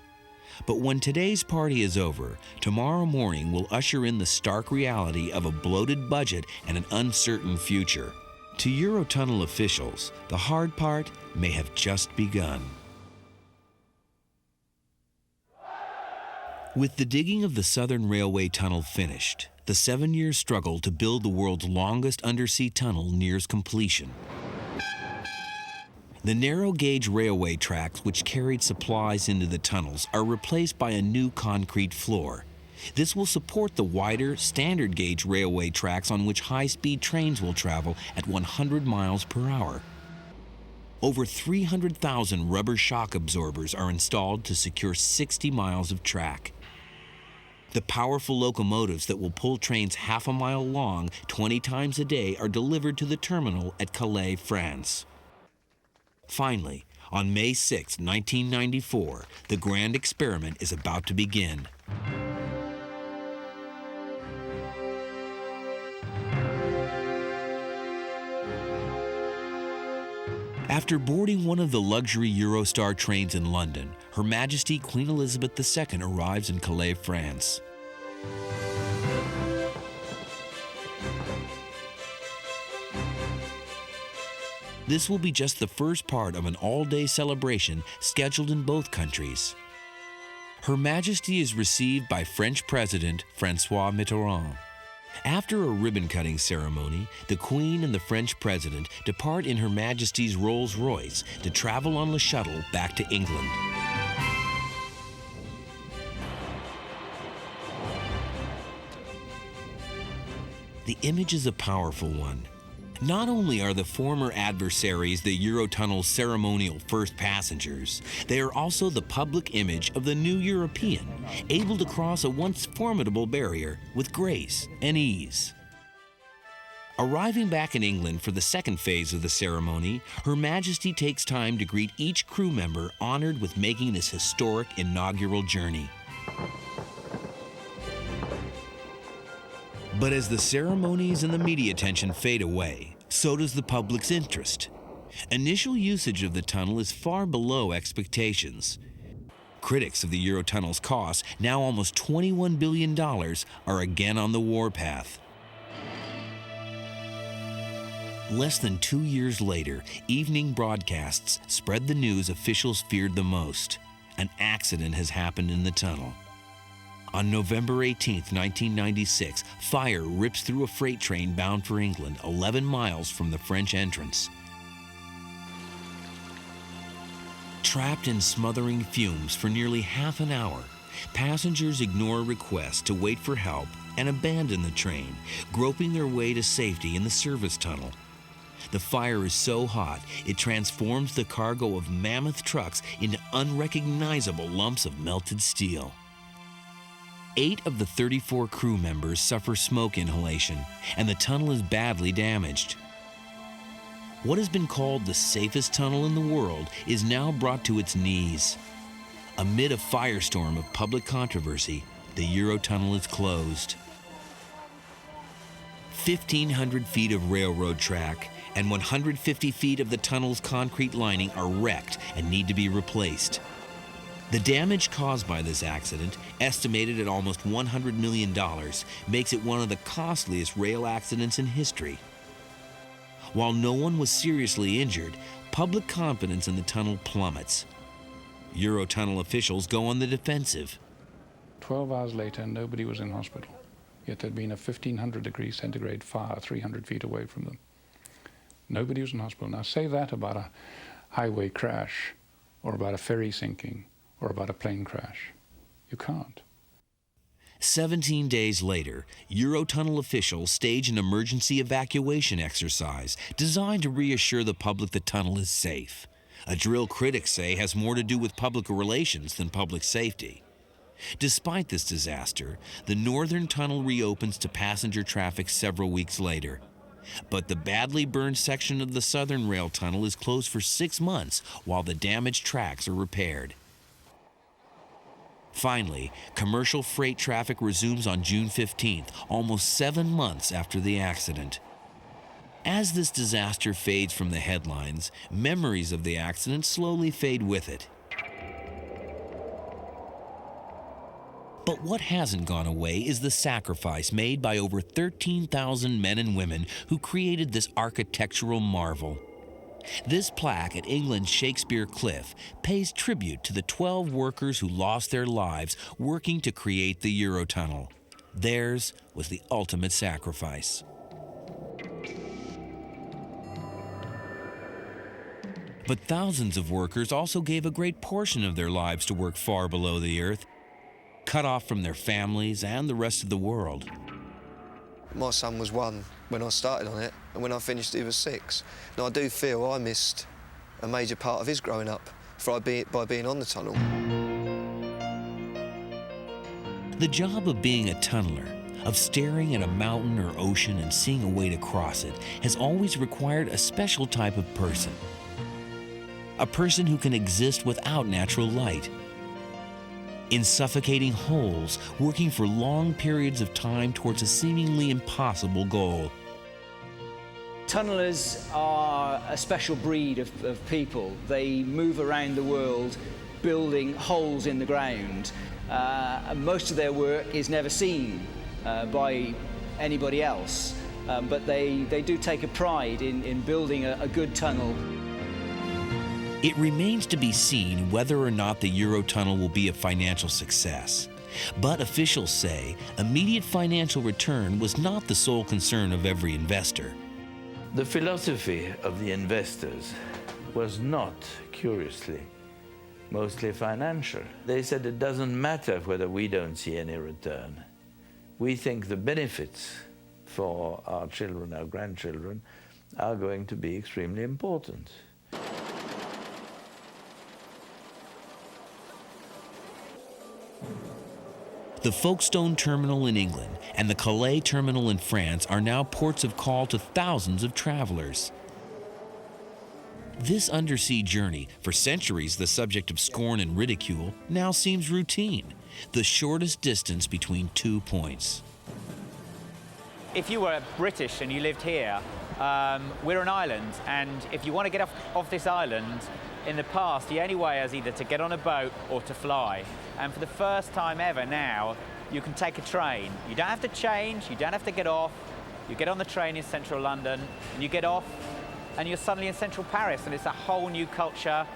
But when today's party is over, tomorrow morning will usher in the stark reality of a bloated budget and an uncertain future. To Eurotunnel officials, the hard part may have just begun. With the digging of the Southern Railway Tunnel finished, the 7-year struggle to build the world's longest undersea tunnel nears completion. The narrow-gauge railway tracks which carried supplies into the tunnels are replaced by a new concrete floor. This will support the wider, standard-gauge railway tracks on which high-speed trains will travel at 100 miles per hour. Over 300,000 rubber shock absorbers are installed to secure 60 miles of track. The powerful locomotives that will pull trains half a mile long 20 times a day are delivered to the terminal at Calais, France. Finally, on May 6, 1994, the grand experiment is about to begin. After boarding one of the luxury Eurostar trains in London, Her Majesty Queen Elizabeth II arrives in Calais, France. This will be just the first part of an all-day celebration scheduled in both countries. Her Majesty is received by French President François Mitterrand. After a ribbon-cutting ceremony, the Queen and the French President depart in Her Majesty's Rolls-Royce to travel on the shuttle back to England. The image is a powerful one. Not only are the former adversaries the Eurotunnel's ceremonial first passengers, they are also the public image of the new European, able to cross a once formidable barrier with grace and ease. Arriving back in England for the second phase of the ceremony, Her Majesty takes time to greet each crew member honored with making this historic inaugural journey. But as the ceremonies and the media attention fade away, so does the public's interest. Initial usage of the tunnel is far below expectations. Critics of the Eurotunnel's cost, now almost $21 billion, are again on the warpath. Less than 2 years later, evening broadcasts spread the news officials feared the most. An accident has happened in the tunnel. On November 18, 1996, fire rips through a freight train bound for England, 11 miles from the French entrance. Trapped in smothering fumes for nearly half an hour, passengers ignore requests to wait for help and abandon the train, groping their way to safety in the service tunnel. The fire is so hot, it transforms the cargo of mammoth trucks into unrecognizable lumps of melted steel. 8 of the 34 crew members suffer smoke inhalation, and the tunnel is badly damaged. What has been called the safest tunnel in the world is now brought to its knees. Amid a firestorm of public controversy, the Eurotunnel is closed. 1,500 feet of railroad track and 150 feet of the tunnel's concrete lining are wrecked and need to be replaced. The damage caused by this accident, estimated at almost $100 million, makes it one of the costliest rail accidents in history. While no one was seriously injured, public confidence in the tunnel plummets. Eurotunnel officials go on the defensive. 12 hours later, nobody was in hospital, yet there'd been a 1,500 degrees centigrade fire 300 feet away from them. Nobody was in hospital. Now say that about a highway crash, or about a ferry sinking, or about a plane crash. You can't. 17 days later, Eurotunnel officials stage an emergency evacuation exercise designed to reassure the public the tunnel is safe. A drill critics say has more to do with public relations than public safety. Despite this disaster, the northern tunnel reopens to passenger traffic several weeks later. But the badly burned section of the southern rail tunnel is closed for 6 months while the damaged tracks are repaired. Finally, commercial freight traffic resumes on June 15th, almost 7 months after the accident. As this disaster fades from the headlines, memories of the accident slowly fade with it. But what hasn't gone away is the sacrifice made by over 13,000 men and women who created this architectural marvel. This plaque at England's Shakespeare Cliff pays tribute to the 12 workers who lost their lives working to create the Eurotunnel. Theirs was the ultimate sacrifice. But thousands of workers also gave a great portion of their lives to work far below the earth, cut off from their families and the rest of the world. My son was 1 when I started on it, and when I finished he was 6. Now I do feel I missed a major part of his growing up by being on the tunnel. The job of being a tunneler, of staring at a mountain or ocean and seeing a way to cross it, has always required a special type of person. A person who can exist without natural light. In suffocating holes, working for long periods of time towards a seemingly impossible goal. Tunnelers are a special breed of people. They move around the world building holes in the ground. And most of their work is never seen by anybody else, but they do take a pride in building a good tunnel. It remains to be seen whether or not the Eurotunnel will be a financial success. But officials say immediate financial return was not the sole concern of every investor. The philosophy of the investors was not, curiously, mostly financial. They said it doesn't matter whether we don't see any return. We think the benefits for our children, our grandchildren, are going to be extremely important. The Folkestone Terminal in England and the Calais Terminal in France are now ports of call to thousands of travelers. This undersea journey, for centuries the subject of scorn and ridicule, now seems routine, the shortest distance between 2 points. If you were British and you lived here, we're an island, and if you want to get off this island, in the past, the only way is either to get on a boat or to fly. And for the first time ever now, you can take a train. You don't have to change, you don't have to get off. You get on the train in central London, and you get off, and you're suddenly in central Paris, and it's a whole new culture.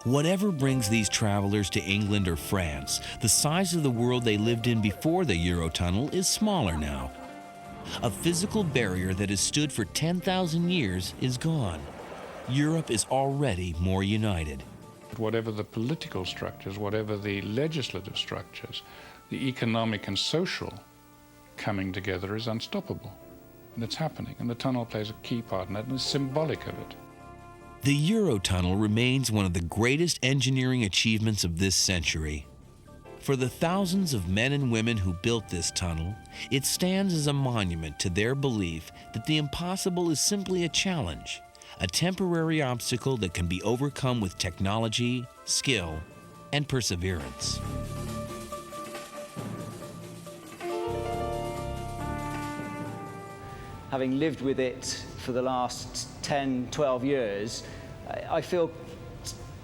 Whatever brings these travelers to England or France, the size of the world they lived in before the Eurotunnel is smaller now. A physical barrier that has stood for 10,000 years is gone. Europe is already more united. Whatever the political structures, whatever the legislative structures, the economic and social coming together is unstoppable. And it's happening, and the tunnel plays a key part in it, and is symbolic of it. The Eurotunnel remains one of the greatest engineering achievements of this century. For the thousands of men and women who built this tunnel, it stands as a monument to their belief that the impossible is simply a challenge, a temporary obstacle that can be overcome with technology, skill, and perseverance. Having lived with it for the last 10, 12 years, I feel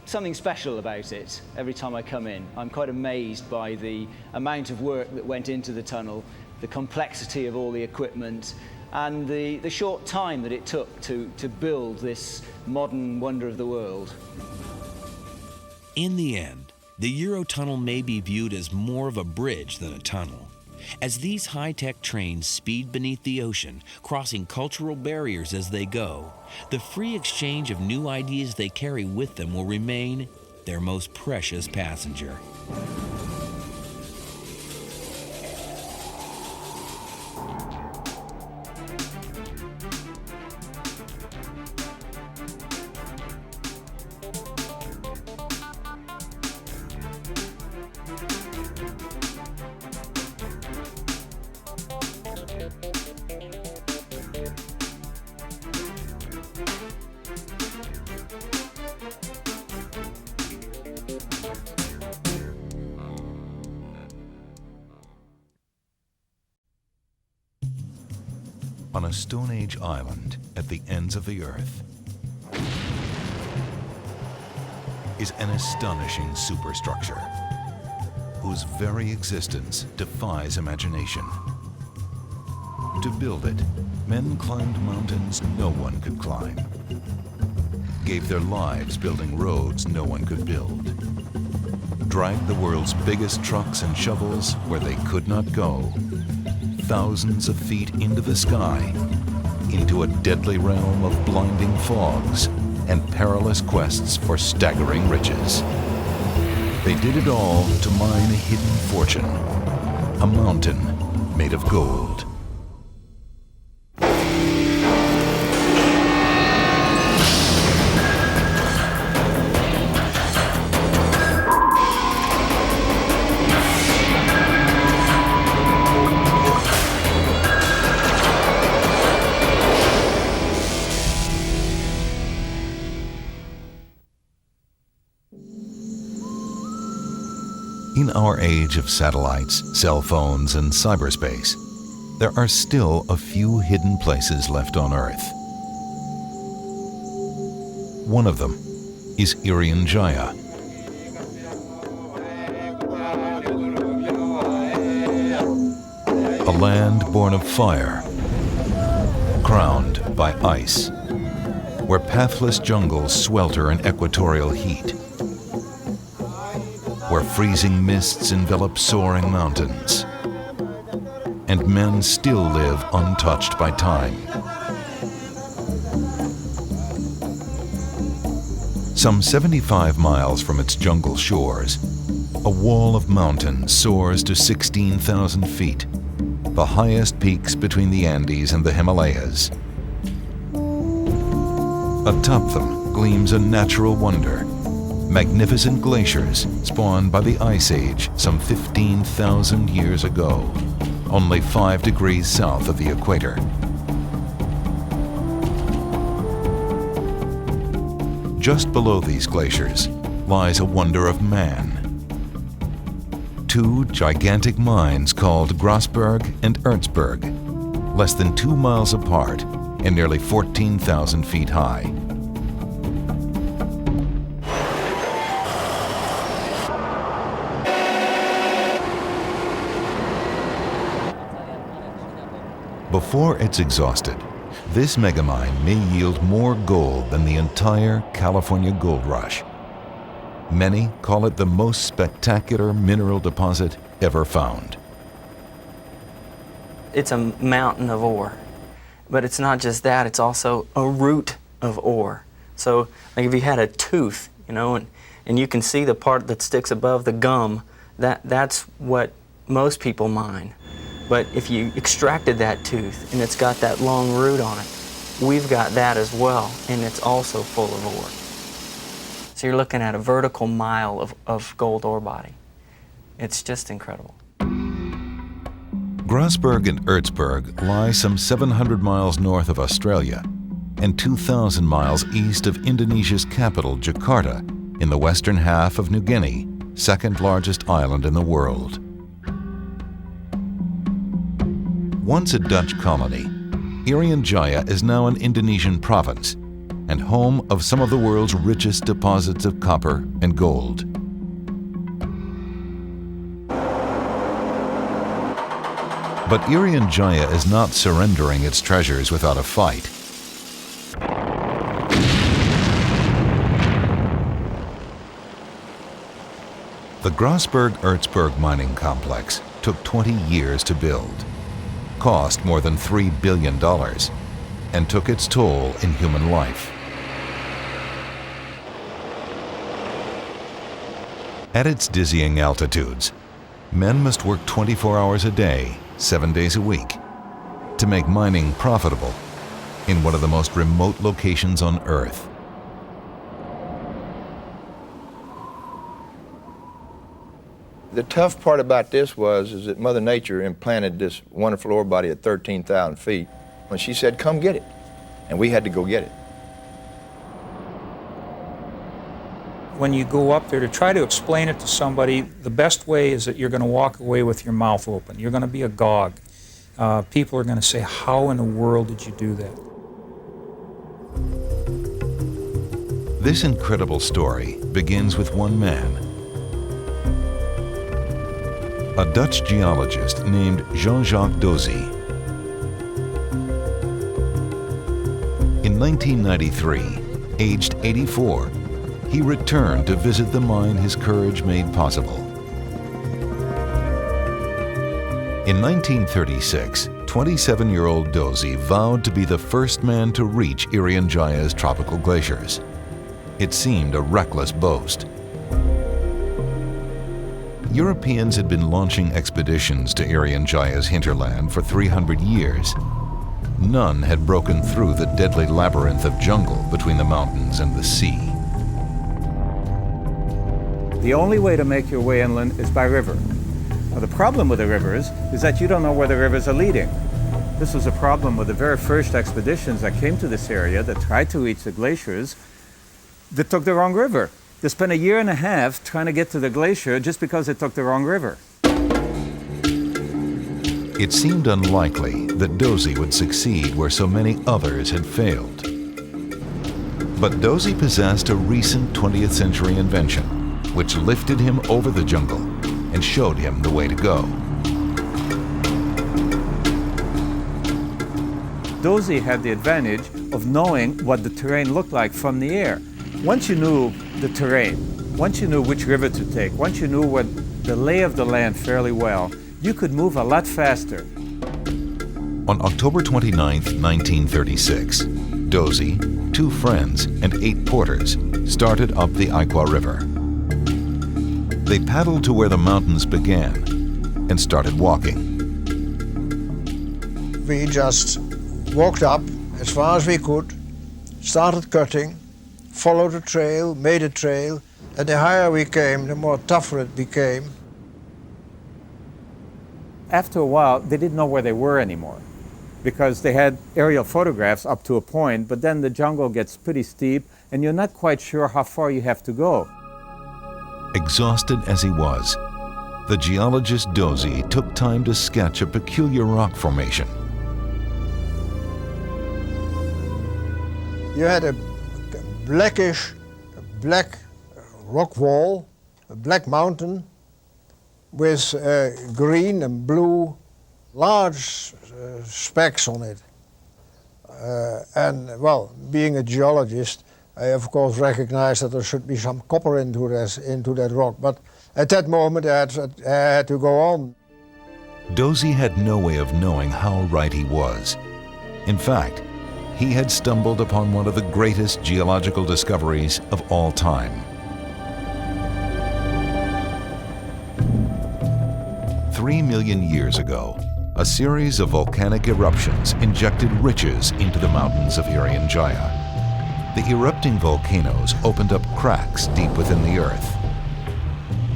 something special about it every time I come in. I'm quite amazed by the amount of work that went into the tunnel, the complexity of all the equipment, and the short time that it took to build this modern wonder of the world. In the end, the Eurotunnel may be viewed as more of a bridge than a tunnel. As these high-tech trains speed beneath the ocean, crossing cultural barriers as they go, the free exchange of new ideas they carry with them will remain their most precious passenger. on a Stone Age island at the ends of the earth is an astonishing superstructure whose very existence defies imagination. To build it, men climbed mountains no one could climb, gave their lives building roads no one could build, dragged the world's biggest trucks and shovels where they could not go, thousands of feet into the sky, into a deadly realm of blinding fogs and perilous quests for staggering riches. They did it all to mine a hidden fortune, a mountain made of gold. In our age of satellites, cell phones, and cyberspace, there are still a few hidden places left on Earth. One of them is Irian Jaya. A land born of fire, crowned by ice, where pathless jungles swelter in equatorial heat, where freezing mists envelop soaring mountains, and men still live untouched by time. Some 75 miles from its jungle shores, a wall of mountains soars to 16,000 feet, the highest peaks between the Andes and the Himalayas. Atop them gleams a natural wonder, magnificent glaciers spawned by the Ice Age some 15,000 years ago, only 5 degrees south of the equator. Just below these glaciers lies a wonder of man. 2 gigantic mines called Grasberg and Erzberg, less than 2 miles apart and nearly 14,000 feet high. Before it's exhausted, this megamine may yield more gold than the entire California gold rush. Many call it the most spectacular mineral deposit ever found. It's a mountain of ore, but it's not just that, it's also a root of ore. So like if you had a tooth, you know, and you can see the part that sticks above the gum, that's what most people mine. But if you extracted that tooth and it's got that long root on it, we've got that as well, and it's also full of ore. So you're looking at a vertical mile of gold ore body. It's just incredible. Grasberg and Erzberg lie some 700 miles north of Australia and 2,000 miles east of Indonesia's capital, Jakarta, in the western half of New Guinea, second largest island in the world. Once a Dutch colony, Irian Jaya is now an Indonesian province and home of some of the world's richest deposits of copper and gold. But Irian Jaya is not surrendering its treasures without a fight. The Grasberg-Erzberg mining complex took 20 years to build, cost more than $3 billion, and took its toll in human life. At its dizzying altitudes, men must work 24 hours a day, 7 days a week, to make mining profitable in one of the most remote locations on Earth. The tough part about this is that Mother Nature implanted this wonderful ore body at 13,000 feet. When she said, come get it, and we had to go get it. When you go up there to try to explain it to somebody, the best way is that you're going to walk away with your mouth open. You're going to be agog. people are going to say, how in the world did you do that? This incredible story begins with one man, a Dutch geologist named Jean-Jacques Dozy. In 1993, aged 84, he returned to visit the mine his courage made possible. In 1936, 27-year-old Dozy vowed to be the first man to reach Irian Jaya's tropical glaciers. It seemed a reckless boast. Europeans had been launching expeditions to Irian Jaya's hinterland for 300 years. None had broken through the deadly labyrinth of jungle between the mountains and the sea. The only way to make your way inland is by river. Now, the problem with the rivers is that you don't know where the rivers are leading. This was a problem with the very first expeditions that came to this area that tried to reach the glaciers that took the wrong river. They spent 1.5 years trying to get to the glacier just because it took the wrong river. It seemed unlikely that Dozy would succeed where so many others had failed. But Dozy possessed a recent 20th century invention, which lifted him over the jungle and showed him the way to go. Dozy had the advantage of knowing what the terrain looked like from the air. Once you knew the terrain, once you knew which river to take, once you knew what the lay of the land fairly well, you could move a lot faster. On October 29, 1936, Dozy, 2 friends, and 8 porters started up the Ikwa River. They paddled to where the mountains began and started walking. We just walked up as far as we could, started cutting, followed a trail, made a trail, and the higher we came, the more tougher it became. After a while, they didn't know where they were anymore because they had aerial photographs up to a point, but then the jungle gets pretty steep and you're not quite sure how far you have to go. Exhausted as he was, the geologist Dozy took time to sketch a peculiar rock formation. You had a black rock wall, a black mountain with green and blue large specks on it. And well, being a geologist, I of course recognized that there should be some copper into that rock, but at that moment I had to go on. Dozy had no way of knowing how right he was. In fact, he had stumbled upon one of the greatest geological discoveries of all time. 3 million years ago, a series of volcanic eruptions injected riches into the mountains of Irian Jaya. The erupting volcanoes opened up cracks deep within the earth.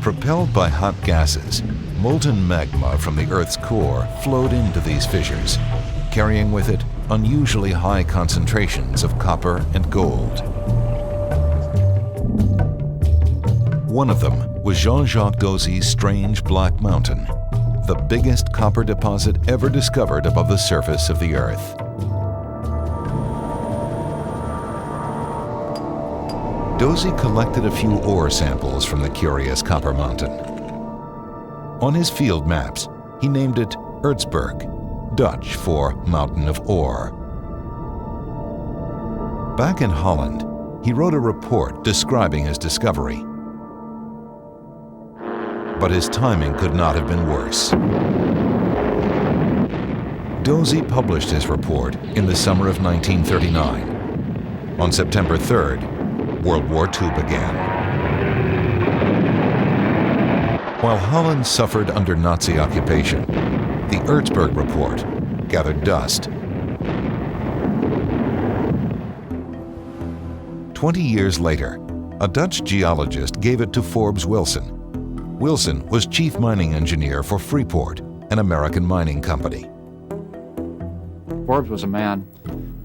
Propelled by hot gases, molten magma from the Earth's core flowed into these fissures, carrying with it unusually high concentrations of copper and gold. One of them was Jean-Jacques Dozy's strange Black Mountain, the biggest copper deposit ever discovered above the surface of the Earth. Dozy collected a few ore samples from the curious copper mountain. On his field maps, he named it Erzberg, Dutch for Mountain of Ore. Back in Holland, he wrote a report describing his discovery. But his timing could not have been worse. Dozy published his report in the summer of 1939. On September 3rd, World War II began. While Holland suffered under Nazi occupation, the Erzberg report gathered dust. 20 years later, a Dutch geologist gave it to Forbes Wilson. Wilson was chief mining engineer for Freeport, an American mining company. Forbes was a man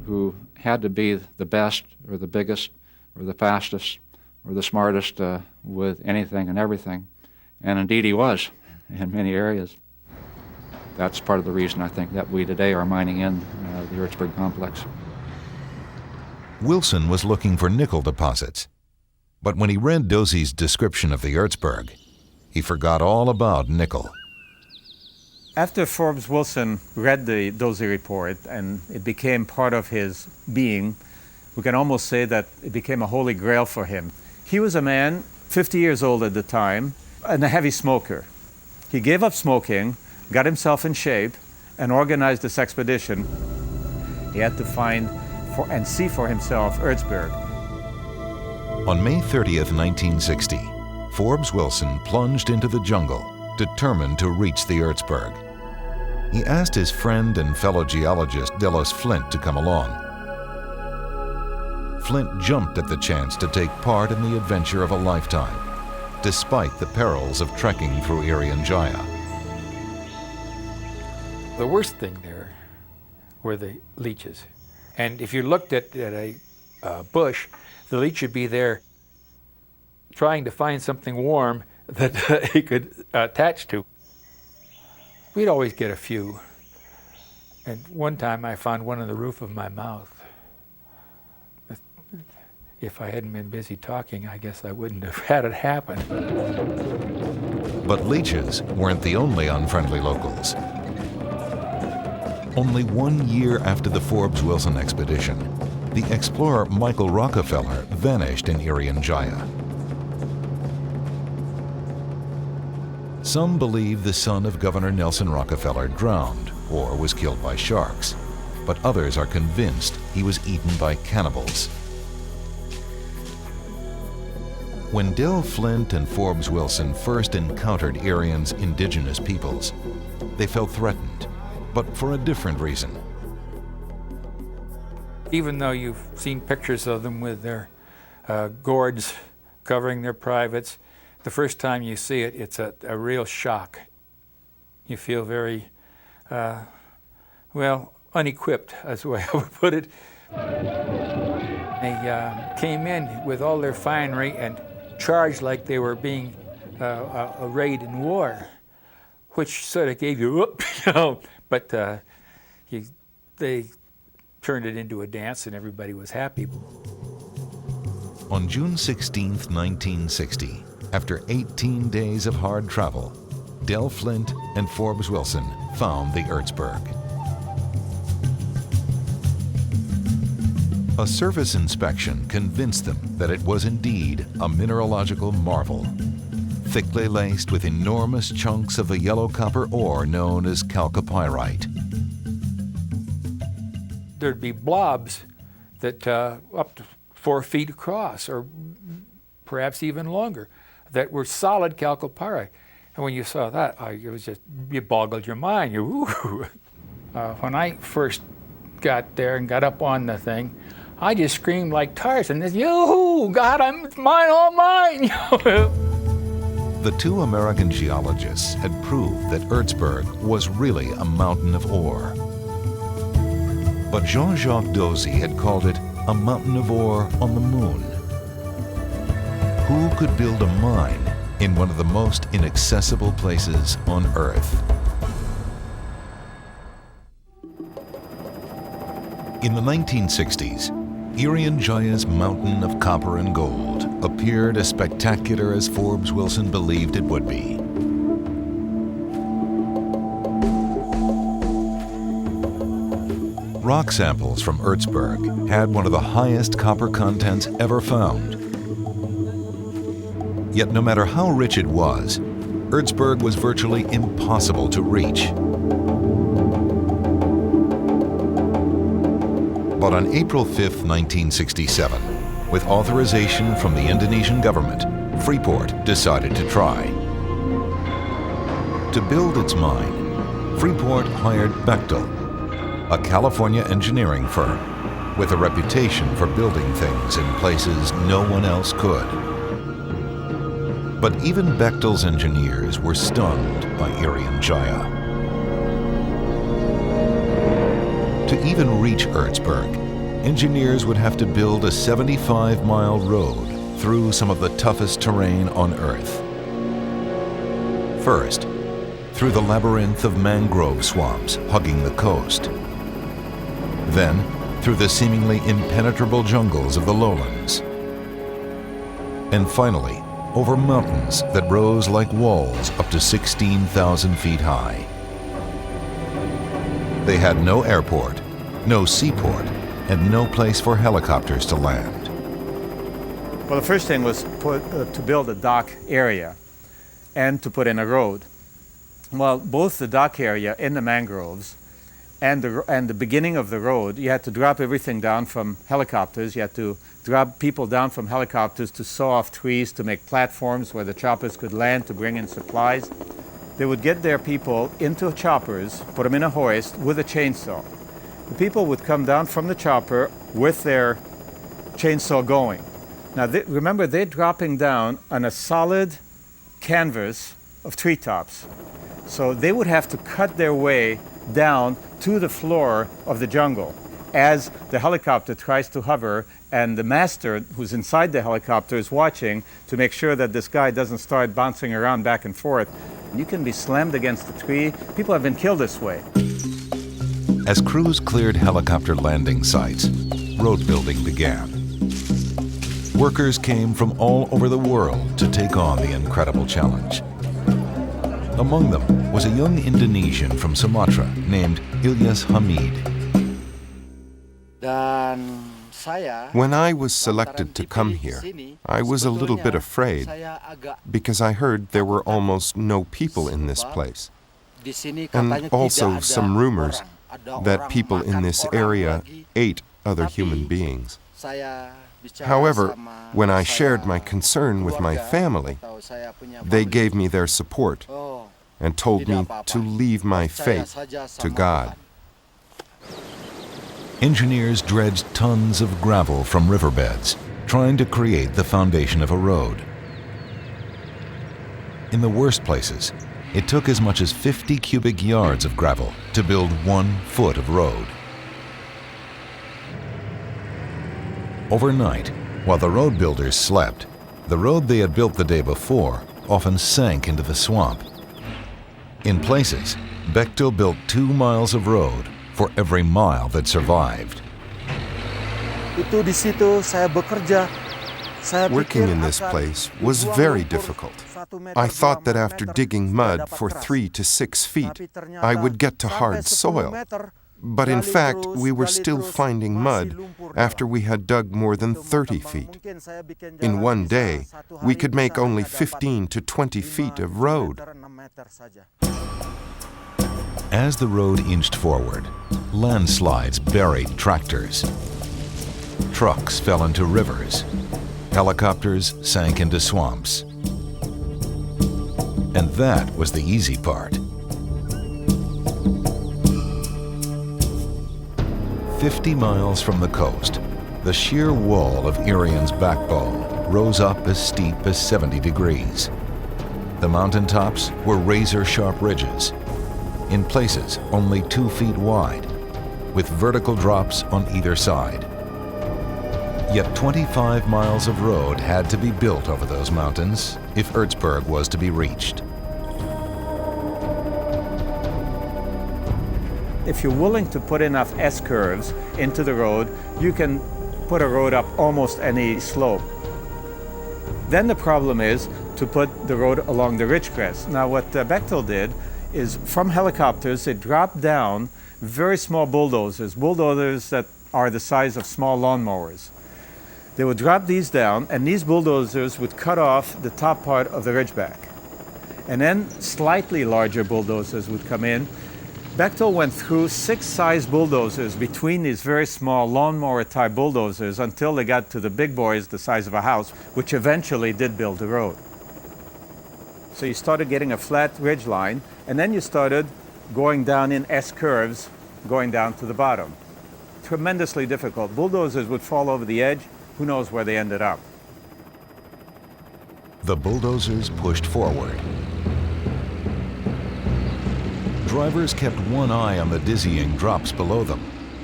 who had to be the best or the biggest or the fastest or the smartest with anything and everything. And indeed he was in many areas. That's part of the reason I think that we today are mining in the Erzberg complex. Wilson was looking for nickel deposits, but when he read Dozy's description of the Erzberg, he forgot all about nickel. After Forbes Wilson read the Dozy report and it became part of his being, we can almost say that it became a holy grail for him. He was a man 50 years old at the time and a heavy smoker. He gave up smoking, got himself in shape, and organized this expedition. He had to find and see for himself Erzberg. On May 30th, 1960, Forbes Wilson plunged into the jungle, determined to reach the Erzberg. He asked his friend and fellow geologist Delos Flint to come along. Flint jumped at the chance to take part in the adventure of a lifetime, despite the perils of trekking through Irian Jaya. The worst thing there were the leeches. And if you looked at a bush, the leech would be there trying to find something warm that he could attach to. We'd always get a few. And one time I found one in the roof of my mouth. If I hadn't been busy talking, I guess I wouldn't have had it happen. But leeches weren't the only unfriendly locals. Only 1 year after the Forbes Wilson expedition, the explorer Michael Rockefeller vanished in Irian Jaya. Some believe the son of Governor Nelson Rockefeller drowned or was killed by sharks, but others are convinced he was eaten by cannibals. When Del Flint and Forbes Wilson first encountered Irian's indigenous peoples, they felt threatened, but for a different reason. Even though you've seen pictures of them with their gourds covering their privates, the first time you see it, it's a real shock. You feel very, well, unequipped, that's the way I would put it. They came in with all their finery and charged like they were being arrayed in war, which sort of gave you, whoop, you know, but they turned it into a dance and everybody was happy. On June 16th, 1960, after 18 days of hard travel, Del Flint and Forbes Wilson found the Erzberg. A surface inspection convinced them that it was indeed a mineralogical marvel, thickly laced with enormous chunks of the yellow copper ore known as chalcopyrite. There'd be blobs that up to 4 feet across, or perhaps even longer, that were solid chalcopyrite. And when you saw that, it was just, you boggled your mind. When I first got there and got up on the thing, I just screamed like Tarzan, "Yoo-hoo, God, it's mine, all mine!" The two American geologists had proved that Erzberg was really a mountain of ore. But Jean-Jacques Dozy had called it a mountain of ore on the moon. Who could build a mine in one of the most inaccessible places on Earth? In the 1960s, Irian Jaya's mountain of copper and gold appeared as spectacular as Forbes Wilson believed it would be. Rock samples from Erzberg had one of the highest copper contents ever found. Yet no matter how rich it was, Erzberg was virtually impossible to reach. But on April 5, 1967, with authorization from the Indonesian government, Freeport decided to try. To build its mine, Freeport hired Bechtel, a California engineering firm with a reputation for building things in places no one else could. But even Bechtel's engineers were stunned by Irian Jaya. To even reach Erzberg, engineers would have to build a 75-mile road through some of the toughest terrain on Earth. First, through the labyrinth of mangrove swamps hugging the coast. Then, through the seemingly impenetrable jungles of the lowlands. And finally, over mountains that rose like walls up to 16,000 feet high. They had no airport, no seaport, and no place for helicopters to land. Well, the first thing was to build a dock area and to put in a road. Well, both the dock area in the mangroves and the beginning of the road, you had to drop everything down from helicopters. You had to drop people down from helicopters to saw off trees to make platforms where the choppers could land to bring in supplies. They would get their people into choppers, put them in a hoist with a chainsaw. The people would come down from the chopper with their chainsaw going. Now, remember, they're dropping down on a solid canvas of treetops. So they would have to cut their way down to the floor of the jungle as the helicopter tries to hover, and the master who's inside the helicopter is watching to make sure that this guy doesn't start bouncing around back and forth. You can be slammed against a tree. People have been killed this way. As crews cleared helicopter landing sites, road building began. Workers came from all over the world to take on the incredible challenge. Among them was a young Indonesian from Sumatra named Ilyas Hamid. When I was selected to come here, I was a little bit afraid because I heard there were almost no people in this place. And also some rumors that people in this area ate other human beings. However, when I shared my concern with my family, they gave me their support and told me to leave my faith to God. Engineers dredged tons of gravel from riverbeds, trying to create the foundation of a road. In the worst places, it took as much as 50 cubic yards of gravel to build 1 foot of road. Overnight, while the road builders slept, the road they had built the day before often sank into the swamp. In places, Bechtel built 2 miles of road for every mile that survived. Working in this place was very difficult. I thought that after digging mud for 3 to 6 feet, I would get to hard soil. But in fact, we were still finding mud after we had dug more than 30 feet. In one day, we could make only 15 to 20 feet of road. As the road inched forward, landslides buried tractors. Trucks fell into rivers. Helicopters sank into swamps. And that was the easy part. 50 miles from the coast, the sheer wall of Irian's backbone rose up as steep as 70 degrees. The mountaintops were razor-sharp ridges, in places only 2 feet wide, with vertical drops on either side. Yet 25 miles of road had to be built over those mountains if Erzberg was to be reached. If you're willing to put enough S-curves into the road, you can put a road up almost any slope. Then the problem is to put the road along the ridgecrest. Now what Bechtel did is from helicopters, they dropped down very small bulldozers that are the size of small lawnmowers. They would drop these down, and these bulldozers would cut off the top part of the ridgeback. And then slightly larger bulldozers would come in. Bechtel went through 6 size bulldozers between these very small lawnmower-type bulldozers until they got to the big boys the size of a house, which eventually did build the road. So you started getting a flat ridge line, and then you started going down in S-curves, going down to the bottom. Tremendously difficult. Bulldozers would fall over the edge. Who knows where they ended up? The bulldozers pushed forward. Drivers kept one eye on the dizzying drops below them,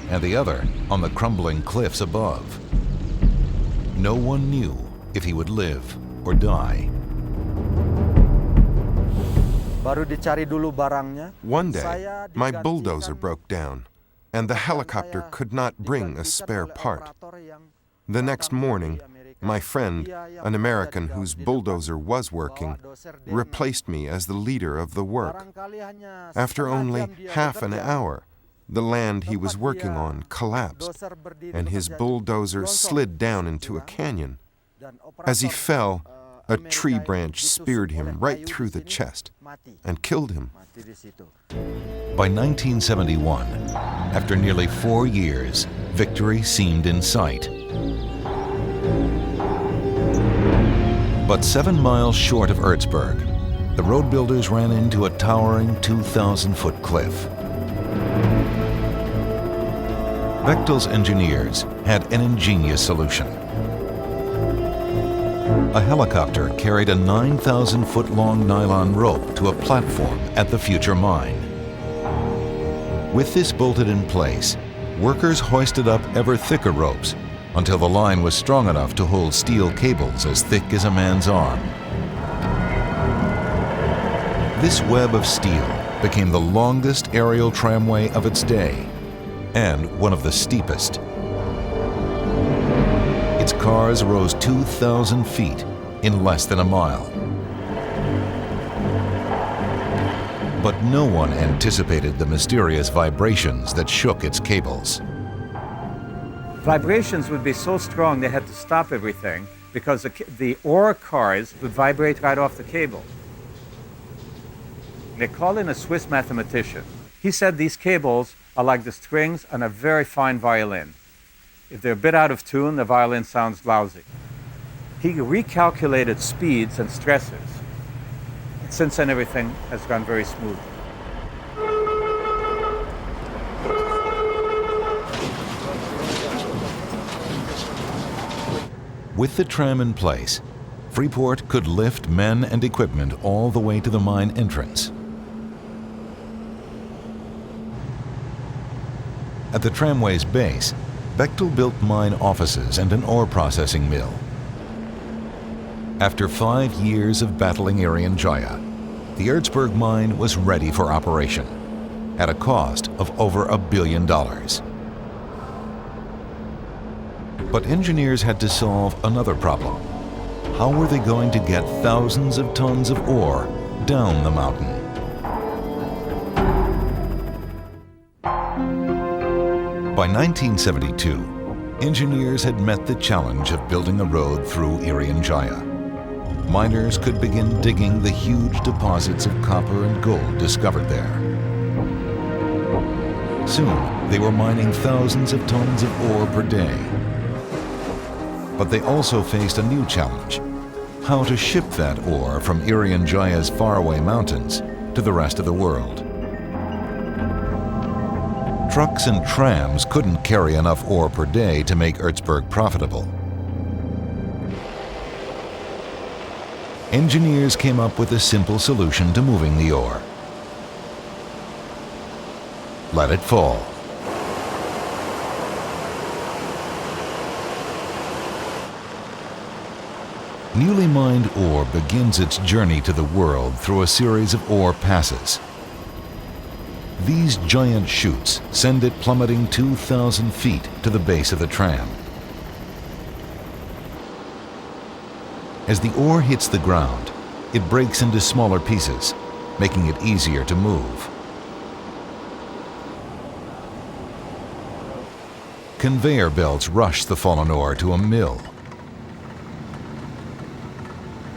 and the other on the crumbling cliffs above. No one knew if he would live or die. One day, my bulldozer broke down, and the helicopter could not bring a spare part. The next morning, my friend, an American whose bulldozer was working, replaced me as the leader of the work. After only half an hour, the land he was working on collapsed, and his bulldozer slid down into a canyon. As he fell, a tree branch speared him right through the chest and killed him. By 1971, after nearly 4 years, victory seemed in sight. But 7 miles short of Erzberg, the road builders ran into a towering 2,000-foot cliff. Bechtel's engineers had an ingenious solution. A helicopter carried a 9,000-foot-long nylon rope to a platform at the future mine. With this bolted in place, workers hoisted up ever thicker ropes until the line was strong enough to hold steel cables as thick as a man's arm. This web of steel became the longest aerial tramway of its day and one of the steepest. Its cars rose 2,000 feet in less than a mile. But no one anticipated the mysterious vibrations that shook its cables. Vibrations would be so strong they had to stop everything because the ore cars would vibrate right off the cable. They called in a Swiss mathematician. He said these cables are like the strings on a very fine violin. If they're a bit out of tune, the violin sounds lousy. He recalculated speeds and stresses. And since then, everything has gone very smooth. With the tram in place, Freeport could lift men and equipment all the way to the mine entrance. At the tramway's base, Bechtel built mine offices and an ore processing mill. After 5 years of battling Irian Jaya, the Erzberg mine was ready for operation at a cost of over $1 billion. But engineers had to solve another problem. How were they going to get thousands of tons of ore down the mountain? By 1972, engineers had met the challenge of building a road through Irian Jaya. Miners could begin digging the huge deposits of copper and gold discovered there. Soon, they were mining thousands of tons of ore per day. But they also faced a new challenge: how to ship that ore from Irian Jaya's faraway mountains to the rest of the world. Trucks and trams couldn't carry enough ore per day to make Erzberg profitable. Engineers came up with a simple solution to moving the ore. Let it fall. Newly mined ore begins its journey to the world through a series of ore passes. These giant chutes send it plummeting 2,000 feet to the base of the tram. As the ore hits the ground, it breaks into smaller pieces, making it easier to move. Conveyor belts rush the fallen ore to a mill.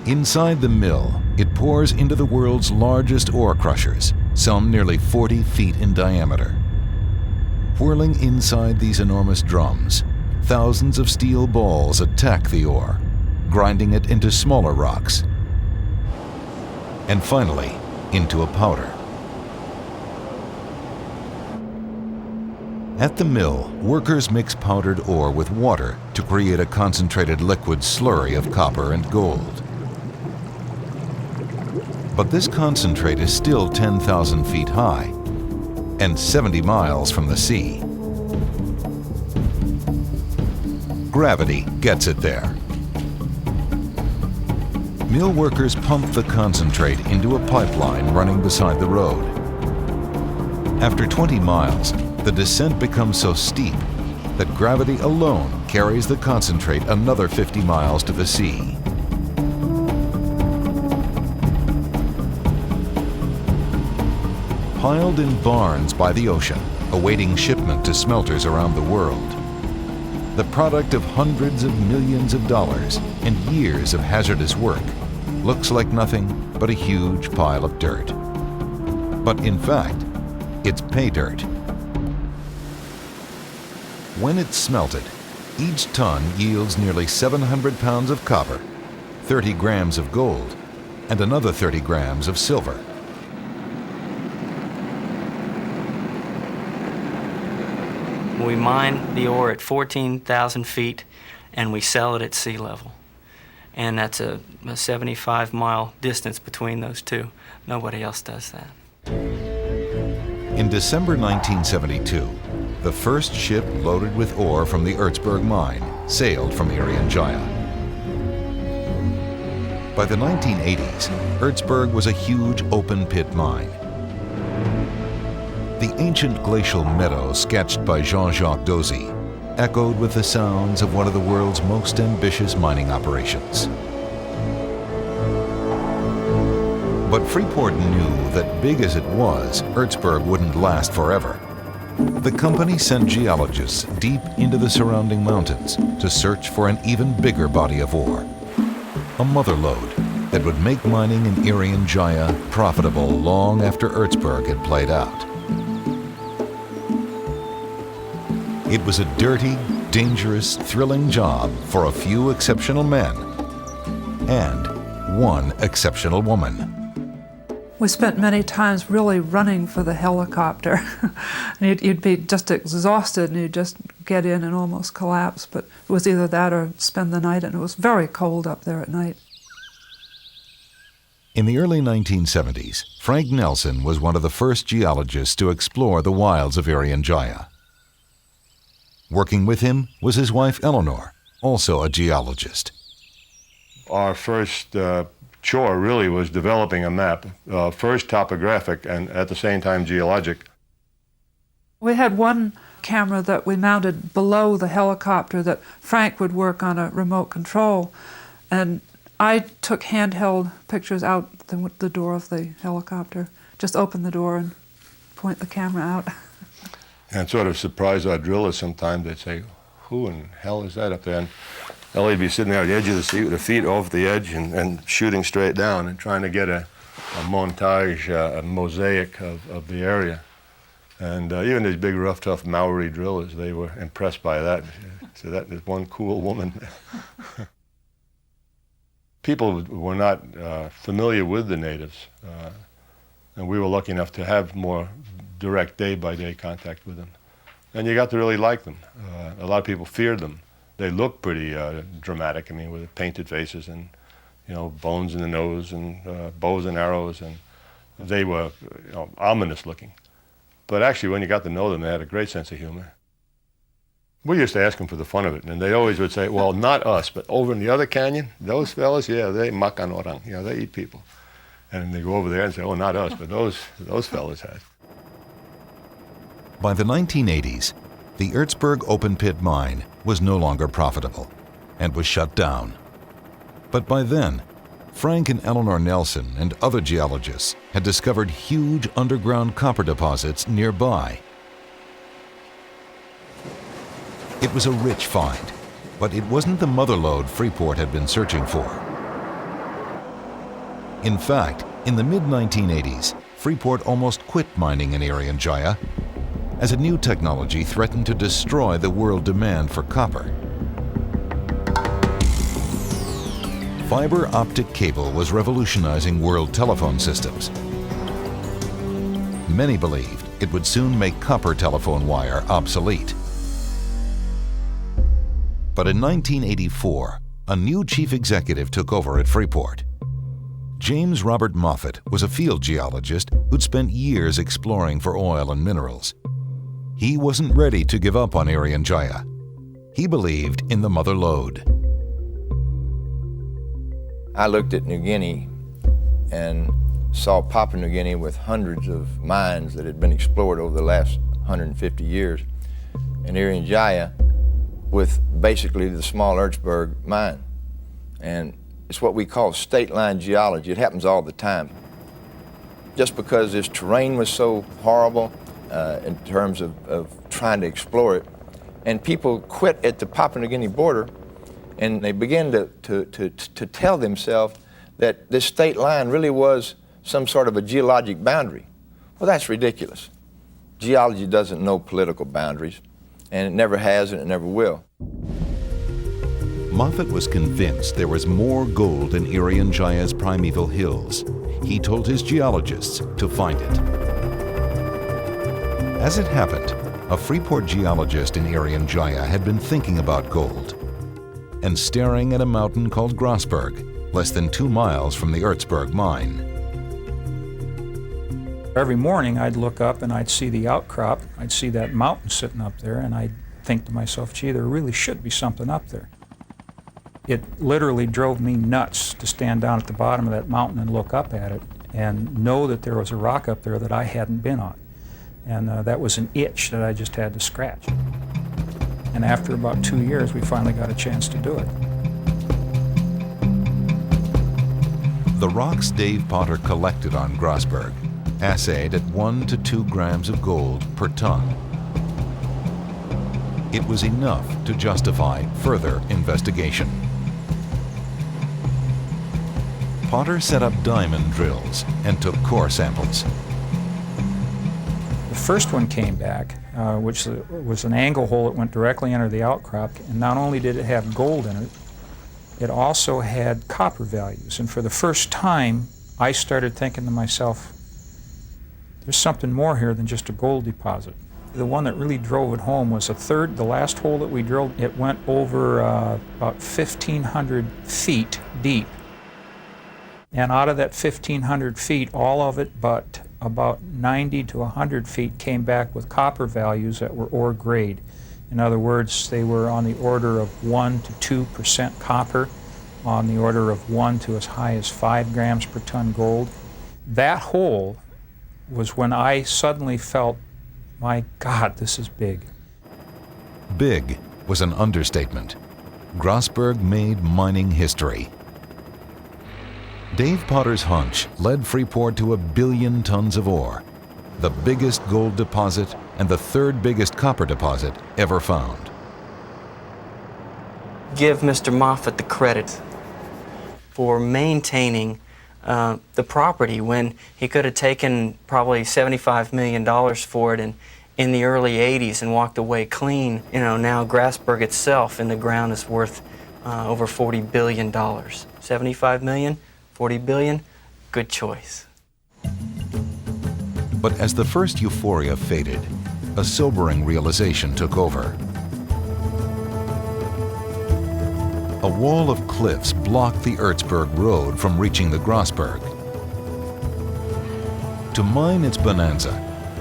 Inside the mill, it pours into the world's largest ore crushers, some nearly 40 feet in diameter. Whirling inside these enormous drums, thousands of steel balls attack the ore, grinding it into smaller rocks, and finally into a powder. At the mill, workers mix powdered ore with water to create a concentrated liquid slurry of copper and gold. But this concentrate is still 10,000 feet high and 70 miles from the sea. Gravity gets it there. Mill workers pump the concentrate into a pipeline running beside the road. After 20 miles, the descent becomes so steep that gravity alone carries the concentrate another 50 miles to the sea. Piled in barns by the ocean, awaiting shipment to smelters around the world. The product of hundreds of millions of dollars and years of hazardous work, looks like nothing but a huge pile of dirt. But in fact, it's pay dirt. When it's smelted, each ton yields nearly 700 pounds of copper, 30 grams of gold, and another 30 grams of silver. We mine the ore at 14,000 feet and we sell it at sea level. And that's a 75-mile distance between those two. Nobody else does that. In December 1972, the first ship loaded with ore from the Erzberg mine sailed from Irian Jaya. By the 1980s, Erzberg was a huge open-pit mine. The ancient glacial meadow sketched by Jean-Jacques Dozy echoed with the sounds of one of the world's most ambitious mining operations. But Freeport knew that big as it was, Erzberg wouldn't last forever. The company sent geologists deep into the surrounding mountains to search for an even bigger body of ore, a mother lode that would make mining in Irian Jaya profitable long after Erzberg had played out. It was a dirty, dangerous, thrilling job for a few exceptional men and one exceptional woman. We spent many times really running for the helicopter. You'd be just exhausted and you'd just get in and almost collapse, but it was either that or spend the night, and it was very cold up there at night. In the early 1970s, Frank Nelson was one of the first geologists to explore the wilds of Irian Jaya. Working with him was his wife Eleanor, also a geologist. Our first chore really was developing a map, first topographic and at the same time geologic. We had one camera that we mounted below the helicopter that Frank would work on a remote control, and I took handheld pictures out the door of the helicopter. Just open the door and point the camera out. And sort of surprise our drillers sometimes. They'd say, who in hell is that up there? And Ellie'd be sitting there at the edge of the seat with her feet off the edge and shooting straight down and trying to get a montage, a mosaic of the area. And even these big, rough, tough Maori drillers, they were impressed by that. So that is one cool woman. People were not familiar with the natives. And we were lucky enough to have more direct day-by-day contact with them. And you got to really like them. A lot of people feared them. They looked pretty dramatic, I mean, with painted faces and, you know, bones in the nose and bows and arrows, and they were, you know, ominous looking. But actually, when you got to know them, they had a great sense of humor. We used to ask them for the fun of it, and they always would say, well, not us, but over in the other canyon, those fellas, yeah, they makan orang, you know, they eat people. And they go over there and say, oh, not us, but those fellas had. By the 1980s, the Erzberg open-pit mine was no longer profitable and was shut down. But by then, Frank and Eleanor Nelson and other geologists had discovered huge underground copper deposits nearby. It was a rich find, but it wasn't the mother lode Freeport had been searching for. In fact, in the mid-1980s, Freeport almost quit mining in Irian Jaya as a new technology threatened to destroy the world demand for copper. Fiber optic cable was revolutionizing world telephone systems. Many believed it would soon make copper telephone wire obsolete. But in 1984, a new chief executive took over at Freeport. James Robert Moffett was a field geologist who'd spent years exploring for oil and minerals. He wasn't ready to give up on Irian Jaya. He believed in the mother lode. I looked at New Guinea and saw Papua New Guinea with hundreds of mines that had been explored over the last 150 years, and Irian Jaya with basically the small Ertsberg mine. And it's what we call state line geology. It happens all the time. Just because this terrain was so horrible in terms of trying to explore it, and people quit at the Papua New Guinea border, and they began to tell themselves that this state line really was some sort of a geologic boundary. Well, that's ridiculous. Geology doesn't know political boundaries, and it never has and it never will. Moffat was convinced there was more gold in Irian Jaya's primeval hills. He told his geologists to find it. As it happened, a Freeport geologist in Irian Jaya had been thinking about gold and staring at a mountain called Grasberg, less than 2 miles from the Ertsberg mine. Every morning I'd look up and I'd see the outcrop, I'd see that mountain sitting up there, and I'd think to myself, gee, there really should be something up there. It literally drove me nuts to stand down at the bottom of that mountain and look up at it and know that there was a rock up there that I hadn't been on. And that was an itch that I just had to scratch. And after about 2 years, we finally got a chance to do it. The rocks Dave Potter collected on Grasberg assayed at 1 to 2 grams of gold per ton. It was enough to justify further investigation. Potter set up diamond drills and took core samples. The first one came back, which was an angle hole that went directly under the outcrop, and not only did it have gold in it, it also had copper values. And for the first time, I started thinking to myself, there's something more here than just a gold deposit. The one that really drove it home was the last hole that we drilled. It went over about 1,500 feet deep. And out of that 1,500 feet, all of it but about 90 to 100 feet came back with copper values that were ore grade. In other words, they were on the order of 1 to 2% copper, on the order of 1 to as high as 5 grams per ton gold. That hole was when I suddenly felt, my God, this is big. Big was an understatement. Grasberg made mining history. Dave Potter's hunch led Freeport to 1 billion tons of ore, the biggest gold deposit and the 3rd biggest copper deposit ever found. Give Mr. Moffat the credit for maintaining the property when he could have taken probably $75 million for it in the early 80s and walked away clean. You know, now Grasberg itself in the ground is worth over $40 billion. 75 million, 40 billion, good choice. But as the first euphoria faded, a sobering realization took over. A wall of cliffs blocked the Ertsberg road from reaching the Grasberg. To mine its bonanza,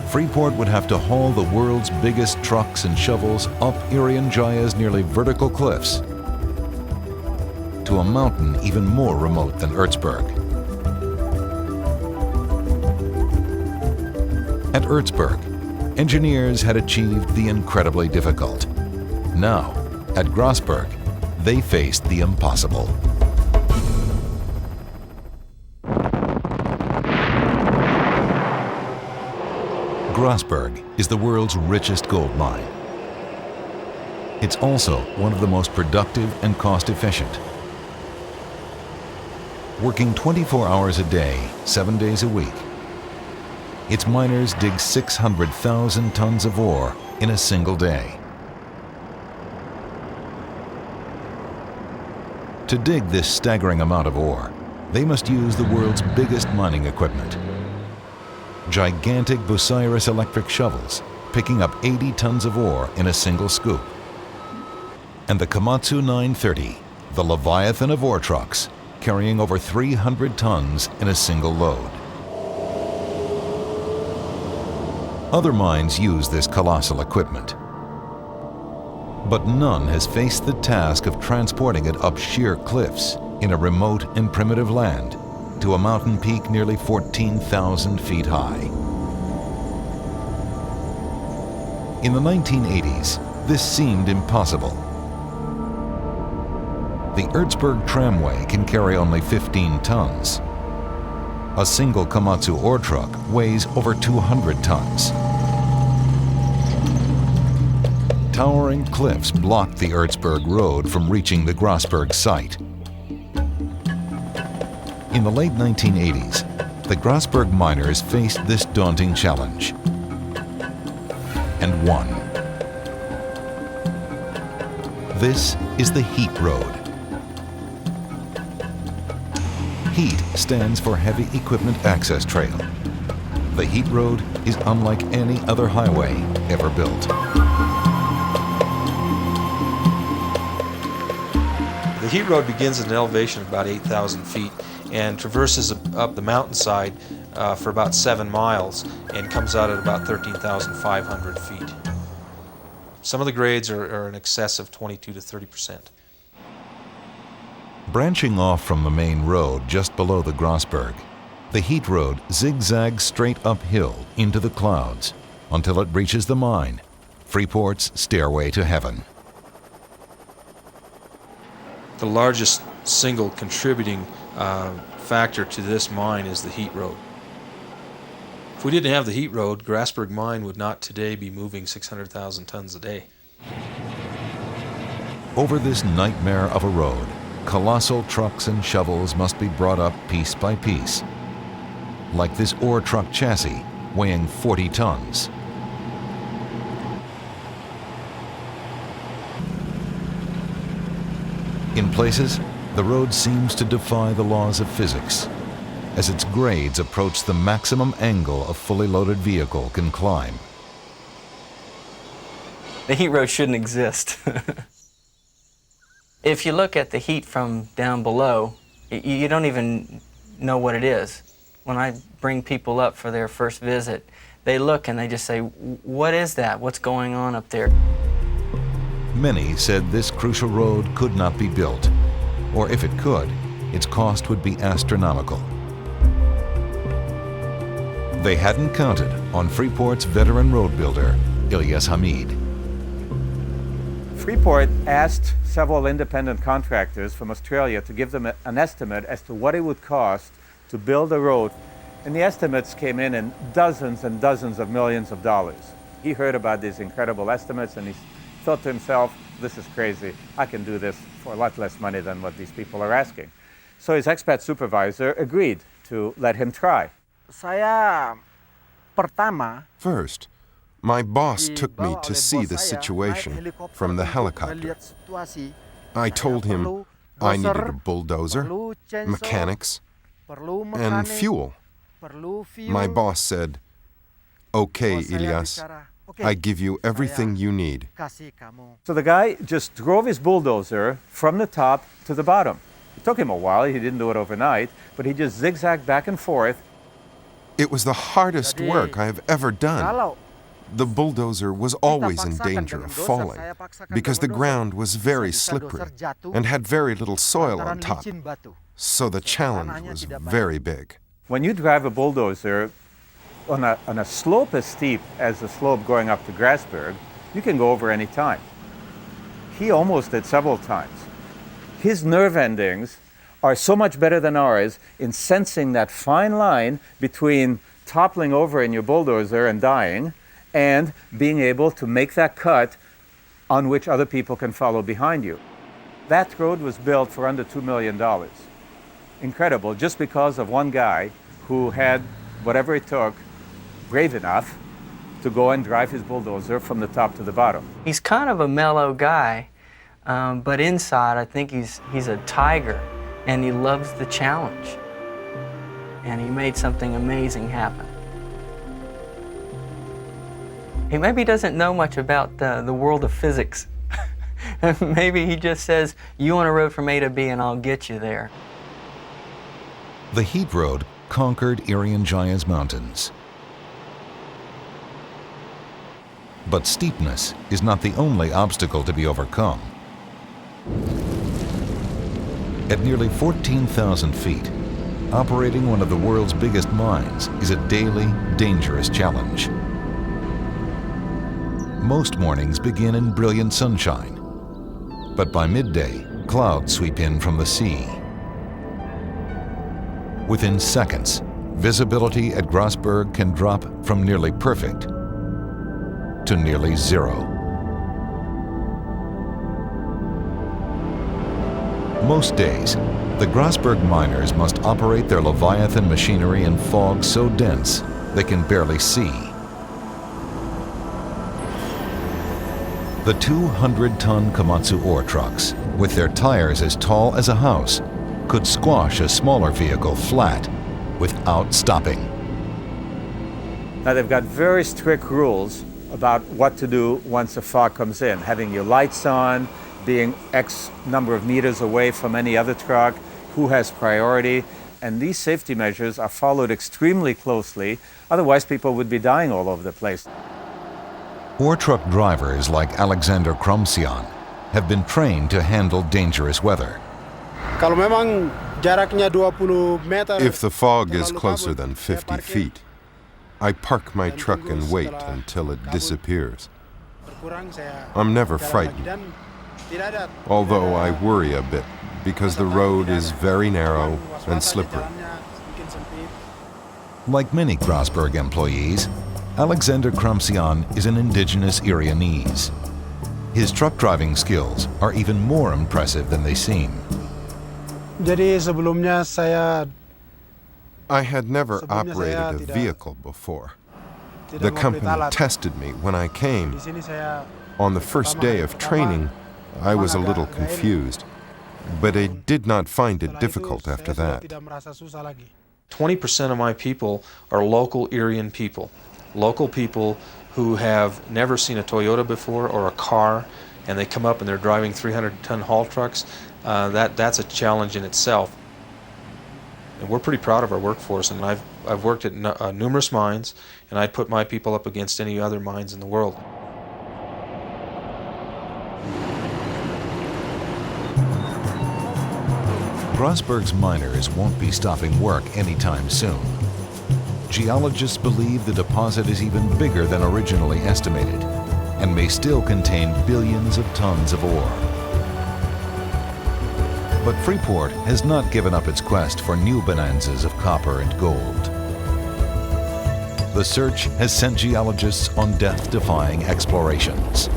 Freeport would have to haul the world's biggest trucks and shovels up Irian Jaya's nearly vertical cliffs to a mountain even more remote than Ertsberg. At Ertsberg, engineers had achieved the incredibly difficult. Now, at Grasberg, they faced the impossible. Grasberg is the world's richest gold mine. It's also one of the most productive and cost-efficient. Working 24 hours a day, 7 days a week, its miners dig 600,000 tons of ore in a single day. To dig this staggering amount of ore, they must use the world's biggest mining equipment. Gigantic Bucyrus electric shovels, picking up 80 tons of ore in a single scoop. And the Komatsu 930, the leviathan of ore trucks, carrying over 300 tons in a single load. Other mines use this colossal equipment, but none has faced the task of transporting it up sheer cliffs in a remote and primitive land to a mountain peak nearly 14,000 feet high. In the 1980s, this seemed impossible. The Erzberg tramway can carry only 15 tons. A single Komatsu ore truck weighs over 200 tons. Towering cliffs blocked the Erzberg road from reaching the Grasberg site. In the late 1980s, the Grasberg miners faced this daunting challenge and won. This is the Heat Road. HEAT stands for Heavy Equipment Access Trail. The Heat Road is unlike any other highway ever built. The Heat Road begins at an elevation of about 8,000 feet and traverses up the mountainside for about 7 miles and comes out at about 13,500 feet. Some of the grades are in excess of 22 to 30%. Branching off from the main road just below the Grasberg, the Heat Road zigzags straight uphill into the clouds until it reaches the mine, Freeport's stairway to heaven. The largest single contributing factor to this mine is the Heat Road. If we didn't have the Heat Road, Grasberg Mine would not today be moving 600,000 tons a day. Over this nightmare of a road, colossal trucks and shovels must be brought up piece by piece, like this ore truck chassis weighing 40 tons. In places, the road seems to defy the laws of physics, as its grades approach the maximum angle a fully loaded vehicle can climb. The Heat Road shouldn't exist. If you look at the heat from down below, you don't even know what it is. When I bring people up for their first visit, they look and they just say, "What is that? What's going on up there?" Many said this crucial road could not be built, or if it could, its cost would be astronomical. They hadn't counted on Freeport's veteran road builder, Ilyas Hamid. Freeport asked several independent contractors from Australia to give them an estimate as to what it would cost to build a road, and the estimates came in dozens and dozens of millions of dollars. He heard about these incredible estimates and he thought to himself, this is crazy. I can do this for a lot less money than what these people are asking. So his expat supervisor agreed to let him try. First, my boss took me to see the situation from the helicopter. I told him I needed a bulldozer, mechanics, and fuel. My boss said, "Okay, Ilyas, I give you everything you need." So the guy just drove his bulldozer from the top to the bottom. It took him a while, he didn't do it overnight, but he just zigzagged back and forth. It was the hardest work I have ever done. The bulldozer was always in danger of falling because the ground was very slippery and had very little soil on top, so the challenge was very big. When you drive a bulldozer on a slope as steep as the slope going up to Grasberg, you can go over any time. He almost did several times. His nerve endings are so much better than ours in sensing that fine line between toppling over in your bulldozer and dying and being able to make that cut on which other people can follow behind you. That road was built for under $2 million. Incredible, just because of one guy who had whatever it took, brave enough, to go and drive his bulldozer from the top to the bottom. He's kind of a mellow guy, but inside I think he's a tiger, and he loves the challenge. And he made something amazing happen. He maybe doesn't know much about the world of physics. Maybe he just says, "You want a road from A to B and I'll get you there." The Heat Road conquered Irian Jaya's mountains. But steepness is not the only obstacle to be overcome. At nearly 14,000 feet, operating one of the world's biggest mines is a daily, dangerous challenge. Most mornings begin in brilliant sunshine, but by midday, clouds sweep in from the sea. Within seconds, visibility at Grasberg can drop from nearly perfect to nearly zero. Most days, the Grasberg miners must operate their Leviathan machinery in fog so dense they can barely see. The 200-ton Komatsu ore trucks, with their tires as tall as a house, could squash a smaller vehicle flat without stopping. Now they've got very strict rules about what to do once the fog comes in. Having your lights on, being X number of meters away from any other truck, who has priority, and these safety measures are followed extremely closely, otherwise people would be dying all over the place. Ore truck drivers like Alexander Kromsian have been trained to handle dangerous weather. If the fog is closer than 50 feet, I park my truck and wait until it disappears. I'm never frightened, although I worry a bit because the road is very narrow and slippery. Like many Grasberg employees, Alexander Kromsian is an indigenous Irianese. His truck driving skills are even more impressive than they seem. I had never operated a vehicle before. The company tested me when I came. On the first day of training, I was a little confused, but I did not find it difficult after that. 20% of my people are local Irian people who have never seen a Toyota before or a car, and they come up and they're driving 300-ton haul trucks. That's a challenge in itself. And we're pretty proud of our workforce, and I've worked at numerous mines, and I'd put my people up against any other mines in the world. Grasberg's miners won't be stopping work anytime soon. Geologists believe the deposit is even bigger than originally estimated and may still contain billions of tons of ore. But Freeport has not given up its quest for new bonanzas of copper and gold. The search has sent geologists on death-defying explorations.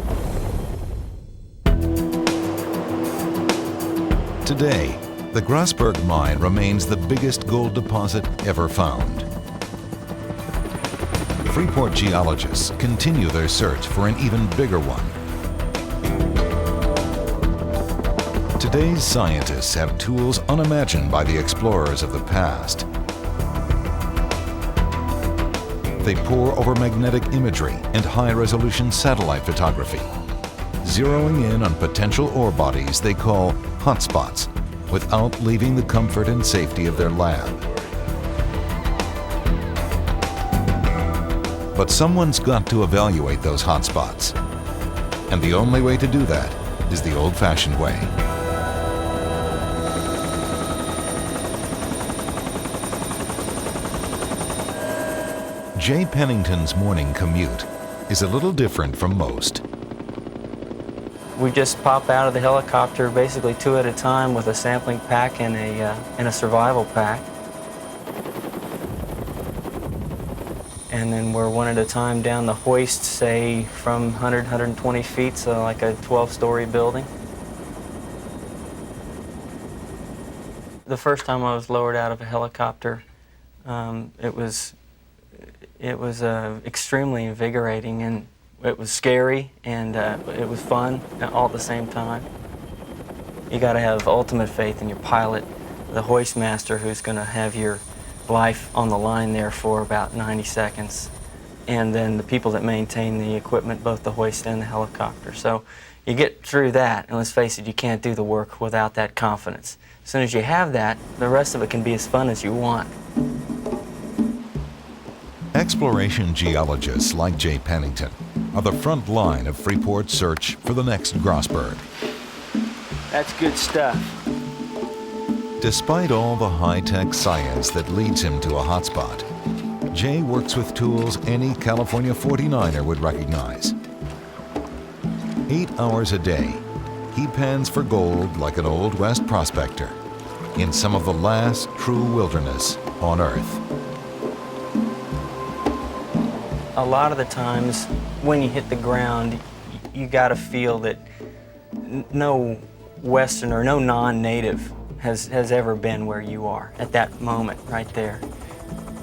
Today, the Grasberg mine remains the biggest gold deposit ever found. Freeport geologists continue their search for an even bigger one. Today's scientists have tools unimagined by the explorers of the past. They pore over magnetic imagery and high-resolution satellite photography, zeroing in on potential ore bodies they call hotspots without leaving the comfort and safety of their lab. But someone's got to evaluate those hotspots, and the only way to do that is the old-fashioned way. Jay Pennington's morning commute is a little different from most. We just pop out of the helicopter basically 2 at a time with a sampling pack and a survival pack. And then we're 1 at a time down the hoist, say from 100, 120 feet, so like a 12-story building. The first time I was lowered out of a helicopter, it was extremely invigorating, and it was scary, and it was fun all at the same time. You got to have ultimate faith in your pilot, the hoist master, who's going to have your life on the line there for about 90 seconds, and then the people that maintain the equipment, both the hoist and the helicopter. So you get through that, and let's face it, you can't do the work without that confidence. As soon as you have that, the rest of it can be as fun as you want. Exploration geologists like Jay Pennington are the front line of Freeport's search for the next Grasberg. That's good stuff. Despite all the high-tech science that leads him to a hotspot, Jay works with tools any California 49er would recognize. 8 hours a day, he pans for gold like an Old West prospector in some of the last true wilderness on Earth. A lot of the times when you hit the ground, you gotta feel that no Westerner, no non-native has ever been where you are at that moment right there.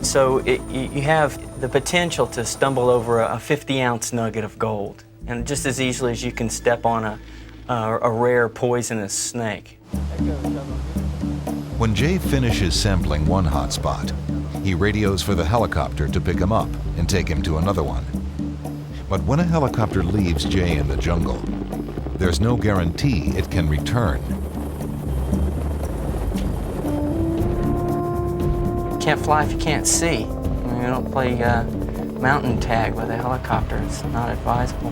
So you have the potential to stumble over a 50-ounce nugget of gold, and just as easily as you can step on a rare poisonous snake. When Jay finishes sampling one hot spot, he radios for the helicopter to pick him up and take him to another one. But when a helicopter leaves Jay in the jungle, there's no guarantee it can return. You can't fly if you can't see. I mean, you don't play mountain tag with a helicopter. It's not advisable.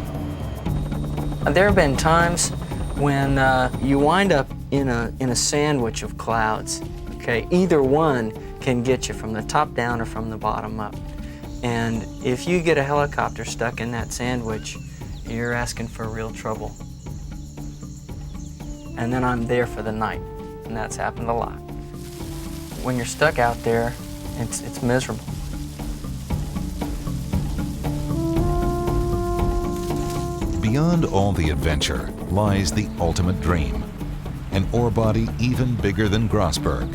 There have been times when you wind up in a sandwich of clouds. Okay, either one can get you from the top down or from the bottom up. And if you get a helicopter stuck in that sandwich, you're asking for real trouble. And then I'm there for the night, and that's happened a lot. When you're stuck out there, it's miserable. Beyond all the adventure lies the ultimate dream, an ore body even bigger than Grasberg.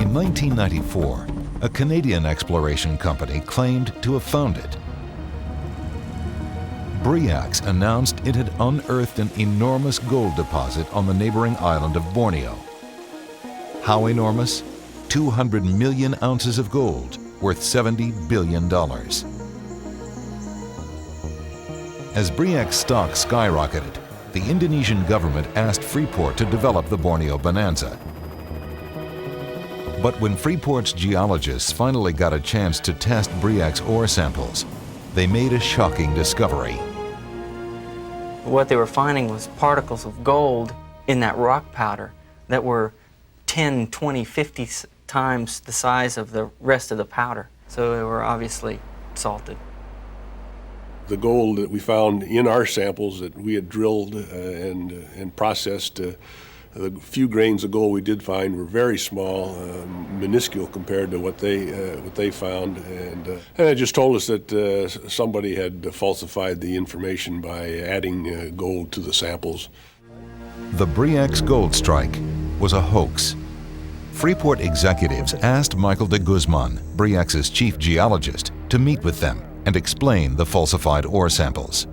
In 1994, a Canadian exploration company claimed to have found it. Briax announced it had unearthed an enormous gold deposit on the neighboring island of Borneo. How enormous? 200 million ounces of gold, worth $70 billion. As Briax stock skyrocketed, the Indonesian government asked Freeport to develop the Borneo Bonanza. But when Freeport's geologists finally got a chance to test Briax ore samples, they made a shocking discovery. What they were finding was particles of gold in that rock powder that were 10, 20, 50 times the size of the rest of the powder. So they were obviously salted. The gold that we found in our samples that we had drilled and processed, the few grains of gold we did find were very small, minuscule compared to what they found, and it just told us that somebody had falsified the information by adding gold to the samples. The Briax gold strike was a hoax. Freeport executives asked Michael de Guzman, Briax's chief geologist, to meet with them and explain the falsified ore samples.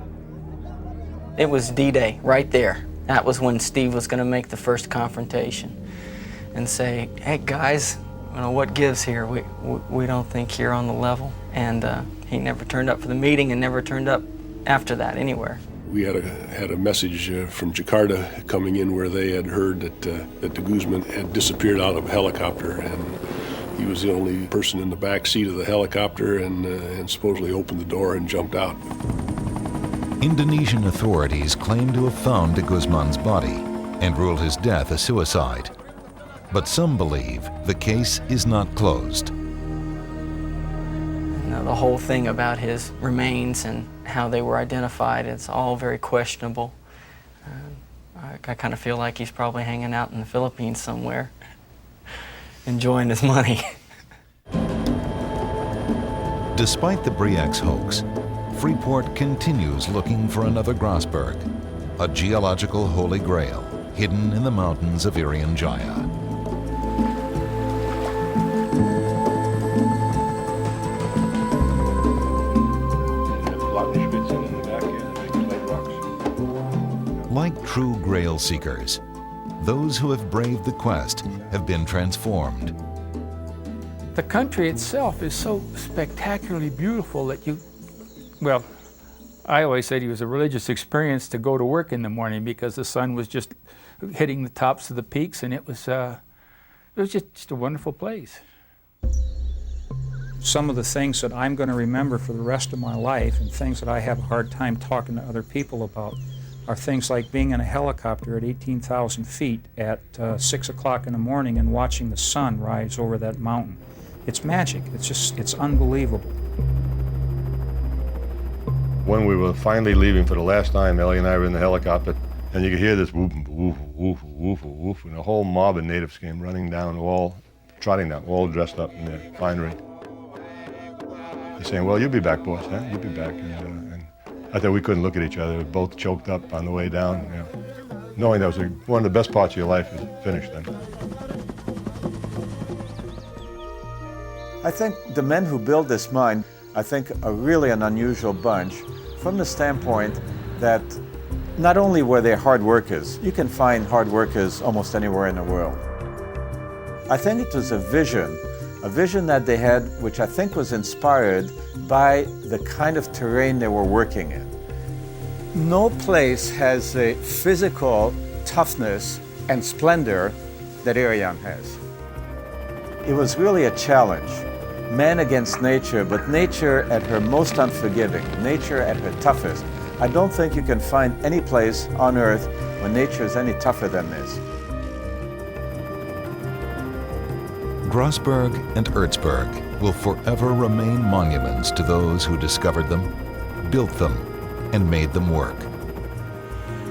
It was D-Day right there. That was when Steve was going to make the first confrontation and say, hey guys, you know, what gives here? We don't think you're on the level. And he never turned up for the meeting and never turned up after that anywhere. We had a message from Jakarta coming in where they had heard that de Guzman had disappeared out of a helicopter, and he was the only person in the back seat of the helicopter and supposedly opened the door and jumped out. Indonesian authorities claim to have found de Guzman's body and ruled his death a suicide. But some believe the case is not closed. The whole thing about his remains and how they were identified, it's all very questionable. I kind of feel like he's probably hanging out in the Philippines somewhere, enjoying his money. Despite the Briax hoax, Freeport continues looking for another Grasberg, a geological holy grail hidden in the mountains of Irian Jaya. Like true grail seekers, those who have braved the quest have been transformed. The country itself is so spectacularly beautiful that well, I always said it was a religious experience to go to work in the morning because the sun was just hitting the tops of the peaks, and it was just a wonderful place. Some of the things that I'm going to remember for the rest of my life and things that I have a hard time talking to other people about are things like being in a helicopter at 18,000 feet at 6 o'clock in the morning and watching the sun rise over that mountain. It's magic. It's unbelievable. When we were finally leaving for the last time, Ellie and I were in the helicopter, and you could hear this whoop, woof, woof, woof, woof, and a whole mob of natives came running down, trotting down, all dressed up in their finery. They're saying, "Well, you'll be back, boss, huh? You'll be back." And I thought we couldn't look at each other. We were both choked up on the way down, knowing that was one of the best parts of your life is finished then. I think the men who built this mine, I think, are really an unusual bunch from the standpoint that not only were they hard workers, you can find hard workers almost anywhere in the world. I think it was a vision that they had, which I think was inspired by the kind of terrain they were working in. No place has a physical toughness and splendor that Irian has. It was really a challenge. Man against nature, but nature at her most unforgiving, nature at her toughest. I don't think you can find any place on earth where nature is any tougher than this. Grossberg and Erzberg will forever remain monuments to those who discovered them, built them, and made them work.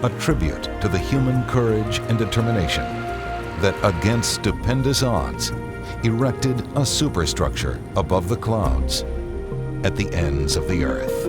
A tribute to the human courage and determination that, against stupendous odds, erected a superstructure above the clouds at the ends of the earth.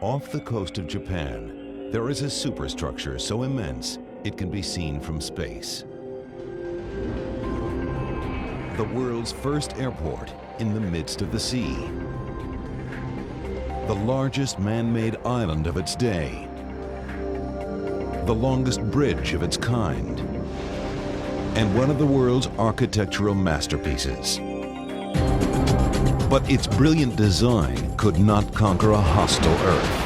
Off the coast of Japan, there is a superstructure so immense it can be seen from space. The world's first airport in the midst of the sea. The largest man-made island of its day. The longest bridge of its kind. And one of the world's architectural masterpieces. But its brilliant design could not conquer a hostile Earth.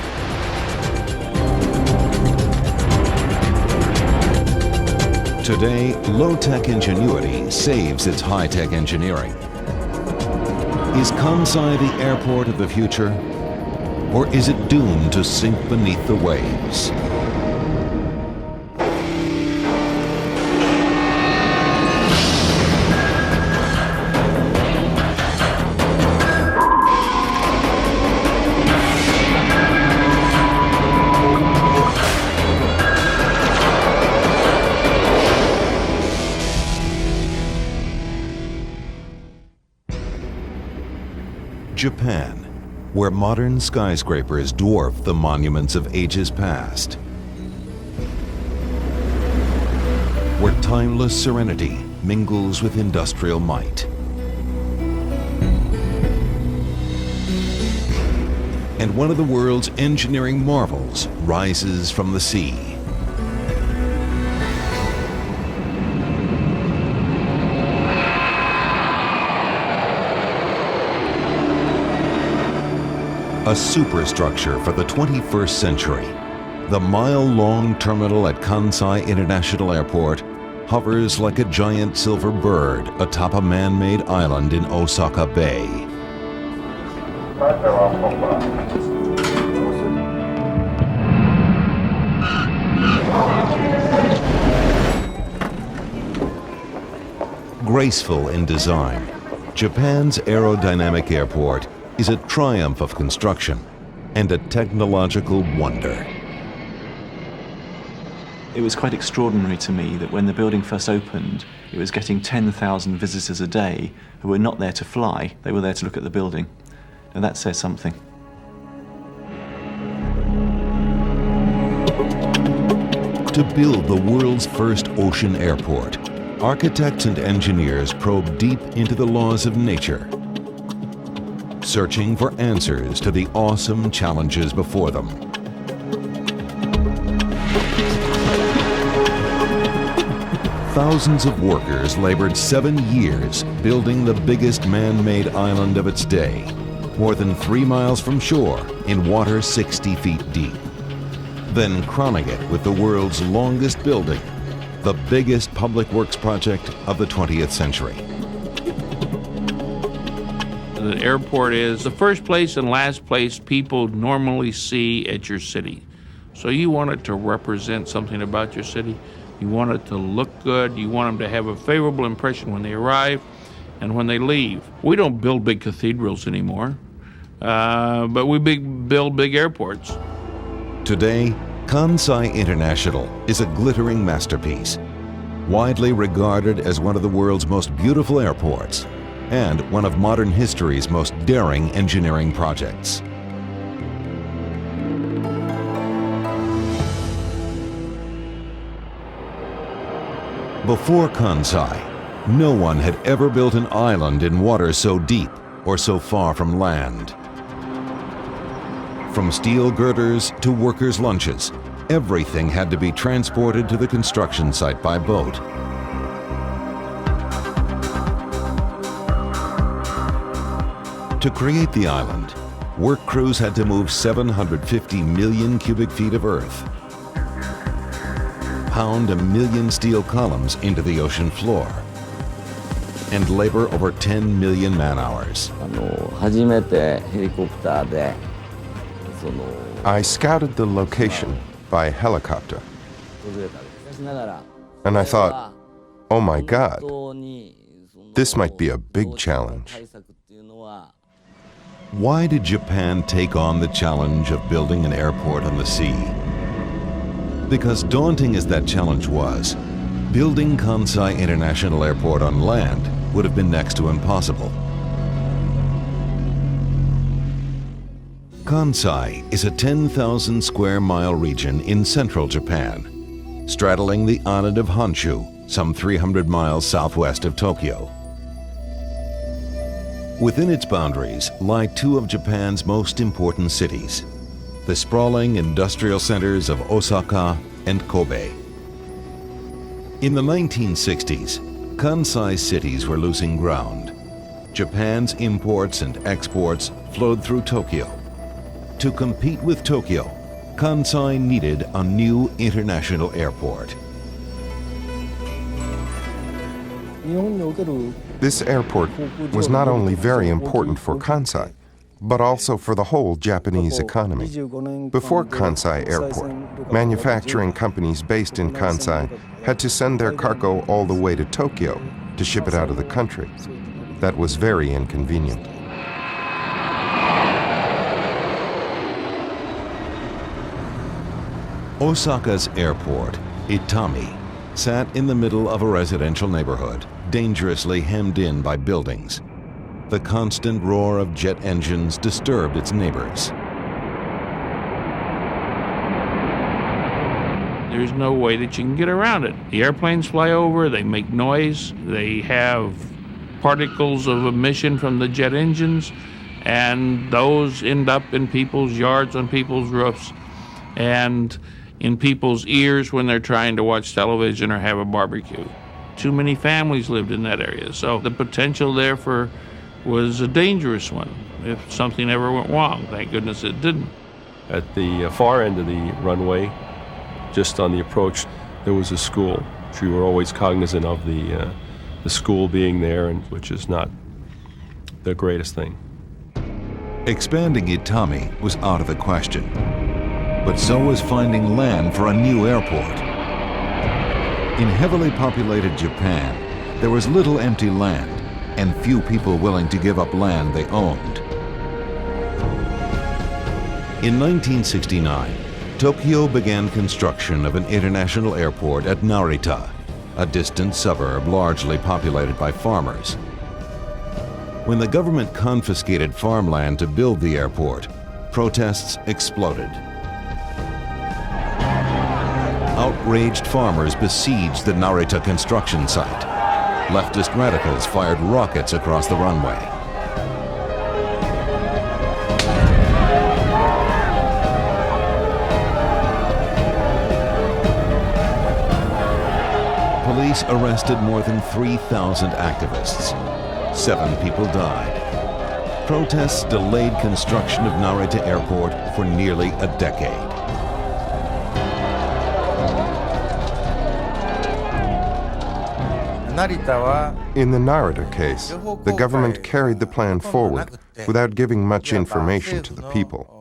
Today, low-tech ingenuity saves its high-tech engineering. Is Kansai the airport of the future? Or is it doomed to sink beneath the waves? Japan, where modern skyscrapers dwarf the monuments of ages past. Where timeless serenity mingles with industrial might. And one of the world's engineering marvels rises from the sea. A superstructure for the 21st century, the mile-long terminal at Kansai International Airport hovers like a giant silver bird atop a man-made island in Osaka Bay. Graceful in design, Japan's aerodynamic airport is a triumph of construction and a technological wonder. It was quite extraordinary to me that when the building first opened, it was getting 10,000 visitors a day who were not there to fly, they were there to look at the building. And that says something. To build the world's first ocean airport, architects and engineers probe deep into the laws of nature. searching for answers to the awesome challenges before them. Thousands of workers labored 7 years building the biggest man-made island of its day, more than 3 miles from shore in water 60 feet deep. Then crowning it with the world's longest building, the biggest public works project of the 20th century. The airport is the first place and last place people normally see at your city. So you want it to represent something about your city. You want it to look good. You want them to have a favorable impression when they arrive and when they leave. We don't build big cathedrals anymore, but we build big airports. Today, Kansai International is a glittering masterpiece, widely regarded as one of the world's most beautiful airports and one of modern history's most daring engineering projects. Before Kansai, no one had ever built an island in water so deep or so far from land. From steel girders to workers' lunches, everything had to be transported to the construction site by boat. To create the island, work crews had to move 750 million cubic feet of earth, pound 1 million steel columns into the ocean floor, and labor over 10 million man-hours. I scouted the location by helicopter, and I thought, oh my God, this might be a big challenge. Why did Japan take on the challenge of building an airport on the sea? Because daunting as that challenge was, building Kansai International Airport on land would have been next to impossible. Kansai is a 10,000 square mile region in central Japan, straddling the island of Honshu, some 300 miles southwest of Tokyo. Within its boundaries lie 2 of Japan's most important cities, the sprawling industrial centers of Osaka and Kobe. In the 1960s, Kansai cities were losing ground. Japan's imports and exports flowed through Tokyo. To compete with Tokyo, Kansai needed a new international airport. This airport was not only very important for Kansai, but also for the whole Japanese economy. Before Kansai Airport, manufacturing companies based in Kansai had to send their cargo all the way to Tokyo to ship it out of the country. That was very inconvenient. Osaka's airport, Itami, sat in the middle of a residential neighborhood, dangerously hemmed in by buildings. The constant roar of jet engines disturbed its neighbors. There's no way that you can get around it. The airplanes fly over, they make noise, they have particles of emission from the jet engines, and those end up in people's yards, on people's roofs, and in people's ears when they're trying to watch television or have a barbecue. Too many families lived in that area, so the potential there was a dangerous one if something ever went wrong. Thank goodness it didn't. At the far end of the runway, just on the approach, there was a school. We were always cognizant of the school being there, which is not the greatest thing. Expanding Itami was out of the question, but so was finding land for a new airport. In heavily populated Japan, there was little empty land and few people willing to give up land they owned. In 1969, Tokyo began construction of an international airport at Narita, a distant suburb largely populated by farmers. When the government confiscated farmland to build the airport, protests exploded. Outraged farmers besieged the Narita construction site. Leftist radicals fired rockets across the runway. police arrested more than 3,000 activists. 7 people died. Protests delayed construction of Narita Airport for nearly a decade. In the Narita case, the government carried the plan forward without giving much information to the people.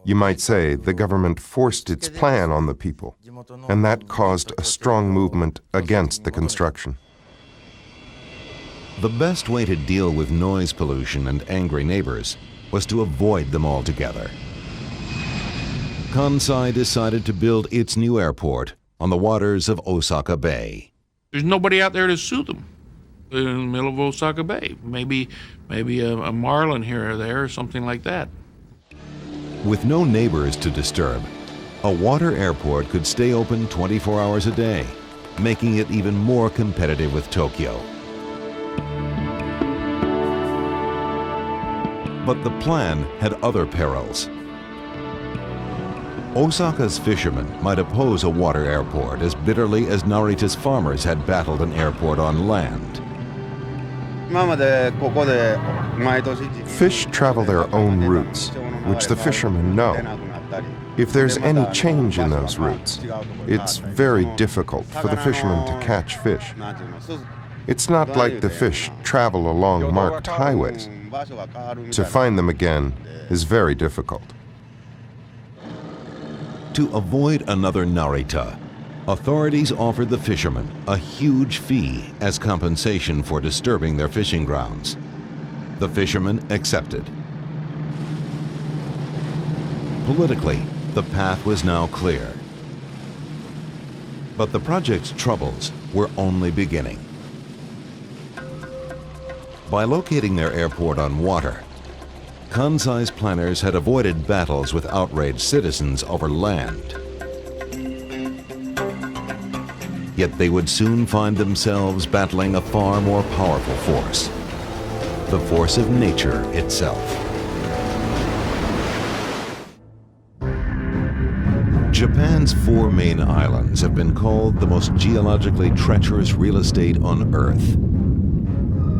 You might say the government forced its plan on the people, and that caused a strong movement against the construction. The best way to deal with noise pollution and angry neighbors was to avoid them altogether. Kansai decided to build its new airport on the waters of Osaka Bay. There's nobody out there to sue them in the middle of Osaka Bay. Maybe a marlin here or there or something like that. With no neighbors to disturb, a water airport could stay open 24 hours a day, making it even more competitive with Tokyo. But the plan had other perils. Osaka's fishermen might oppose a water airport as bitterly as Narita's farmers had battled an airport on land. Fish travel their own routes, which the fishermen know. If there's any change in those routes, it's very difficult for the fishermen to catch fish. It's not like the fish travel along marked highways. To find them again is very difficult. To avoid another Narita, authorities offered the fishermen a huge fee as compensation for disturbing their fishing grounds. The fishermen accepted. Politically, the path was now clear. But the project's troubles were only beginning. By locating their airport on water, Kansai's planners had avoided battles with outraged citizens over land. Yet they would soon find themselves battling a far more powerful force, the force of nature itself. Japan's 4 main islands have been called the most geologically treacherous real estate on Earth.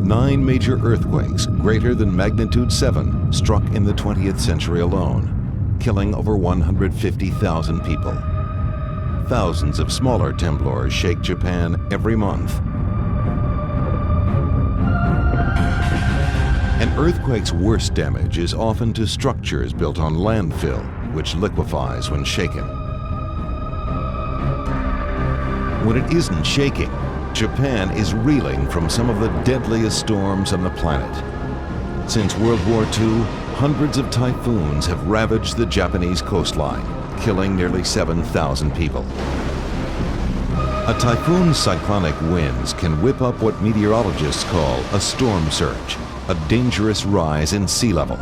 9 major earthquakes greater than magnitude 7 struck in the 20th century alone, killing over 150,000 people. Thousands of smaller temblors shake Japan every month. An earthquake's worst damage is often to structures built on landfill, which liquefies when shaken. When it isn't shaking, Japan is reeling from some of the deadliest storms on the planet. Since World War II, hundreds of typhoons have ravaged the Japanese coastline, killing nearly 7,000 people. A typhoon's cyclonic winds can whip up what meteorologists call a storm surge, a dangerous rise in sea level.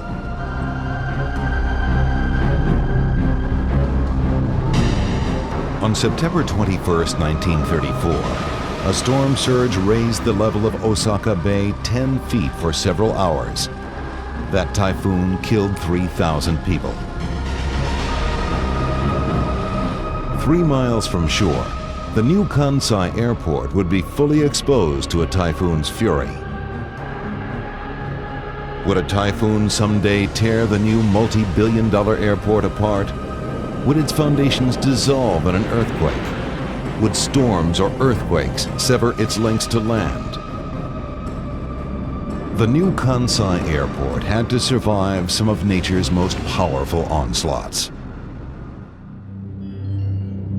On September 21, 1934, a storm surge raised the level of Osaka Bay 10 feet for several hours. That typhoon killed 3,000 people. 3 miles from shore, the new Kansai airport would be fully exposed to a typhoon's fury. Would a typhoon someday tear the new multi-billion-dollar airport apart? Would its foundations dissolve in an earthquake? Would storms or earthquakes sever its links to land? The new Kansai airport had to survive some of nature's most powerful onslaughts.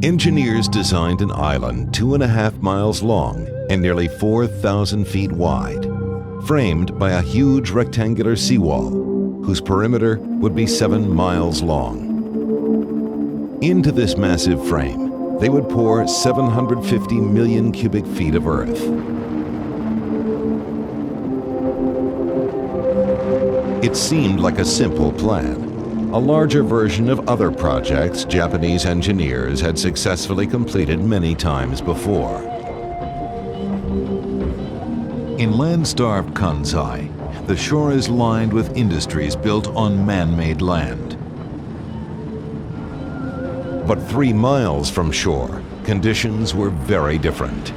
Engineers designed an island 2.5 miles long and nearly 4,000 feet wide, framed by a huge rectangular seawall, whose perimeter would be 7 miles long. Into this massive frame, they would pour 750 million cubic feet of earth. It seemed like a simple plan, a larger version of other projects Japanese engineers had successfully completed many times before. In land-starved Kansai, the shore is lined with industries built on man-made land. But 3 miles from shore, conditions were very different.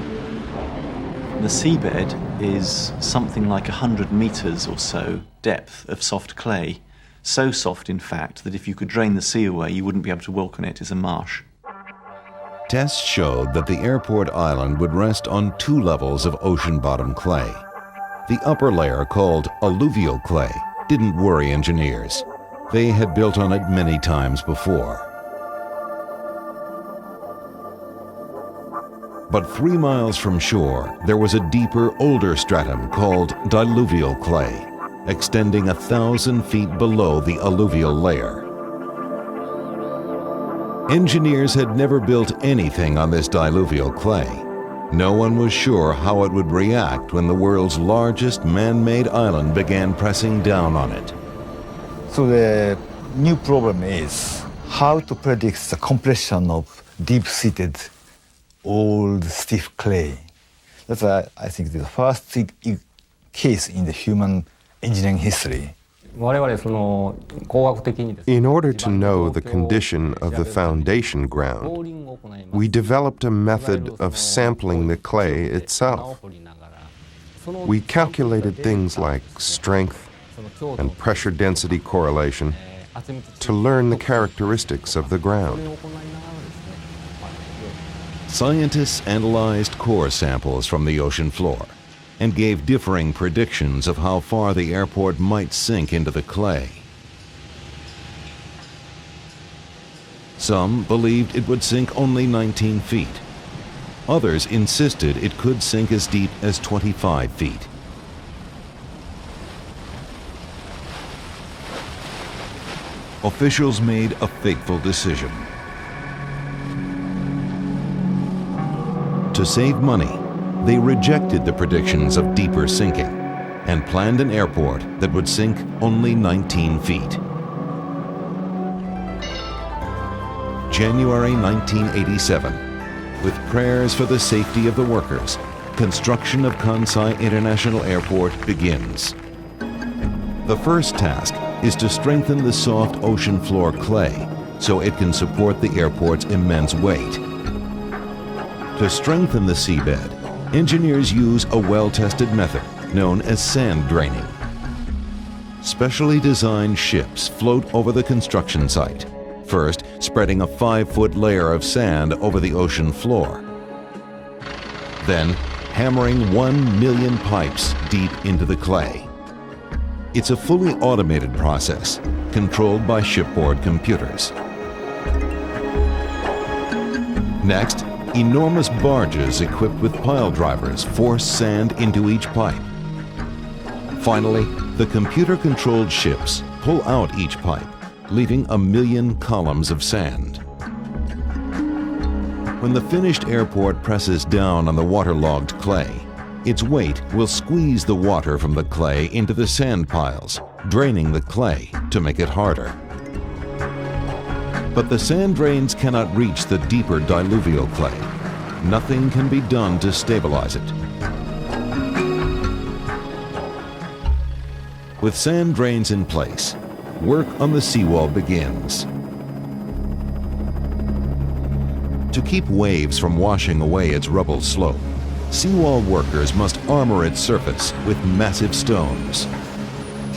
The seabed is something like 100 meters or so depth of soft clay. So soft, in fact, that if you could drain the sea away, you wouldn't be able to walk on it as a marsh. Tests showed that the airport island would rest on 2 levels of ocean-bottom clay. The upper layer, called alluvial clay, didn't worry engineers. They had built on it many times before. But 3 miles from shore, there was a deeper, older stratum called diluvial clay, extending 1,000 feet below the alluvial layer. Engineers had never built anything on this diluvial clay. No one was sure how it would react when the world's largest man-made island began pressing down on it. So the new problem is how to predict the compression of deep-seated, old, stiff clay. That's, I think, the first case in the human engineering history. In order to know the condition of the foundation ground, we developed a method of sampling the clay itself. We calculated things like strength and pressure density correlation to learn the characteristics of the ground. Scientists analyzed core samples from the ocean floor and gave differing predictions of how far the airport might sink into the clay. Some believed it would sink only 19 feet. Others insisted it could sink as deep as 25 feet. Officials made a fateful decision. To save money, they rejected the predictions of deeper sinking and planned an airport that would sink only 19 feet. January 1987, with prayers for the safety of the workers, construction of Kansai International Airport begins. The first task is to strengthen the soft ocean floor clay so it can support the airport's immense weight. To strengthen the seabed, engineers use a well-tested method known as sand draining. Specially designed ships float over the construction site, first spreading a 5-foot layer of sand over the ocean floor, then hammering 1 million pipes deep into the clay. It's a fully automated process, controlled by shipboard computers. Next, enormous barges equipped with pile drivers force sand into each pipe. Finally, the computer-controlled ships pull out each pipe, leaving 1 million columns of sand. When the finished airport presses down on the waterlogged clay, its weight will squeeze the water from the clay into the sand piles, draining the clay to make it harder. But the sand drains cannot reach the deeper diluvial clay. Nothing can be done to stabilize it. With sand drains in place, work on the seawall begins. To keep waves from washing away its rubble slope, seawall workers must armor its surface with massive stones.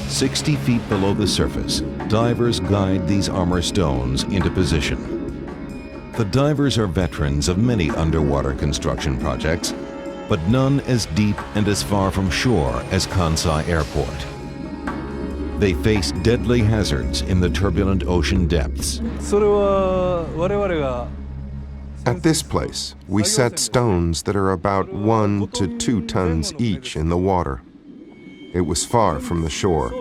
60 feet below the surface, divers guide these armor stones into position. The divers are veterans of many underwater construction projects, but none as deep and as far from shore as Kansai Airport. They face deadly hazards in the turbulent ocean depths. At this place, we set stones that are about 1 to 2 tons each in the water. It was far from the shore,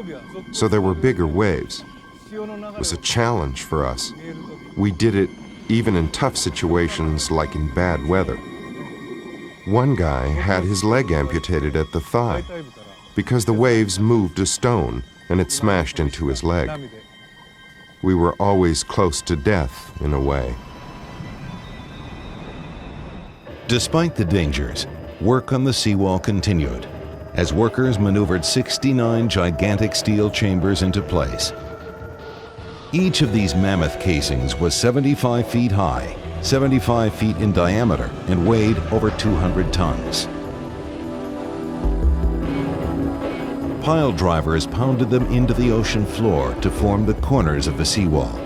so there were bigger waves. It was a challenge for us. We did it even in tough situations like in bad weather. One guy had his leg amputated at the thigh because the waves moved a stone and it smashed into his leg. We were always close to death in a way. Despite the dangers, work on the seawall continued as workers maneuvered 69 gigantic steel chambers into place. Each of these mammoth casings was 75 feet high, 75 feet in diameter, and weighed over 200 tons. pile drivers pounded them into the ocean floor to form the corners of the seawall.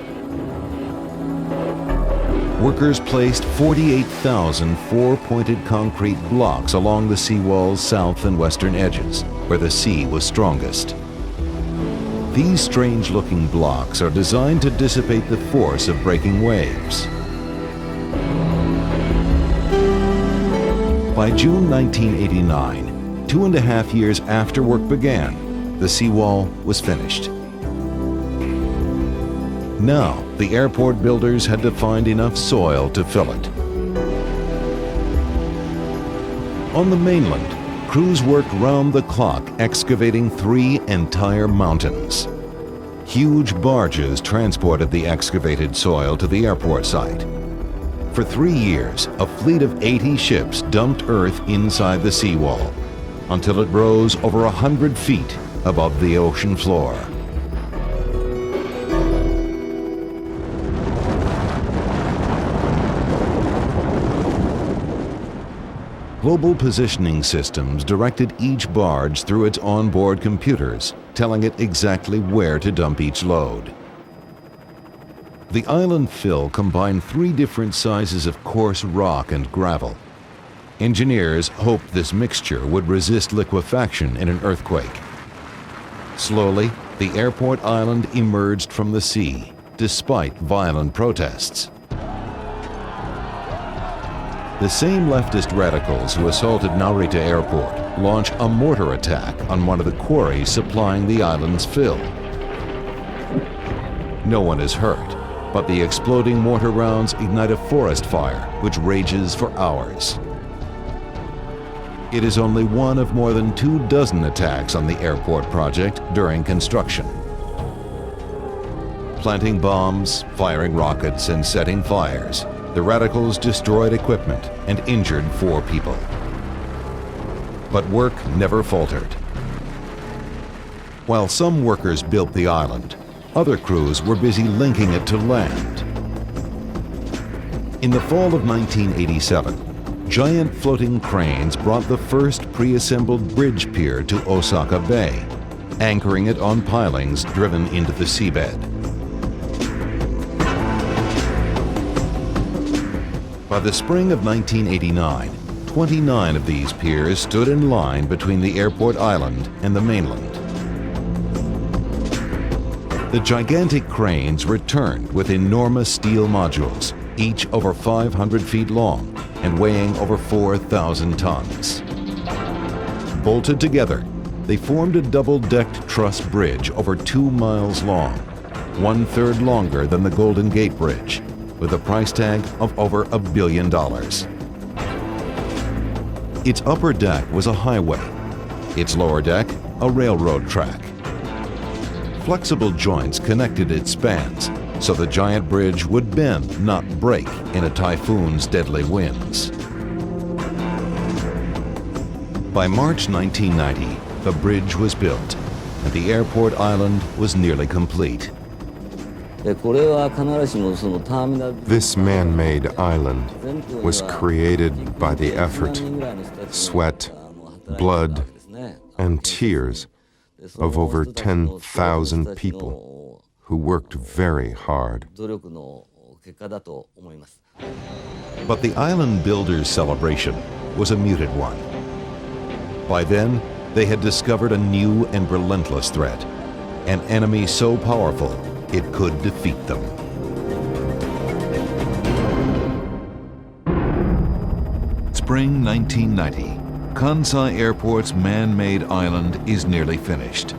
Workers placed 48,000 four-pointed concrete blocks along the seawall's south and western edges, where the sea was strongest. These strange-looking blocks are designed to dissipate the force of breaking waves. By June 1989, 2.5 years after work began, the seawall was finished. Now, the airport builders had to find enough soil to fill it. On the mainland, crews worked round the clock excavating 3 entire mountains. Huge barges transported the excavated soil to the airport site. For 3 years, a fleet of 80 ships dumped earth inside the seawall until it rose over 100 feet above the ocean floor. Global positioning systems directed each barge through its onboard computers, telling it exactly where to dump each load. The island fill combined 3 different sizes of coarse rock and gravel. Engineers hoped this mixture would resist liquefaction in an earthquake. Slowly, the airport island emerged from the sea, despite violent protests. The same leftist radicals who assaulted Narita Airport launched a mortar attack on one of the quarries supplying the island's fill. No one is hurt, but the exploding mortar rounds ignite a forest fire, which rages for hours. It is only one of more than 24 attacks on the airport project during construction. Planting bombs, firing rockets, and setting fires, the radicals destroyed equipment and injured 4 people. But work never faltered. While some workers built the island, other crews were busy linking it to land. In the fall of 1987, giant floating cranes brought the first pre-assembled bridge pier to Osaka Bay, anchoring it on pilings driven into the seabed. By the spring of 1989, 29 of these piers stood in line between the airport island and the mainland. The gigantic cranes returned with enormous steel modules, each over 500 feet long and weighing over 4,000 tons. Bolted together, they formed a double-decked truss bridge over 2 miles long, 1/3 longer than the Golden Gate Bridge, with a price tag of over $1 billion. Its upper deck was a highway, its lower deck a railroad track. Flexible joints connected its spans, so the giant bridge would bend, not break, in a typhoon's deadly winds. By March 1990, the bridge was built, and the airport island was nearly complete. This man-made island was created by the effort, sweat, blood, and tears of over 10,000 people who worked very hard. But the island builders' celebration was a muted one. By then, they had discovered a new and relentless threat, an enemy so powerful it could defeat them. Spring 1990, Kansai Airport's man-made island is nearly finished.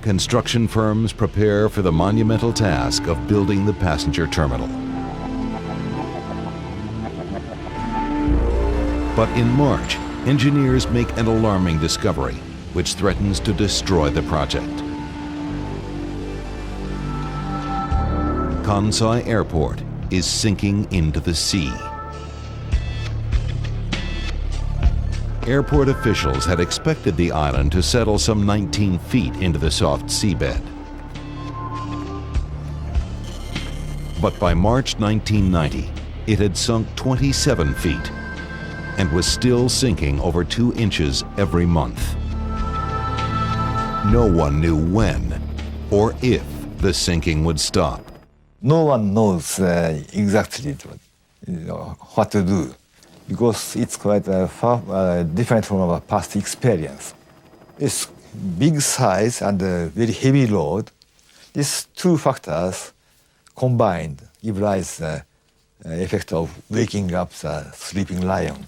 Construction firms prepare for the monumental task of building the passenger terminal. But in March, engineers make an alarming discovery, which threatens to destroy the project. Kansai Airport is sinking into the sea. Airport officials had expected the island to settle some 19 feet into the soft seabed. But by March 1990, it had sunk 27 feet and was still sinking over 2 inches every month. no one knew when or if the sinking would stop. No one knows exactly what to do, because it's quite different from our past experience. It's big size and very heavy load. These two factors combined give rise to the effect of waking up the sleeping lion.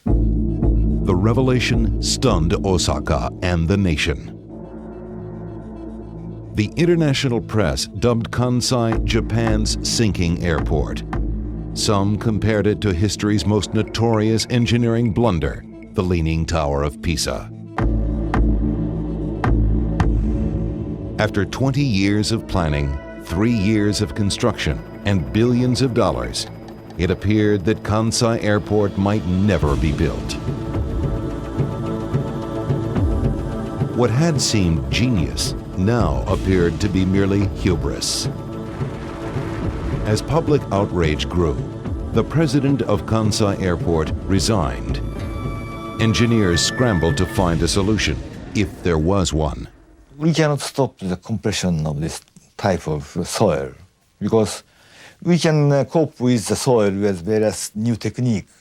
The revelation stunned Osaka and the nation. The international press dubbed Kansai Japan's sinking airport. Some compared it to history's most notorious engineering blunder, the Leaning Tower of Pisa. After 20 years of planning, 3 years of construction, and billions of dollars, it appeared that Kansai Airport might never be built. What had seemed genius now appeared to be merely hubris. As public outrage grew, the president of Kansai Airport resigned. Engineers scrambled to find a solution, if there was one. We cannot stop the compression of this type of soil, because we can cope with the soil with various new techniques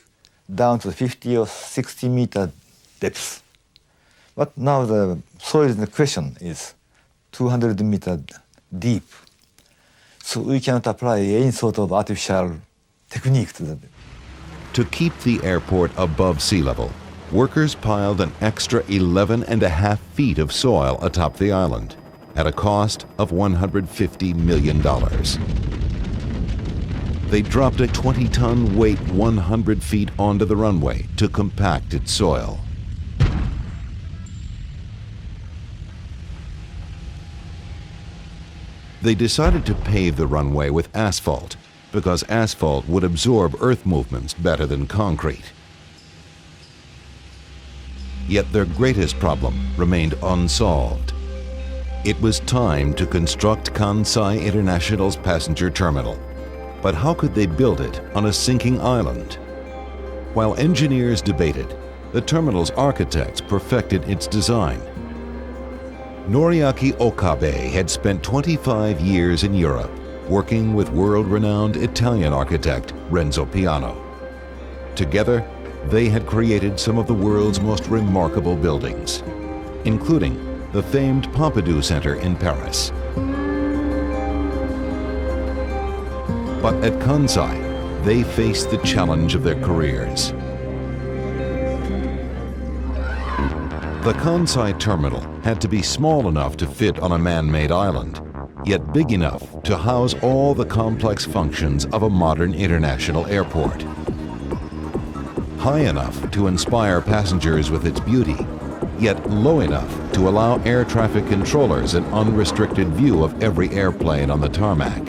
down to 50 or 60 meter depth. But now the soil in the question is 200 meter deep. So we cannot apply any sort of artificial technique to that. To keep the airport above sea level, workers piled an extra 11.5 feet of soil atop the island at a cost of $150 million. They dropped a 20-ton weight 100 feet onto the runway to compact its soil. They decided to pave the runway with asphalt because asphalt would absorb earth movements better than concrete. Yet their greatest problem remained unsolved. It was time to construct Kansai International's passenger terminal. But how could they build it on a sinking island? While engineers debated, the terminal's architects perfected its design. Noriaki Okabe had spent 25 years in Europe working with world-renowned Italian architect Renzo Piano. Together, they had created some of the world's most remarkable buildings, including the famed Pompidou Center in Paris. But at Kansai, they faced the challenge of their careers. The Kansai terminal had to be small enough to fit on a man-made island, yet big enough to house all the complex functions of a modern international airport. High enough to inspire passengers with its beauty, yet low enough to allow air traffic controllers an unrestricted view of every airplane on the tarmac.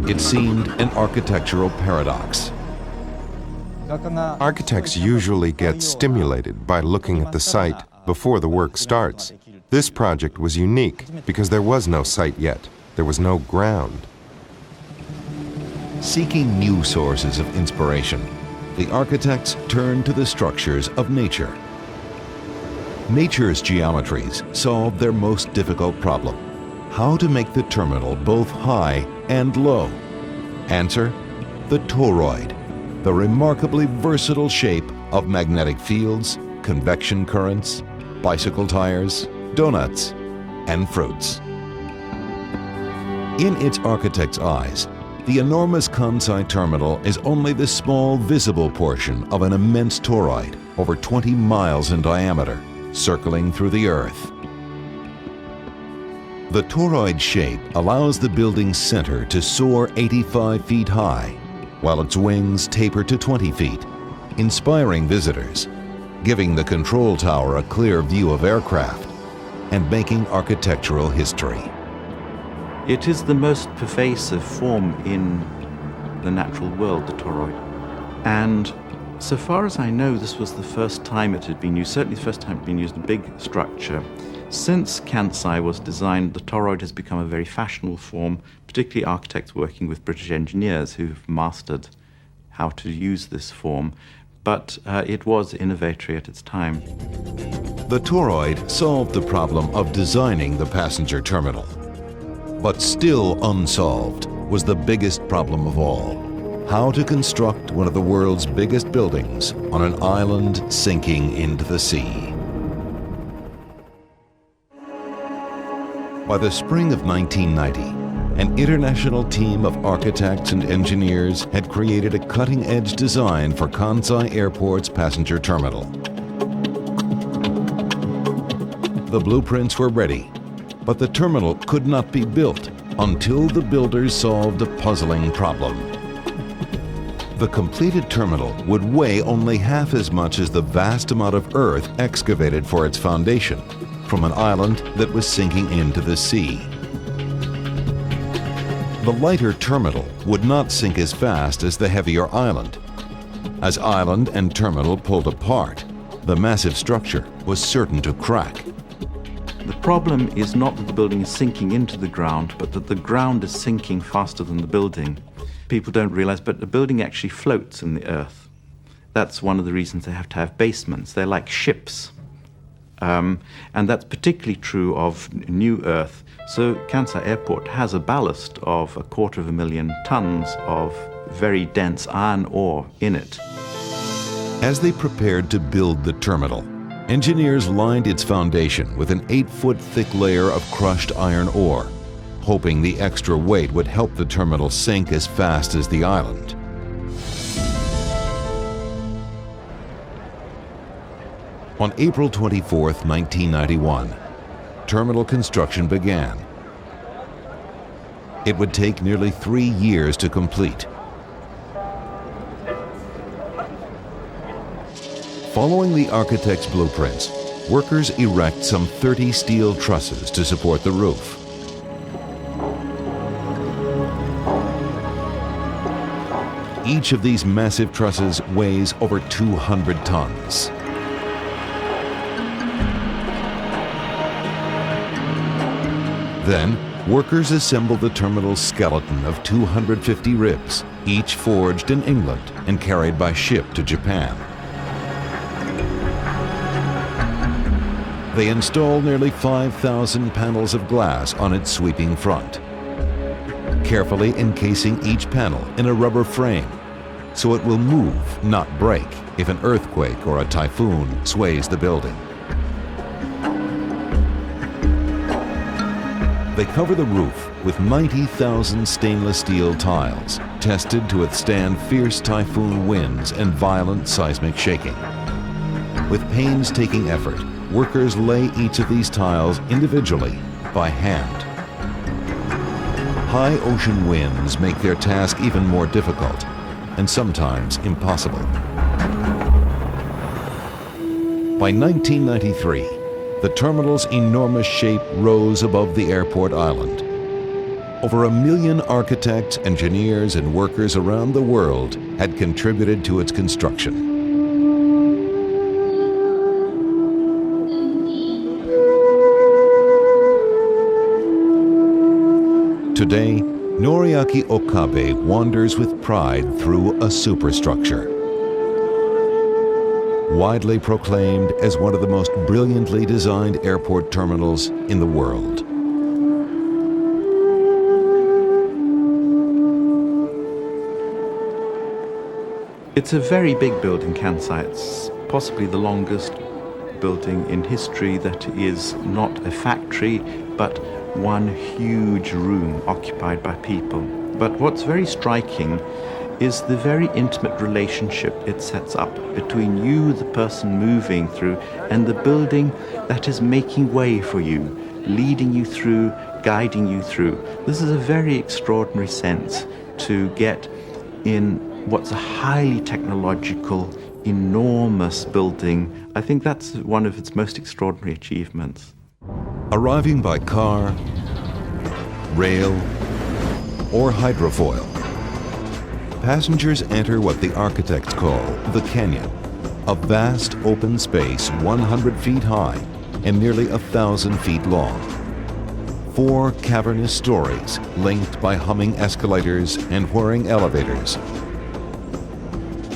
It seemed an architectural paradox. Architects usually get stimulated by looking at the site before the work starts. This project was unique because there was no site yet. There was no ground. Seeking new sources of inspiration, the architects turned to the structures of nature. Nature's geometries solved their most difficult problem: how to make the terminal both high and low. Answer: the toroid, the remarkably versatile shape of magnetic fields, convection currents, bicycle tires, donuts, and fruits. In its architect's eyes, the enormous Kansai terminal is only the small visible portion of an immense toroid over 20 miles in diameter, circling through the Earth. The toroid shape allows the building's center to soar 85 feet high, while its wings taper to 20 feet, inspiring visitors, giving the control tower a clear view of aircraft, and making architectural history. It is the most pervasive form in the natural world, the toroid. And so far as I know, this was the first time it had been used, certainly the first time it had been used in a big structure. Since Kansai was designed, the toroid has become a very fashionable form, particularly architects working with British engineers who've mastered how to use this form. but it was innovatory at its time. The toroid solved the problem of designing the passenger terminal. But still unsolved was the biggest problem of all: how to construct one of the world's biggest buildings on an island sinking into the sea. By the spring of 1990, an international team of architects and engineers had created a cutting-edge design for Kansai Airport's passenger terminal. The blueprints were ready, but the terminal could not be built until the builders solved a puzzling problem. The completed terminal would weigh only half as much as the vast amount of earth excavated for its foundation from an island that was sinking into the sea. The lighter terminal would not sink as fast as the heavier island. As island and terminal pulled apart, the massive structure was certain to crack. The problem is not that the building is sinking into the ground, but that the ground is sinking faster than the building. People don't realize, but the building actually floats in the earth. That's one of the reasons they have to have basements. They're like ships. And that's particularly true of new earth. So Kansai Airport has a ballast of 250,000 tons of very dense iron ore in it. As they prepared to build the terminal, engineers lined its foundation with an 8-foot thick layer of crushed iron ore, hoping the extra weight would help the terminal sink as fast as the island. On April 24, 1991, terminal construction began. It would take nearly 3 years to complete. Following the architect's blueprints, workers erect some 30 steel trusses to support the roof. Each of these massive trusses weighs over 200 tons. Then, workers assemble the terminal's skeleton of 250 ribs, each forged in England and carried by ship to Japan. They install nearly 5,000 panels of glass on its sweeping front, carefully encasing each panel in a rubber frame so it will move, not break, if an earthquake or a typhoon sways the building. They cover the roof with 90,000 stainless steel tiles, tested to withstand fierce typhoon winds and violent seismic shaking. With painstaking effort, workers lay each of these tiles individually by hand. High ocean winds make their task even more difficult and sometimes impossible. By 1993, the terminal's enormous shape rose above the airport island. Over 1 million architects, engineers, and workers around the world had contributed to its construction. Today, Noriaki Okabe wanders with pride through a superstructure. Widely proclaimed as one of the most brilliantly designed airport terminals in the world. It's a very big building, Kansai. It's possibly the longest building in history that is not a factory, but one huge room occupied by people. But what's very striking is the very intimate relationship it sets up between you, the person moving through, and the building that is making way for you, leading you through, guiding you through. This is a very extraordinary sense to get in what's a highly technological, enormous building. I think that's one of its most extraordinary achievements. Arriving by car, rail, or hydrofoil, passengers enter what the architects call the canyon, a vast open space 100 feet high and nearly 1,000 feet long. 4 cavernous stories linked by humming escalators and whirring elevators.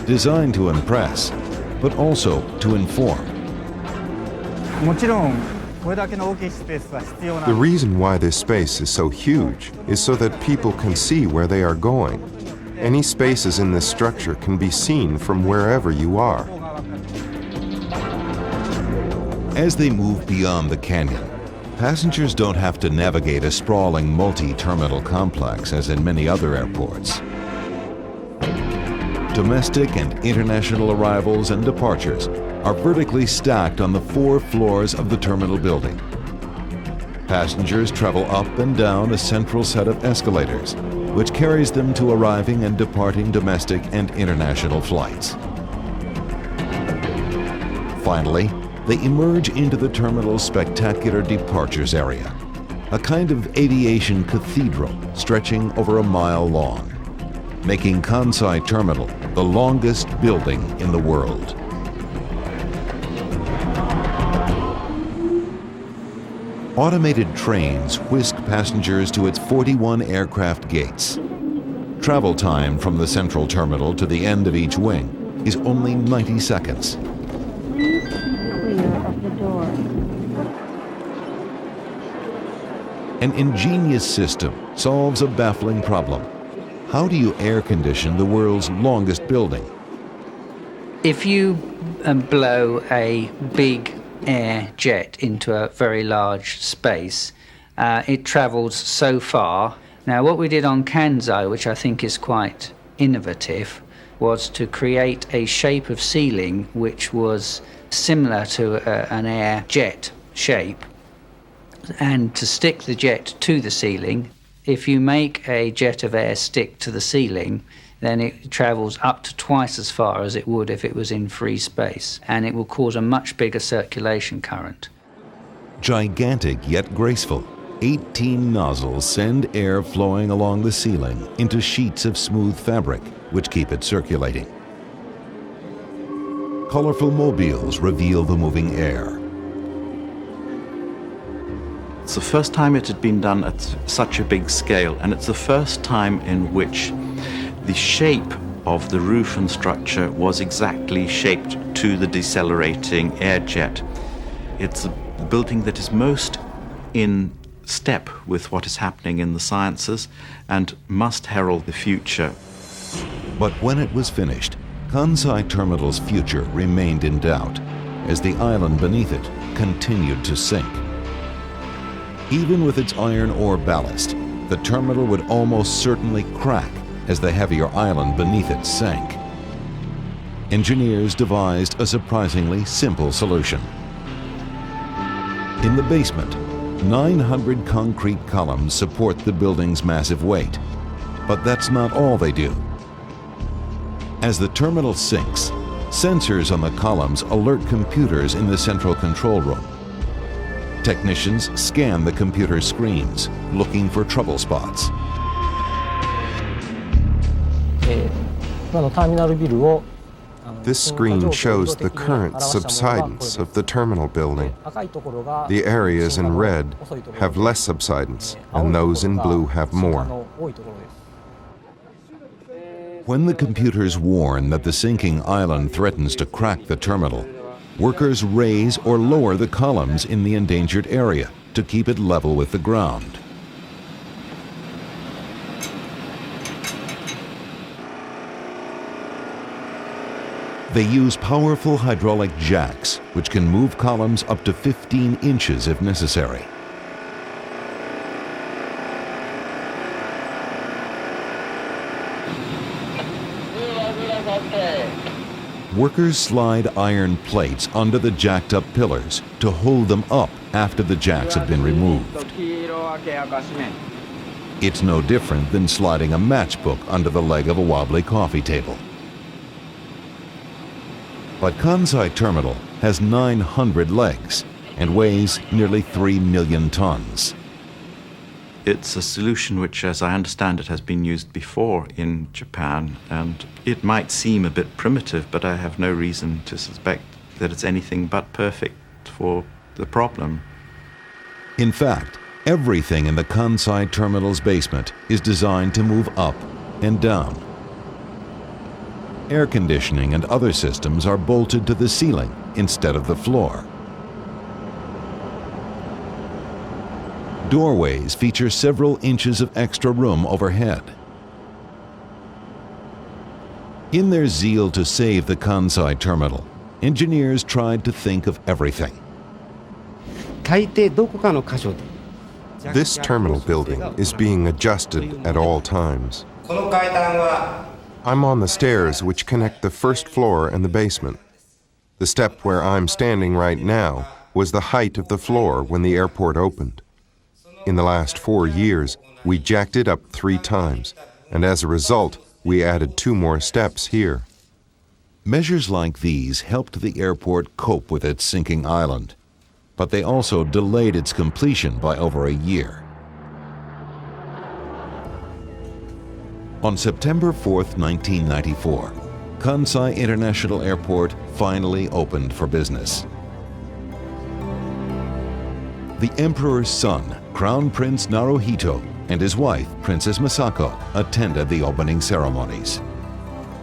designed to impress, but also to inform. The reason why this space is so huge is so that people can see where they are going. Any spaces in this structure can be seen from wherever you are. As they move beyond the canyon, passengers don't have to navigate a sprawling multi-terminal complex as in many other airports. Domestic and international arrivals and departures are vertically stacked on the 4 floors of the terminal building. Passengers travel up and down a central set of escalators, which carries them to arriving and departing domestic and international flights. Finally, they emerge into the terminal's spectacular departures area, a kind of aviation cathedral stretching over a mile long, making Kansai Terminal the longest building in the world. Automated trains whisk passengers to its 41 aircraft gates. Travel time from the central terminal to the end of each wing is only 90 seconds. An ingenious system solves a baffling problem. How do you air condition the world's longest building? If you blow a big air jet into a very large space, it travels so far. Now, what we did on Kansai, which I think is quite innovative, was to create a shape of ceiling which was similar to an air jet shape, and to stick the jet to the ceiling. If you make a jet of air stick to the ceiling, then it travels up to twice as far as it would if it was in free space, and it will cause a much bigger circulation current. Gigantic yet graceful, 18 nozzles send air flowing along the ceiling into sheets of smooth fabric, which keep it circulating. Colorful mobiles reveal the moving air. It's the first time it had been done at such a big scale, and it's the first time in which the shape of the roof and structure was exactly shaped to the decelerating air jet. It's a building that is most in step with what is happening in the sciences and must herald the future. But when it was finished, Kansai Terminal's future remained in doubt as the island beneath it continued to sink. Even with its iron ore ballast, the terminal would almost certainly crack as the heavier island beneath it sank. Engineers devised a surprisingly simple solution. In the basement, 900 concrete columns support the building's massive weight, but that's not all they do. As the terminal sinks, sensors on the columns alert computers in the central control room. Technicians scan the computer screens, looking for trouble spots. This screen shows the current subsidence of the terminal building. The areas in red have less subsidence, and those in blue have more. When the computers warn that the sinking island threatens to crack the terminal, workers raise or lower the columns in the endangered area to keep it level with the ground. They use powerful hydraulic jacks, which can move columns up to 15 inches if necessary. Workers slide iron plates under the jacked-up pillars to hold them up after the jacks have been removed. It's no different than sliding a matchbook under the leg of a wobbly coffee table. But Kansai Terminal has 900 legs and weighs nearly 3 million tons. It's a solution which, as I understand it, has been used before in Japan, and it might seem a bit primitive, but I have no reason to suspect that it's anything but perfect for the problem. In fact, everything in the Kansai Terminal's basement is designed to move up and down. Air conditioning and other systems are bolted to the ceiling instead of the floor. Doorways feature several inches of extra room overhead. In their zeal to save the Kansai terminal, engineers tried to think of everything. This terminal building is being adjusted at all times. I'm on the stairs which connect the first floor and the basement. The step where I'm standing right now was the height of the floor when the airport opened. In the last 4 years, we jacked it up 3 times, and as a result, we added 2 more steps here. Measures like these helped the airport cope with its sinking island, but they also delayed its completion by over a year. On September 4th, 1994, Kansai International Airport finally opened for business. The Emperor's son, Crown Prince Naruhito, and his wife, Princess Masako, attended the opening ceremonies.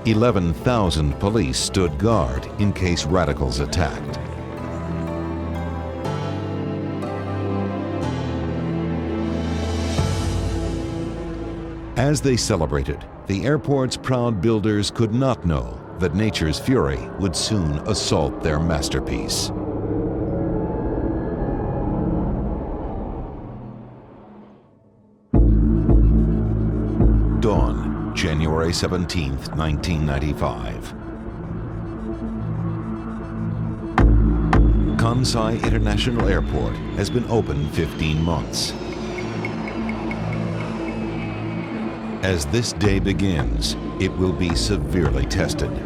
11,000 police stood guard in case radicals attacked. As they celebrated, the airport's proud builders could not know that nature's fury would soon assault their masterpiece. Dawn, January 17th, 1995. Kansai International Airport has been open 15 months. As this day begins, it will be severely tested. At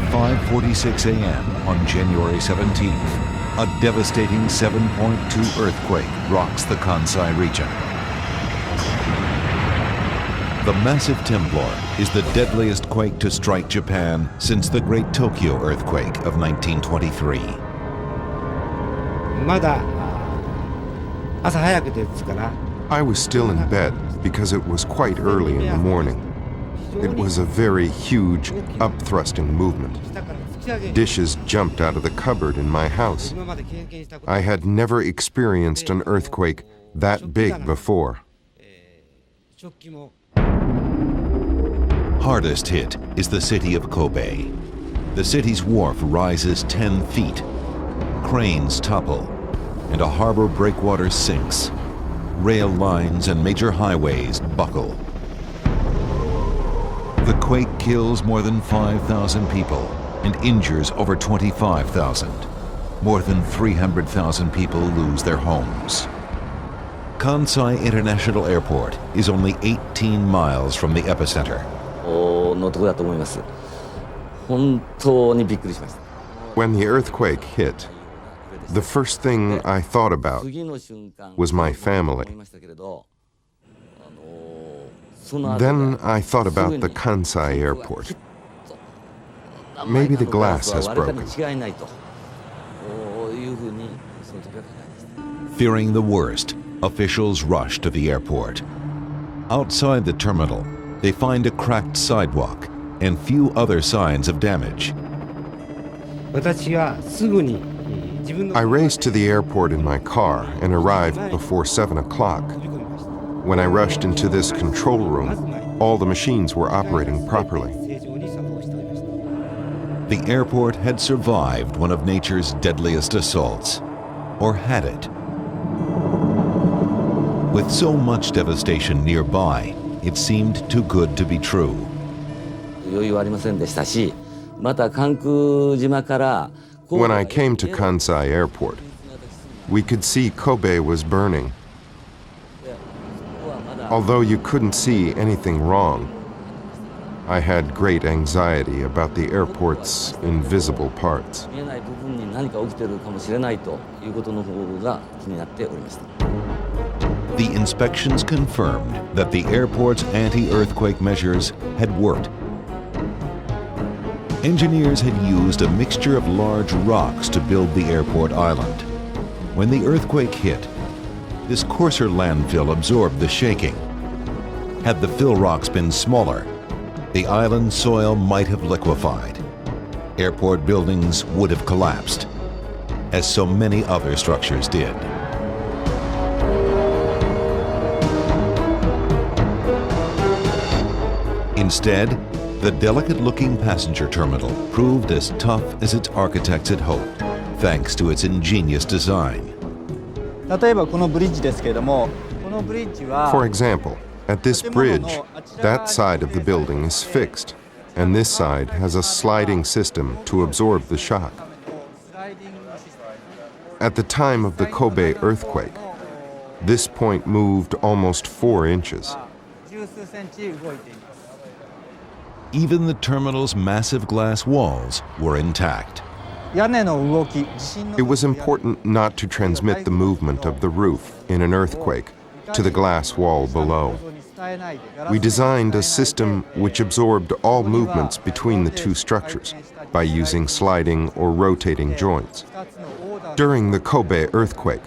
5:46 a.m. on January 17th, a devastating 7.2 earthquake rocks the Kansai region. The massive temblor is the deadliest quake to strike Japan since the Great Tokyo earthquake of 1923. I was still in bed because it was quite early in the morning. It was a very huge, up-thrusting movement. Dishes jumped out of the cupboard in my house. I had never experienced an earthquake that big before. Hardest hit is the city of Kobe. The city's wharf rises 10 feet. Cranes topple, and a harbor breakwater sinks. Rail lines and major highways buckle. The quake kills more than 5,000 people and injures over 25,000. More than 300,000 people lose their homes. Kansai International Airport is only 18 miles from the epicenter. When the earthquake hit, the first thing I thought about was my family. Then I thought about the Kansai airport. Maybe the glass has broken. Fearing the worst, officials rush to the airport. Outside the terminal, they find a cracked sidewalk and few other signs of damage. I raced to the airport in my car and arrived before 7 o'clock. When I rushed into this control room, all the machines were operating properly. The airport had survived one of nature's deadliest assaults, or had it. With so much devastation nearby, it seemed too good to be true. When I came to Kansai Airport, we could see Kobe was burning. Although you couldn't see anything wrong, I had great anxiety about the airport's invisible parts. The inspections confirmed that the airport's anti-earthquake measures had worked. Engineers had used a mixture of large rocks to build the airport island. When the earthquake hit, this coarser landfill absorbed the shaking. Had the fill rocks been smaller, the island soil might have liquefied. Airport buildings would have collapsed, as so many other structures did. Instead, the delicate-looking passenger terminal proved as tough as its architects had hoped, thanks to its ingenious design. For example, at this bridge, that side of the building is fixed, and this side has a sliding system to absorb the shock. At the time of the Kobe earthquake, this point moved almost 4 inches. Even the terminal's massive glass walls were intact. It was important not to transmit the movement of the roof in an earthquake to the glass wall below. We designed a system which absorbed all movements between the two structures by using sliding or rotating joints. During the Kobe earthquake,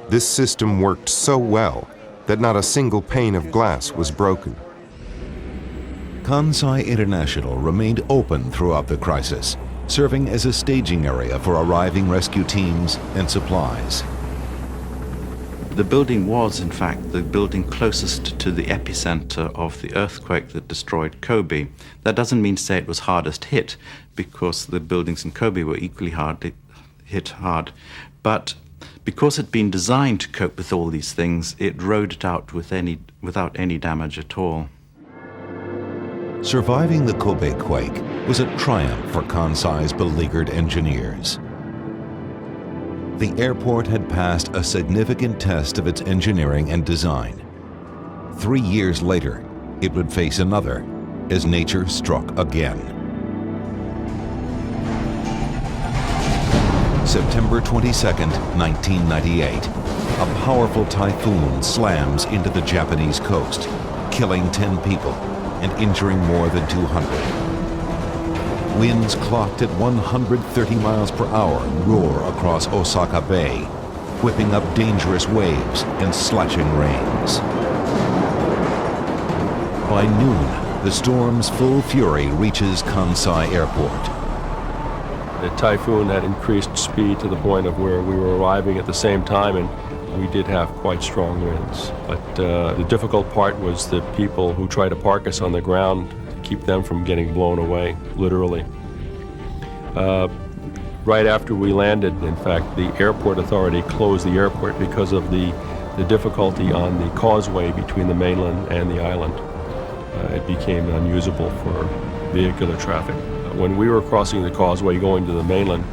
this system worked so well that not a single pane of glass was broken. Kansai International remained open throughout the crisis, serving as a staging area for arriving rescue teams and supplies. The building was, in fact, the building closest to the epicenter of the earthquake that destroyed Kobe. That doesn't mean to say it was hardest hit, because the buildings in Kobe were equally hit hard. But because it had been designed to cope with all these things, it rode it out without any damage at all. Surviving the Kobe quake was a triumph for Kansai's beleaguered engineers. The airport had passed a significant test of its engineering and design. 3 years later, it would face another as nature struck again. September 22nd, 1998, a powerful typhoon slams into the Japanese coast, killing 10 people and injuring more than 200. Winds clocked at 130 miles per hour roar across Osaka Bay, whipping up dangerous waves and slashing rains. By noon, the storm's full fury reaches Kansai Airport. The typhoon had increased speed to the point of where we were arriving at the same time, and we did have quite strong winds. But the difficult part was the people who tried to park us on the ground, to keep them from getting blown away, literally. Right after we landed, in fact, the airport authority closed the airport because of the difficulty on the causeway between the mainland and the island. It became unusable for vehicular traffic. When we were crossing the causeway going to the mainland,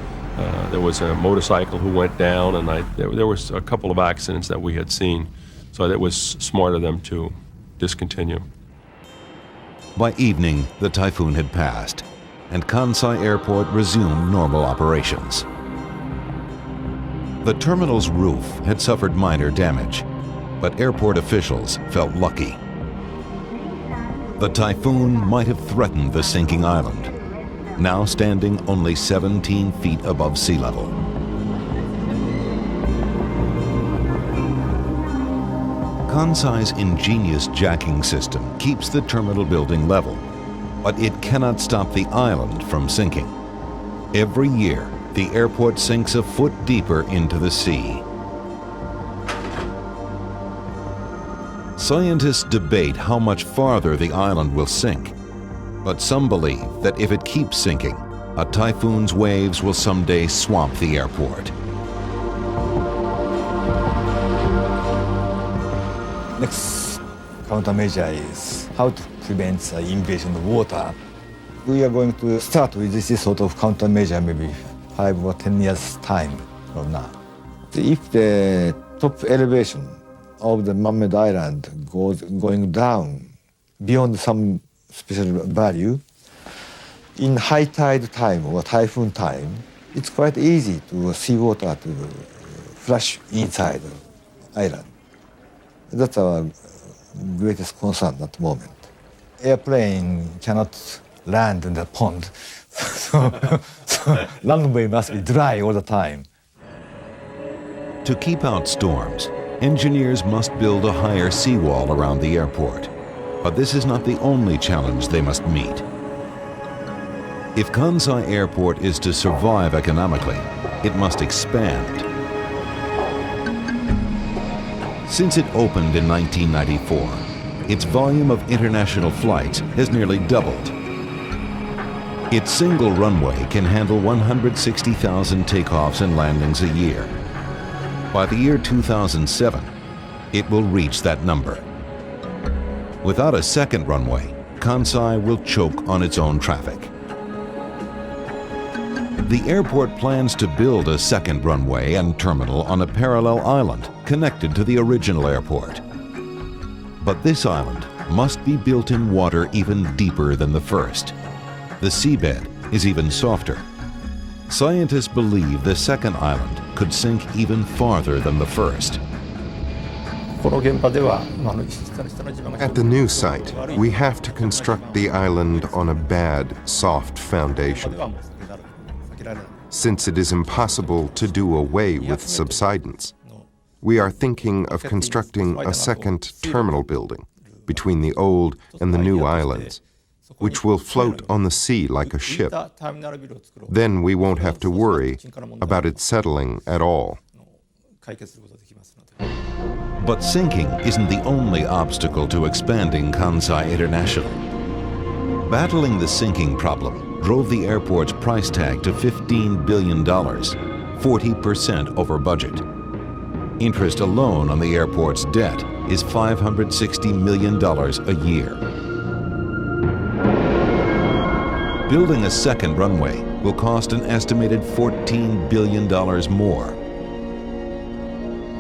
there was a motorcycle who went down, and there was a couple of accidents that we had seen, so it was smart of them to discontinue. By evening, the typhoon had passed, and Kansai Airport resumed normal operations. The terminal's roof had suffered minor damage, but airport officials felt lucky. The typhoon might have threatened the sinking island, now standing only 17 feet above sea level. Kansai's ingenious jacking system keeps the terminal building level, but it cannot stop the island from sinking. Every year, the airport sinks a foot deeper into the sea. Scientists debate how much farther the island will sink, but some believe that if it keeps sinking, a typhoon's waves will someday swamp the airport. Next countermeasure is how to prevent the invasion of water. We are going to start with this sort of countermeasure maybe 5 or 10 years time from now. If the top elevation of the man-made island going down beyond some special value, in high tide time or typhoon time, it's quite easy to seawater to flush inside the island. That's our greatest concern at the moment. Airplane cannot land in the pond so runway must be dry all the time. To keep out storms, engineers must build a higher seawall around the airport. But this is not the only challenge they must meet. If Kansai Airport is to survive economically, it must expand. Since it opened in 1994, its volume of international flights has nearly doubled. Its single runway can handle 160,000 takeoffs and landings a year. By the year 2007, it will reach that number. Without a second runway, Kansai will choke on its own traffic. The airport plans to build a second runway and terminal on a parallel island connected to the original airport. But this island must be built in water even deeper than the first. The seabed is even softer. Scientists believe the second island could sink even farther than the first. At the new site, we have to construct the island on a bad, soft foundation. Since it is impossible to do away with subsidence, we are thinking of constructing a second terminal building between the old and the new islands, which will float on the sea like a ship. Then we won't have to worry about it settling at all. But sinking isn't the only obstacle to expanding Kansai International. Battling the sinking problem drove the airport's price tag to $15 billion, 40% over budget. Interest alone on the airport's debt is $560 million a year. Building a second runway will cost an estimated $14 billion more.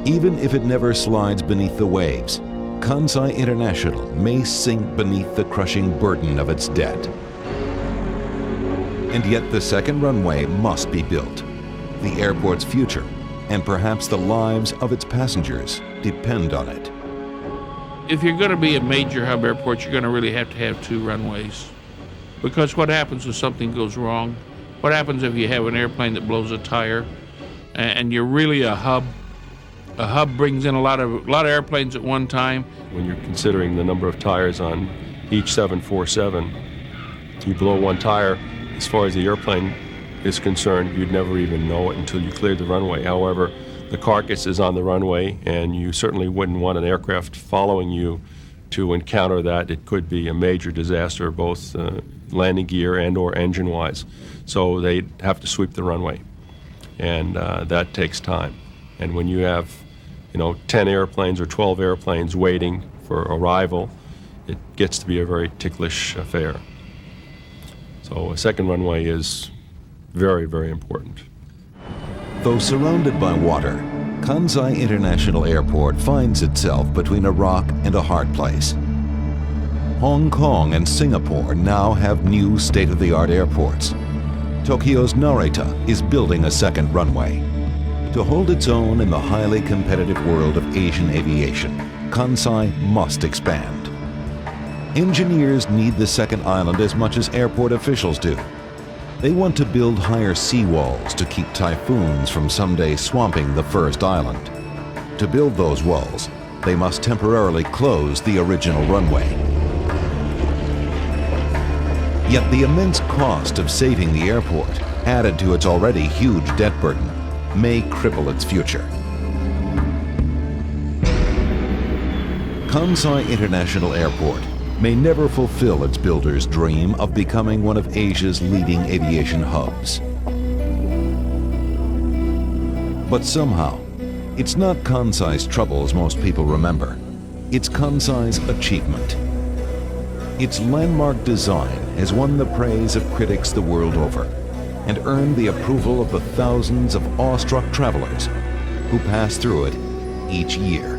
Even if it never slides beneath the waves, Kansai International may sink beneath the crushing burden of its debt. And yet the second runway must be built. The airport's future, and perhaps the lives of its passengers, depend on it. If you're going to be a major hub airport, you're going to really have to have two runways. Because what happens if something goes wrong? What happens if you have an airplane that blows a tire and you're really a hub? A hub brings in a lot of airplanes at one time. When you're considering the number of tires on each 747, you blow one tire, as far as the airplane is concerned, you'd never even know it until you cleared the runway. However, the carcass is on the runway, and you certainly wouldn't want an aircraft following you to encounter that. It could be a major disaster, both landing gear and or engine-wise. So they'd have to sweep the runway, and that takes time. And when you have 10 airplanes or 12 airplanes waiting for arrival, it gets to be a very ticklish affair. So a second runway is very, very important. Though surrounded by water, Kansai International Airport finds itself between a rock and a hard place. Hong Kong and Singapore now have new state-of-the-art airports. Tokyo's Narita is building a second runway. To hold its own in the highly competitive world of Asian aviation, Kansai must expand. Engineers need the second island as much as airport officials do. They want to build higher seawalls to keep typhoons from someday swamping the first island. To build those walls, they must temporarily close the original runway. Yet the immense cost of saving the airport, added to its already huge debt burden, may cripple its future. Kansai International Airport may never fulfill its builder's dream of becoming one of Asia's leading aviation hubs. But somehow, it's not Kansai's troubles most people remember. It's Kansai's achievement. Its landmark design has won the praise of critics the world over and earned the approval of the thousands of awestruck travelers who pass through it each year.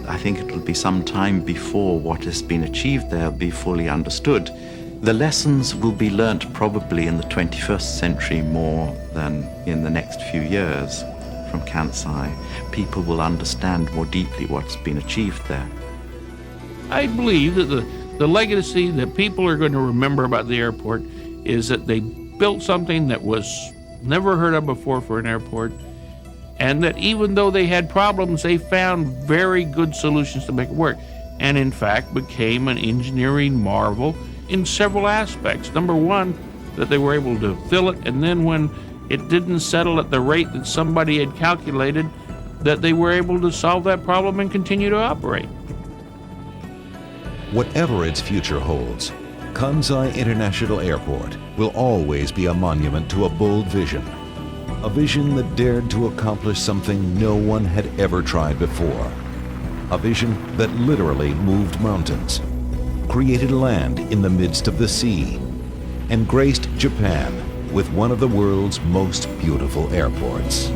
I think it will be some time before what has been achieved there will be fully understood. The lessons will be learnt probably in the 21st century more than in the next few years from Kansai. People will understand more deeply what's been achieved there. I believe that the legacy that people are going to remember about the airport is that they built something that was never heard of before for an airport, and that even though they had problems, they found very good solutions to make it work, and in fact became an engineering marvel in several aspects. Number one, that they were able to fill it, and then when it didn't settle at the rate that somebody had calculated, that they were able to solve that problem and continue to operate. Whatever its future holds, Kansai International Airport will always be a monument to a bold vision. A vision that dared to accomplish something no one had ever tried before. A vision that literally moved mountains, created land in the midst of the sea, and graced Japan with one of the world's most beautiful airports.